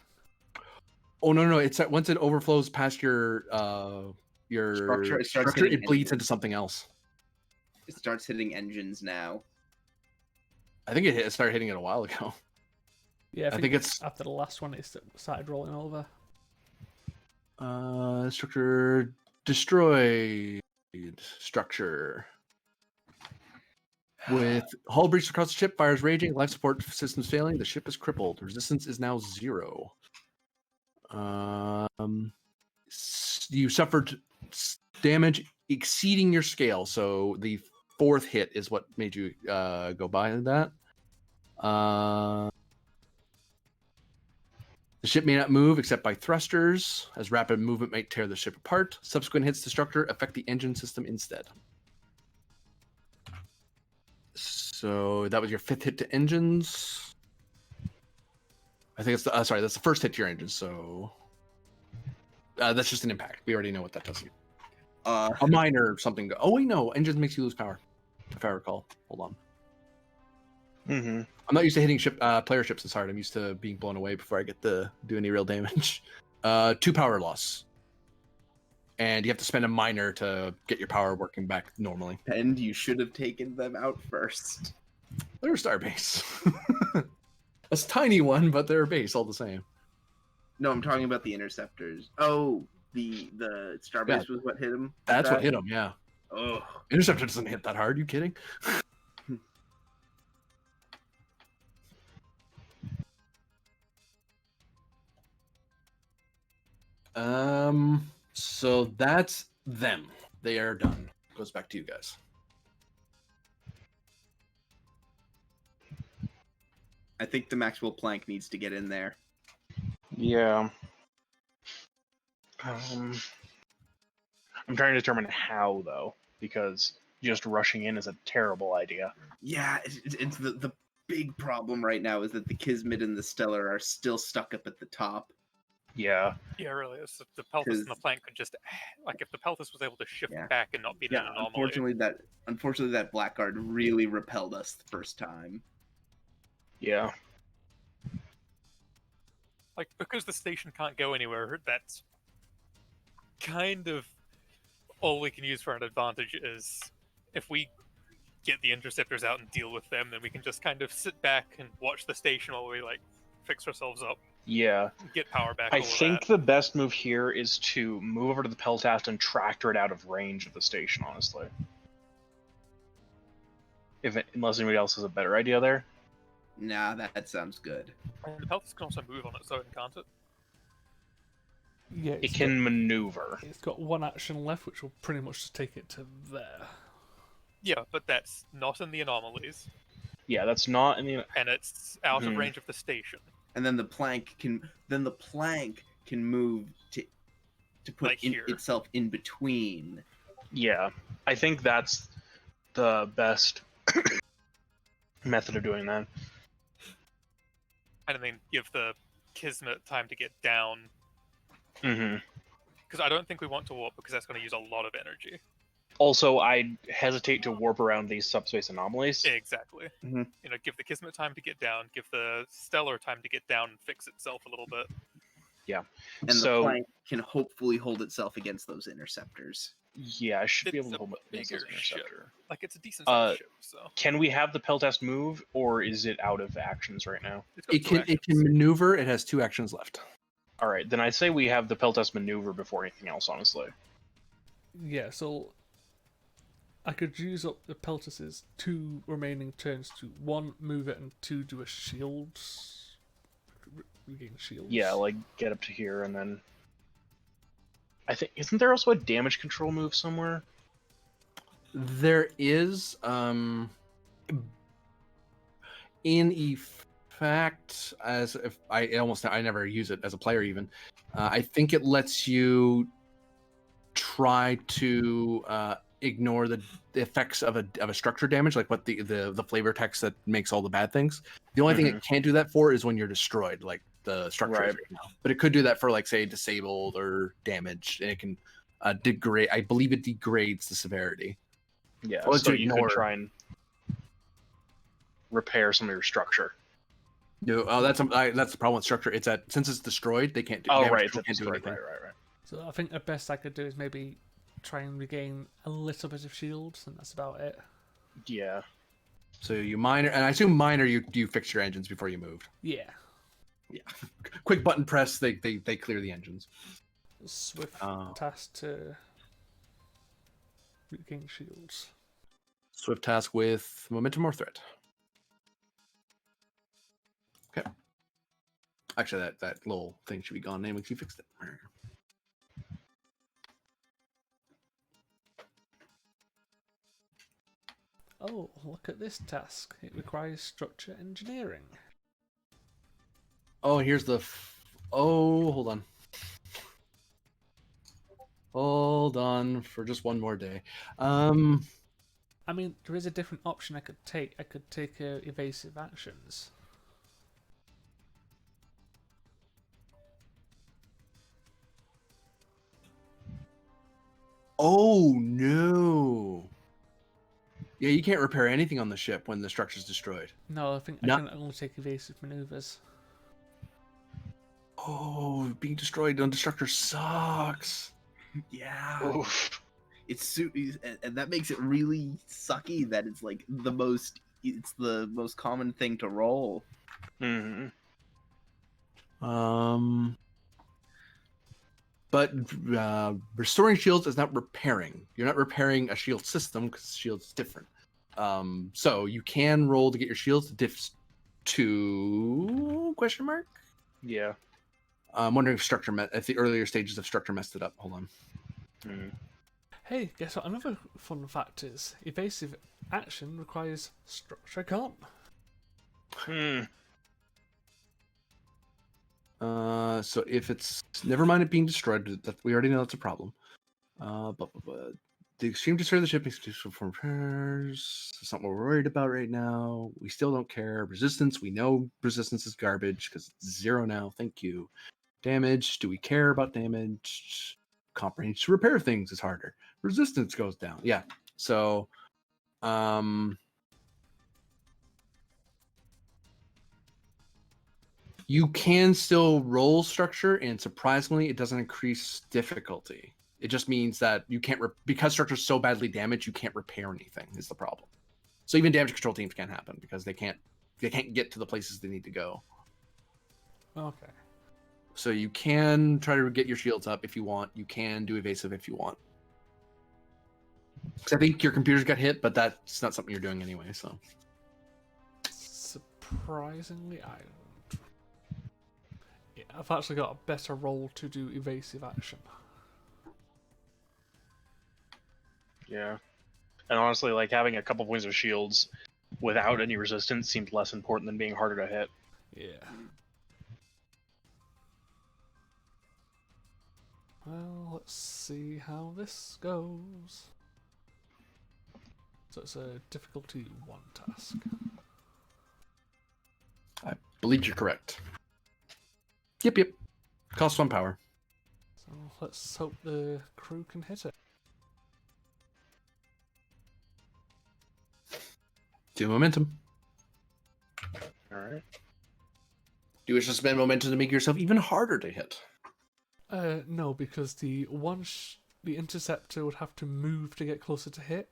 Oh no, it's that once it overflows past your Structure, it starts structure, hitting it bleeds engines. into something else. It starts hitting engines now. I think it started hitting it a while ago. Yeah, I think it's after the last one, it started rolling over. Structure destroyed. Structure. With hull breach across the ship, fires raging, life support systems failing, the ship is crippled. Resistance is now 0. You suffered damage exceeding your scale, so the 4th hit is what made you go by that. The ship may not move except by thrusters, as rapid movement might tear the ship apart. Subsequent hits to structure affect the engine system instead. So that was your 5th hit to engines. I think it's the sorry, that's the 1st hit to your engines. So that's just an impact. We already know what that does. A minor something. Oh wait, no, engines makes you lose power. If I recall. Hold on. Mm-hmm. I'm not used to hitting player ships this hard. I'm used to being blown away before I get to do any real damage. 2 power loss. And you have to spend a minor to get your power working back normally. And you should have taken them out first. They're a starbase. A tiny one, but they're a base all the same. No, I'm talking about the interceptors. Oh, the starbase was what hit him. That's what hit him. Yeah. Oh, Interceptor doesn't hit that hard. You kidding? So that's them. They are done. Goes back to you guys. I think the Maxwell Planck needs to get in there. Yeah. I'm trying to determine how, though, because just rushing in is a terrible idea. Yeah, it's the big problem right now is that the Kismet and the Stellar are still stuck up at the top. Yeah. Yeah, really. It's the Peltus and the Plank could just, like, if the Peltus was able to shift back and not be an anomaly. Unfortunately, that Blackguard really repelled us the first time. Yeah. Like, because the station can't go anywhere, that's kind of all we can use for an advantage is if we get the interceptors out and deal with them, then we can just kind of sit back and watch the station while we, like, fix ourselves up. Yeah. Get power back. I think the best move here is to move over to the Peltast and tractor it out of range of the station, honestly. Unless anybody else has a better idea there. Nah, that sounds good. And the Peltus can also move on its own, can't it? Yeah, it can maneuver. It's got 1 action left, which will pretty much just take it to there. Yeah, but that's not in the anomalies. Yeah, that's not in the. And it's out of range of the station. And then the Planck can move to put like itself in between. Yeah, I think that's the best method of doing that. And then give the Kismet time to get down. Mm-hmm. Because I don't think we want to warp because that's going to use a lot of energy. Also, I hesitate to warp around these subspace anomalies. Exactly. Mm-hmm. You know, give the Kismet time to get down, give the Stellar time to get down and fix itself a little bit. Yeah. And the Planck can hopefully hold itself against those interceptors. Yeah, I should be able to hold a bigger ship. Like, it's a decent ship, so. Can we have the Peltast move, or is it out of actions right now? It can maneuver. It has 2 actions left. All right, then I say we have the Peltast maneuver before anything else, honestly. Yeah, so I could use up the Peltus's 2 remaining turns to 1, move it, and 2, do a shield. Regain shields. Yeah, like get up to here and then. I think isn't there also a damage control move somewhere? There is. In effect, as if I never use it as a player even. I think it lets you try to ignore the effects of a structure damage, like what the flavor text that makes all the bad things. The only thing it can't do that for is when you're destroyed, like the structure is right now. But it could do that for, like, say, disabled or damaged, and it can degrade. I believe it degrades the severity. Yeah, so you could try and repair some of your structure. No, that's the problem with structure. It's that since it's destroyed, they can't do. Oh, right, can't do anything. Right. So I think the best I could do is maybe try and regain a little bit of shields, and that's about it. Yeah. So you minor, and I assume minor, you fix your engines before you moved. Yeah. Yeah. Quick button press, they clear the engines. Swift Oh. task to regain shields. Swift task with momentum or threat. Okay. Actually, that little thing should be gone now because you fixed it. Oh, look at this task. It requires structure engineering. Oh, here's the. Oh, hold on. Hold on for just one more day. I mean, there is a different option I could take. I could take evasive actions. Oh no. Yeah, you can't repair anything on the ship when the structure's destroyed. No, I think No. I can only take evasive maneuvers. Oh, being destroyed on destructor sucks. Yeah. Oof. And that makes it really sucky that it's like it's the most common thing to roll. Hmm. But restoring shields is not repairing. You're not repairing a shield system because shields is different. So you can roll to get your shields diffs to question mark. Yeah. I'm wondering if the earlier stages of structure messed it up. Hold on. Mm. Hey, guess what? Another fun fact is evasive action requires structure comp. Hmm. So if it's never mind it being destroyed, that we already know that's a problem. But the extreme destroy of the ship makes useful for repairs. It's not what we're worried about right now. We still don't care. Resistance, we know resistance is garbage because it's 0 now. Thank you. Damage, do we care about damage? Comprehension to repair things is harder. Resistance goes down. Yeah. So, you can still roll structure, and surprisingly, it doesn't increase difficulty. It just means that you can't because structure's so badly damaged, you can't repair anything. Is the problem. So even damage control teams can't happen because they can't get to the places they need to go. Okay. So you can try to get your shields up if you want. You can do evasive if you want. Because I think your computers got hit, but that's not something you're doing anyway. So Surprisingly, I don't. Yeah, I've actually got a better roll to do evasive action. Yeah. And honestly, like having a couple points of shields without any resistance seemed less important than being harder to hit. Yeah. Well, let's see how this goes. So it's a difficulty 1 task. I believe you're correct. Yep. Cost 1 power. So let's hope the crew can hit it. Do momentum. Alright. Do you wish to spend momentum to make yourself even harder to hit? No, because the interceptor would have to move to get closer to hit,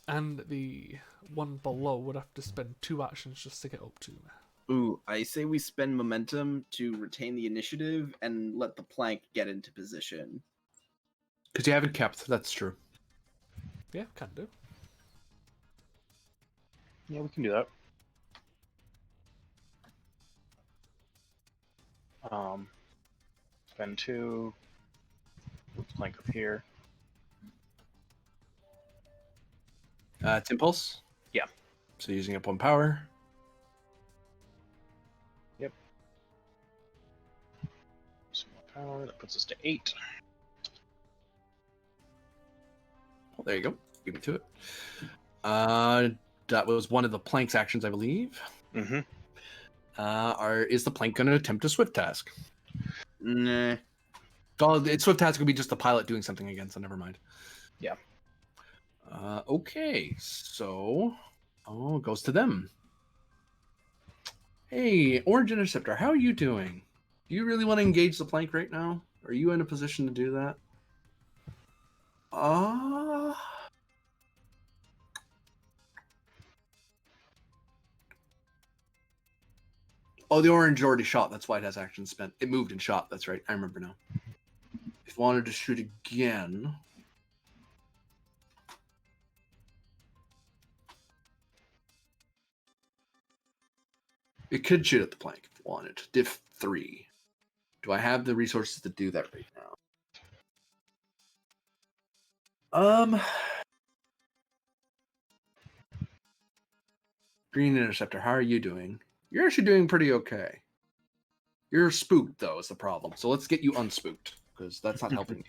and the one below would have to spend 2 actions just to get up to me. Ooh, I say we spend momentum to retain the initiative and let the plank get into position. Because you haven't kept. That's true. Yeah, can do. Yeah, we can do that. Spend 2. Move the plank up here. It's impulse. Yeah. So using up 1 power. Yep. So power, that puts us to 8. Well, there you go. Give me to it. That was one of the plank's actions, I believe. Mm-hmm. Is the plank going to attempt a swift task? Nah. Oh, it's swift task would be just the pilot doing something again, so never mind. Yeah. Okay, so it goes to them. Hey, Orange Interceptor, how are you doing? Do you really want to engage the plank right now? Are you in a position to do that? Oh, the orange already shot. That's why it has action spent. It moved and shot. That's right. I remember now. If you wanted to shoot again, it could shoot at the plank if you wanted. Diff 3. Do I have the resources to do that right now? Green Interceptor, how are you doing? You're actually doing pretty okay. You're spooked, though, is the problem. So let's get you unspooked, because that's not helping me.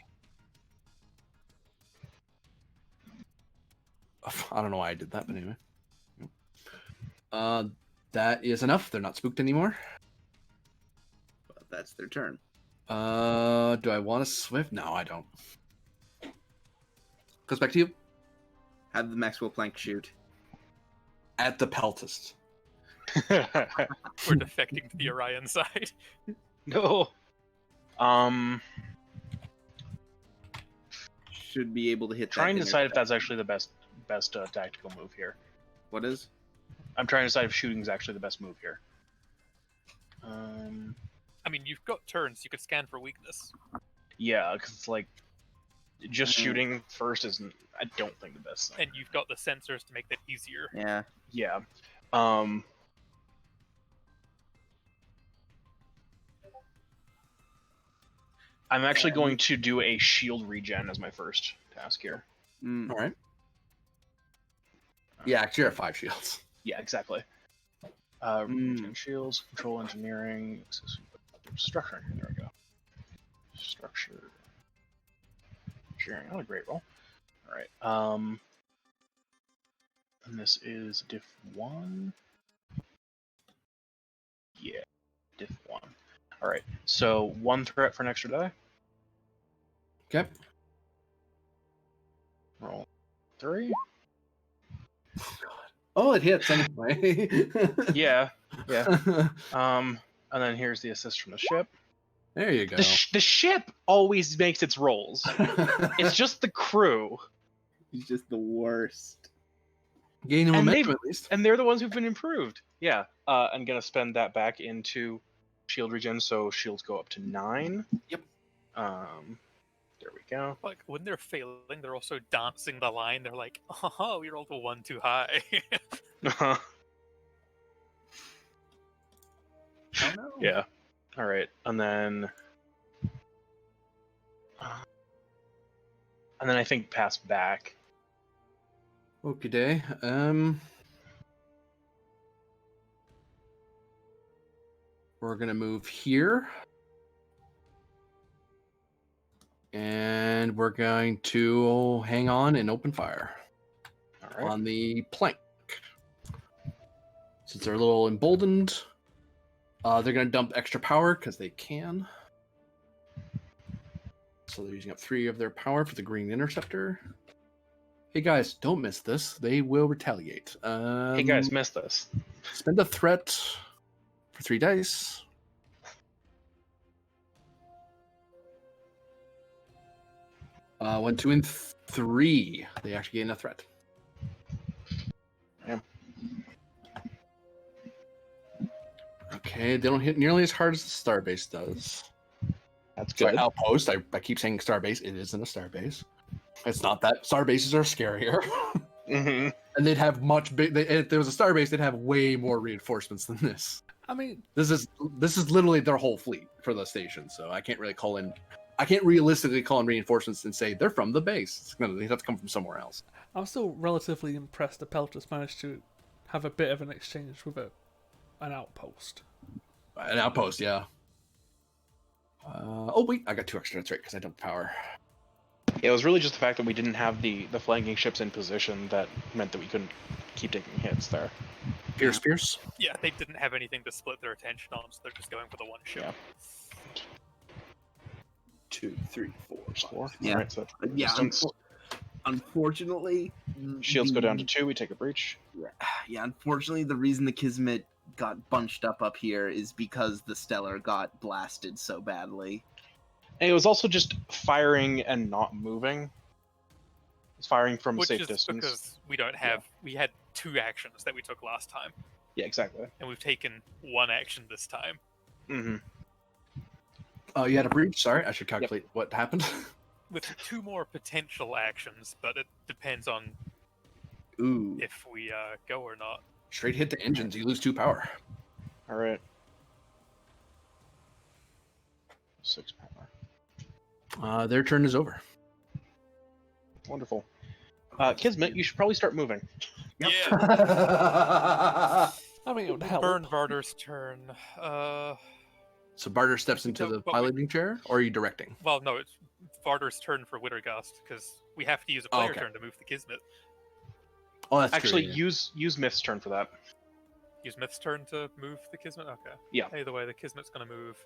I don't know why I did that, but anyway. That is enough. They're not spooked anymore. But that's their turn. Do I want to swift? No, I don't. Goes back to you. Have the Maxwell Plank shoot. At the Peltist. We're defecting to the Orion side. No. Should be able to hit. Trying that to decide if intercept. that's actually the best tactical move here. What is? I'm trying to decide if shooting is actually the best move here. I mean, you've got turns. You could scan for weakness. Yeah, because it's like just shooting first isn't. I don't think the best thing. And you've got the sensors to make that easier. Yeah. Yeah. I'm actually going to do a shield regen as my first task here. All right. Yeah, actually, you're at 5 shields. Yeah, exactly. Regen shields, control engineering, structure. There we go. Structure. Engineering. Not a great roll. All right. And this is diff 1. Yeah, diff 1. All right. So 1 threat for an extra die. Okay. Roll 3. Oh, it hits anyway. Yeah. Yeah. And then here's the assist from the ship. There you go. The ship always makes its rolls. It's just the crew. He's just the worst. Gaining And momentum they've- at least. And they're the ones who've been improved. Yeah. I'm going to spend that back into shield regen, so shields go up to 9. Yep. There we go. Like, when they're failing, they're also dancing the line. They're like, oh, we rolled a 1 too high. Oh no. Yeah. All right. And then I think pass back. Okay, day. We're gonna move here, and we're going to hang on and open fire All right. on the plank. Since they're a little emboldened, they're gonna dump extra power because they can. So they're using up 3 of their power for the green interceptor. Hey guys, don't miss this. They will retaliate. Hey guys, missed this. Spend a threat for 3 dice. One, 2, and 3. They actually gain a threat. Yeah. Okay, they don't hit nearly as hard as the Starbase does. That's Sorry, good. Outpost. I keep saying Starbase. It isn't a Starbase. It's not that. Starbases are scarier. Mm-hmm. And they'd have much big. If there was a Starbase, they'd have way more reinforcements than this. I mean, This is literally their whole fleet for the station. So I can't realistically call in reinforcements and say they're from the base. They have to come from somewhere else. I'm still relatively impressed the Pelters managed to have a bit of an exchange with an outpost. An outpost, yeah. Oh wait, I got 2 extra. That's right, because I dumped power. Yeah, it was really just the fact that we didn't have the flanking ships in position that meant that we couldn't keep taking hits there. Pierce. Yeah, they didn't have anything to split their attention on, so they're just going for the one ship. Yeah. 2, 3, 4, 4. Yeah. All right, so Yeah. distance. Unfortunately, Shields go down to 2. We take a breach. Yeah, unfortunately, the reason the Kismet got bunched up here is because the Stellar got blasted so badly. And it was also just firing and not moving. It's firing from Which safe is distance. because we don't have... We had 2 actions that we took last time. Yeah, exactly. and we've taken one action this time. Mm-hmm. Oh, you had a breach. Sorry, I should calculate what happened. With 2 more potential actions, but it depends on Ooh. if we go or not. Straight hit the engines. You lose 2 power. All right. 6 power. Their turn is over. Wonderful. Kismet, you should probably start moving. Yep. Yeah. I mean, it would help. Burn Varder's turn. So Barter steps into No, the but we- piloting chair, or are you directing? Well, no, it's Varder's turn for Wittergast, because we have to use a player okay. turn to move the Kismet. Oh, that's Actually, true, yeah. use Myth's turn for that. Use Myth's turn to move the Kismet? Okay. Yeah. Either way, the Kismet's going to move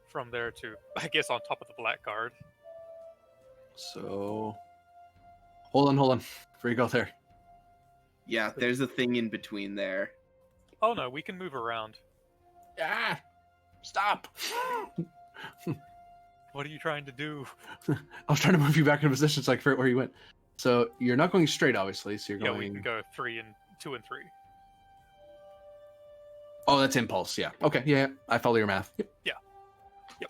from there to, I guess, on top of the Blackguard. So, hold on. Before you go there. Yeah, there's a thing in between there. Oh no, we can move around. Ah! Stop! What are you trying to do? I was trying to move you back into position so I could figure out where you went. So you're not going straight, obviously. So you're Yeah, going. we can go 2 and 3. Oh, that's impulse. Yeah. Okay. Yeah. I follow your math. Yep. Yeah. Yep.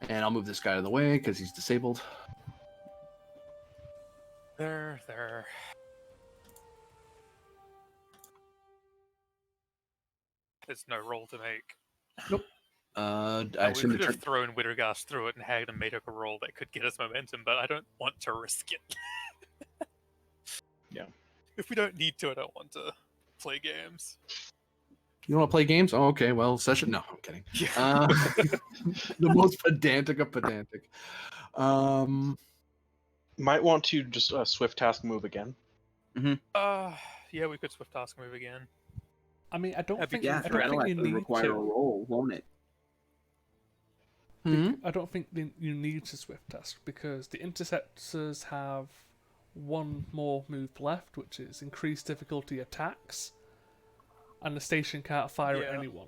And I'll move this guy out of the way because he's disabled. There. There's no roll to make. I We assume the could turn. have thrown Wittergast through it and had him made up a roll that could get us momentum, but I don't want to risk it. Yeah. If we don't need to, I don't want to play games. You want to play games? Oh, okay. Well, session. No, I'm kidding. Yeah. The most pedantic of pedantic. Might want to just swift task move again. Yeah, we could swift task move again. I mean, I don't That'd be think, Yeah, I that'll don't think you actually need require a to. roll, won't it? I don't think you need to swift task because the interceptors have one more move left, which is increased difficulty attacks, and the station can't fire at Yeah. anyone.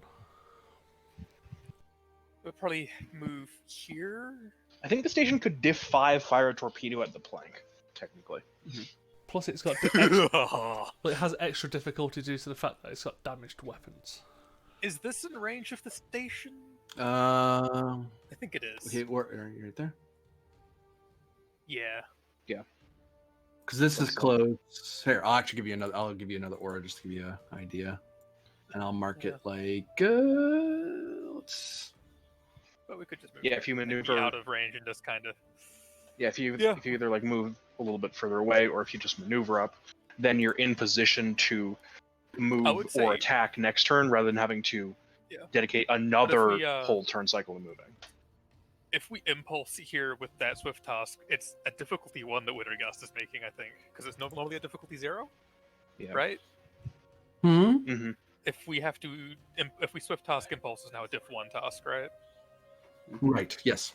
We'll probably move here. I think the station could diff 5 fire a torpedo at the plank, technically. Plus, it's got well, it has extra difficulty due to the fact that it's got damaged weapons. Is this in range of the station? Okay, I think it is. you're right there. Yeah. Because this is close. Here, I'll actually give you another. I'll give you another aura just to give you an idea, and I'll mark it like. Let's. But we could just move. Yeah, here if you and be maneuver- out of range and just kind of. Yeah, if you Yeah. either like move a little bit further away or if you just maneuver up, then you're in position to move would say- or attack next turn rather than having to Yeah. dedicate another we, whole turn cycle to moving. If we impulse here with that swift task, it's a difficulty 1 that Wittergast is making, I think, because it's normally a difficulty 0, Yeah. right? Mm-hmm. If we have to, if we swift task impulse is now a diff 1 task, right? Right. Yes.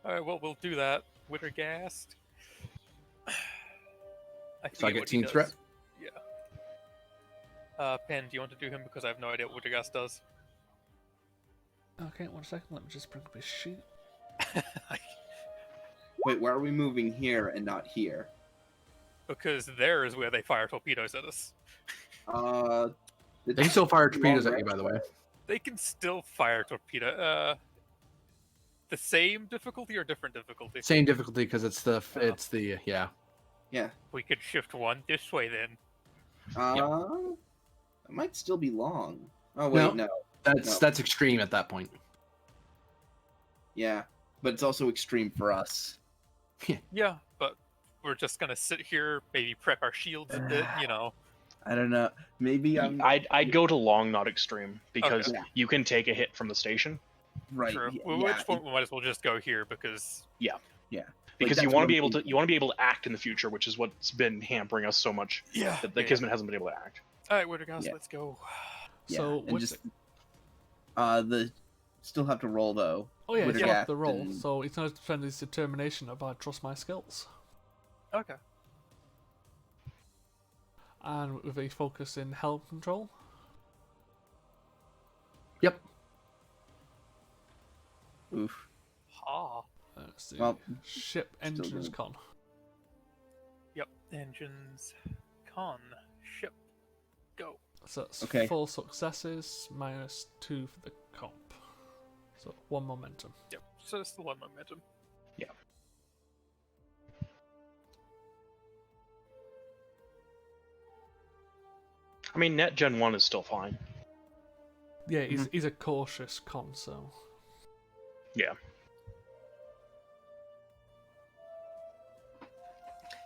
All right, well, we'll do that. Wittergast. So I forget get what he team does. threat? Yeah. Pen, do you want to do him because I have no idea what Wittergast does? Okay, 1 second. Let me just bring up his sheet. Wait, why are we moving here and not here? Because there is where they fire torpedoes at us. They can still fire torpedoes at you, by the way. They can still fire torpedo. The same difficulty or different difficulty? Same difficulty because it's the yeah. Yeah. We could shift 1 this way then. It might still be long. Oh wait, no. That's extreme at that point. Yeah, but it's also extreme for us. Yeah, but we're just gonna sit here, maybe prep our shields a bit, you know. I don't know. Maybe I'm I'd go to long, not extreme, because Okay. you can take a hit from the station. right. True. Yeah, We might as well just go here because Because that's you what want to I'm be able to thinking. you want to be able to act in the future, which is what's been hampering us so much. yeah. That the Kismet hasn't been able to act. All right, Wittergast, Yeah. let's go. Yeah, So, and what's just the still have to roll though. Oh yeah, With it's a off gap the roll, and- so it's not spend his determination of I trust my skills. Okay. And with a focus in helm control. Yep. Oof. Ah. Let's see. Well, Ship still engines good. con. Yep. Engines. Con. Ship. Go. So it's Okay. 4 successes minus 2 for the comp. So 1 momentum. Yep. So it's the one momentum. I mean, net Gen 1 is still fine. Yeah, he's a cautious con, so. Yeah.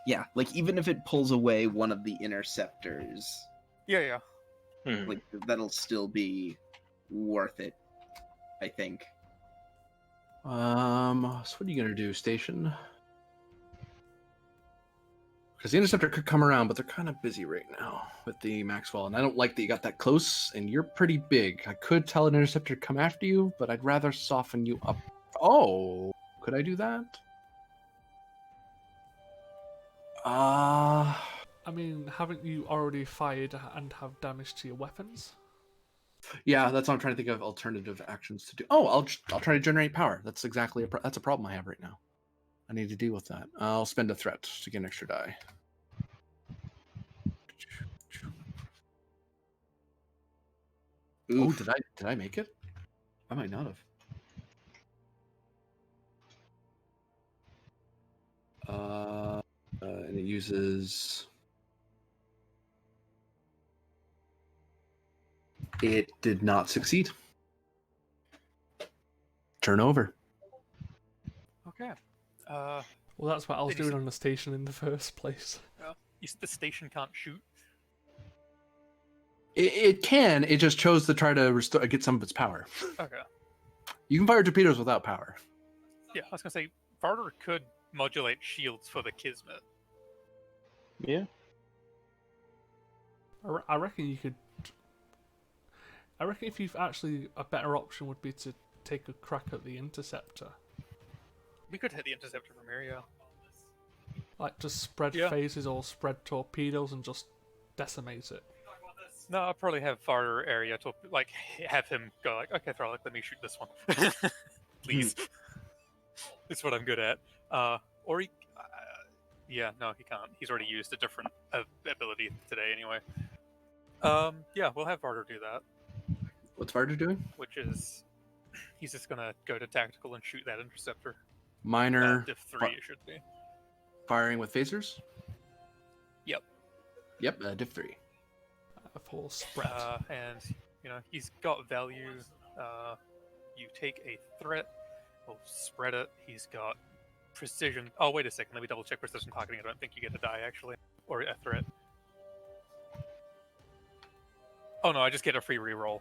Yeah, like even if it pulls away one of the interceptors, Yeah. Mhm. like that'll still be worth it, I think. So what are you gonna do, Station? Because the interceptor could come around, but they're kind of busy right now with the Maxwell, and I don't like that you got that close, and you're pretty big. I could tell an interceptor to come after you, but I'd rather soften you up. Oh, could I do that? I mean, haven't you already fired and have damage to your weapons? Yeah, that's what I'm trying to think of alternative actions to do. Oh, I'll try to generate power. That's exactly that's a problem I have right now. I need to deal with that. I'll spend a threat to get an extra die. Oh, Oof. did I make it? I might not have. And it uses. It did not succeed. Turn over. Okay. Well, that's what I was Did you doing see- on the station in the first place. The station can't shoot. It can. It just chose to try to restore, get some of its power. Okay. You can fire torpedoes without power. Yeah, I was gonna say Varder could modulate shields for the Kismet. Yeah. I reckon you could. I reckon if you've actually a better option would be to take a crack at the interceptor. We could hit the interceptor from here, yeah. Like just spread Yeah. phases or spread torpedoes and just decimate it. No, I'll probably have Varder area to like have him go like, okay, Thralic, let me shoot this one, please. It's what I'm good at. Or he, yeah, no, he can't. He's already used a different ability today anyway. Yeah, we'll have Varder do that, What's Varder doing? which is he's just gonna go to tactical and shoot that interceptor. Minor Diff 3 it should be. firing with phasers. Yep. Yep, diff 3. A full spread. And you know he's got value. You take a threat, we'll spread it. He's got precision. Oh wait a second, let me double check precision targeting. I don't think you get a die actually, or a threat. Oh no, I just get a free reroll,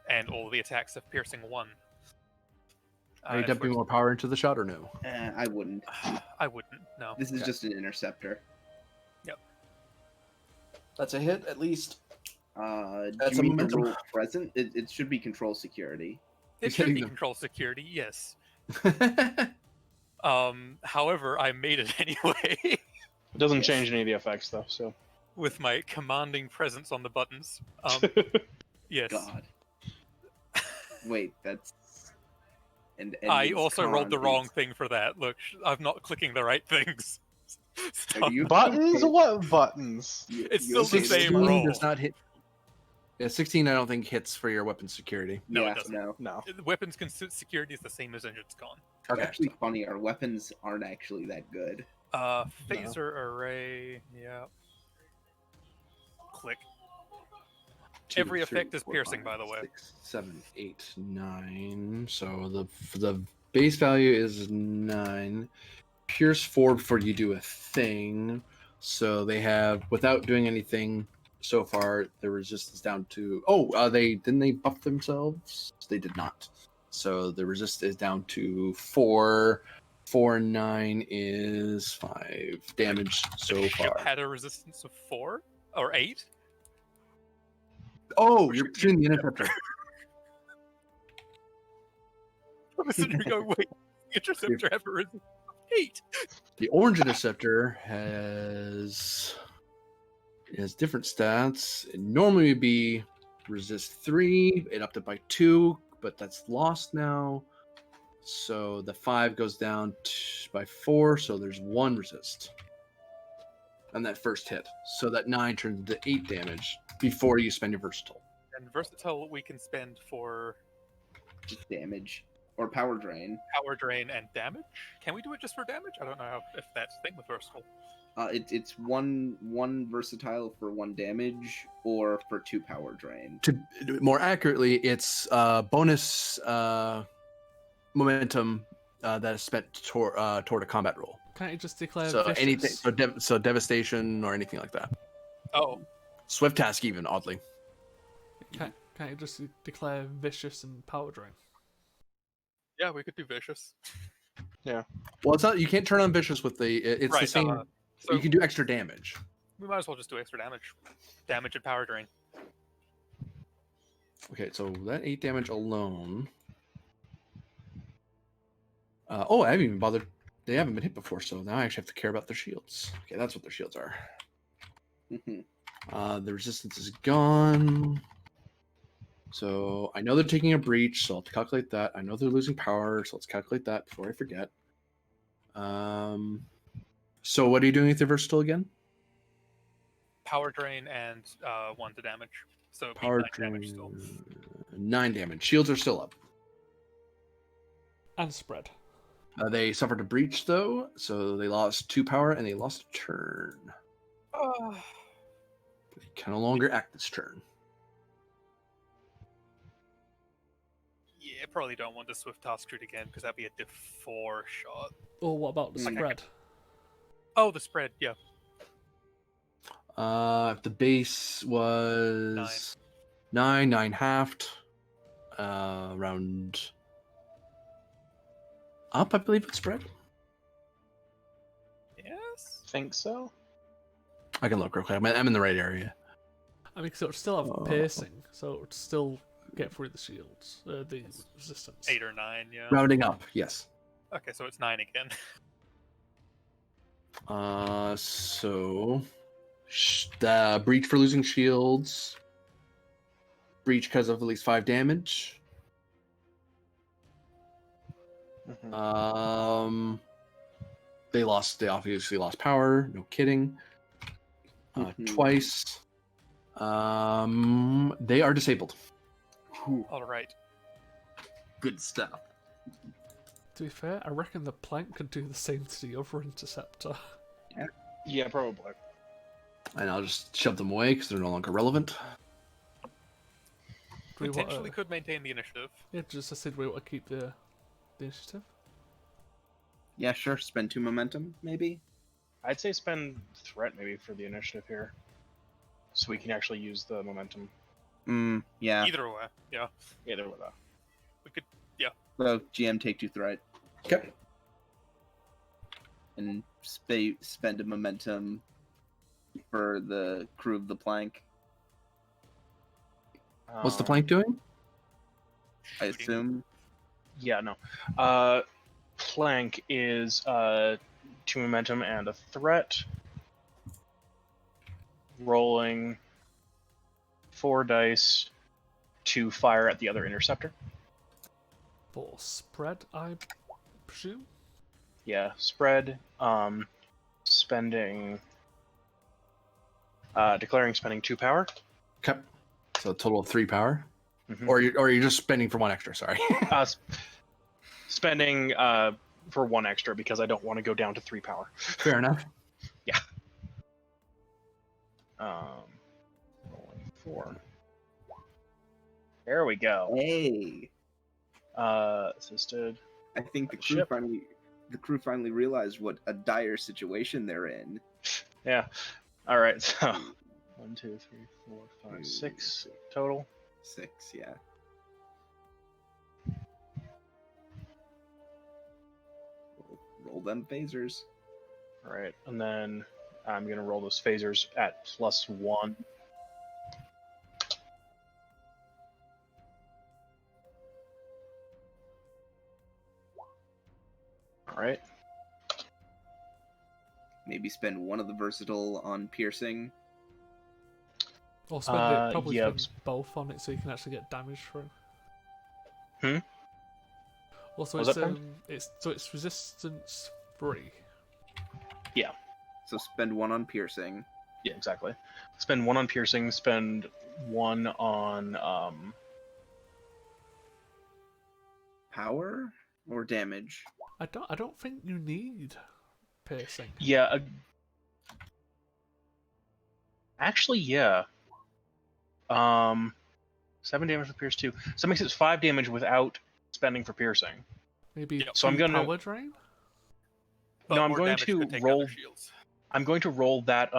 and all the attacks have piercing 1. Are you dumping more power into the shot or no? I wouldn't. I wouldn't. No. This is Okay. just an interceptor. That's a hit at least. Do That's you a mean momentum. to roll present? It should be control security. It He's should hitting be them. control security, yes. However, I made it anyway It doesn't change any of the effects though, so. with my commanding presence on the buttons. Yes. God. Wait, that's. And I enemy's also rolled the con wrong is- thing for that. Look, I'm not clicking the right things. Are Stop. you- Buttons? What buttons? It's you still the okay with same that? roll. does not hit. Yeah, 16 I don't think hits for your weapon security. No, it Yeah, doesn't. no. No. Weapons security is the same as engines con. It's actually funny. Our weapons aren't actually that good. Phaser array, yeah. Click. Every effect is piercing, by the way. 6, 7, 8, 9. So the base value is 9. Pierce 4 before you do a thing. So they have, without doing anything so far, the resistance down to. Oh, they buff themselves? They did not. So the resist is down to 4. 4 and 9 is 5 damage so The ship far. had a resistance of 4 or 8. Oh, you're shooting the interceptor. I'm sitting here going, wait, the interceptor have a resistance of 8. The orange interceptor has different stats. It normally would be resist 3. It upped it by 2, but that's lost now. So the 5 goes down by 4, so there's 1 resist. And that first hit. So that 9 turns into 8 damage. before you spend your versatile. And versatile we can spend for Just damage or power drain. power drain and damage. Can we do it just for damage? I don't know if that's the thing with versatile. It's one versatile for 1 damage or for 2 power drain. To more accurately, it's bonus momentum that is spent toward a combat roll. Can't you just declare So vicious? anything, so devastation or anything like that. Oh, Swift task, even oddly. Can't you just declare vicious and power drain? yeah, we could do vicious. Well, it's not. You can't turn on vicious with the. It's the Right, same. So you can do extra damage. we might as well just do extra damage. Damage and power drain. Okay, so that 8 damage alone. Oh, I haven't even bothered. They haven't been hit before, so now I actually have to care about their shields. Okay, that's what their shields are. The resistance is gone. So I know they're taking a breach, so I'll calculate that. I know they're losing power, so let's calculate that before I forget. So what are you doing with your versatile again? Power drain and 1 to damage. So it'd be Power 9 damage still. 9 damage. Shields are still up. And spread. They suffered a breach though, so they lost 2 power and they lost a turn. They can no longer act this turn. Yeah, probably don't want to swift task shoot again because that'd be a diff 4 shot. Or what about the Okay. spread? Oh, the spread, yeah. If the base was 9 halved, round up, I believe it's spread. Yes. Think so? I can look real quick. I'm in the right area. I mean, 'cause it would still have piercing, so it would still get through the shields, the resistance. 8 or 9, yeah. Rounding up, yes. Okay, so it's 9 again. So the breach for losing shields, breach because of at least 5 damage. Mhm. They obviously lost power. No kidding. Twice. They are disabled. All right. Good stuff. To be fair, I reckon the plank could do the same to the other interceptor. Yeah, probably. And I'll just shove them away because they're no longer relevant. Do we want Potentially could maintain the initiative. Yeah, just I said we want to keep the initiative. Yeah, sure. Spend 2 momentum, maybe. I'd say spend threat maybe for the initiative here, so we can actually use the momentum. Yeah. Either way, yeah. Either way, though. We could, So GM take 2 threat Okay. and spend a momentum for the crew of the plank. What's the plank doing? I shooting. assume. Yeah, no. Plank is 2 momentum and a threat. Rolling 4 dice to fire at the other interceptor. For spread, I presume? Yeah, spread. Spending. Declaring spending 2 power. Okay. So a total of 3 power. Mhm. Or you're just spending for 1 extra, sorry. Spending for 1 extra because I don't want to go down to 3 power. Fair enough. Rolling 4. There we go. Hey, Assisted. I think the crew Ship. finally realized what a dire situation they're in. Yeah. All right. So 1, 2, 3, 4, 5, 6 total. 6, yeah. Roll them phasers. All right, and then I'm gonna roll those phasers at +1. All right. Maybe spend 1 of the versatile on piercing. Or spend it, probably yeah. spend both on it so you can actually get damage through. Hmm? Also, Was it's that Ben? it's resistance 3. So spend 1 on piercing. Yeah, exactly. Spend 1 on piercing. Spend 1 on Power or damage? I don't think you need piercing. Yeah. Actually, yeah. 7 damage with pierce 2. So that makes it 5 damage without spending for piercing. Maybe Yep. So I'm gonna- power drain. But No, I'm more going damage to could take roll- other shields. I'm going to roll that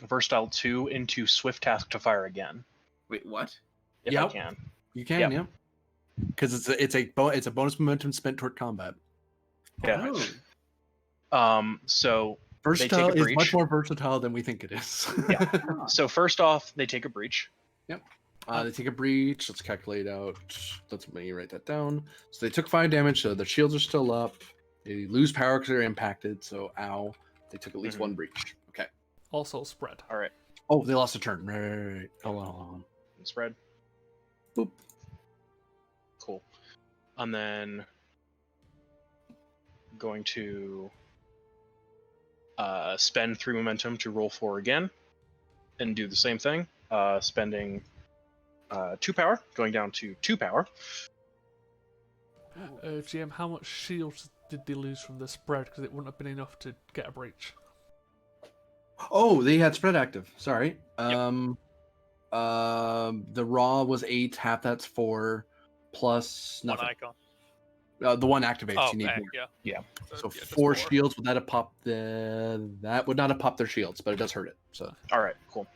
versatile 2 into swift task to fire again, Wait, what? if Yep. I can. You can, Yep. yeah. Because it's a bonus momentum spent toward combat. Yeah. Oh. So Versatile is much breach. more versatile than we think it is. Yeah. So first off, they take a breach. They take a breach. Let's calculate out. Let me write that down. So they took 5 damage. So their shields are still up. They lose power because they're impacted. So ow. They took at least Mhm. 1 breach. Okay. Also spread. All right. Oh, they lost a turn. Right. Hold on. Spread. Boop. Cool. And then going to spend 3 momentum to roll 4 again, and do the same thing. Spending 2 power, going down to 2 power. GM, how much shields did they lose from the spread? Because it wouldn't have been enough to get a breach. Oh, they had spread active. Sorry. The raw was 8. Half that's 4. Plus One nothing. icon. The one activates. Oh, You need heck, more. yeah. Yeah. So yeah, just 4 shields would that have popped that would not have popped their shields, but it does hurt it. So All right. Cool.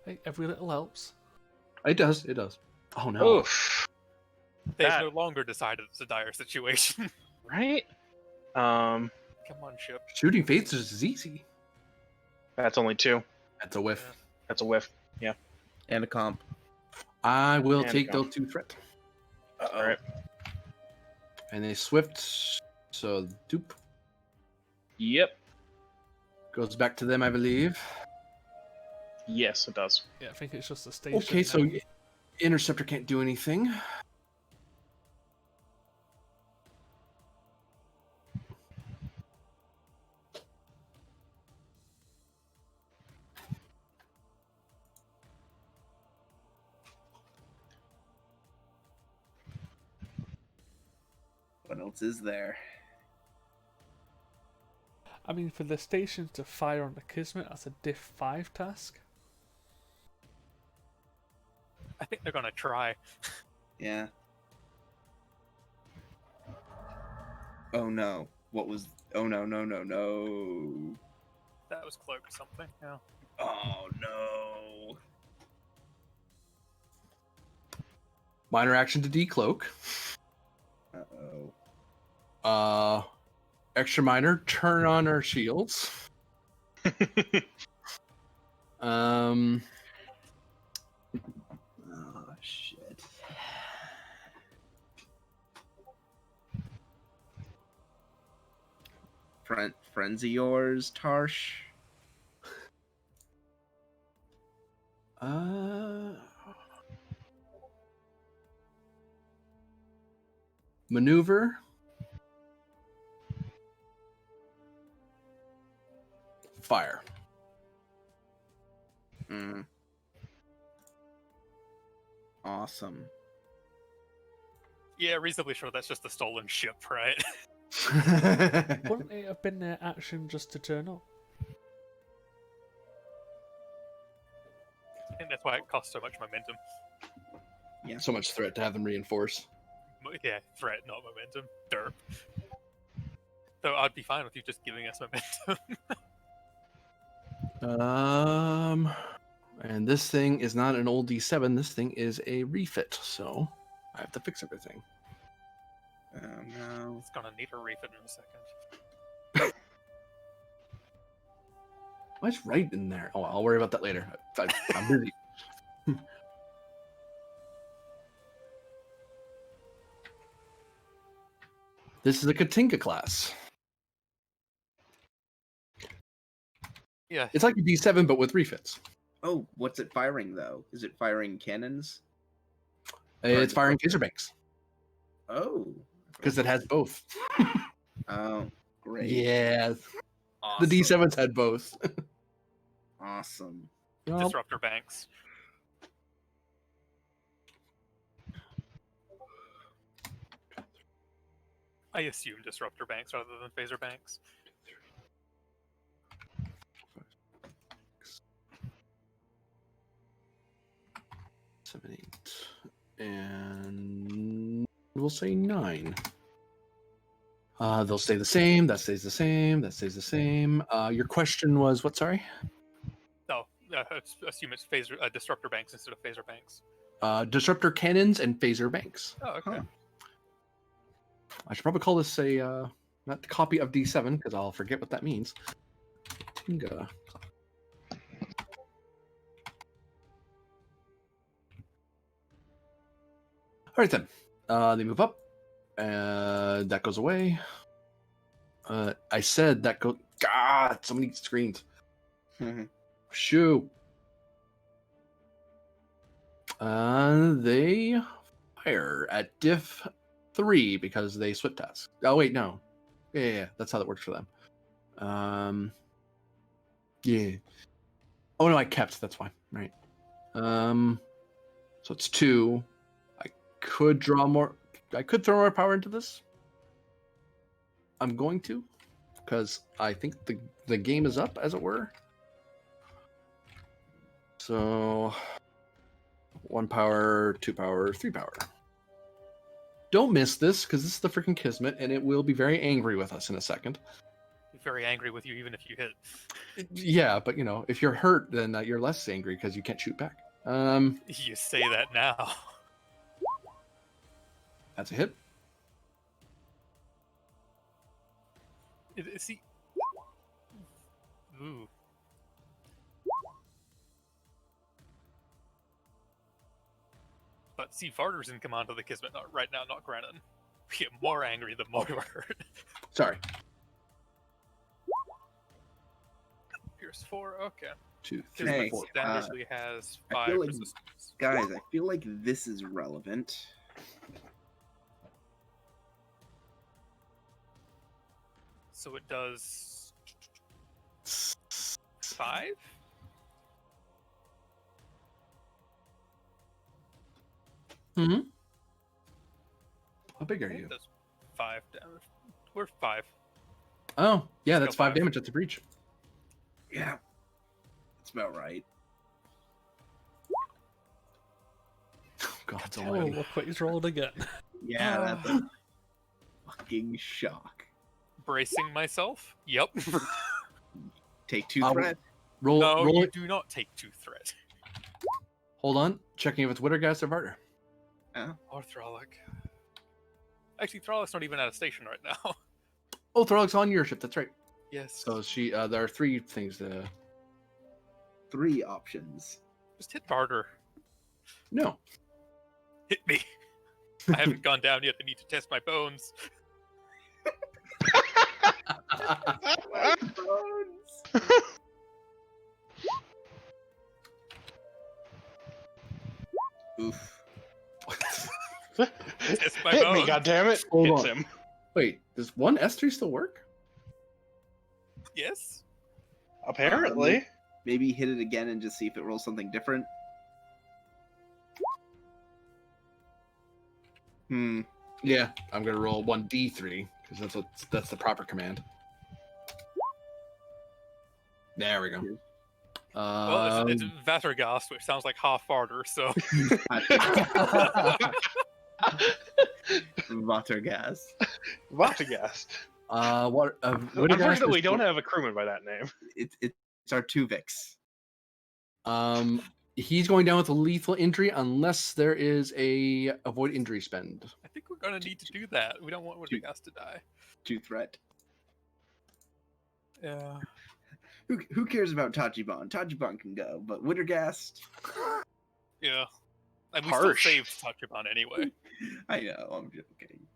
Hey, every little helps. it does. It does. Oh no. Oof. They've That- no longer decided it's a dire situation. Right. Come on, ship. Shooting fates is easy. That's only 2. That's a whiff. That's a whiff. And a comp. I will And take go. those 2 threat. All right. And a swift. So dupe Yep. goes back to them, I believe. Yes, it does. Yeah, I think it's just a station. Okay, so now. interceptor can't do anything. What else is there? I mean, for the station to fire on the Kismet, that's a diff 5 task. I think they're gonna try. Yeah. Oh no. What was... Oh no, no, no, no. That was cloak or something. Yeah. Oh no. Minor action to decloak. Uh-oh. Extra minor, turn on our shields. Oh shit. Friends of yours, Tarsh? Maneuver. Fire. Mm. Awesome. Yeah, reasonably sure that's just a stolen ship, right? Wouldn't it have been their action just to turn up? I think that's why it costs so much momentum. So much threat to have them reinforce. Yeah, threat, not momentum. Derp. So I'd be fine with you just giving us momentum. And this thing is not an old D7. This thing is a refit, so I have to fix everything. Oh no. It's gonna need a refit in a second. What's right in there? Oh, I'll worry about that later. I'm busy. This is a Katinka class. Yeah. It's like a D7, but with refits. Oh, what's it firing though? Is it firing cannons? It's firing taser banks Oh. because it has both. Oh, great. Yeah, Awesome. the D7s had both. Awesome. Yup. Disruptor Banks. I assume Disruptor Banks rather than Phaser Banks. Seven, 8, and we'll say 9. They'll stay the same. That stays the same. That stays the same. Your question was what? Sorry. No, assume it's Phaser Disruptor Banks instead of Phaser Banks. Disruptor cannons and phaser banks. Oh, okay. Huh. I should probably call this a not the copy of D7 because I'll forget what that means. Tinga. All right then. They move up. That goes away. I said that go. God, so many screens. Shoo. They fire at diff 3 because they split task. Oh wait, no. Yeah, that's how that works for them. Yeah. Oh no, I kept. That's fine. Right. So it's 2. I could draw more. I could throw more power into this. I'm going to, because I think the game is up, as it were. So 1 power, 2 power, 3 power. Don't miss this, because this is the freaking Kismet, and it will be very angry with us in a second. Be very angry with you even if you hit. Yeah, but you know, if you're hurt, then you're less angry because you can't shoot back. You say that now. That's a hit. See. Ooh. But see, Varder's in command of the Kismet right now, not Grennan. We get more angry the more we're hurt. Sorry. Pierce 4, okay. 2, 3, Kismet 4. standardly has I 5 feel like- resistance. Guys, I feel like this is relevant. So it does 5? Hmm. How big are It you? does 5 damage. We're 5. Oh, yeah, Let's that's go 5 5. damage at the breach. Yeah. That's about right. God, it's Oh, already. look what he's rolled again. Yeah, that's a fucking shock. Bracing myself? Yep. Take 2 Um, threat. Roll, No, roll you it. do not take 2 threat. Hold on. Checking if it's Wittergast or Varder. Or Thralic. Actually, Thralic's not even at a station right now. Oh, Thorlik's on your ship. That's right. Yes. So there are 3 things. 3 options. Just hit Barter. No. Hit me. I haven't gone down yet. I need to test my bones. Oof. Test my Hit bones. me, goddammit! Hold Hits on. him. Wait, does one S3 still work? Yes. Apparently. Maybe hit it again and just see if it rolls something different. Yeah, I'm gonna roll 1d3 because that's the proper command. There we go. Well, it's Vatergast, which sounds like half Barter, so. Watergas. Vatagast. What? Unfortunately, we don't have a crewman by that name. It's our Tuvix. He's going down with a lethal injury unless there is a avoid injury spend. I think we're gonna need to do that. We don't want Vatergast to die. 2 threat. Yeah. Who cares about Tachibana? Tachibana can go, but Wittergast. Yeah. And we Harsh. still saved Tachibana anyway. I know, I'm joking.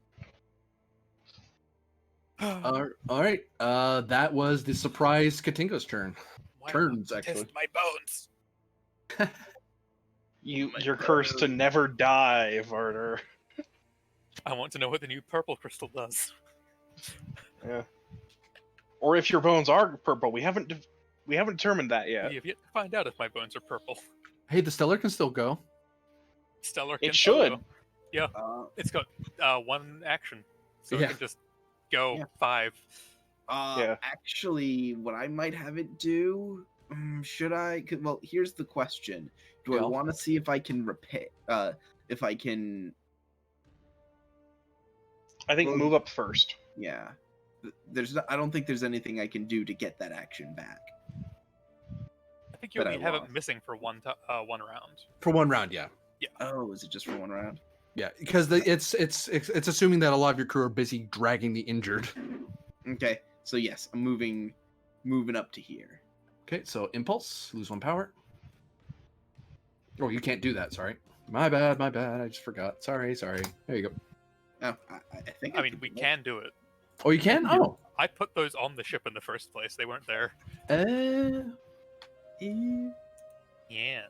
All right. That was the surprise Katinko's turn. Why Turns not actually. Test my bones. You're cursed to never die, Varder. I want to know what the new purple crystal does. Yeah. Or if your bones are purple, we haven't We haven't determined that yet. We have yet to find out if my bones are purple. Hey, the Stellar can still go. Stellar It can should. go. Yeah, Uh, it's got one action, so Yeah. it can just go Yeah. 5. Yeah. Actually, what I might have it do, should I? Well, here's the question: do I Go. want to see if I can repair? If I can, I think Well- move up first. yeah. I don't think there's anything I can do to get that action back. I think you But I only have it lost. missing for one round. For one round, yeah. Oh, is it just for one round? Yeah, because it's assuming that a lot of your crew are busy dragging the injured. Okay, so yes, I'm moving up to here. Okay, so impulse, lose 1 power. Oh, you can't do that. Sorry, my bad. I just forgot. Sorry. There you go. Oh, I think. I mean, we can do it. Oh, you can. Oh, I put those on the ship in the first place. They weren't there. Yeah.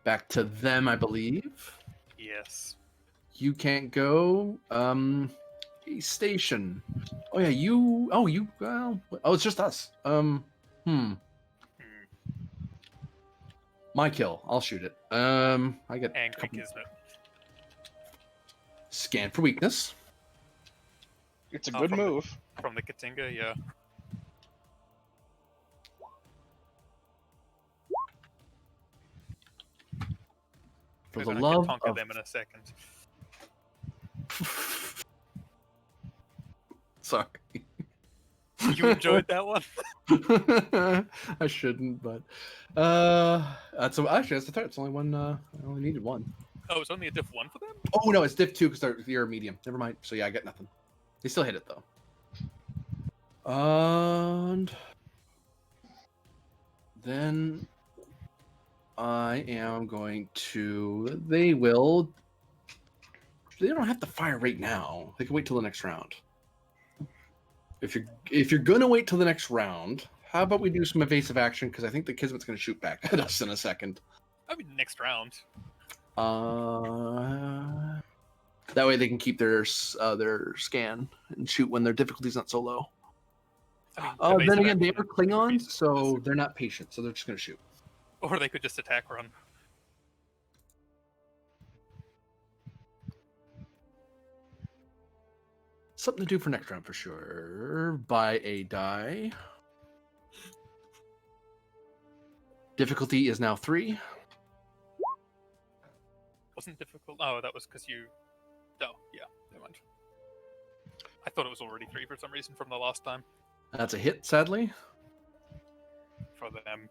Back to them, I believe. Yes. You can't go. A station. Oh yeah, you. Oh, you. Well. Oh, it's just us. My kill. I'll shoot it. I get Angry couple- Kismet. scan for weakness. It's a Oh, good from the- move. From the Katinga, yeah. For We're the gonna love Tonka of. them in a second. Sorry. You enjoyed that one? I shouldn't, but that's actually that's the third. It's only one. I only needed one. Oh, it's only a diff 1 for them? Oh no, it's diff 2 because you're a medium. Never mind. So yeah, I get nothing. They still hit it though. And then I am going to. They will. They don't have to fire right now. They can wait till the next round. If you're gonna wait till the next round, how about we do some evasive action? Because I think the Kismet's gonna shoot back at us in a second. I mean, next round. That way they can keep their scan and shoot when their difficulty's not so low. I mean, Then evasive again, they action are would be Klingons, super so aggressive. they're not patient, so they're just gonna shoot. Or they could just attack run. Something to do for next round for sure. Buy a die. Difficulty is now 3. Wasn't difficult. Oh, that was because you. Oh, yeah. Never mind. I thought it was already 3 for some reason from the last time. That's a hit, sadly. For them.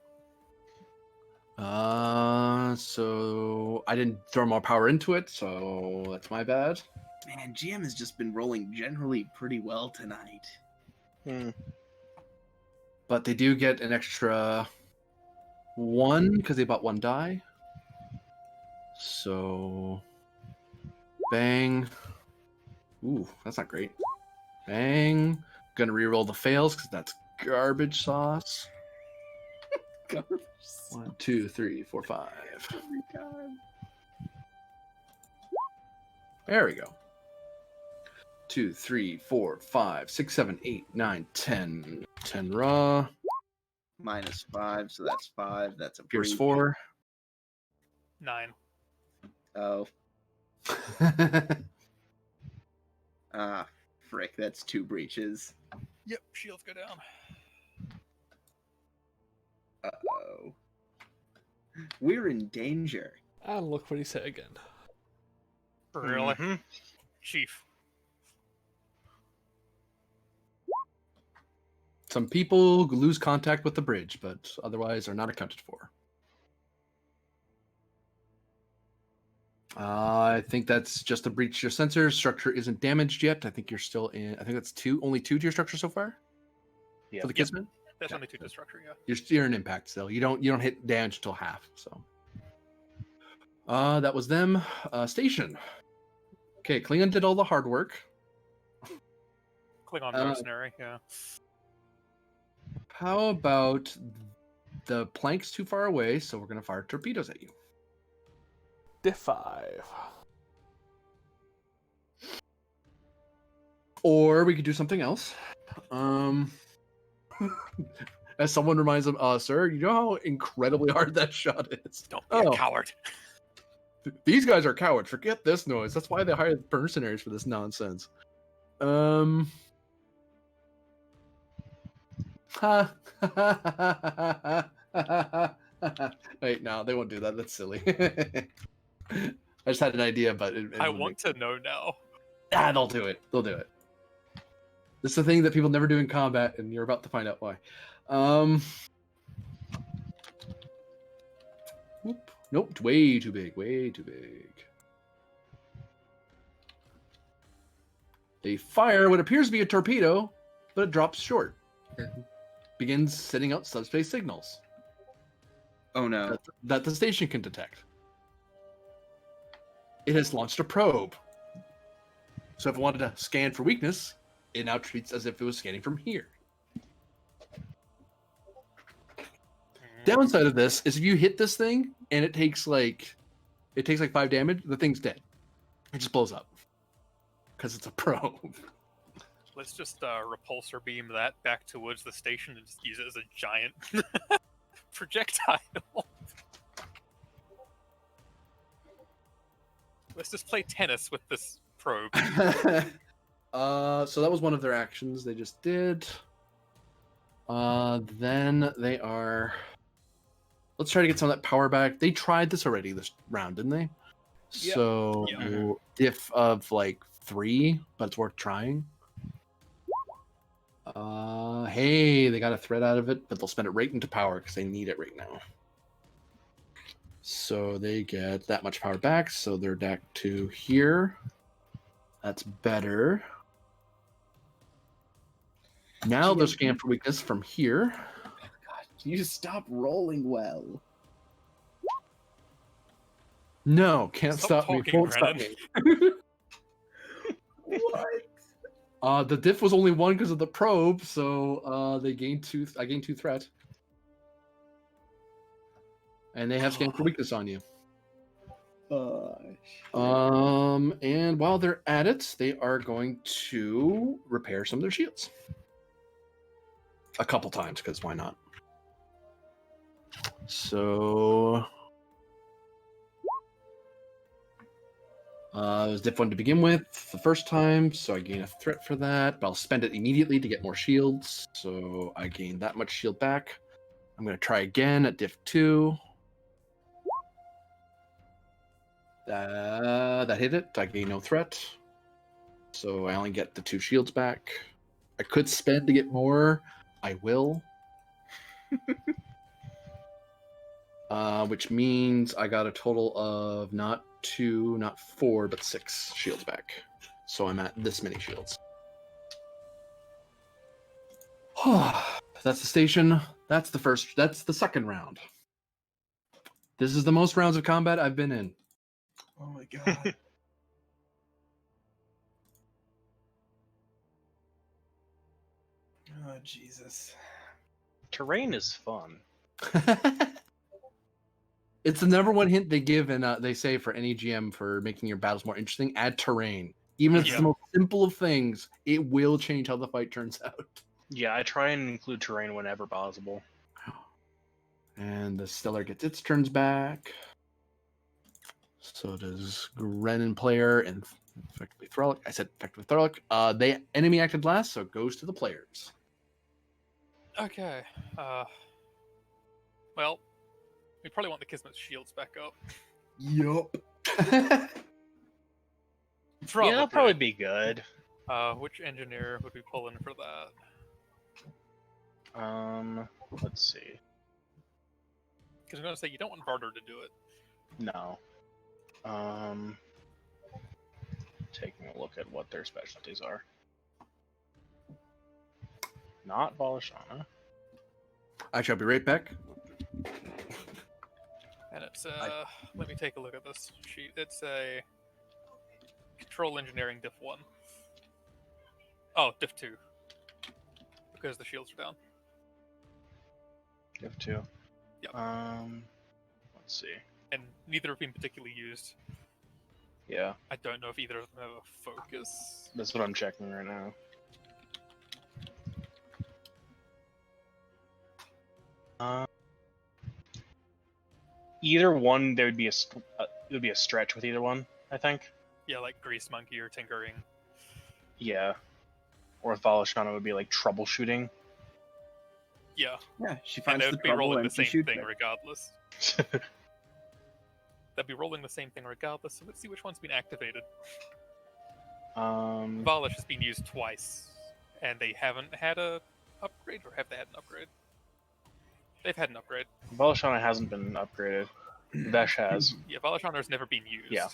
So I didn't throw more power into it, so that's my bad. Man, GM has just been rolling generally pretty well tonight. But they do get an extra 1 because they bought 1 die. So bang. Ooh, that's not great. Bang. Gonna reroll the fails because that's garbage sauce. 1, 2, 3, 4, 5. Every time. There we go. 2, 3, 4, 5, 6, 7, 8, 9, 10. 10 raw. -5, so that's 5. That's a Pierce breach. 4. 9. Oh, frick, that's 2 breaches. Yep, shields go down. Uh-oh. We're in danger. And look what he said again. Really? Mhm. Chief. Some people lose contact with the bridge, but otherwise are not accounted for. I think that's just a breach to your sensors. Structure isn't damaged yet. I think you're still in. I think that's only 2 to your structure so far. Yeah. For the Kismet, That's Okay. only 2 to structure, yeah. you're an impact still. You don't hit damage until half. So, that was them. Station. Okay, Klingon did all the hard work. Klingon Uh, mercenary, yeah. How about the plank's too far away, so we're gonna fire torpedoes at you. Diff 5. Or we could do something else. As someone reminds them, sir, you know how incredibly hard that shot is? Don't be a coward. These guys are cowards. Forget this noise. That's why they hired mercenaries for this nonsense. Wait, no, they won't do that. That's silly. I just had an idea, but I want to know now. They'll do it. They'll do it. This is the thing that people never do in combat, and you're about to find out why. Nope, way too big. Way too big. They fire what appears to be a torpedo, but it drops short. Begins sending out subspace signals. Oh no. That the station can detect. It has launched a probe. So if it wanted to scan for weakness, it now treats as if it was scanning from here. Downside of this is if you hit this thing and it takes like 5 damage, the thing's dead. It just blows up. Because it's a probe. Let's just repulsor beam that back towards the station and just use it as a giant projectile. Let's just play tennis with this probe. So that was one of their actions they just did. Then they are... Let's try to get some of that power back. They tried this already this round, didn't they? Yeah. So, Yeah. diff of like 3, but it's worth trying. Hey, they got a threat out of it, but they'll spend it right into power because they need it right now. So they get that much power back, so they're back to here. That's better. Now they're scanned for weakness from here. God, you just stop rolling well. No, can't Stop stop me. talking, Won't stop Brennan. me. What? The diff was only 1 because of the probe, so they gained 2. I gained 2 threat. And they have scan for weakness on you. And while they're at it, they are going to repair some of their shields. A couple times, because why not? So it was diff 1 to begin with the first time, so I gain a threat for that, but I'll spend it immediately to get more shields, so I gain that much shield back. I'm going to try again at diff 2. That hit it. I gain no threat, so I only get the 2 shields back. I could spend to get more. I will. Which means I got a total of not 2, not 4, but 6 shields back. So I'm at this many shields. That's the station. That's the second round. This is the most rounds of combat I've been in. Oh my god. Oh Jesus. Terrain is fun. It's the number 1 hint they give, and they say for any GM for making your battles more interesting, add terrain. Even if it's the most simple of things, it will change how the fight turns out. Yeah, I try and include terrain whenever possible. And the Stellar gets its turns back. So does Grennan player and effectively Thralic. I said effectively Thralic. They enemy acted last, so it goes to the players. Okay. Well, we probably want the Kismet's shields back up. Yup. Yeah, that'll probably be good. Which engineer would we pull in for that? Let's see. Because I'm gonna say you don't want Varder to do it. No. Taking a look at what their specialties are. Not Volashana. Actually, I'll be right back. And it's let me take a look at this sheet. It's a control engineering diff 1. Oh, diff 2. Because the shields are down. Diff 2. Yep. Let's see. And neither have been particularly used. Yeah, I don't know if either of them have a focus. that's what I'm checking right now. Either one, there would be it would be a stretch with either one. I think. Yeah, like Grease Monkey or Tinkering. Yeah. Or with Valashana, it would be like troubleshooting. Yeah, Yeah, she and finds they the would be trouble rolling and the she same shoots thing it. regardless. They'd be rolling the same thing regardless, so let's see which one's been activated. Valish has been used twice, and they haven't had a upgrade, or have they had an upgrade? They've had an upgrade. Valashana hasn't been upgraded. Vesh has. Yeah, Valashana's never been used. Yeah.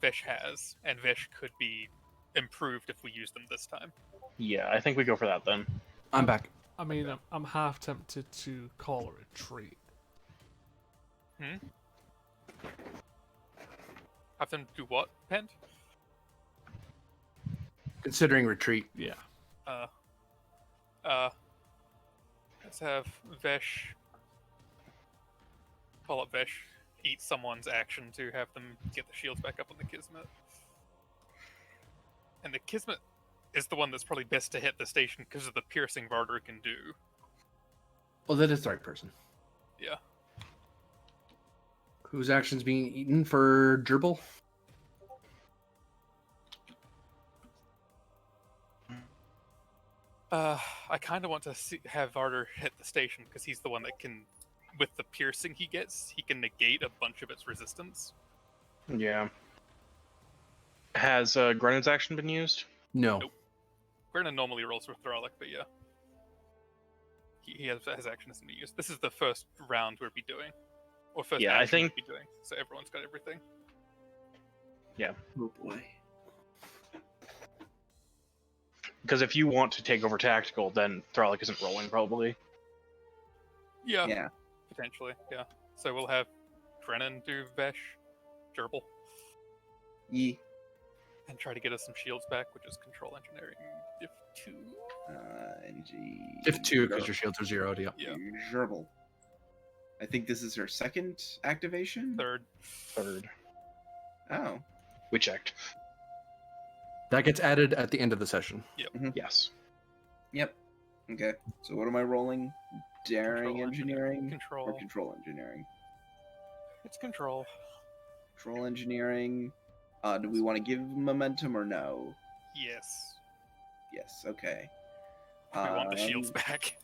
Vesh has, and Vesh could be improved if we use them this time. Yeah, I think we go for that then. I'm back. I mean, I'm half tempted to call a retreat. Have them do what, Pent? Considering retreat. Yeah. Let's have Vesh call up Vesh, eat someone's action to have them get the shields back up on the Kismet. And the Kismet is the one that's probably best to hit the station because of the piercing Varder can do. Well, that is the right person. Yeah. Whose action's being eaten for Gerbil? I kind of want to have Varder hit the station because he's the one that can, with the piercing he gets, he can negate a bunch of its resistance. Yeah. Has Grenad's action been used? No. Nope. Grennan normally rolls with Thralic, but yeah. He has his action isn't being used. This is the first round we'll be doing. Or first Yeah, I action think- we'll be doing. So everyone's got everything. Oh boy. Because if you want to take over tactical, then Thralic isn't rolling, probably. Yeah, Yeah. potentially, yeah. So we'll have Grennan do Vesh, Gerbil, Ye. and try to get us some shields back, which is control engineering if 2. NG. If 2, because your shields are 0'd, yeah. Yeah. Gerbil. I think this is her second activation. Third. Oh. We checked. That gets added at the end of the session. Yes. Yep. Okay. So what am I rolling? Daring Control engineering Control. or control engineering? It's control. Control engineering. Do we want to give momentum or no? Yes. Yes. Okay. We want the shields back.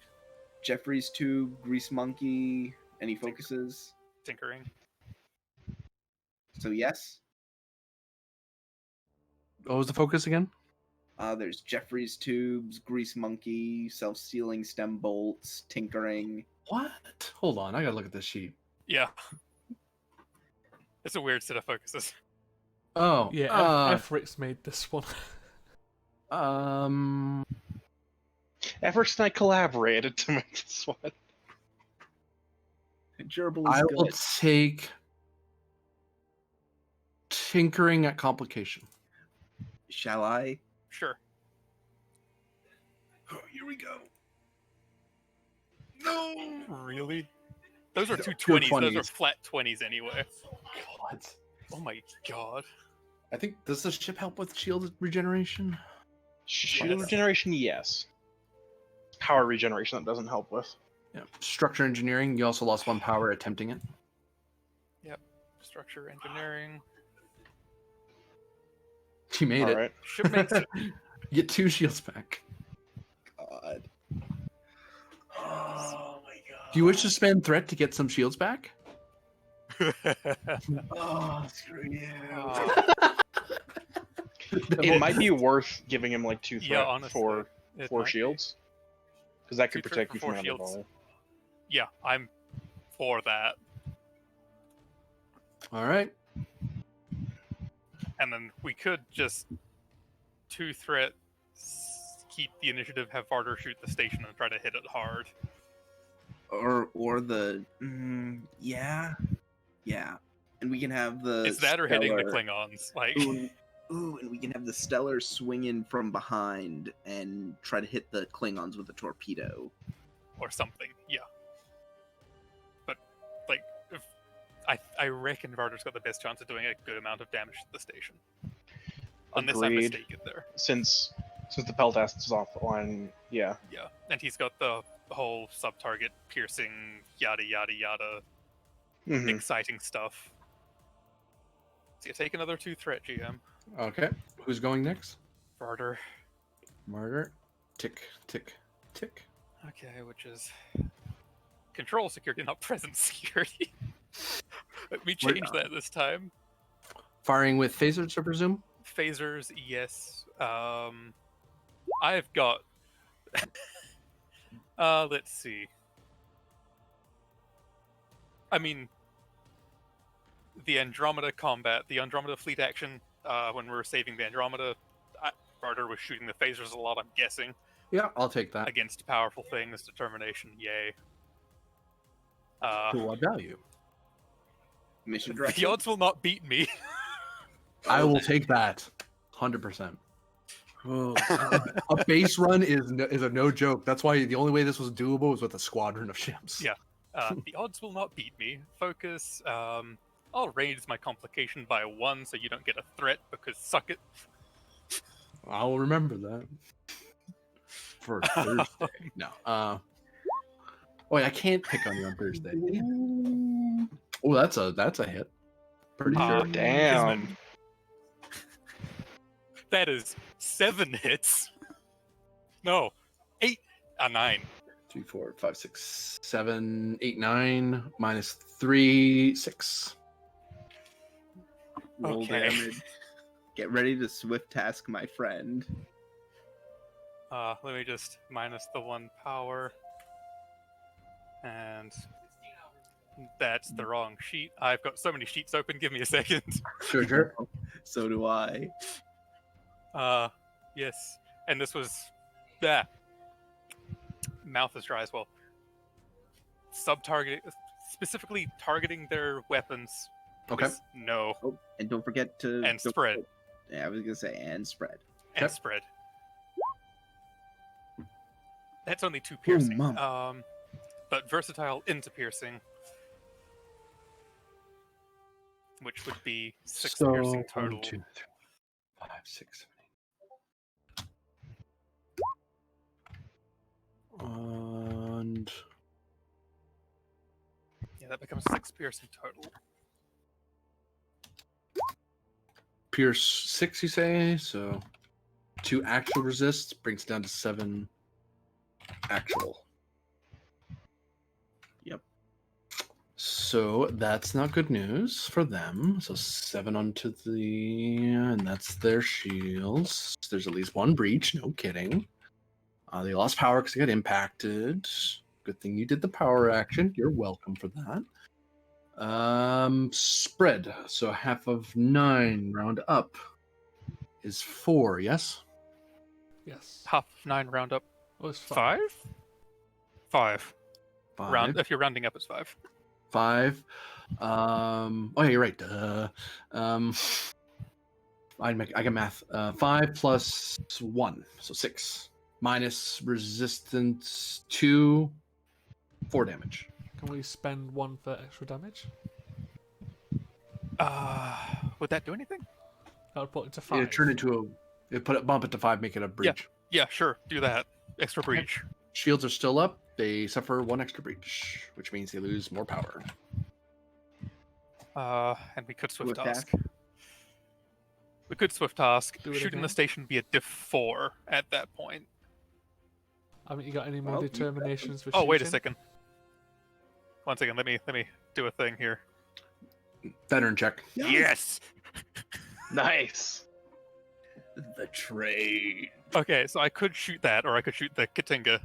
Jeffrey's tube, Grease Monkey. Any focuses? Tinkering. So yes. What was the focus again? There's Jeffrey's tubes, Grease Monkey, self-sealing stem bolts, tinkering. What? Hold on, I gotta look at this sheet. Yeah. It's a weird set of focuses. Oh, Yeah, Efrix made this one. Efforts and I collaborated to make this one. Gerbil I is will good. take tinkering at complication. Shall I? Sure. Oh, here we go. No! Really? Those are two Two 20s. Those are 20s. flat 20s anyway. What? Oh my god. I think, does the ship help with shield regeneration? Shield Yes. regeneration, yes. Power regeneration, that doesn't help with. Yeah. Structure engineering, you also lost 1 power attempting it. Structure engineering. You made it. Alright. Shipmates. You get 2 shields back. God. Oh my god. Do you wish to spend threat to get some shields back? Oh, screw you. It might be worth giving him like 2 threat Yeah, honestly. for It 4 might be. shields. Because that could 2 threat protect you for from 4 hand shields. volley. Yeah, I'm for that. All right. And then we could just 2 threat, keep the initiative, have Varder shoot the station and try to hit it hard. Or the yeah. And we can have the It's that or hitting the Stellar- Klingons. Like, Ooh, and we can have the Stellar swing in from behind and try to hit the Klingons with a torpedo. or something. Yeah. But like, if I reckon Varder's got the best chance of doing a good amount of damage to the station. Unless I'm Agreed. mistaken there. Since the Peltast is offline, yeah. Yeah. And he's got the whole sub-target piercing, yada yada yada, Mhm. exciting stuff. So you take another 2 threat, GM. Okay. Who's going next? Varder. Martyr. Tick, tick, tick. Okay, which is control security, not present security. Let me change that this time. Firing with phasers, I presume? Phasers, yes. I've got. Let's see. I mean, the Andromeda combat, the Andromeda fleet action, when we were saving the Andromeda, Barter was shooting the phasers a lot, I'm guessing. Yeah, I'll take that. Against powerful things, determination, yay. To what value? Mission The direction. odds will not beat me. I will take that. 100%. Oh, a base run is a no joke. That's why the only way this was doable was with a squadron of ships. Yeah. The odds will not beat me. Focus. I'll raise my complication by 1 so you don't get a threat because suck it. I will remember that. For Thursday. No. Oh, wait, I can't pick on you on Thursday. Oh, that's a hit. Pretty sure. Damn. Kismet. That is 7 hits. No, 8. 9. 2, 4, 5, 6, 7, 8, 9, minus 3, 6. Roll Okay. damage. Get ready to swift task my friend. Let me just minus the 1 power. And that's the wrong sheet. I've got so many sheets open, give me a second. Sure. So do I. Yes. And this was mouth is dry as well. Sub-target, specifically targeting their weapons. Okay. is no. Oh, and don't forget to And don't- spread. Yeah, I was gonna say and spread. And Okay. spread. That's only 2 piercing. mama. But versatile into piercing. Which would be 6 piercing total. 1, 2, 3, 5, 6, 7, 8. And Yeah, that becomes 6 piercing total. Pierce 6, you say? So 2 actual resists brings it down to 7 actual. Yep. So that's not good news for them. So 7 onto and that's their shields. There's at least 1 breach, no kidding. They lost power because they got impacted. Good thing you did the power action. You're welcome for that. Spread. So half of 9 round up is 4, yes? Yes. Half 9 round up. Oh, it's 5? 5. 5. Round if you're rounding up, it's 5. 5. Oh yeah, you're right. I got math. 5 plus 1, so 6. Minus resistance 2, 4 damage. Can we spend 1 for extra damage? Would that do anything? That would put it to 5. Yeah, turn into bump it to 5, make it a breach. Yeah, sure. Do that. Extra breach. Shields are still up. They suffer 1 extra breach, which means they lose more power. And we could swift Swift task. task. We could swift task. Do it Shooting again. the station be a diff 4 at that point. Haven't you got any more Well, you- determinations for Oh, wait a shooting? second. One second. Let me do a thing here. Veteran check. Yes. Nice. The trade. Okay, so I could shoot that, or I could shoot the Katinga.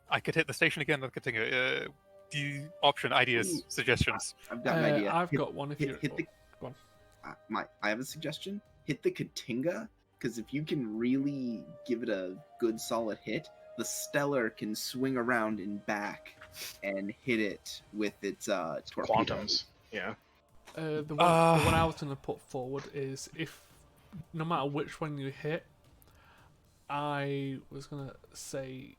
I could hit the station again with Katinga. The option, ideas, Ooh. suggestions. I've got an idea. I've Hit- got one if hit- you hit the- go on. I have a suggestion. Hit the Katinga, because if you can really give it a good solid hit, the Stellar can swing around and back and hit it with its torpedoes. Quantums. Yeah. The one I was going to put forward is if no matter which one you hit, I was going to say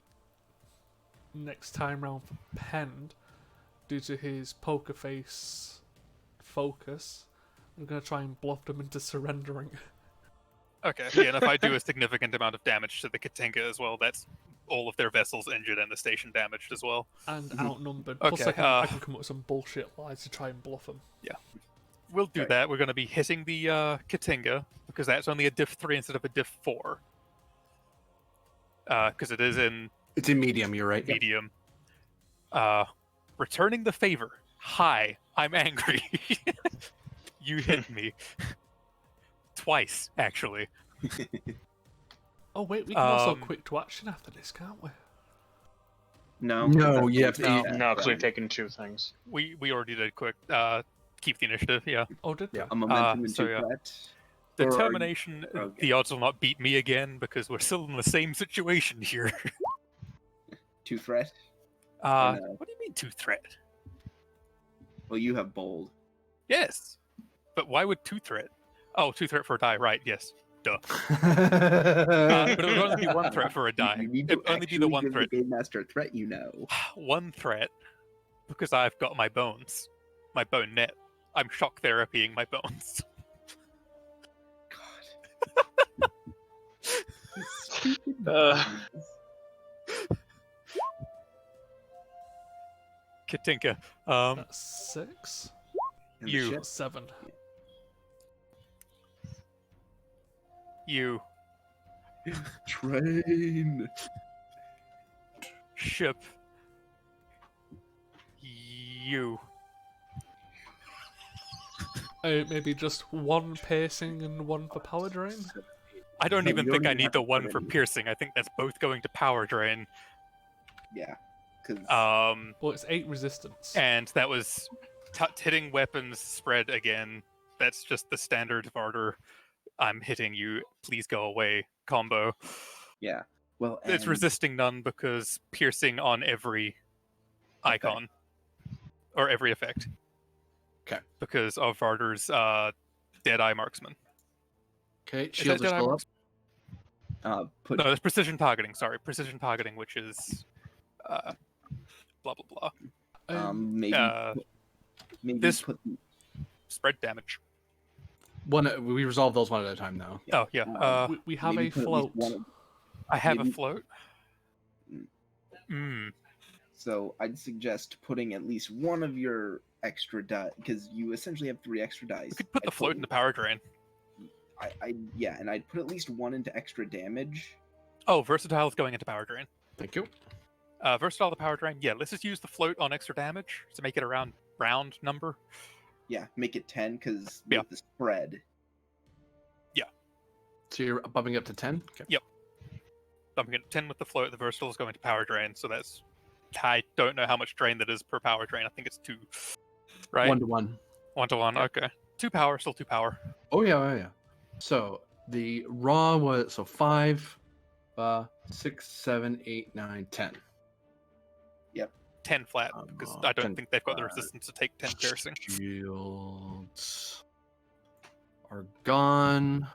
next time round for Pend, due to his poker face focus, I'm going to try and bluff them into surrendering. Okay, yeah, and if I do a significant amount of damage to the Katinga as well, that's all of their vessels injured and the station damaged as well. And outnumbered. Okay, Plus, I can come up with some bullshit lies to try and bluff them. We'll do Okay. that. We're going to be hitting the Katinga, because that's only a diff 3 instead of a diff 4. Because it is in It's in medium. You're right. medium. Returning the favor. Hi, I'm angry. You hit me. Twice, actually. Oh wait, we can also Um, quick to action after this, can't we? No. No, that's you have to- yeah, No, because right. we've taken 2 things. We already did quick. Keep the initiative, yeah. Oh, did we? Yeah. A momentum so into yeah. threat. Or are you- Determination, okay. the odds will not beat me again, because we're still in the same situation here. 2 threat. Uh, no? What do you mean 2 threat? Well, you have bold. Yes. But why would 2 threat? Oh, 2 threat for a die, right, yes. Duh. But it would only be 1 threat for a die. You need It to would only be the actually 1 give threat. the game master a threat, you know. 1 threat, because I've got my bones. My bone net. I'm shock therapying my bones. God. Stupid Uh. bones. Katinka, That's 6. And the you. ship- 7. you, Train. ship, you. Maybe just 1 piercing and 1 for power drain. I don't No, even you think don't I even need have the to 1 put for it in. piercing. I think that's both going to power drain. Yeah. Because Well, it's 8 resistance. And that was hitting weapons spread again. That's just the standard Varder. I'm hitting you. Please go away combo. yeah. Well, It's and- resisting none because piercing on every icon or every effect. Okay. Because of Varder's Deadeye Marksman. Okay, Is shields that are Deadeye still up. Marksman? put No, there's precision targeting. Sorry, precision targeting, which is blah blah blah. maybe uh, maybe this- put Spread damage. We resolve those one at a time now. Oh yeah. We have maybe a put at float. least one- I have a maybe- float. Mm. Hmm. So I'd suggest putting at least one of your extra die, because you essentially have 3 extra dice. We could put the I'd float in the power drain. yeah, and I'd put at least 1 into extra damage. Oh, versatile is going into power drain. Thank you. Versatile the power drain. Yeah, let's just use the float on extra damage to make it a round number. Yeah, make it 10 because Yeah. with the spread. So you're bumping up to 10? Okay. I'm getting 10 with the float. The versatile is going to power drain, so that's. I don't know how much drain that is per power drain. I think it's 2. Right? 1 to 1. 1 to 1. Okay. 2 power, still 2 power. Oh yeah, oh yeah. So the raw was 5, 6, 7, 8, 9, 10. 10 flat, because I 10 don't think they've got the flat. resistance to take 10 piercing. Shields are gone.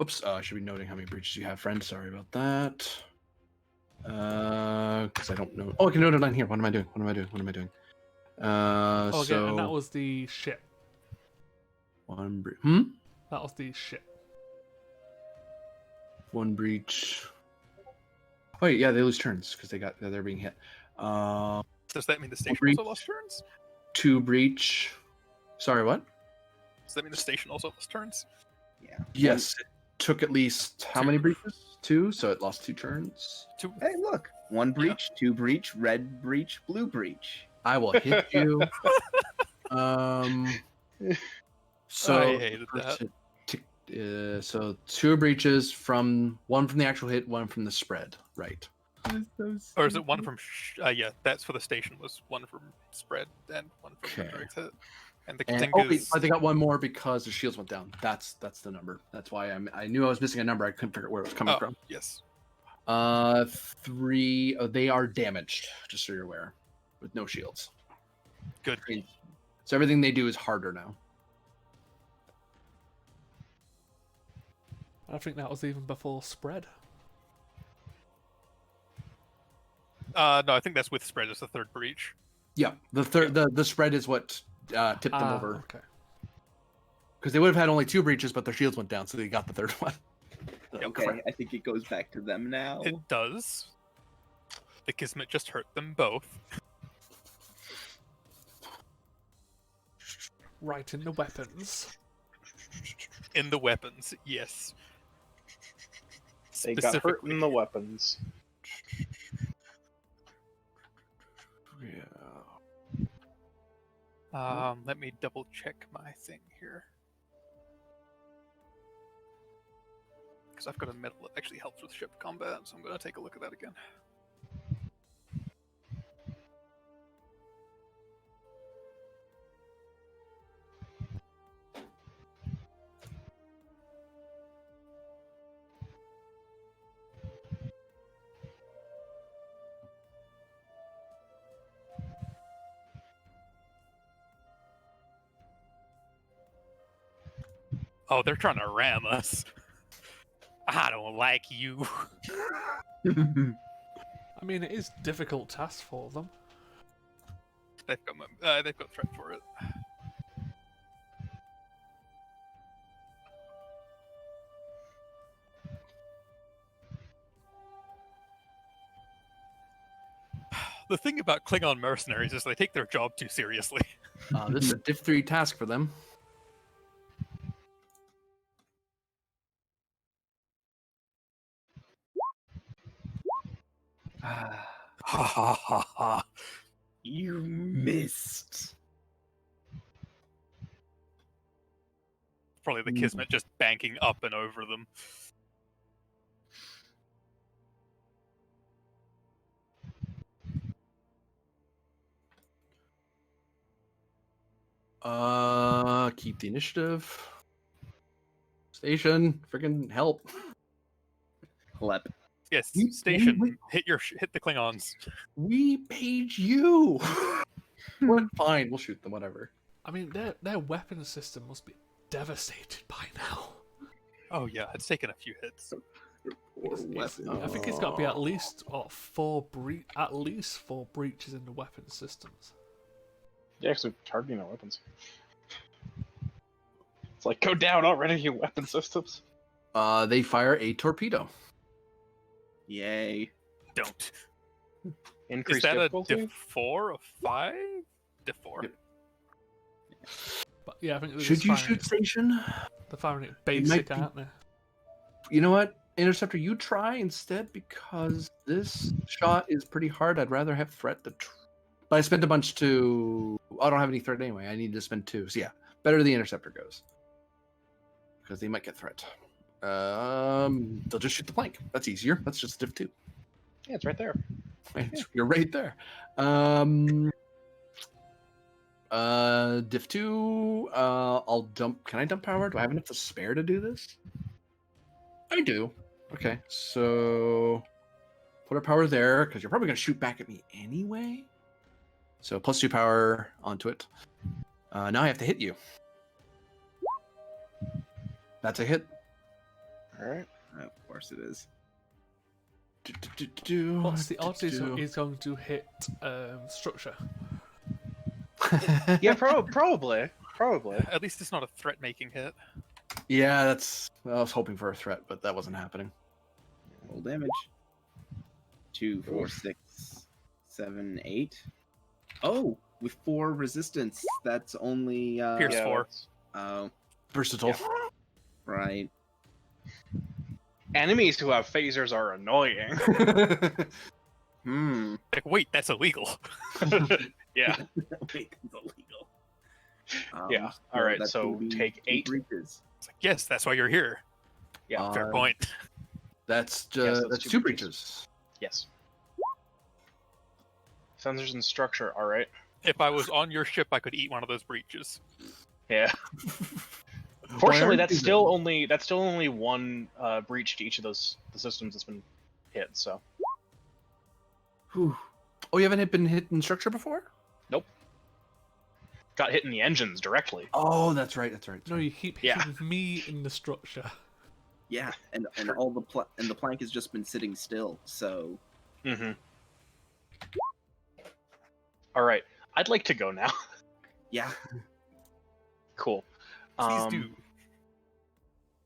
Oops, I should be noting how many breaches you have, friend. Sorry about that. Because I don't know. Oh, I can note it on here. What am I doing? Oh, So yeah, and that was the ship. one breach. That was the ship. One breach. Oh yeah, they lose turns because they're being hit. Does that mean the station breach. also lost turns? 2 breach. Sorry, what? Does that mean the station also lost turns? Yeah. Yes, it took at least how 2. many breaches? 2, so it lost 2 turns. 2. Hey, look. 1 breach, 2 breach, red breach, blue breach. I will hit you. So I hated that. So 2 breaches from 1 from the actual hit, 1 from the spread. Right. Or is it 1 from. Yeah, that's for the station, was 1 from spread and 1 from Okay. direct hit. And the And, Katinga's. but they got 1 more because the shields went down. That's the number. That's why I knew I was missing a number. I couldn't figure out where it was coming from. Yes. 3. They are damaged, just so you're aware, with no shields. Good. So everything they do is harder now. I think that was even before spread. No, I think that's with spread. It's the 3rd breach. Yeah, the spread is what tipped them over Okay. because they would have had only 2 breaches, but their shields went down, so they got the 3rd one. Okay, I think it goes back to them now. It does. The Kismet just hurt them both. Right in the weapons. In the weapons, yes. They got hurt Specifically. in the weapons. Yeah. Let me double check my thing here. Because I've got a medal that actually helps with ship combat, so I'm going to take a look at that again. Oh, they're trying to ram us. I don't like you. I mean, it is a difficult task for them. They've got threat for it. The thing about Klingon mercenaries is they take their job too seriously. This is a Div 3 task for them. Ha ha ha ha. You missed. Probably the Kismet just banking up and over them. Keep the initiative. Station, freaking help. Clep. Yes, We- station. we- Hit the Klingons. We paid you. We're fine. We'll shoot them. Whatever. I mean, their weapon system must be devastated by now. Oh yeah, it's taken a few hits. Poor weapon. I think it's got to be at least four breaches in the weapon systems. Yeah, actually targeting our weapons. It's like, go down already, you weapon systems. They fire a torpedo. Yay. Don't. Increase Is that difficulty? a diff 4 of 5? Diff 4. Yep. But yeah, I think they're Should just you firing shoot station? They're firing it might basic, be- aren't they? You know what, Interceptor, you try instead because this shot is pretty hard. I'd rather have threat to. But I spent a bunch to. I don't have any threat anyway. I need to spend 2. So yeah, better the Interceptor goes because they might get threat. They'll just shoot the plank. That's easier. That's just Div 2. Yeah, it's right there. You're right there. Div 2. I'll dump. Can I dump power? Do I have enough to spare to do this? I do. Okay, so put our power there because you're probably gonna shoot back at me anyway. So +2 power onto it. Now I have to hit you. That's a hit. Alright. Of course it is. What's the odds he's going to hit structure? Yeah, probably. Probably. At least it's not a threat-making hit. Yeah, that's. I was hoping for a threat, but that wasn't happening. Roll damage. 2, 4, 6, 7, 8. Oh, with 4 resistance. That's only. Pierce Yeah, 4. Oh, Versatile. right. Enemies who have phasers are annoying. Like, wait, that's illegal. Yeah. Wait, it's illegal. Yeah. All right, that so will be take 2 8. breaches. It's like, yes, that's why you're here. Yeah. Fair point. That's Yes, that's that's 2 2 breaches. Yes. Sensors and structure. All right. If I was on your ship, I could eat one of those breaches. Yeah. Fortunately, that's still only 1 breach to each of the systems that's been hit. So. Whew. Oh, you haven't been hit in structure before? Nope. Got hit in the engines directly. Oh, that's right. That's right. No, you keep Yeah. hitting me in the structure. Yeah, and all the plank has just been sitting still. So Mm-hmm. All right. I'd like to go now. yeah, Cool. Please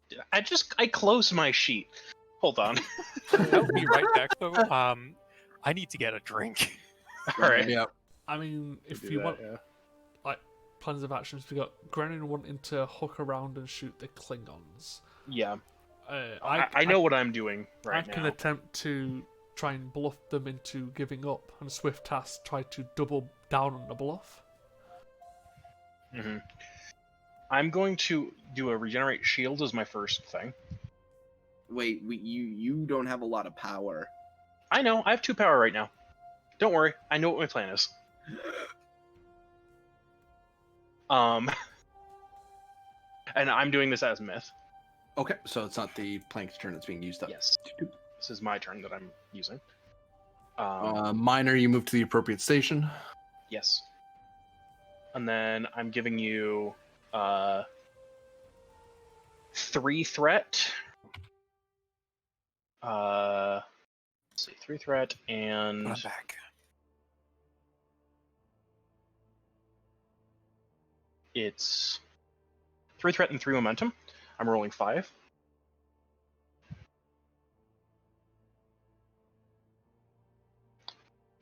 do. I closed my sheet. Hold on. I'll be right back though. I need to get a drink. All right. Yeah. I mean, if Do you that, want yeah. like plans of actions, we got Grennan wanting to hook around and shoot the Klingons. Yeah. I I know what I'm doing I right can now. attempt to try and bluff them into giving up, and Swift Task try to double down on the bluff. hmm I'm going to do a regenerate shield as my first thing. Wait, you don't have a lot of power. I know. I have 2 power right now. Don't worry. I know what my plan is. And I'm doing this as myth. Okay, so it's not the plank's turn that's being used up. Yes. This is my turn that I'm using. Minor, you move to the appropriate station. Yes. And then I'm giving you 3 threat. Let's see, 3 threat and I'm back. it's 3 threat and 3 momentum. I'm rolling 5.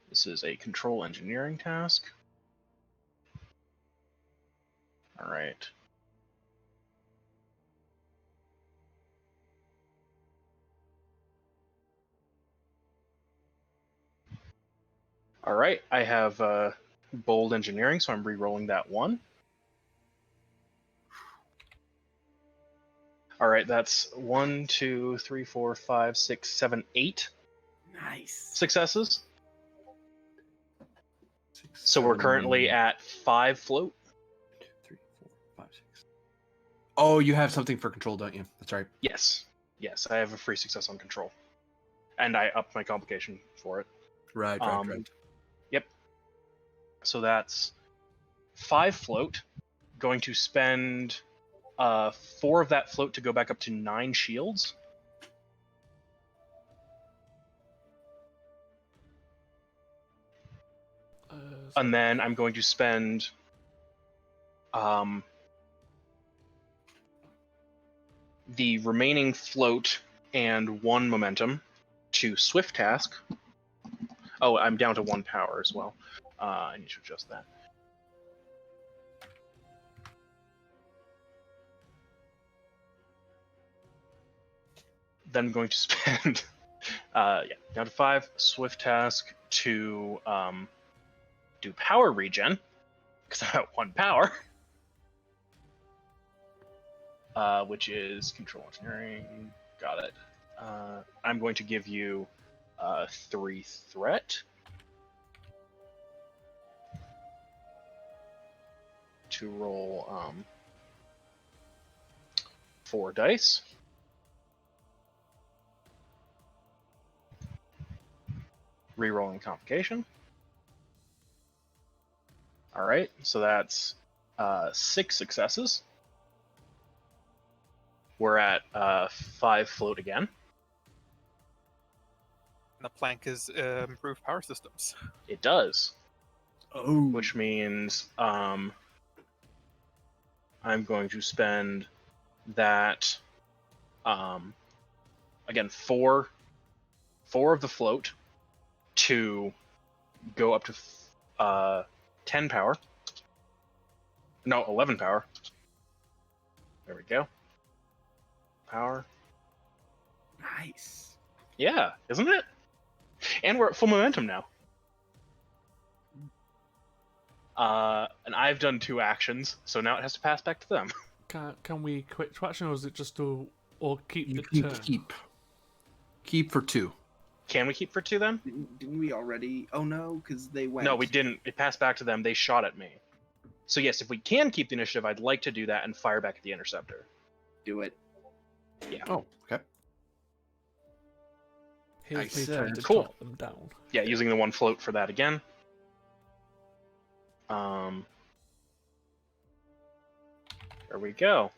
This is a control engineering task. All right. All right, I have bold engineering, so I'm re-rolling that 1. All right, that's 1, 2, 3, 4, 5, 6, 7, 8 Nice. successes. So we're currently at 5 float. 2, 3, 4, 5, 6. Oh, you have something for control, don't you? That's right. Yes, I have a free success on control, and I upped my complication for it. Right. Yep. So that's 5 float. Going to spend 4 of that float to go back up to 9 shields. And then I'm going to spend the remaining float and 1 momentum to Swift Task. Oh, I'm down to 1 power as well. I need to adjust that. Then I'm going to spend, down to 5, Swift Task to do power regen, because I'm at 1 power, which is control engineering. Got it. I'm going to give you 3 threat to roll 4 dice. Rerolling complication. All right, so that's 6 successes. We're at 5 float again. And the plank is improved power systems. It does, Oh. which means I'm going to spend that again 4 of the float to go up to 10 power. No, 11 power. There we go. Power. Nice. Yeah, isn't it? And we're at full momentum now. And I've done 2 actions, so now it has to pass back to them. Can we quit to action, or is it just to or keep You the keep turn? keep for 2. Can we keep for 2 then? Didn't we already? Oh no, because they went. No, we didn't. It passed back to them. They shot at me. So yes, if we can keep the initiative, I'd like to do that and fire back at the interceptor. Do it. Yeah. Oh, okay. Here's me said- trying to Cool. talk them down. Yeah, using the 1 float for that again. There we go.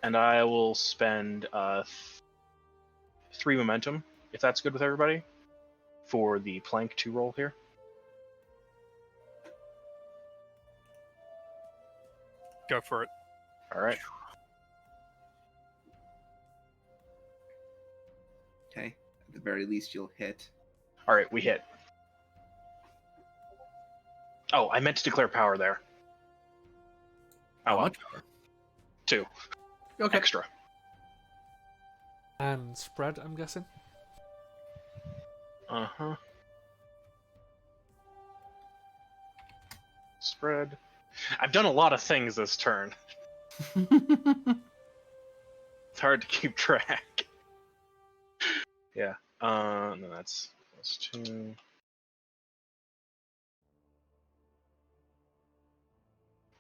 And I will spend 3 momentum, if that's good with everybody, for the plank 2 roll here. Go for it. All right. Okay. At the very least, you'll hit. All right, we hit. Oh, I meant to declare power there. Oh, How well. much power? 2. Okay. Extra. And spread, I'm guessing. Uh-huh. Spread. I've done a lot of things this turn. It's hard to keep track. Yeah. No, that's +2.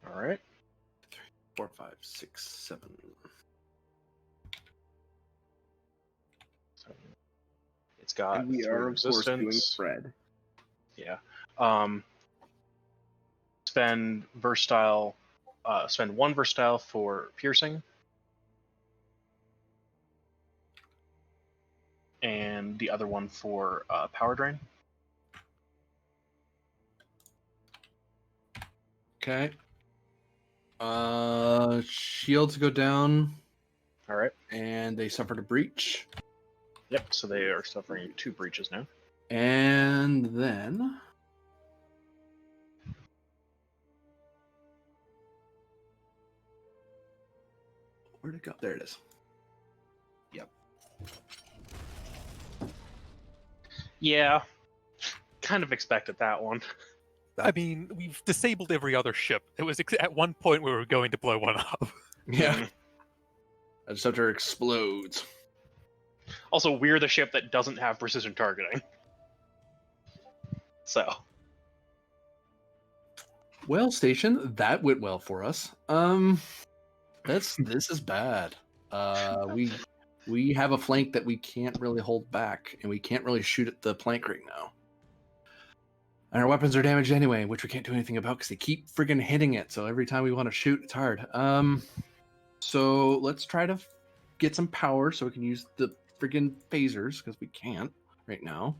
All right. 4, 5, 6, 7. So it's got And we 3 are, of course, doing resistance. spread. Yeah. Spend versatile. Spend 1 versatile for piercing, and the other one for power drain. Okay. Shields go down, All right. and they suffered a breach. Yep. So they are suffering 2 breaches now. And then where'd it go? There it is. Yep. Yeah. Kind of expected that one. I mean, we've disabled every other ship. It was at one point we were going to blow one up. Yeah. And Scepter explodes. Also, we're the ship that doesn't have precision targeting. So. Well, Station, that went well for us. This is bad. We have a flank that we can't really hold back, and we can't really shoot at the plank right now. And our weapons are damaged anyway, which we can't do anything about because they keep friggin' hitting it. So every time we want to shoot, it's hard. So let's try to get some power so we can use the friggin' phasers because we can't right now.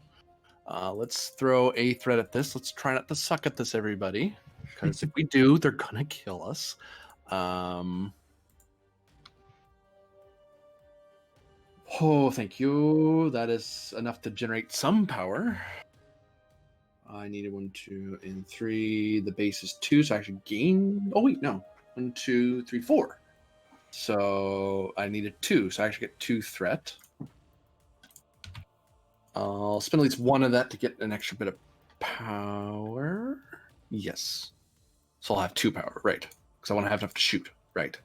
Let's throw a threat at this. Let's try not to suck at this, everybody, because if we do, they're gonna kill us. Oh, thank you. That is enough to generate some power. I needed 1, 2, and 3. The base is 2, so I actually gain. Oh wait, no. 1, 2, 3, 4. So I needed 2, so I actually get 2 threat. I'll spend at least 1 of that to get an extra bit of power. Yes. So I'll have 2 power, right? Because I want to have enough to shoot, right?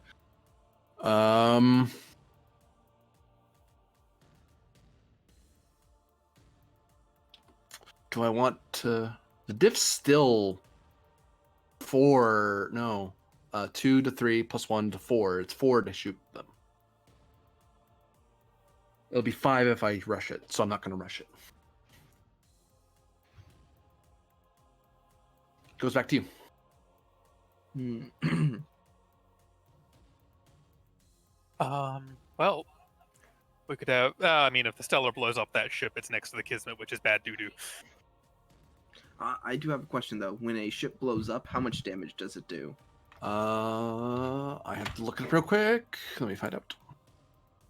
Do I want to? The diff's still 4. No, 2 to 3 plus 1 to 4. It's 4 to shoot them. It'll be 5 if I rush it, so I'm not going to rush it. Goes back to you. Well, we could have. I mean, if the Stellar blows up that ship, it's next to the Kismet, which is bad doo-doo. I do have a question though. When a ship blows up, how much damage does it do? I have to look it up real quick. Let me find out.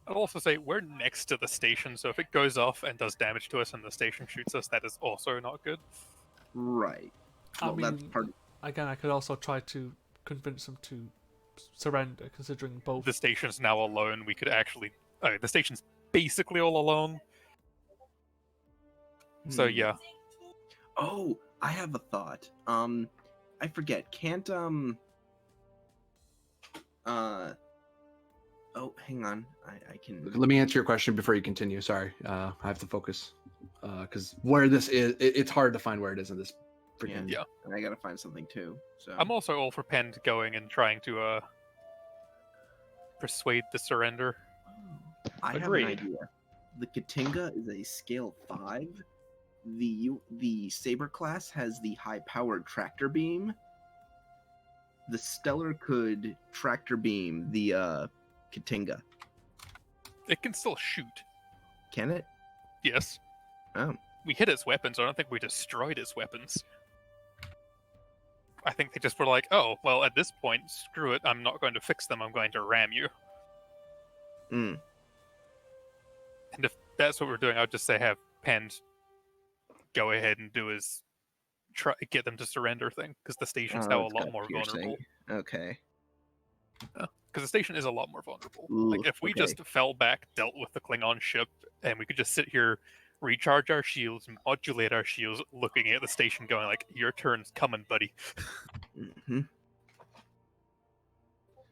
I'd also say we're next to the station, so if it goes off and does damage to us and the station shoots us, that is also not good. Right. I Well, that's mean, part. again, I could also try to convince them to surrender, considering both. The station's now alone. We could actually. The station's basically all alone. So yeah. Oh, I have a thought. I forget. Can't Oh, hang on. I can. Let me answer your question before you continue. Sorry, I have to focus because where this is, it's hard to find where it is in this. Freaking... Yeah. And I gotta find something too. So I'm also all for Penn going and trying to persuade the surrender. I have Agreed. an idea. The Katinga is a scale 5. The Saber class has the high-powered tractor beam. The Stellar could tractor beam the Katinga. It can still shoot. Can it? Yes. Oh. We hit its weapons. I don't think we destroyed its weapons. I think they just were like, oh, well, at this point, screw it. I'm not going to fix them. I'm going to ram you. Mm. And if that's what we're doing. I would just say have Pend go ahead and do his try get them to surrender thing, because the station's Oh, now a it's lot got more piercing. vulnerable. Okay. Because the station is a lot more vulnerable. Ooh, Like if we okay. just fell back, dealt with the Klingon ship, and we could just sit here, recharge our shields, modulate our shields, looking at the station, going like, "Your turn's coming, buddy." hmm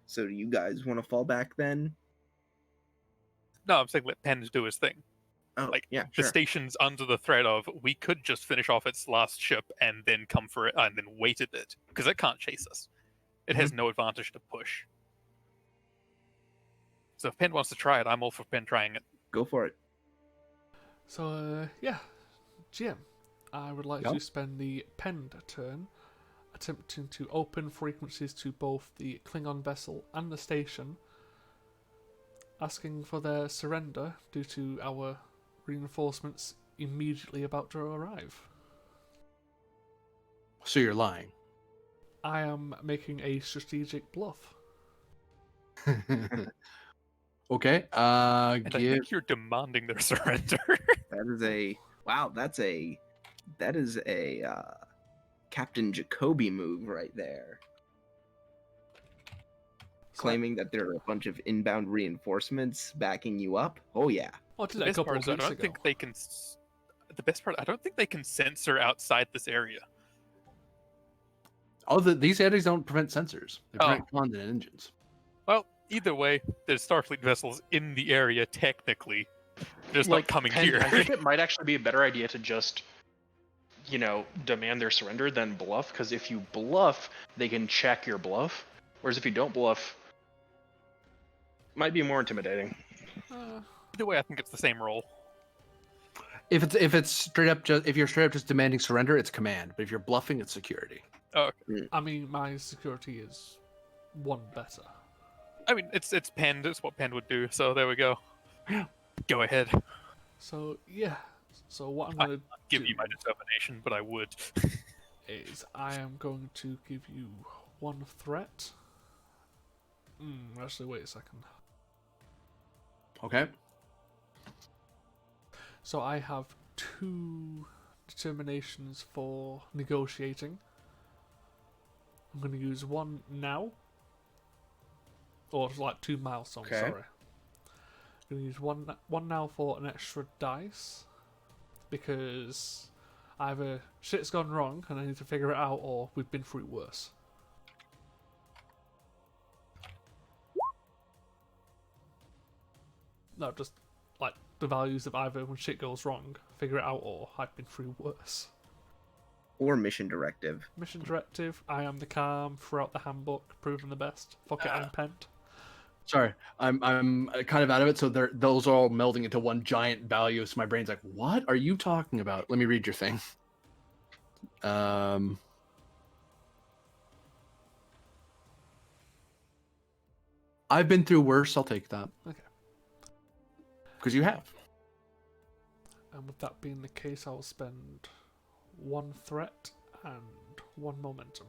So do you guys want to fall back then? No, I'm saying let Pend do his thing. Oh, Like yeah, the sure. station's under the threat of we could just finish off its last ship and then come for it and then wait a bit because it can't chase us. It has no advantage to push. So if Pend wants to try it, I'm all for Pend trying it. Go for it. So, yeah, GM, I would like to spend the Pend turn attempting to open frequencies to both the Klingon vessel and the station, asking for their surrender due to our reinforcements immediately about to arrive. So you're lying. I am making a strategic bluff. Okay. And I Give. think you're demanding their surrender. That is a wow. That is a Captain Jacoby move right there. Claiming that there are a bunch of inbound reinforcements backing you up. Oh yeah. Oh, I did The that a best couple part of is I weeks don't ago. think they can. The best part, I don't think they can censor outside this area. Oh, these eddies don't prevent sensors. They prevent Klondon engines. Well, either way, there's Starfleet vessels in the area technically, just not coming Pen, here. I think it might actually be a better idea to just, demand their surrender than bluff, because if you bluff, they can check your bluff. Whereas if you don't bluff, it might be more intimidating. Either way, I think it's the same role. If it's straight up if you're straight up just demanding surrender, it's command. But if you're bluffing, it's security. Oh, okay. I mean, my security is one better. I mean, it's Pend. It's what Pend would do. So there we go. Go ahead. So yeah. So what I'm gonna Give do you my determination, but I would. is I am going to give you one threat. Actually, wait a second. Okay. So I have 2 determinations for negotiating. I'm going to use one now. Or like 2 milestones, Okay. sorry. I'm going to use one now for an extra dice. Because either shit's gone wrong and I need to figure it out, or we've been through worse. No, just like the values of either when shit goes wrong, figure it out, or I've been through worse. Or mission directive. Mission directive, I am the calm throughout the handbook, proven the best. Fuck it, I'm Pent. Sorry, I'm kind of out of it. So those are all melding into one giant value. So my brain's like, what are you talking about? Let me read your thing. I've been through worse. I'll take that. Okay. Because you have. And with that being the case, I'll spend 1 threat and 1 momentum.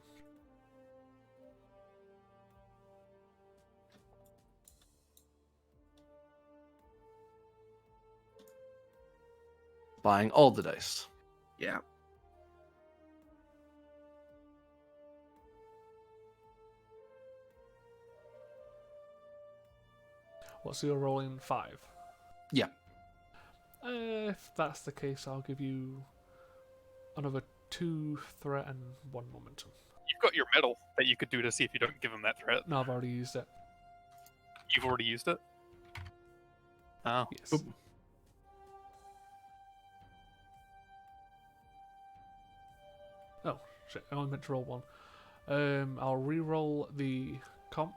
Buying all the dice. Yeah. What's your rolling 5? Yeah. If that's the case, I'll give you another 2 threat and 1 momentum. You've got your medal that you could do to see if you don't give him that threat. No, I've already used it. You've already used it? Oh. Yes. Oop. Oh, shit, I only meant to roll 1. I'll re-roll the comp.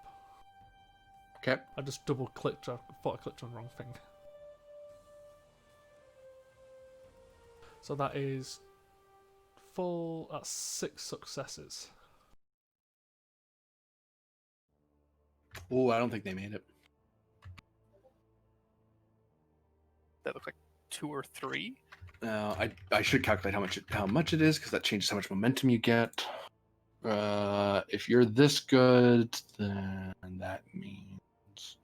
Okay. I just double clicked, I thought I clicked on the wrong thing. So that is that's 6 successes. Oh, I don't think they made it. That looks like 2 or 3. I should calculate how much it is, because that changes how much momentum you get. If you're this good, then that means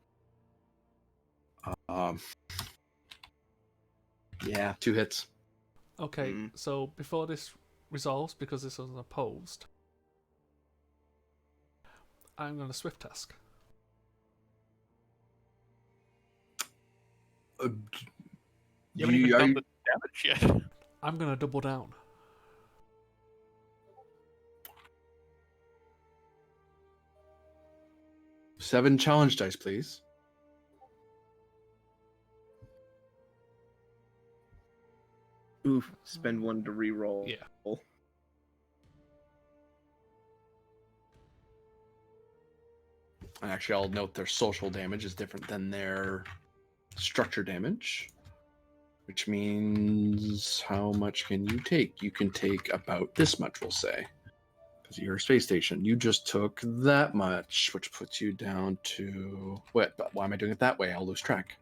Yeah, 2 hits. Okay, so before this resolves, because this was opposed, I'm going to Swift Task. You haven't even done the damage yet. I'm going to double down. Seven challenge dice, please. Oof, spend 1 to reroll. Yeah. And actually, I'll note their social damage is different than their structure damage, which means how much can you take? You can take about this much, we'll say, because you're a space station. You just took that much, which puts you down to what? But why am I doing it that way? I'll lose track.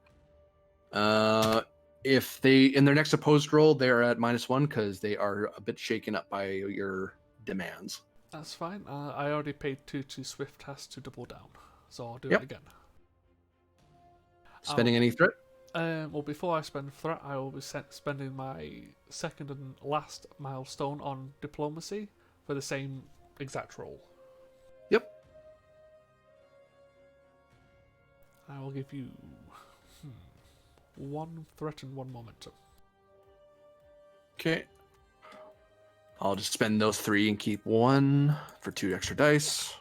If they in their next opposed roll, they are at -1 because they are a bit shaken up by your demands. That's fine. I already paid 2 to Swift Task to double down, so I'll do Yep. it again. Spending any threat? Well, before I spend threat, I will be spending my second and last milestone on diplomacy for the same exact roll. Yep. I will give you 1 threat and 1 momentum. Okay. I'll just spend those 3 and keep 1 for 2 extra dice.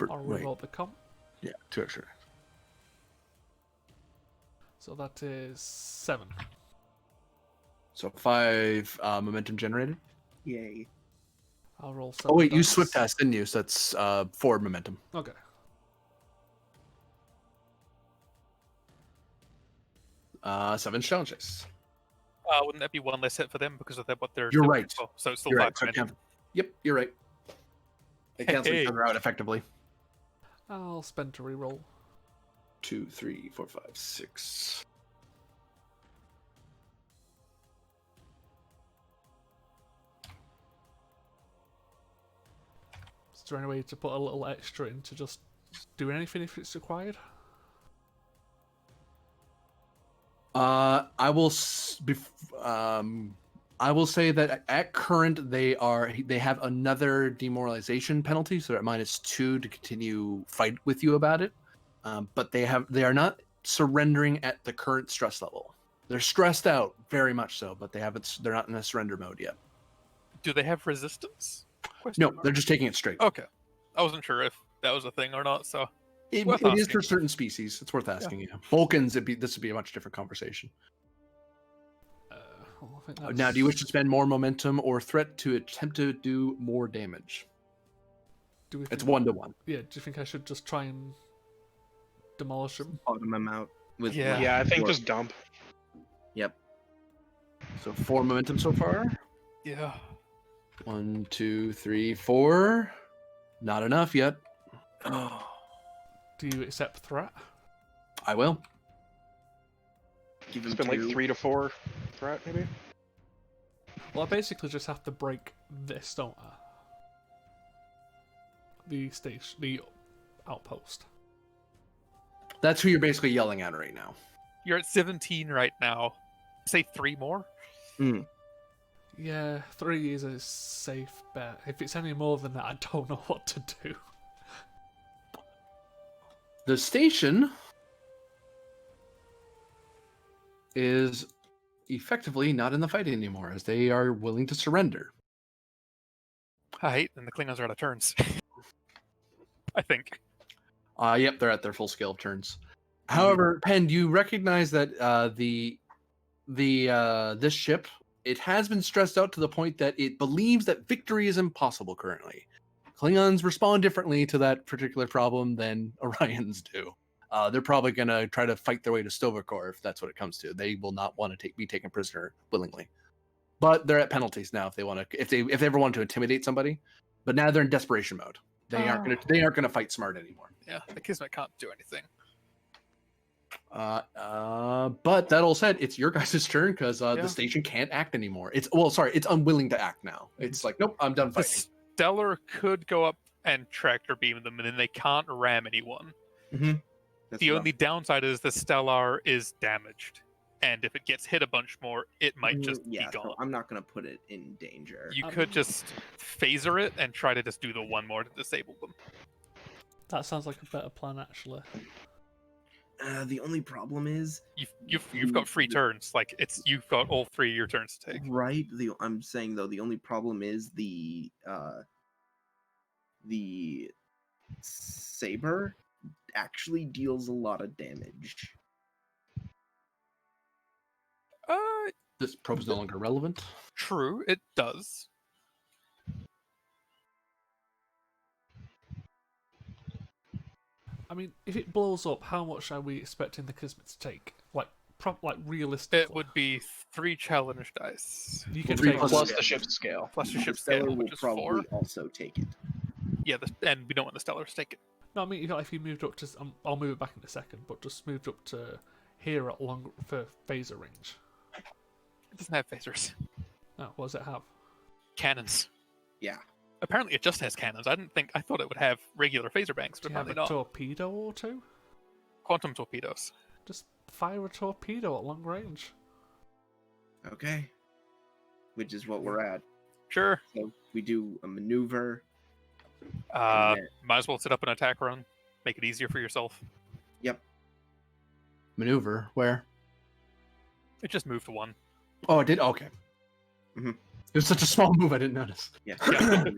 I'll reroll the comp. Yeah, 2 extra. So that is 7. So 5 momentum generated. Yay. I'll roll 7. Oh wait, you dice. Swift Task, didn't you? So that's 4 momentum. Okay. Seven challenge dice. Wouldn't that be 1 less hit for them because of what they're You're doing right. as well? So it's still You're 5 right. So it momentum. yep, you're right. They cancel Hey. each other out effectively. I'll spend to reroll. 2, 3, 4, 5, 6. Is there any way to put a little extra in to just do anything if it's required? I will I will say that at current they have another demoralization penalty, so they're at -2 to continue fight with you about it. But they are not surrendering at the current stress level. They're stressed out, very much so, but they're not in a surrender mode yet. Do they have resistance? No, they're just taking it straight. Okay. I wasn't sure if that was a thing or not, so... It worth is asking. for certain species. It's worth asking. Yeah. Vulcans, this would be a much different conversation. Well, I think Now, do you wish to that's- spend more momentum or threat to attempt to do more damage? Do we It's think- 1-to-1. Yeah, do you think I should just try and demolish them? Bottom them out with Yeah. Yeah, I think four. just dump. Yep. So 4 momentum so far. Yeah. 1, 2, 3, 4. Not enough yet. Oh, Do you accept threat? I will. Give It's him been like 2. 3 to 4 threat, maybe. Well, I basically just have to break this, don't I? The station, the outpost. That's who you're basically yelling at right now. You're at 17 right now. Say 3 more? Yeah, 3 is a safe bet. If it's any more than that, I don't know what to do. The station is effectively not in the fight anymore, as they are willing to surrender. Alright, and the Klingons are out of turns. I think. Yep, they're at their full scale of turns. However, Pen, you recognize that this ship, it has been stressed out to the point that it believes that victory is impossible currently. Klingons respond differently to that particular problem than Orions do. They're probably going to try to fight their way to Stovacor if that's what it comes to. They will not want to be taken prisoner willingly. But they're at penalties now if they want to, if they ever want to intimidate somebody. But now they're in desperation mode. They aren't going to fight smart anymore. Yeah, the Kismet can't do anything. But that all said, it's your guys' turn because Yeah. the station can't act anymore. It's unwilling to act now. It's like, nope, I'm done The fighting. Stellar could go up and tractor beam them, and then they can't ram anyone. That's The rough. only downside is the Stellar is damaged, and if it gets hit a bunch more, it might just yeah, be gone. so I'm not gonna put it in danger. You could just phaser it and try to just do the one more to disable them. That sounds like a better plan, actually. The only problem is You've got free turns. Like you've got all 3 of your turns to take. right. I'm saying though the only problem is the saber actually deals a lot of damage. This probe is no longer relevant. True, it does. I mean, if it blows up, how much are we expecting the Kismet to take? Like realistically, It would be 3 challenge dice. You can Three take plus the ship's scale. Plus your The ship Stellar scale, will which is probably 4. also take it. Yeah, and we don't want the Stellar to take it. No, I mean, if you moved up to, I'll move it back in a second, but just moved up to here at long for phaser range. It doesn't have phasers. Oh, what does it have? Cannons. Yeah. Apparently, it just has cannons. I thought it would have regular phaser banks, Do but you have apparently a not. torpedo or two? Quantum torpedoes. Just fire a torpedo at long range. Okay. Which is what we're at. Sure. So we do a maneuver. Might then- as well set up an attack run. Make it easier for yourself. Maneuver where? It just moved to 1. Oh, it did. Okay. Mhm. It was such a small move. I didn't notice. Yeah. Gonna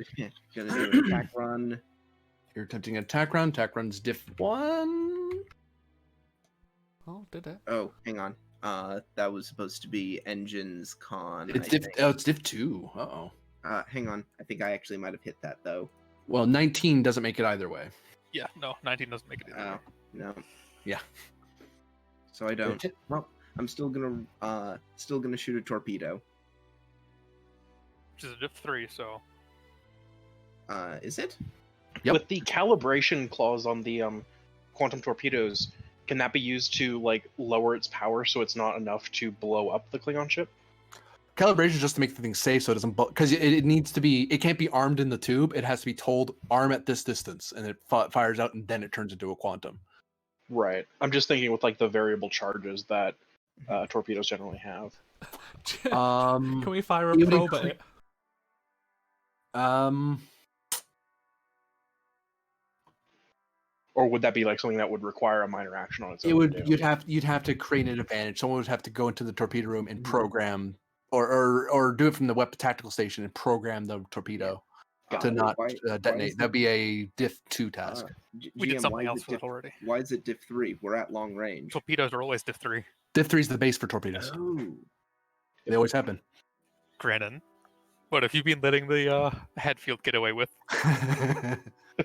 do an attack run. You're attempting an attack run. Attack run's diff 1. Oh, did it? Oh, hang on. That was supposed to be engines con. It's I diff. think. Oh, it's diff 2. Uh-oh. Hang on. I think I actually might have hit that though. Well, 19 doesn't make it either way. Yeah, no, 19 doesn't make it either. Oh, no. Yeah. So I don't. Well, I'm still gonna shoot a torpedo. Which is a diff 3, so Is it? Yep. With the calibration clause on the quantum torpedoes, can that be used to like lower its power so it's not enough to blow up the Klingon ship? Calibration is just to make the thing safe so it doesn't because it needs to be. It can't be armed in the tube. It has to be told arm at this distance, and it fires out, and then it turns into a quantum. Right. I'm just thinking with like the variable charges that torpedoes generally have. Um. Can we fire a it would probe at incre- it? Or would that be like something that would require a minor action on its own? It to would. do? You'd have to create an advantage. Someone would have to go into the torpedo room and program, or do it from the weapon tactical station and program the torpedo to not detonate. That'd be a diff 2 task. we did GM, something why is else it for that diff- already. Why is it diff 3? We're at long range. Torpedoes are always diff 3. Diff 3 is the base for torpedoes. Oh. They always have been. Grannon. What have you been letting the Hadfield get away with?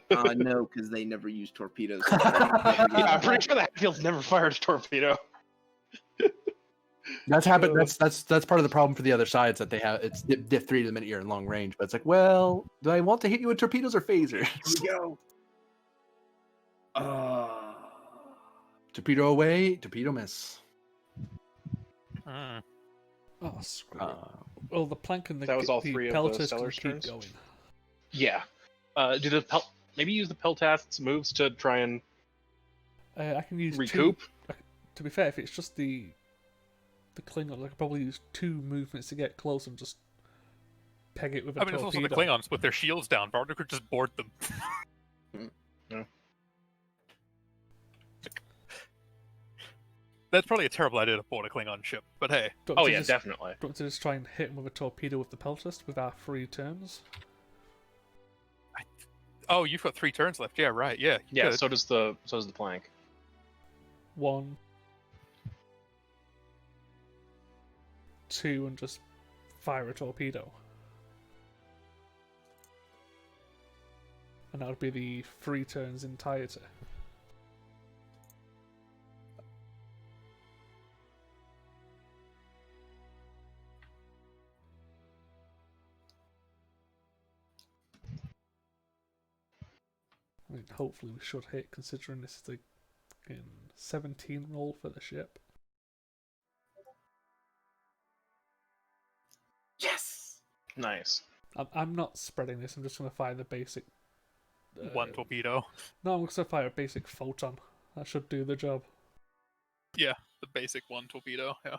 No, because they never use torpedoes. Yeah, I'm pretty sure the Hatfield's never fired a torpedo. That's happened. That's part of the problem for the other sides that they have. It's diff 3 the minute you're in long range, but it's like, well, do I want to hit you with torpedoes or phasers? Here we go. Torpedo away, torpedo miss. Mm. Oh, screw it. Well, the plank and the, That was all the 3 of the pelters can Stellar's keep turns? going. Yeah. Do the maybe use the Peltast's moves to try and I can use recoup? Two, to be fair, if it's just the Klingons, I could probably use 2 movements to get close and just peg it with a I mean, it's also torpedo. the Klingons with their shields down. Varda could just board them. Yeah. That's probably a terrible idea to board a Klingon ship, but hey. Don't Oh to yeah, just, definitely. Don't to just try and hit him with a torpedo with the Peltast with our 3 turns. Oh, you've got 3 turns left. Yeah, right. Yeah. you Yeah, could. so does the plank. 1, 2, and just fire a torpedo. And that would be the 3 turns entirety. I mean, hopefully we should hit, considering this is the 17 roll for the ship. Yes. Nice. I'm not spreading this, I'm just going to fire the basic... 1 torpedo. No, I'm going to fire a basic photon That should do the job. Yeah, the basic one torpedo. Yeah.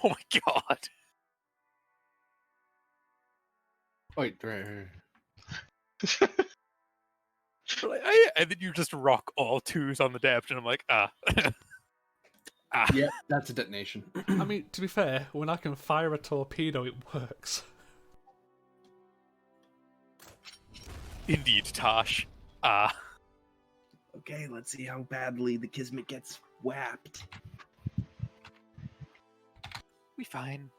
Oh my god. Wait, right. And then you just rock all twos on the depth, and I'm like, ah. Yeah, that's a detonation. I mean, to be fair, when I can fire a torpedo, it works. Indeed, Tosh. Ah. Okay, let's see how badly the Kismet gets whapped. We fine.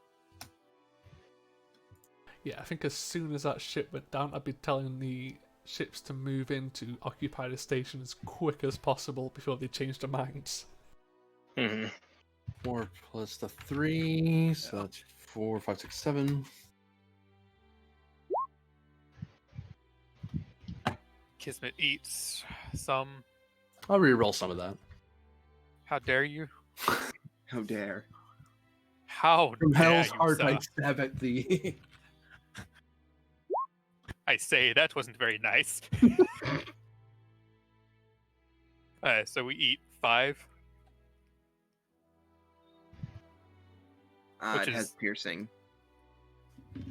Yeah, I think as soon as that ship went down, I'd be telling the ships to move in to occupy the station as quick as possible before they change their minds. 4 plus the 3, so that's 4, 5, 6, 7. Kismet eats some. I'll re-roll some of that. How dare you? How dare. How From dare Hell's you, Heart, sir? I stab at the. I say, that wasn't very nice. So we eat 5. Which It has is- piercing.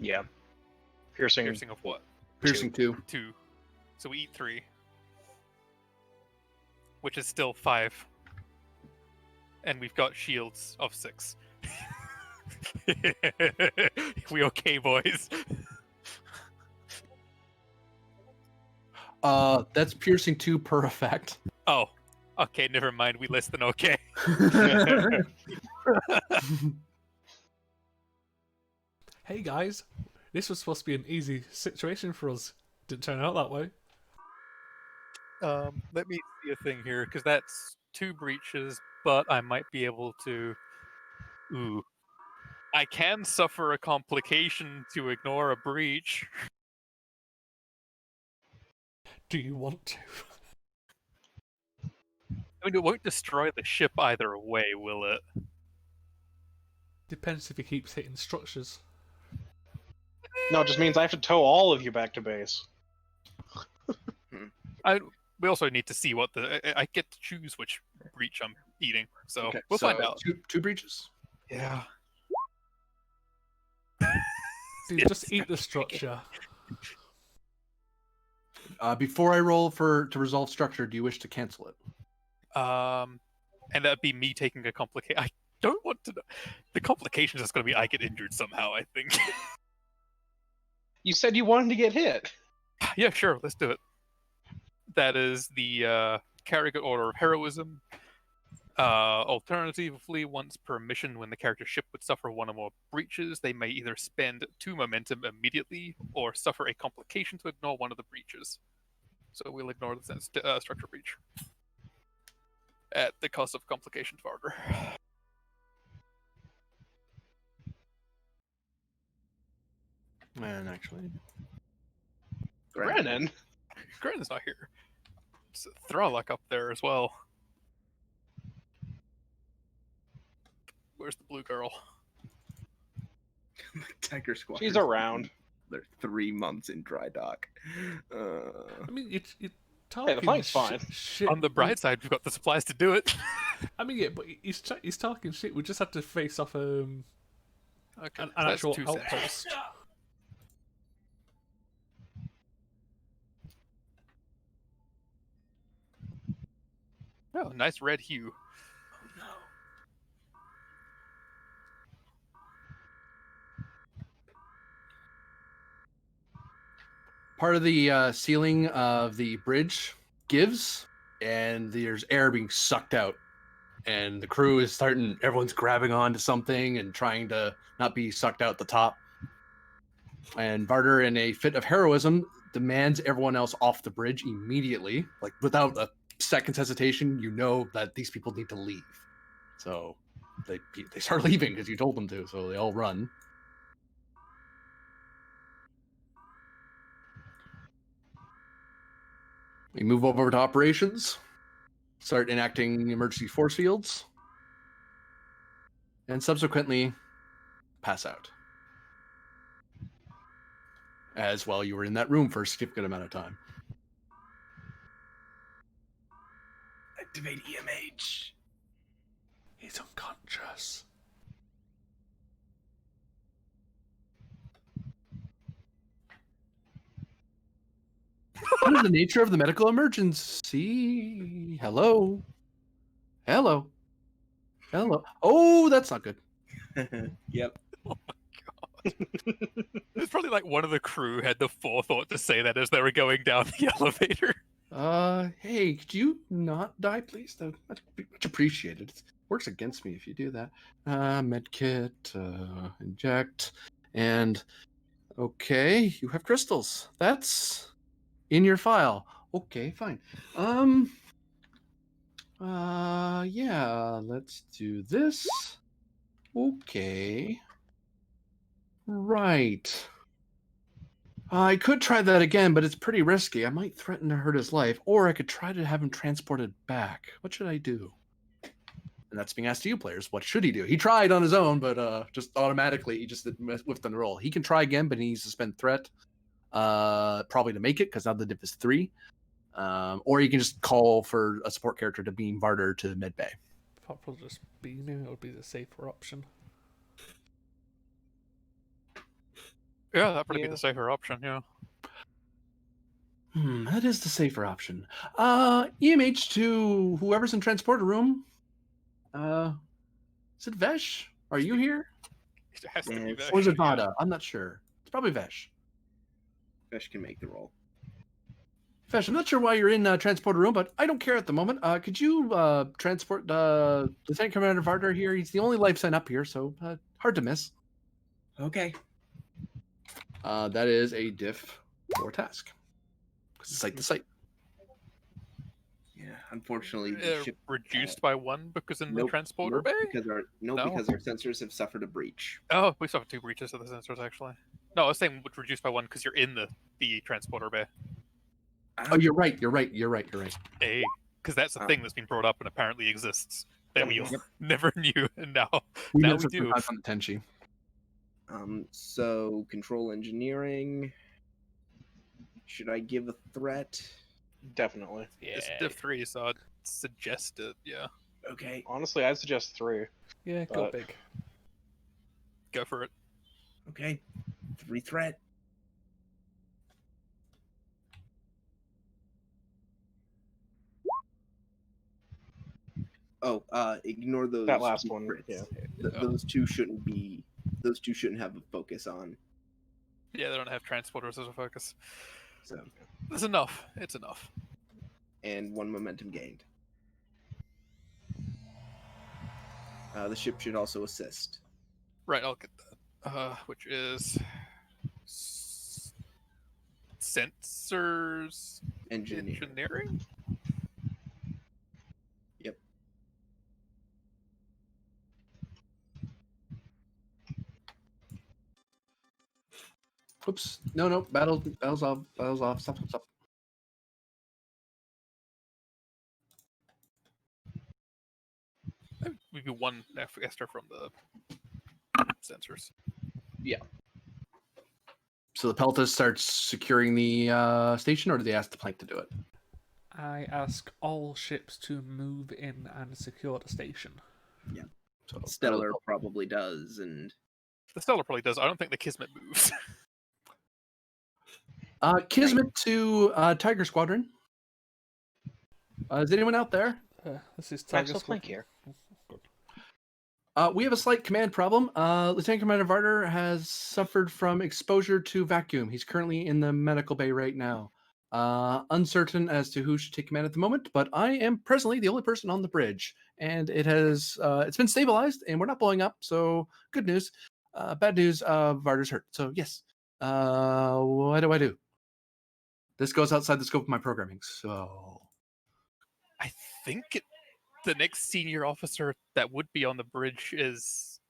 Yeah. Piercing. Piercing of what? Piercing 2. 2. So we eat 3. Which is still 5. And we've got shields of 6. We okay, boys? That's piercing 2 per effect. Oh, okay, never mind. We less than okay. Hey guys, this was supposed to be an easy situation for us. Didn't turn out that way. Let me see a thing here, because that's 2 breaches, but I might be able to... Ooh. I can suffer a complication to ignore a breach. Do you want to? I mean, it won't destroy the ship either way, will it? Depends if he keeps hitting structures. No, it just means I have to tow all of you back to base. We also need to see what I get to choose which breach I'm eating, so Okay, we'll so find out. Two breaches. Yeah. Dude, just eat the structure. Before I roll to resolve structure, do you wish to cancel it? And that'd be me taking a complication. I don't want to know. The complication is going to be I get injured somehow, I think. You said you wanted to get hit. Yeah, sure, let's do it. That is the Carrigan Order of Heroism. Alternatively, once per mission, when the character's ship would suffer one or more breaches, they may either spend 2 momentum immediately or suffer a complication to ignore one of the breaches. So we'll ignore the structure breach at the cost of complication to Varder. And actually, Brennan? Gren's not here. It's Thralak up there as well. Where's the blue girl? Tiger Squad. She's around. They're 3 months in dry dock. I mean, you're talking the flank's fine. shit. On the bright side, we've got the supplies to do it. I mean, yeah, but he's talking shit. We just had to face off Okay, an so that's actual 2 sets. outpost. Oh, nice red hue. part of the ceiling of the bridge gives, and there's air being sucked out. And the crew is starting, everyone's grabbing onto something and trying to not be sucked out the top. And Varder, in a fit of heroism, demands everyone else off the bridge immediately. Like, without a second's hesitation, you know that these people need to leave. So they start leaving because you told them to, so they all run. We move over to operations, start enacting emergency force fields, and subsequently pass out. As well, you were in that room for a significant amount of time. Activate EMH. He's unconscious. What is the nature of the medical emergency? Hello? Hello? Hello? Oh, that's not good. Yep. It's probably like one of the crew had the forethought to say that as they were going down the elevator. Hey, could you not die, please? That would be much appreciated. It works against me if you do that. Medkit, inject, and okay, you have crystals. That's in your file. Okay, fine. Yeah, let's do this. Okay. Right. I could try that again, but it's pretty risky. I might threaten to hurt his life, or I could try to have him transported back. What should I do? And that's being asked to you players. What should he do? He tried on his own, but just automatically he just whiffed on the roll. He can try again, but he needs to spend threat probably to make it, because now the diff is 3. Or you can just call for a support character to beam Varder to med bay. Probably just beaming. It would be the safer option. Yeah, that'd probably be the safer option, yeah. That is the safer option. EMH to whoever's in transporter room. Is it Vesh? Are you here? It has to be that. Or is it Vada? I'm not sure. It's probably Vesh. Vesh can make the roll. Vesh, I'm not sure why you're in transporter room, but I don't care at the moment. Could you transport Lieutenant Commander Varder here? He's the only life sign up here, so hard to miss. Okay. That is a diff 4 task. Site to site. Yeah, unfortunately, the ship Reduced by 1 because in the nope, transporter nope, bay? because our sensors have suffered a breach. Oh, we suffered 2 breaches of the sensors, actually. No, I was saying reduced by 1 because you're in the transporter bay. Oh, you're right. Hey, because that's a thing that's been brought up and apparently exists that we never knew, and now we do. On the Tenchi. So control engineering. Should I give a threat? Definitely. Yeah. It's diff 3, so I'd suggest it, yeah. Okay. Honestly, I'd suggest 3. Yeah, go big. Go for it. Okay. 3 threat. Oh, ignore those. That last one, crits. yeah. Those two shouldn't be. Those two shouldn't have a focus on. Yeah, they don't have transporters as a focus. So. It's enough. It's enough. And 1 momentum gained. The ship should also assist. Right, I'll get that. Which is sensors engineering. Yep. Oops. No. Battle's off. Stop. Maybe 1 extra from the sensors. Yeah. So the Peltas starts securing the station, or do they ask the Plank to do it? I ask all ships to move in and secure the station. Yeah. So Stellar probably does, and the Stellar probably does. I don't think the Kismet moves. Kismet to Tiger Squadron. Is anyone out there? This is I'm Tiger still Squadron. Plank here. We have a slight command problem. Lieutenant Commander Varder has suffered from exposure to vacuum. He's currently in the medical bay right now. Uncertain as to who should take command at the moment, but I am presently the only person on the bridge, and it's been stabilized, and we're not blowing up. So good news. Bad news. Varder's hurt. So yes. What do I do? This goes outside the scope of my programming. So I think the next senior officer that would be on the bridge is.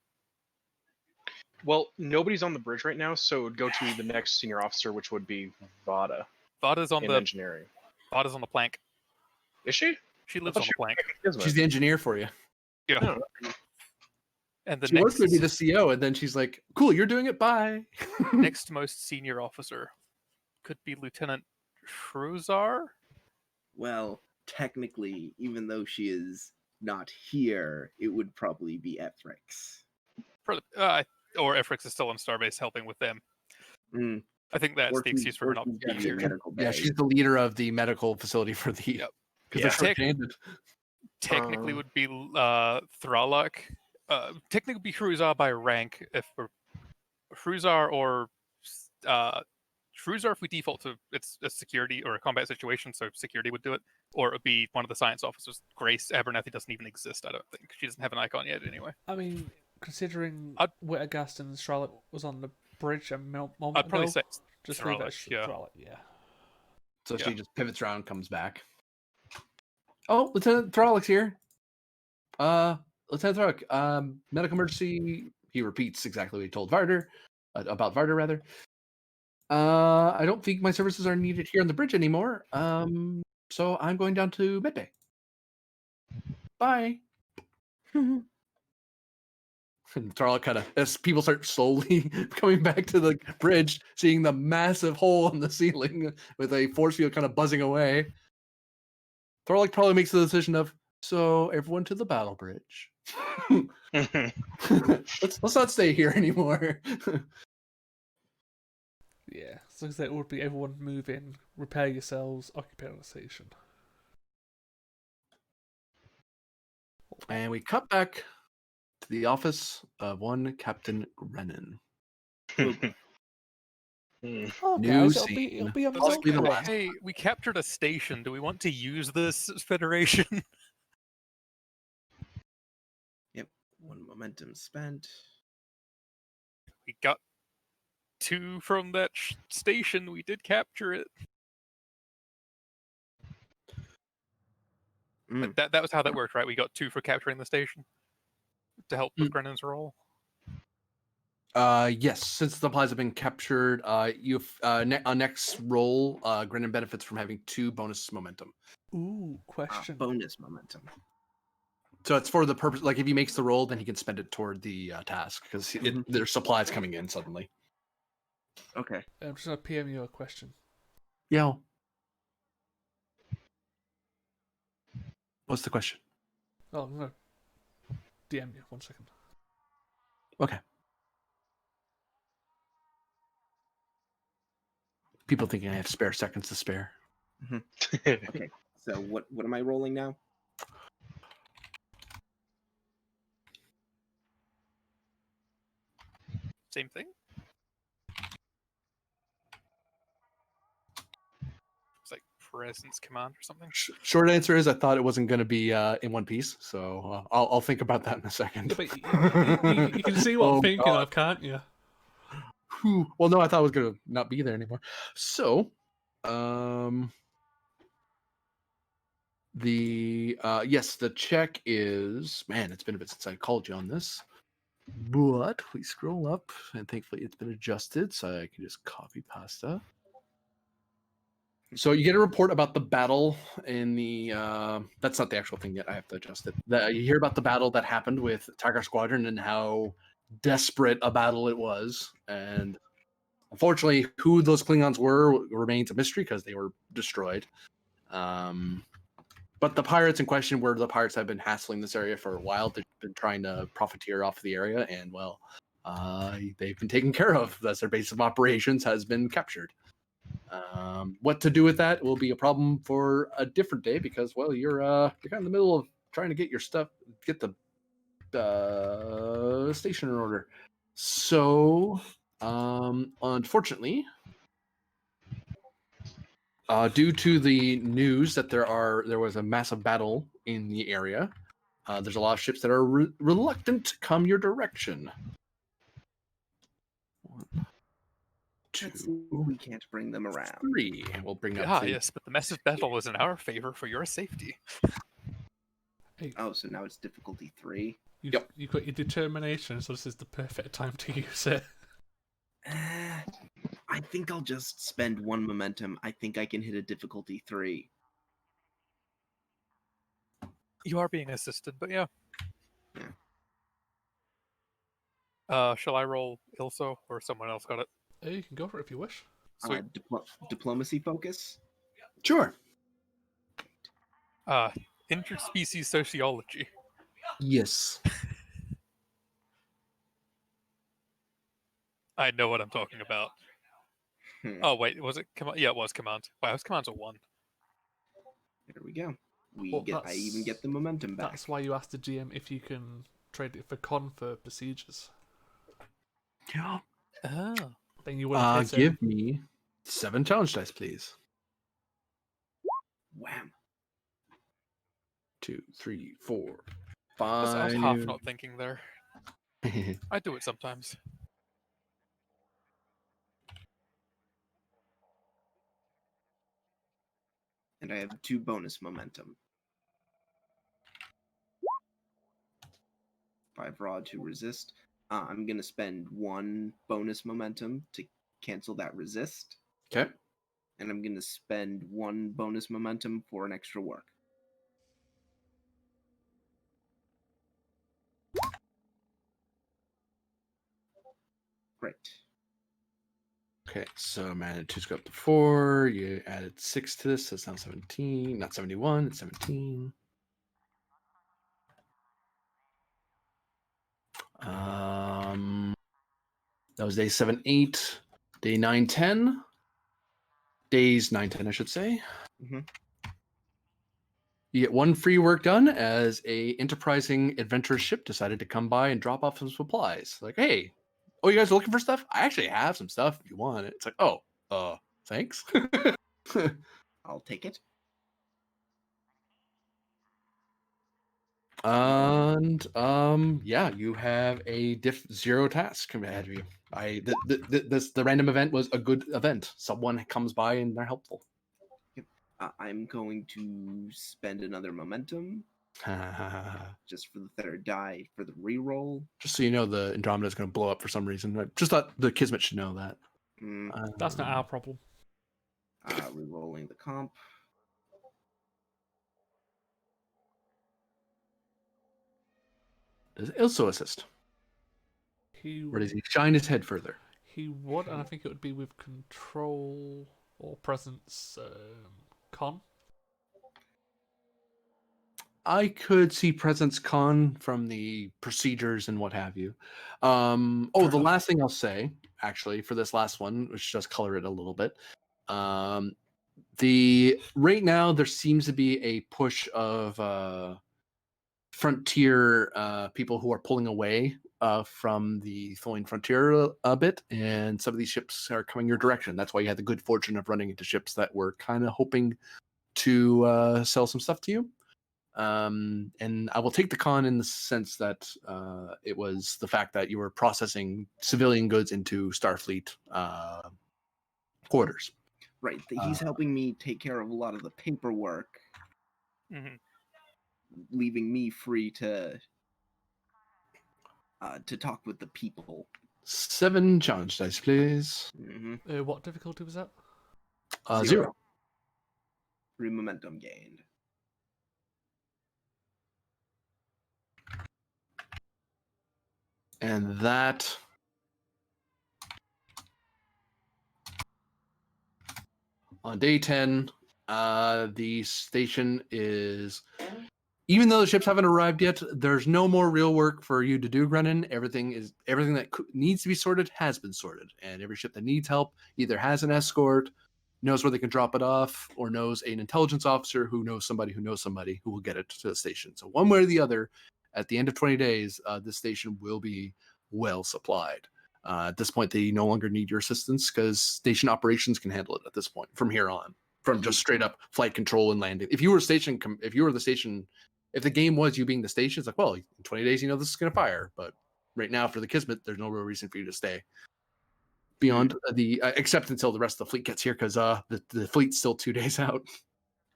Well, nobody's on the bridge right now, so it would go to the next senior officer, which would be Vada. Vada's on in the engineering. Vada's on the plank. Is she? She lives on the plank. she's the engineer for you. Yeah. Oh. And the She was next going to be the CO, and then she's like, "Cool, you're doing it. Bye." next most senior officer could be Lieutenant Shruzar. well, technically, even though she is not here, it would probably be Efrix. Or Efrix is still on Starbase helping with them. Mm. I think that's Or the she's- excuse for or her not she's being busy in here. medical Yeah, bay. she's the leader of the medical facility for the. Yep. Because Yeah. they're short-handed. Technically would be Thralak. Technically would be Hruzar by rank if we're Hruzar or Hruzar if we default to it's a security or a combat situation, so security would do it, or it would be one of the science officers. Grace Abernathy doesn't even exist, I don't think. She doesn't have an icon yet anyway. I mean, considering I'd- Wittergast and Charlotte was on the bridge a moment I'd probably ago, say just leave it as Thralak, yeah. Thralak, yeah. So Yeah. she just pivots around, comes back. Oh, Lieutenant Thralak's here. Lieutenant Thralak, medical emergency. He repeats exactly what he told Varder, about Varder rather. I don't think my services are needed here on the bridge anymore. So I'm going down to Medbay. Bye. And Thralak kind of, as people start slowly coming back to the bridge, seeing the massive hole in the ceiling with a force field kind of buzzing away. Thralak probably makes the decision of, so everyone to the battle bridge. let's not stay here anymore. Yeah, so that would be everyone move in, repair yourselves, occupy the station. And we cut back to the office of one Captain Grennan. Okay, New guys, it'll scene. be a Possibly the milk last. run. Hey, we captured a station. Do we want to use this Federation? Yep. 1 momentum spent. We got 2 from that station. We did capture it. Mm. That was how that worked, right? We got 2 for capturing the station to help with Grennan's role. Yes, since the supplies have been captured, on next roll, Grennan benefits from having 2 bonus momentum. Ooh, question. Bonus momentum. So it's for the purpose, like if he makes the roll, then he can spend it toward the task because there's supplies coming in suddenly. Okay. I'm just going to PM you a question. Yeah. What's the question? Oh, I'm going to DM you. 1 second. Okay. People thinking I have spare seconds to spare. Okay. So what am I rolling now? Same thing. It's like presence command or something. Short answer is I thought it wasn't going to be in one piece, so I'll think about that in a second. Yeah, but you can see what Oh, I'm thinking God. of, can't you? Whew. Well, no, I thought it was going to not be there anymore. So, yes, the check is, man, it's been a bit since I called you on this. But we scroll up, and thankfully it's been adjusted, so I can just copy pasta. So you get a report about the battle in the. That's not the actual thing yet. I have to adjust it. You hear about the battle that happened with Tiger Squadron and how desperate a battle it was, and unfortunately, who those Klingons were remains a mystery because they were destroyed. But the pirates in question were the pirates that have been hassling this area for a while. They've been trying to profiteer off the area, and well, they've been taken care of as their base of operations has been captured. What to do with that will be a problem for a different day because, well, you're kind of in the middle of trying to get your stuff, get the station in order. So, unfortunately, due to the news that there was a massive battle in the area, there's a lot of ships that are reluctant to come your direction. 1, 2, We can't bring them around. 3. We'll bring up. Ah, the- yes, but the massive battle was in our favor for your safety. Oh, so now it's difficulty 3. You've got your determination, so this is the perfect time to use it. I think I'll just spend 1 momentum. I think I can hit a difficulty 3. You are being assisted, but yeah. Yeah. Shall I roll Ilso or someone else got it? You can go for it if you wish. Sweet. Diplomacy focus. Sure. Interspecies sociology. Yes. I know what I'm talking about. Hmm. Oh wait, was it command? Yeah, it was command. Wow, command's a 1. There we go. Well, I even get the momentum back. That's why you asked the GM if you can trade it for con for procedures. Yeah. Oh. Then you wouldn't hit him. Give me 7 challenge dice, please. Wham. 2, 3, 4, I was 5. half not thinking there. I do it sometimes. And I have 2 bonus momentum. 5 raw to resist. I'm going to spend 1 bonus momentum to cancel that resist. Okay. And I'm going to spend 1 bonus momentum for an extra work. Great. Okay, so man, 2's go up to 4. You added 6 to this, so it's now 17. Not 71, it's 17. That was day 7, 8. Day 9, 10. Days 9, 10, I should say. Mhm. You get 1 free work done as a enterprising adventurous ship decided to come by and drop off some supplies. Like, hey, oh, you guys are looking for stuff? I actually have some stuff if you want it. It's like, oh, thanks. I'll take it. And yeah, you have a diff 0 task ahead of you. The random event was a good event. Someone comes by and they're helpful. I'm going to spend another momentum just for the 3rd die for the reroll. Just so you know, the Andromeda is going to blow up for some reason. I just thought the Kismet should know that. That's not our problem. Rerolling the comp. Does Ilso assist? Or does he shine his head further? He would, and I think it would be with control or presence con. I could see presence con from the procedures and what have you. The last thing I'll say, actually, for this last one, which does color it a little bit. Right now there seems to be a push of frontier people who are pulling away from the Tholian frontier a bit, and some of these ships are coming your direction. That's why you had the good fortune of running into ships that were kind of hoping to sell some stuff to you. And I will take the con in the sense that it was the fact that you were processing civilian goods into Starfleet quarters. Right. He's helping me take care of a lot of the paperwork, leaving me free to talk with the people. 7 challenge dice, please. What difficulty was that? 0. 3 momentum gained. And that on day 10, the station is, even though the ships haven't arrived yet, there's no more real work for you to do, Grennan. Everything that needs to be sorted has been sorted, and every ship that needs help either has an escort, knows where they can drop it off, or knows an intelligence officer who knows somebody who will get it to the station. So one way or the other, at the end of 20 days, this station will be well supplied. At this point, they no longer need your assistance because station operations can handle it at this point from here on, from just straight up flight control and landing. If the game was you being the station, it's like, well, in 20 days, you know this is going to fire. But right now, for the Kismet, there's no real reason for you to stay beyond except until the rest of the fleet gets here, because the fleet's still 2 days out.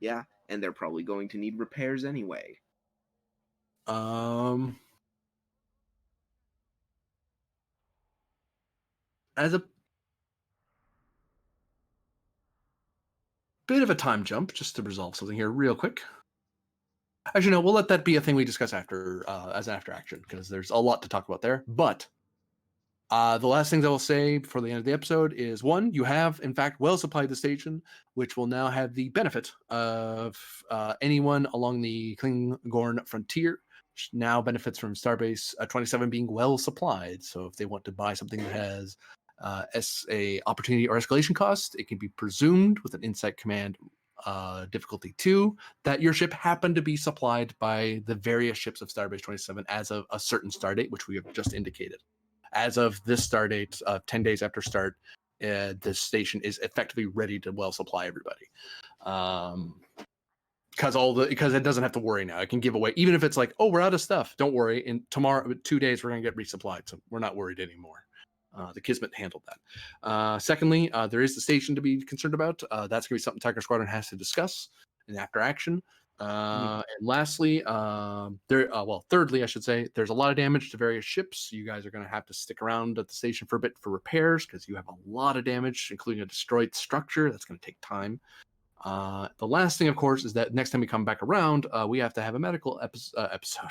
Yeah, and they're probably going to need repairs anyway. As a bit of a time jump, just to resolve something here real quick. Actually, no, we'll let that be a thing we discuss after, as an after action, because there's a lot to talk about there. But The last things I will say before the end of the episode is one, you have in fact well supplied the station, which will now have the benefit of anyone along the Klingorn frontier now benefits from Starbase 27 being well supplied. So if they want to buy something that has a opportunity or escalation cost, it can be presumed with an Insight Command difficulty 2 that your ship happened to be supplied by the various ships of Starbase 27 as of a certain start date, which we have just indicated. As of this start date, 10 days after start, the station is effectively ready to well supply everybody. Because it doesn't have to worry now. It can give away, even if it's like, oh, we're out of stuff. Don't worry. In 2 days, we're going to get resupplied. So we're not worried anymore. The Kismet handled that. Secondly, there is the station to be concerned about. That's going to be something Tiger Squadron has to discuss in after action. And lastly, thirdly, I should say, there's a lot of damage to various ships. You guys are going to have to stick around at the station for a bit for repairs because you have a lot of damage, including a destroyed structure. That's going to take time. The last thing, of course, is that next time we come back around, we have to have a medical episode.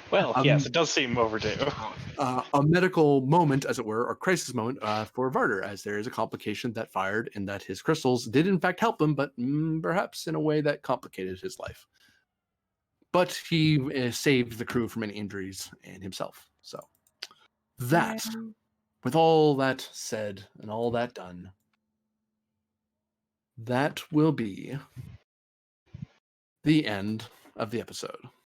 Well, yes, it does seem overdue. A medical moment, as it were, or crisis moment for Varder, as there is a complication that fired in that his crystals did in fact help him, but perhaps in a way that complicated his life. But he saved the crew from any injuries and himself. So that, with all that said and all that done, that will be the end of the episode.